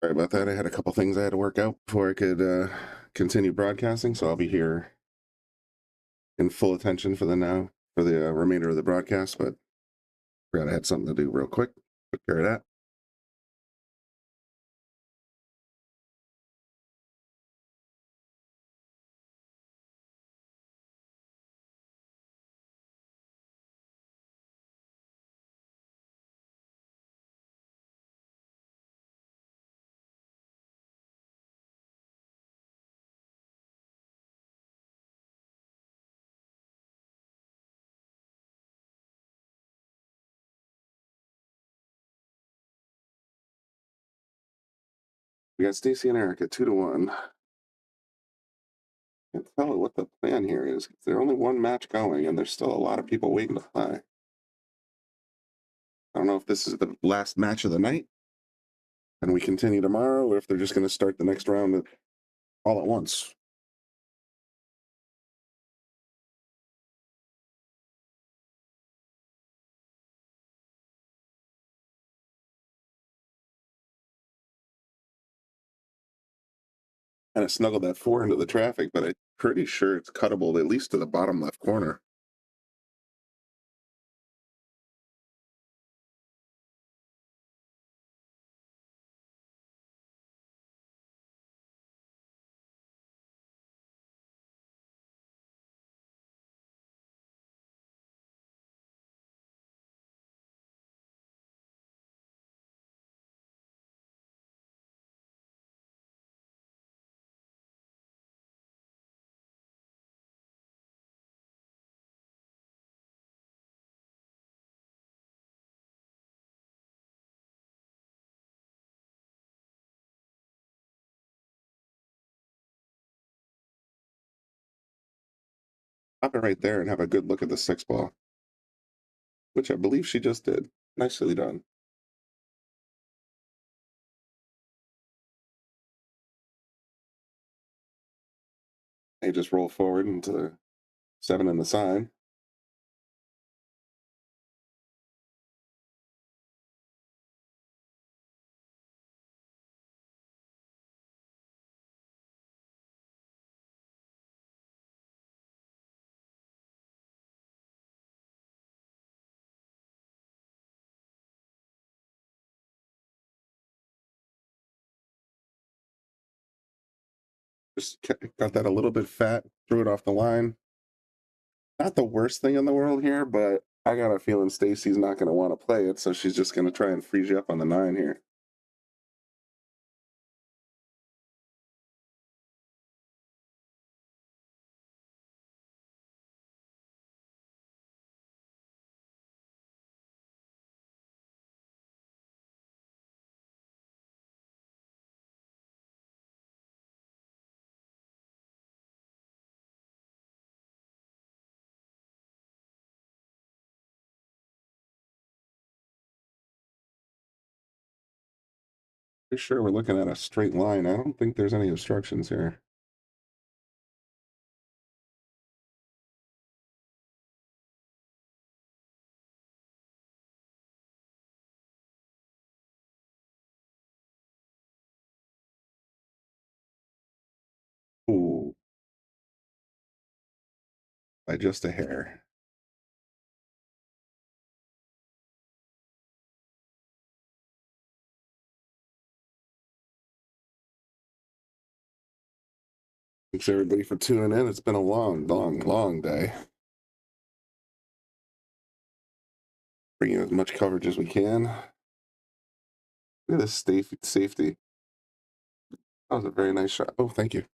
Sorry about that. I had a couple things I had to work out before I could continue broadcasting, so I'll be here in full attention for the remainder of the broadcast, but forgot I had something to do real quick. Took care of that. We got Stacy and Erica 2-1. Can't tell what the plan here is. There's only one match going, and there's still a lot of people waiting to play. I don't know if this is the last match of the night, and we continue tomorrow, or if they're just going to start the next round all at once. Kind of snuggled that 4 into the traffic, but I'm pretty sure it's cuttable at least to the bottom left corner. Stop it right there and have a good look at the 6 ball, which I believe she just did. Nicely done. They just roll forward into the 7 in the sign. Just got that a little bit fat, threw it off the line. Not the worst thing in the world here, but I got a feeling Stacy's not going to want to play it, so she's just going to try and freeze you up on the 9 here. Pretty sure we're looking at a straight line. I don't think there's any obstructions here. Ooh. By just a hair. Thanks everybody for tuning in. It's been a long, long, long day. Bring you as much coverage as we can. Look at this safety. That was a very nice shot. Oh, thank you.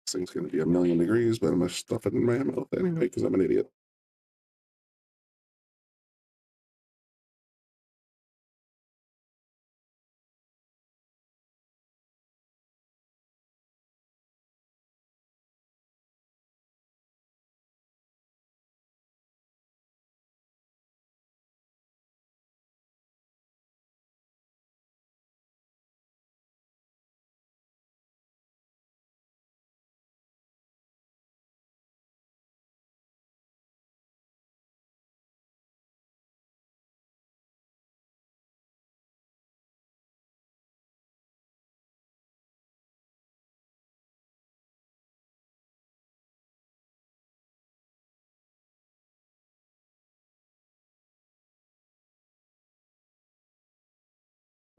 This thing's going to be a million degrees, but I'm going to stuff it in my mouth anyway because I'm an idiot.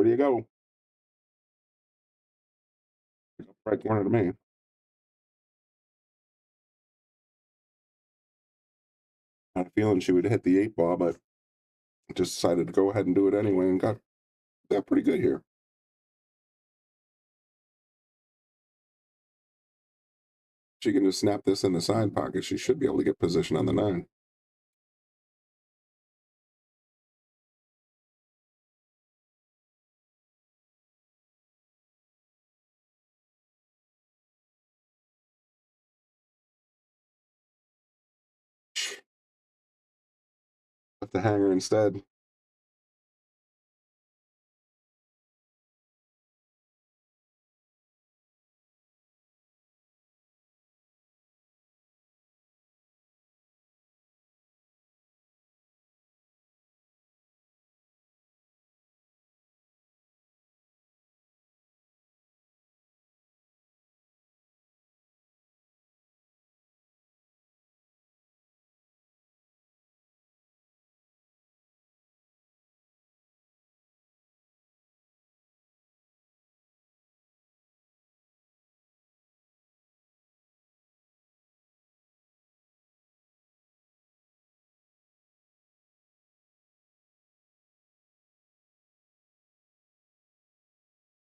Where do you go? Right corner to me. I had a feeling she would hit the 8-ball, but just decided to go ahead and do it anyway and got pretty good here. She can just snap this in the side pocket. She should be able to get position on the 9. Left the hanger instead.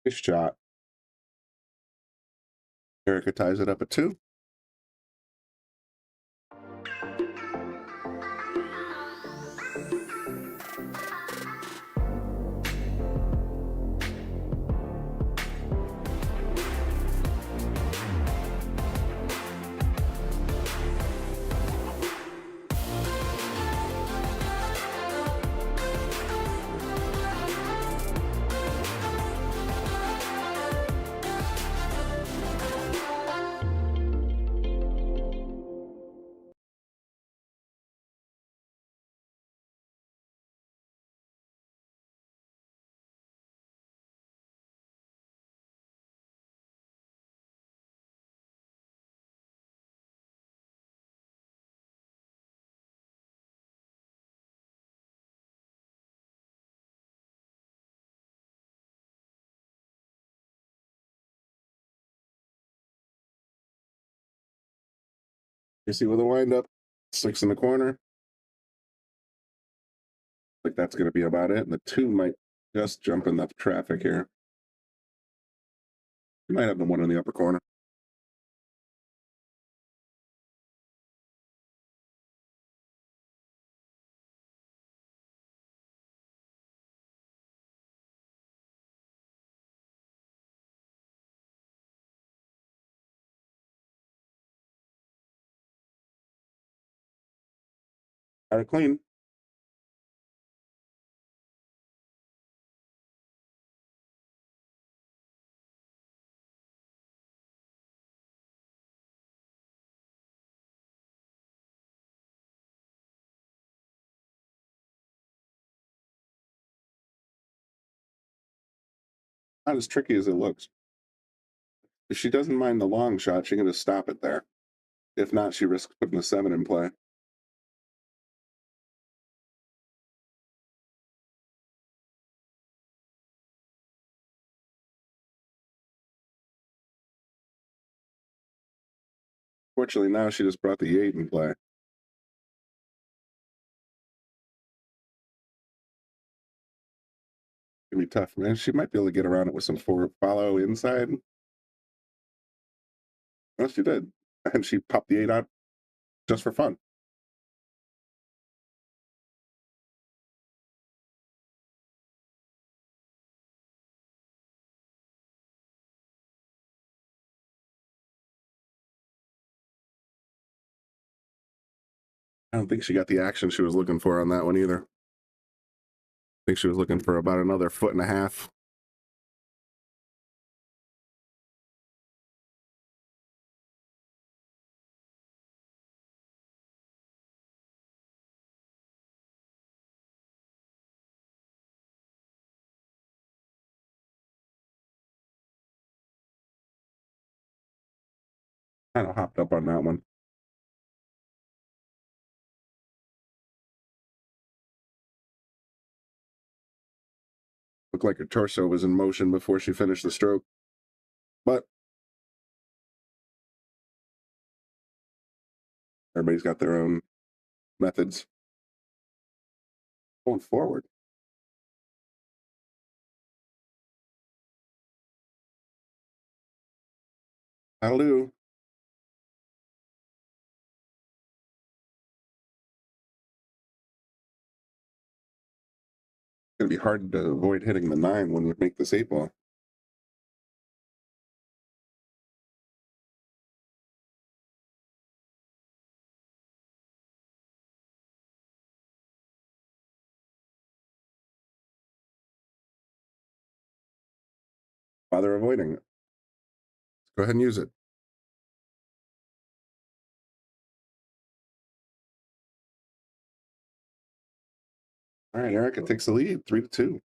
Nice shot. Erica ties it up at 2. You see with the windup, 6 in the corner. Like that's going to be about it. And the 2 might just jump in the traffic here. You might have the 1 in the upper corner. Got it clean. Not as tricky as it looks. If she doesn't mind the long shot, she can just stop it there. If not, she risks putting the 7 in play. Fortunately, now she just brought the 8 in play. It's gonna be tough, man. She might be able to get around it with some forward follow inside. Well, she did. And she popped the 8 out just for fun. I don't think she got the action she was looking for on that one either. I think she was looking for about another 1.5 feet. Kind of hopped up on that one. Looked like her torso was in motion before she finished the stroke. But everybody's got their own methods. Going forward. That'll do. It's going to be hard to avoid hitting the 9 when you make this 8 ball. Bother avoiding it. Go ahead and use it. All right, Erica takes the lead, 3-2.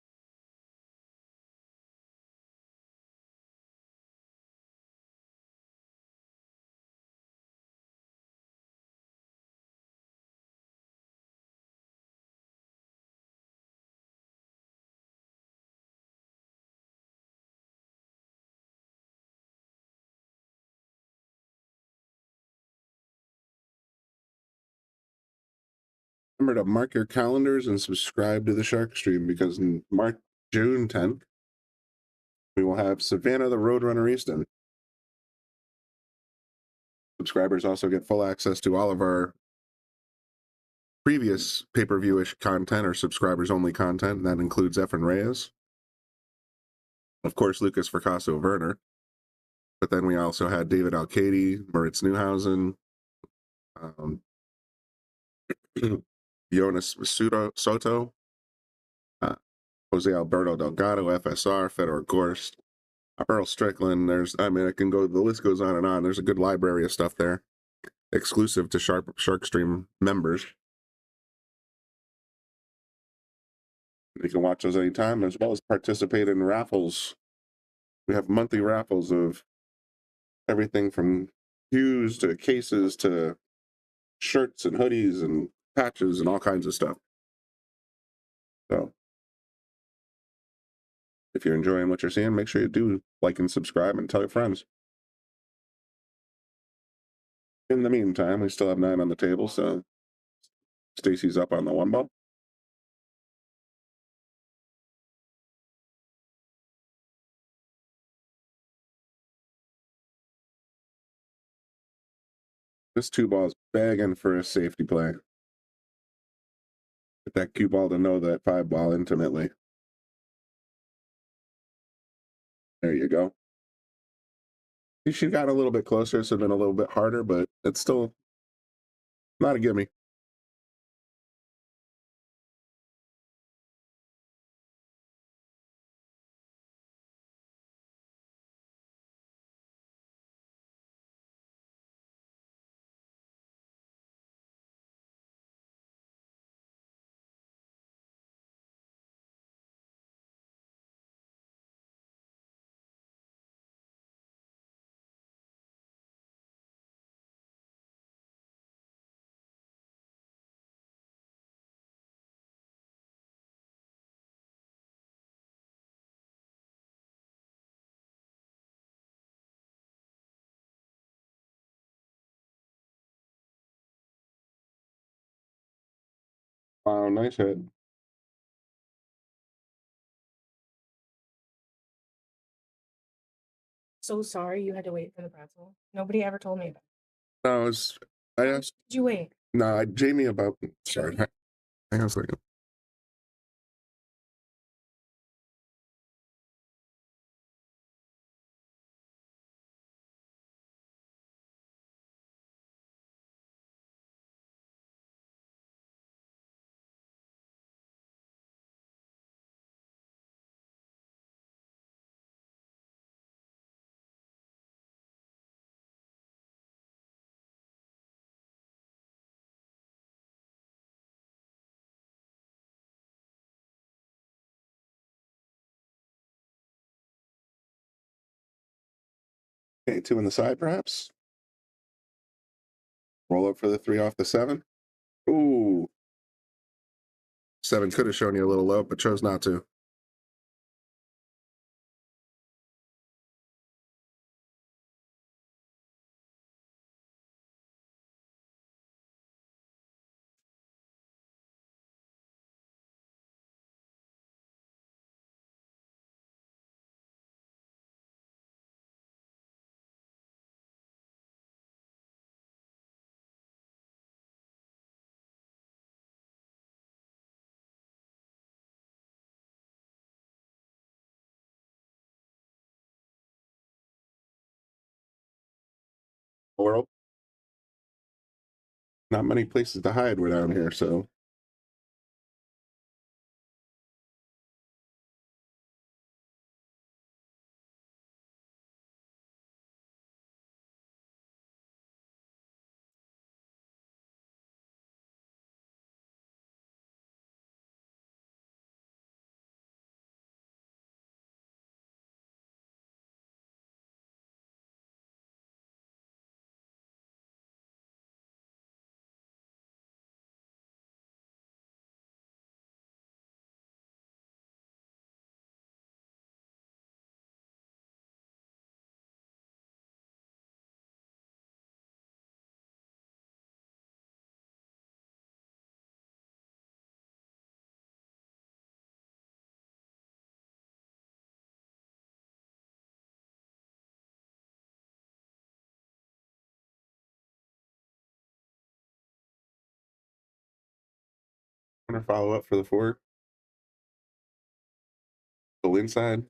Remember to mark your calendars and subscribe to the Shark Stream, because in June 10th, we will have Savannah the Roadrunner Easton. Subscribers also get full access to all of our previous pay-per-view-ish content or subscribers-only content. That includes Efren Reyes, of course, Lucas Fracasso Werner, but then we also had David Alcady, Moritz Neuhausen, Jonas Soto, Jose Alberto Delgado, FSR, Fedor Gorst, Earl Strickland. I can go, the list goes on and on. There's a good library of stuff there, exclusive to Shark Stream members. You can watch those anytime, as well as participate in raffles. We have monthly raffles of everything from cues to cases to shirts and hoodies and patches and all kinds of stuff. So if you're enjoying what you're seeing, make sure you do like and subscribe and tell your friends. In the meantime, we still have 9 on the table, so Stacy's up on the 1 ball. This 2 ball is begging for a safety play. Get that cue ball to know that 5 ball intimately. There you go. She got a little bit closer, so it's been a little bit harder, but it's still not a gimme. Wow, nice hit. So sorry you had to wait for the pretzel. Nobody ever told me about it. No, I asked. Did you wait? No, Jamie about. Sorry, hang on a second. Okay, 2 on the side, perhaps. Roll up for the 3 off the 7. Ooh. 7 could have shown you a little low, but chose not to. World. Not many places to hide. We're down here, so. Want to follow up for the four? Go inside.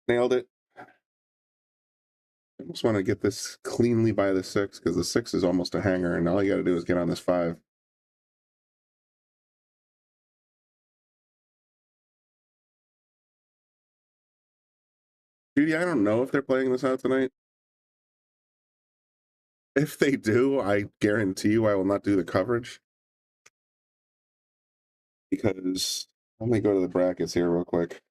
Nailed it. I just want to get this cleanly by the 6 because the 6 is almost a hanger, and all you got to do is get on this 5. Judy, I don't know if they're playing this out tonight. If they do, I guarantee you I will not do the coverage. Because let me go to the brackets here real quick.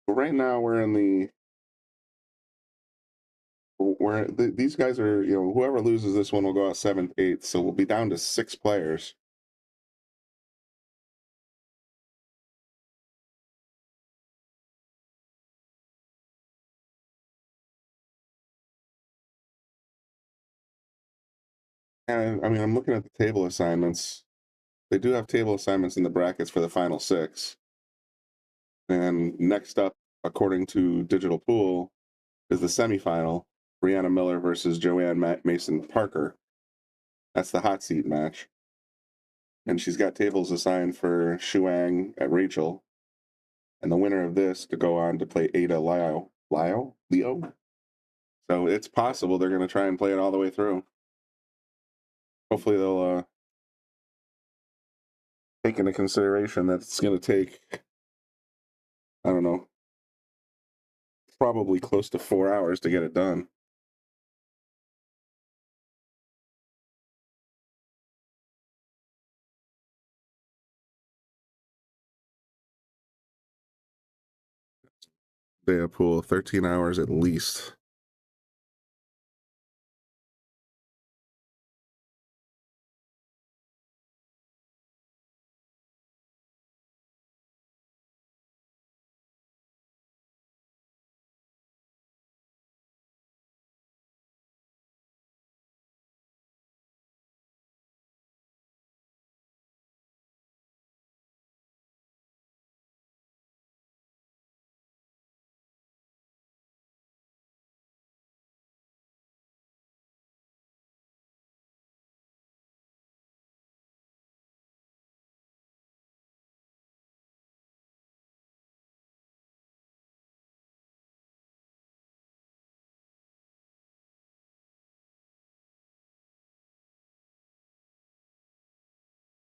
Right now we're in these guys are, whoever loses this one will go out 7th, 8th, so we'll be down to 6 players. And I mean, I'm looking at the table assignments. They do have table assignments in the brackets for the final 6. And next up, according to Digital Pool, is the semifinal, Brianna Miller versus Joanne Mason Parker. That's the hot seat match. And she's got tables assigned for Shuang at Rachel. And the winner of this to go on to play Ada Leo. So it's possible they're going to try and play it all the way through. Hopefully they'll take into consideration that it's going to take, I don't know, probably close to 4 hours to get it done. Day of pool, 13 hours at least.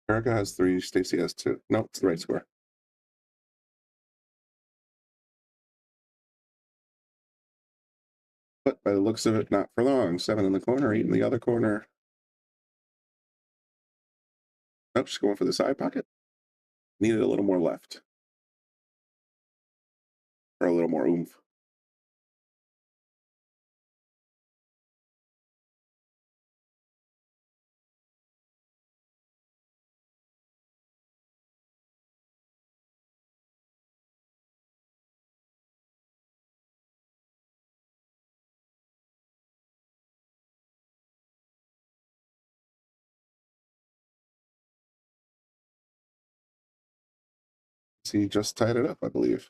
Erica has 3, Stacy has 2. No, it's the right score. But by the looks of it, not for long. 7 in the corner, 8 in the other corner. Nope, she's going for the side pocket. Needed a little more left. Or a little more oomph. See, just tied it up, I believe.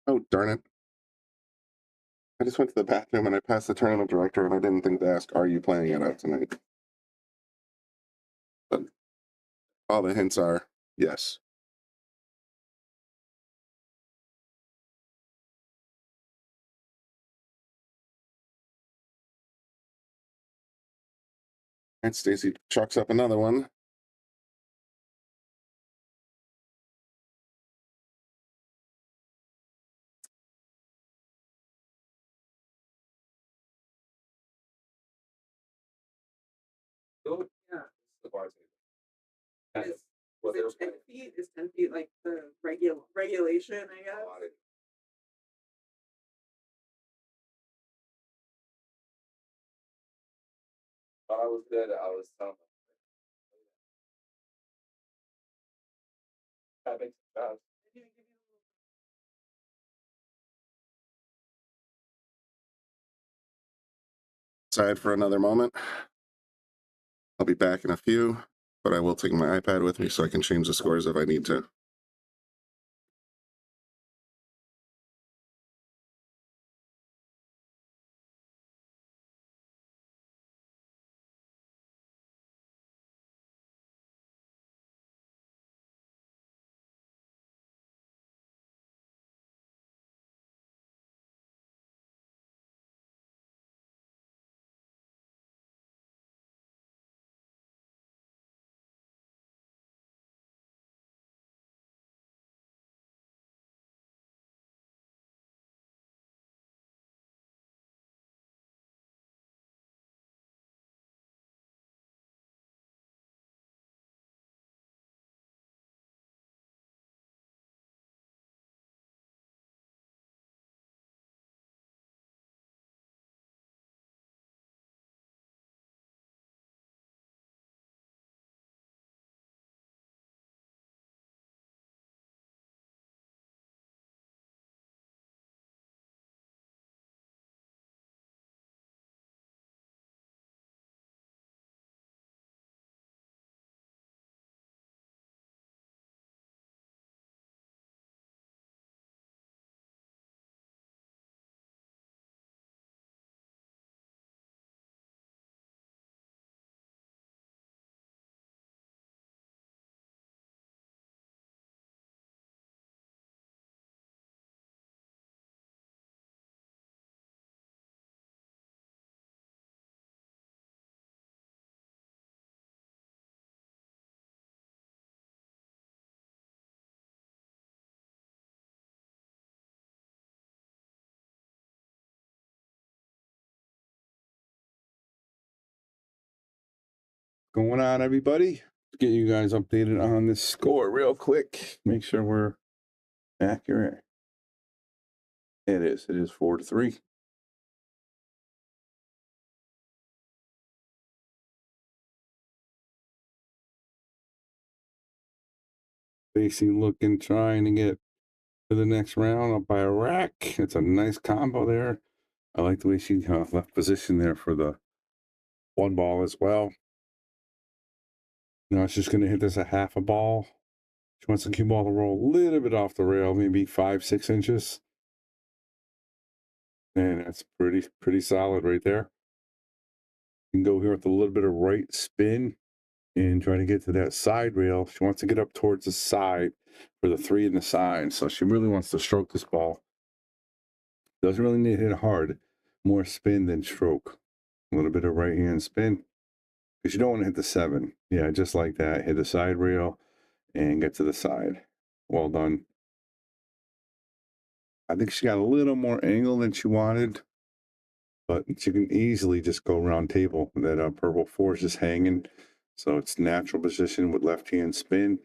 Oh, darn it. I just went to the bathroom and I passed the tournament director and I didn't think to ask, are you playing it out tonight? But all the hints are yes. And Stacy chalks up another one. Oh, yeah. The bar Is, is it 10 feet? Is 10 feet like the regulation, I guess? I was good. I was telling them. That makes sense. Side for another moment. I'll be back in a few, but I will take my iPad with me so I can change the scores if I need to. Going on, everybody? Get you guys updated on this score real quick. Make sure we're accurate. It is. It is 4-3. Stacy looking, trying to get to the next round up by a rack. It's a nice combo there. I like the way she left position there for the one ball as well. Now she's going to hit this a half a ball. She wants the cue ball to roll a little bit off the rail, maybe 5-6 inches. And that's pretty solid right there. You can go here with a little bit of right spin and try to get to that side rail. She wants to get up towards the side for the 3 in the side. So she really wants to stroke this ball. Doesn't really need to hit hard. More spin than stroke. A little bit of right hand spin. Because you don't want to hit the 7. Yeah, just like that. Hit the side rail and get to the side. Well done. I think she got a little more angle than she wanted. But she can easily just go around table. That purple 4 is just hanging. So it's natural position with left hand spin.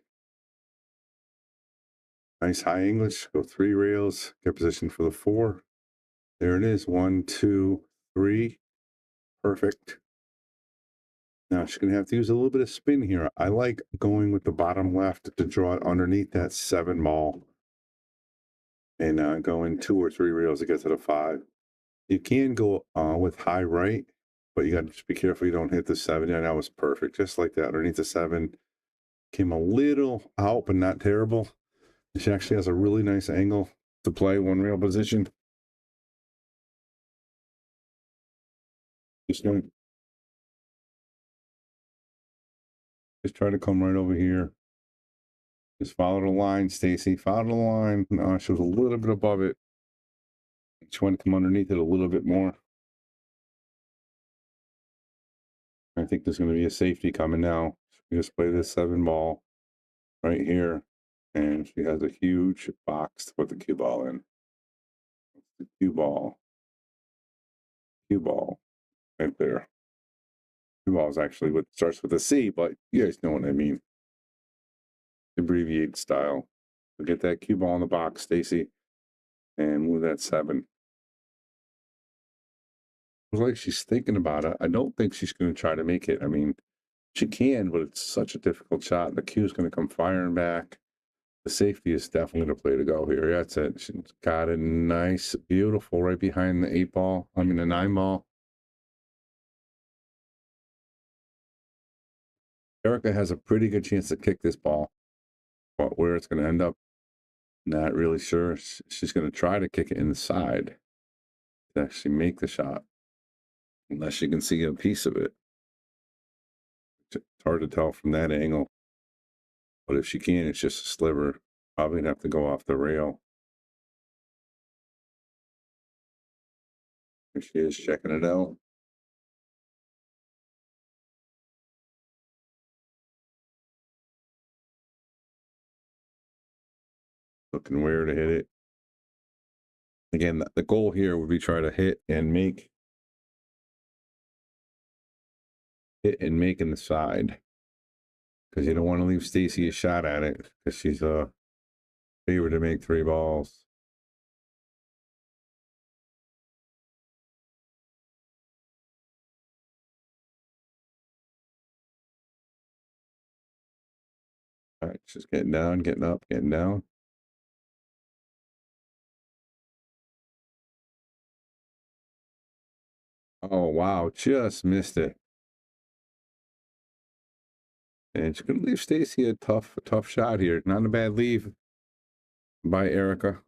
Nice high English. Go 3 rails. Get position for the 4. There it is. 1, 2, 3. Perfect. Now she's going to have to use a little bit of spin here. I like going with the bottom left to draw it underneath that 7 ball. And going 2 or 3 rails to get to the 5. You can go with high right, but you got to just be careful you don't hit the 7. Yeah, that was perfect. Just like that. Underneath the 7. Came a little out, but not terrible. She actually has a really nice angle. to play one real position. Just try to come right over here. Just follow the line, Stacy. Follow the line. No, she was a little bit above it. Just want to come underneath it a little bit more. I think there's going to be a safety coming now. We just play this 7 ball right here. And she has a huge box to put the cue ball in. The cue ball. Cue ball. Right there. Cue ball is actually what starts with a C, but you guys know what I mean. Abbreviate style. So get that cue ball in the box, Stacy. And move that 7. It's like she's thinking about it. I don't think she's going to try to make it. I mean, she can, but it's such a difficult shot. The cue is going to come firing back. The safety is definitely the play to go here. That's it. She's got it nice, beautiful, right behind the 8 ball. I mean, the 9 ball. Erica has a pretty good chance to kick this ball, but where it's going to end up, not really sure. She's going to try to kick it inside to actually make the shot, unless you can see a piece of it. It's hard to tell from that angle, but if she can, it's just a sliver. Probably gonna have to go off the rail. Here she is checking it out. Looking where to hit it. Again, the goal here would be try to hit and make in the side, because you don't want to leave Stacy a shot at it, because she's a favorite to make 3 balls. All right, just getting down, getting up, getting down. Oh, wow, just missed it. And she's going to leave Stacy a tough shot here. Not a bad leave by Erica.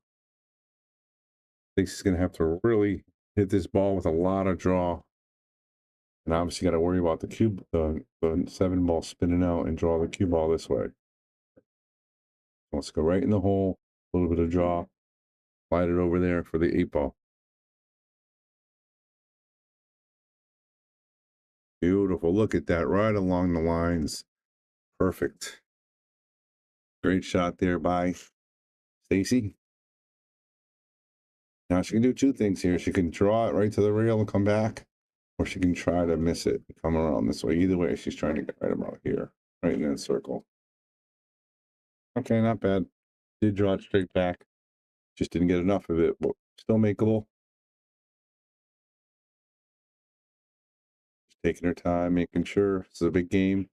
Stacy's going to have to really hit this ball with a lot of draw. And obviously got to worry about the cue, the 7 ball spinning out and draw the cue ball this way. Let's go right in the hole. A little bit of draw. Slide it over there for the 8 ball. Beautiful. Look at that. Right along the lines. Perfect. Great shot there by Stacy. Now she can do 2 things here. She can draw it right to the rail and come back, or she can try to miss it and come around this way. Either way, she's trying to get right about here, right in that circle. Okay, not bad. Did draw it straight back. Just didn't get enough of it, but still makeable. Just taking her time, making sure this is a big game.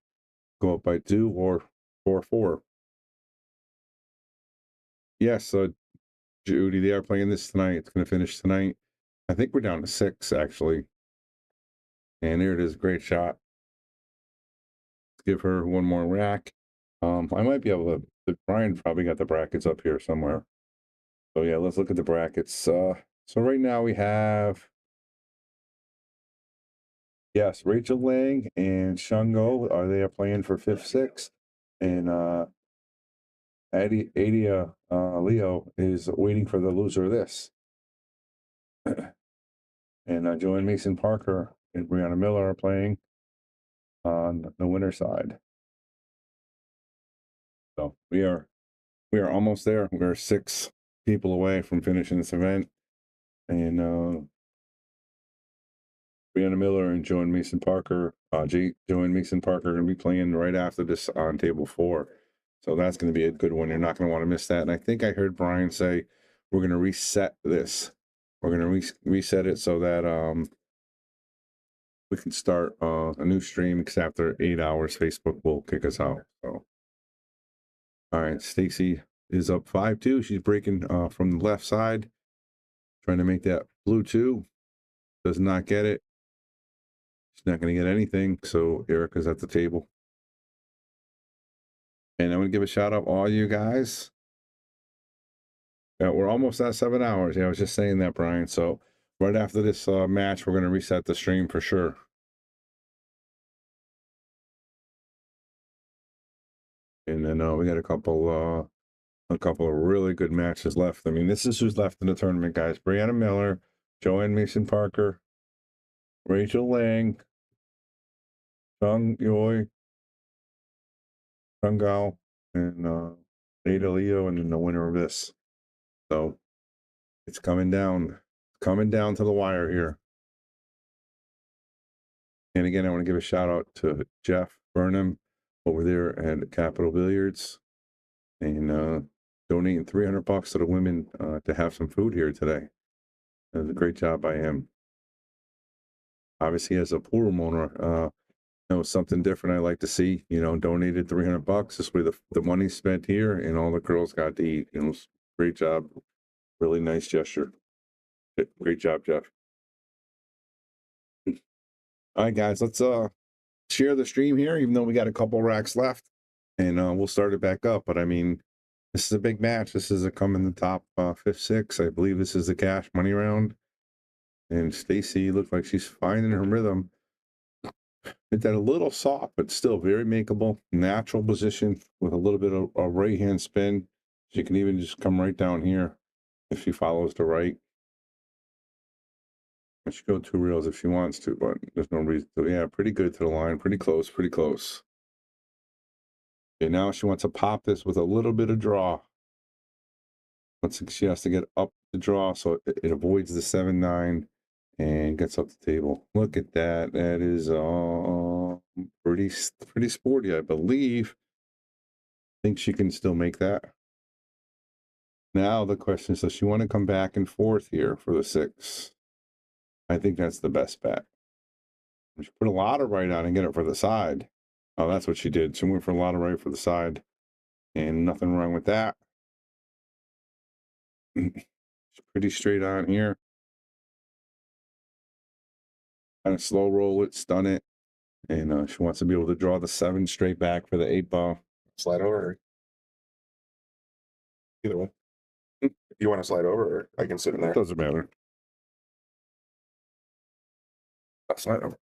Go up by 2 or 4-4. Yes, Judy, they are playing this tonight. It's going to finish tonight. I think we're down to 6, actually. And there it is. Great shot. Let's give her one more rack. I might be able to. Brian probably got the brackets up here somewhere. So, yeah, let's look at the brackets. So right now we have, yes, Rachel Lang and Shango are playing for 5th, 6th. And Adia Leo is waiting for the loser of this. And Joanne Mason Parker and Brianna Miller are playing on the winner side. So we are almost there. We're 6 people away from finishing this event. And Brianna Miller and Joanne Mason Parker, Joanne Mason Parker are going to be playing right after this on table 4. So that's going to be a good one. You're not going to want to miss that. And I think I heard Brian say we're going to reset this. We're going to reset it so that we can start a new stream, because after 8 hours, Facebook will kick us out. So, all right, Stacy is up 5-2. She's breaking from the left side, trying to make that blue 2. Does not get it. She's not going to get anything. So Erica's at the table. And I'm going to give a shout out to all you guys. Yeah, we're almost at 7 hours. Yeah, I was just saying that, Brian. So right after this match, we're going to reset the stream for sure. And then we got a couple of really good matches left. I mean, this is who's left in the tournament, guys. Brianna Miller, Joanne Mason Parker, Rachel Lang, Chung Yoi, Chung Gao, and Ada Leo, and then the winner of this. So it's coming down to the wire here. And again, I want to give a shout out to Jeff Burnham over there at Capital Billiards, and donating $300 to the women to have some food here today. It was a great job by him. Obviously, as a pool room owner, something different I like to see. Donated $300. This way, the money spent here, and all the girls got to eat. It was great job. Really nice gesture. Great job, Jeff. All right, guys, let's share the stream here, even though we got a couple racks left, and we'll start it back up. But I mean, this is a big match. This is a come in the top 5th, 6th. I believe this is the cash money round. And Stacy looked like she's finding her rhythm. Hit that a little soft, but still very makeable. Natural position with a little bit of a right hand spin. She can even just come right down here if she follows the right. She can go 2 reels if she wants to, but there's no reason to. Yeah, pretty good to the line. Pretty close, pretty close. Okay, now she wants to pop this with a little bit of draw. She has to get up the draw so it avoids the 7-9 and gets up the table. Look at that. That is pretty sporty, I believe. I think she can still make that. Now the question is, does she want to come back and forth here for the 6? I think that's the best bet. She put a lot of right on and get it for the side. Oh, that's what she did. She went for a lot of right for the side. And nothing wrong with that. She's pretty straight on here. Kind of slow roll it, stun it. And she wants to be able to draw the 7 straight back for the 8 ball. Slide over. Either one. You want to slide over, or I can sit in there? Doesn't matter. I'll slide over.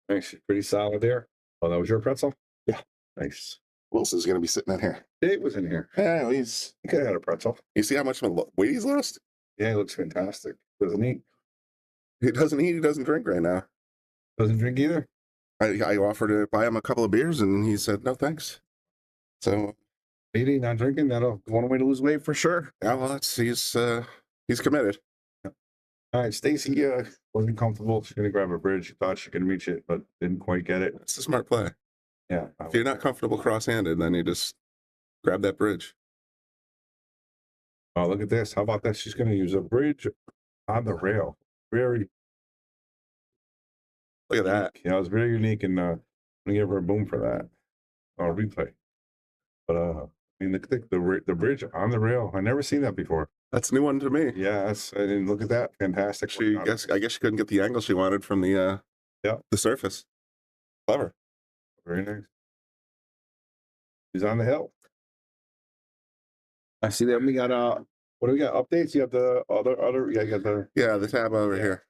Nice. Pretty solid there. Oh, that was your pretzel? Yeah. Nice. Wilson's going to be sitting in here. Dave was in here. Yeah, He could have had a pretzel. You see how much weight he's lost? Yeah, he looks fantastic. Doesn't he? He doesn't eat. He doesn't drink right now. Doesn't drink either? I offered to buy him a couple of beers, and he said, no, thanks. So, eating, not drinking, that'll one way to lose weight for sure. Yeah, well, he's committed. All right, Stacy wasn't comfortable. She's going to grab a bridge. She thought she could reach it, but didn't quite get it. It's a smart play. Yeah. If you're not comfortable cross-handed, then you just grab that bridge. Oh, look at this. How about that? She's going to use a bridge on the rail. Very. Look at that. Yeah, it was very unique, and I'm going to give her a boom for that. Replay. But, I mean, the bridge on the rail. I never seen that before. That's a new one to me. Yeah, and look at that. Fantastic. I guess she couldn't get the angle she wanted from the surface. Clever. Very nice. He's on the hill. I see that we got what do we got? Updates? You have the other you got the tab over here.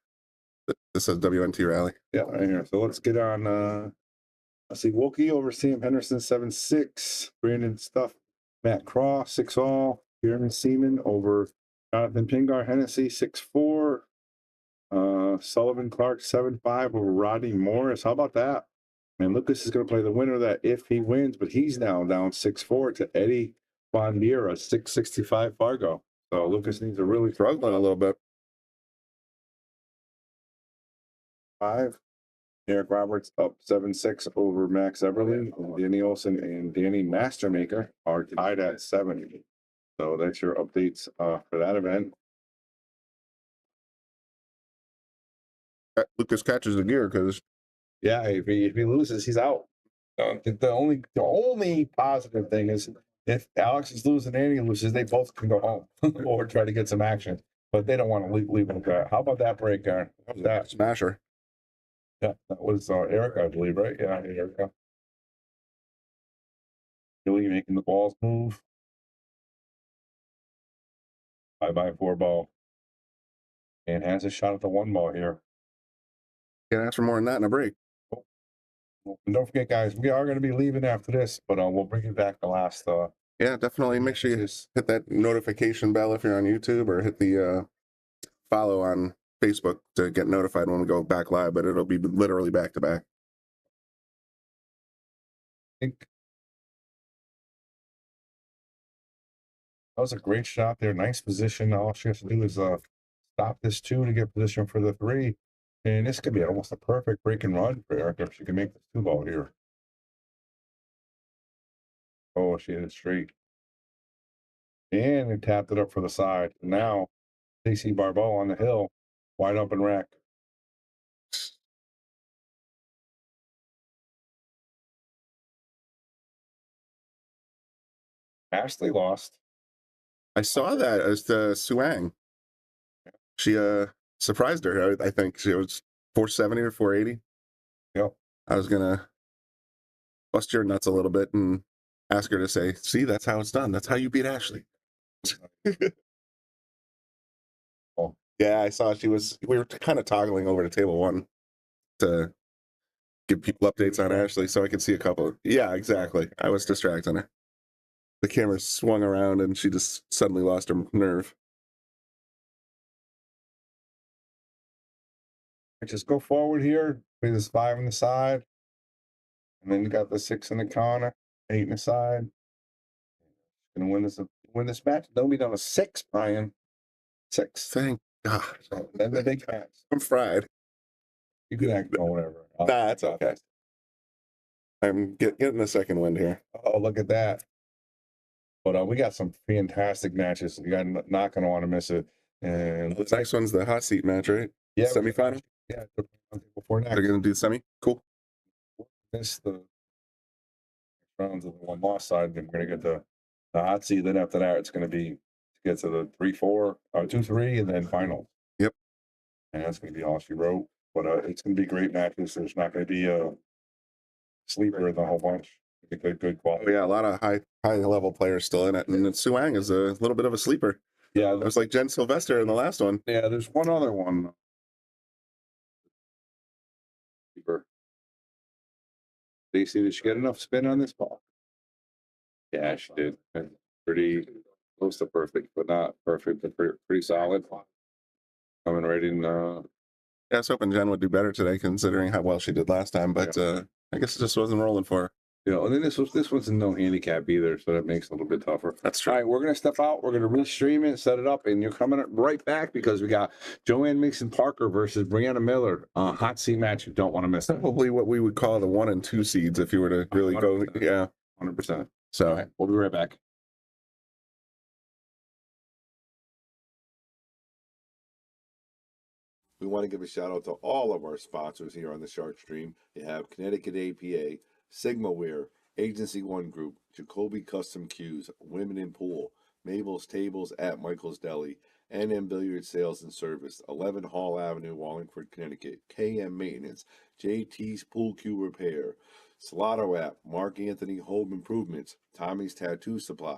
This says WNT Rally. Yeah, right here. So let's get on I see Wookie over Sam Henderson 7-6, Brandon Stuff, Matt Craw 6-all, Jeremy Seaman over Jonathan Pingar Hennessy 6-4, Sullivan Clark 7-5 over Rodney Morris. How about that? Man, Lucas is going to play the winner of that if he wins, but he's now down 6-4 to Eddie Bondiera 665 Fargo. So Lucas needs to really struggling a little bit. 5. Eric Roberts up 7-6 over Max Everly. Danny Olson and Danny Mastermaker are tied at 7. So that's your updates for that event. Lucas catches the gear because if he loses, he's out. The only positive thing is if Alex is losing and Andy loses, they both can go home or try to get some action. But they don't want to leave it there. How about that break, Aaron? That smasher. Yeah, that was Erica, I believe, right? Yeah, Erica. Really making the balls move. 5x4 ball. And has a shot at the 1 ball here. Can't ask for more than that in a break. And don't forget, guys, we are going to be leaving after this, but we'll bring you back the last. Yeah, definitely. Make sure you just hit that notification bell if you're on YouTube, or hit the follow on Facebook to get notified when we go back live. But it'll be literally back to back. I think that was a great shot there. Nice position. All she has to do is stop this 2 to get position for the 3. And this could be almost a perfect break and run for Erica if she can make this 2 ball here. Oh, she hit it straight. And they tapped it up for the side. Now, Stacy Barbeau on the hill, wide open rack. Ashley lost. I saw that as the Suang. She surprised her. I think she was 470 or 480. Yep. I was gonna bust your nuts a little bit and ask her to say, "See, that's how it's done. That's how you beat Ashley." Oh. Yeah, I saw we were kind of toggling over to table 1 to give people updates on Ashley so I could see a couple. Yeah, exactly. I was distracting her. The camera swung around and she just suddenly lost her nerve. Just go forward here. Play this 5 on the side. And then you got the 6 in the corner, 8 in the side. Gonna win this match. Don't be down to 6, Brian. 6. Thank God. So then the big match. I'm fried. You can act on whatever. Nah, it's okay. I'm getting the second wind here. Oh, look at that. But we got some fantastic matches. You got not going to want to miss it. And the next one's the hot seat match, right? Yeah. Semifinal? Yeah. Before next. They're going to do semi? Cool. Miss the rounds of the 1 loss side. Then we're going to get the hot seat. Then after that, it's going to be to get to the 3-4, or 2-3, and then finals. Yep. And that's going to be all she wrote. But it's going to be great matches. There's not going to be a sleeper in the whole bunch. Good quality. Oh, yeah, a lot of high level players still in it, and Suang is a little bit of a sleeper. Yeah, it was like Jen Sylvester in the last one. Yeah, there's one other one. Sleeper. Stacy, did she get enough spin on this ball? Yeah, she did. Pretty close to perfect, but not perfect, but pretty solid. Coming right in. Yeah, I was hoping Jen would do better today, considering how well she did last time, but I guess it just wasn't rolling for her. You know, and then this one's in no handicap either, so that makes it a little bit tougher. That's true. All right, we're gonna step out. We're gonna restream it, set it up, and you're coming right back because we got Joanne Mixon Parker versus Brianna Miller, hot seat match. You don't want to miss it. Probably what we would call the 1 and 2 seeds if you were to really 100%. go. Yeah, 100%. So all right, we'll be right back. We want to give a shout out to all of our sponsors here on the Shark Stream. You have Connecticut APA, SigmaWare, Agency One Group, Jacoby Custom Cues, Women in Pool, Mabel's Tables at Michael's Deli, NM Billiard Sales and Service, 11 Hall Avenue, Wallingford, Connecticut, KM Maintenance, JT's Pool Cue Repair, Salotto app, Mark Anthony Home Improvements, Tommy's Tattoo Supply,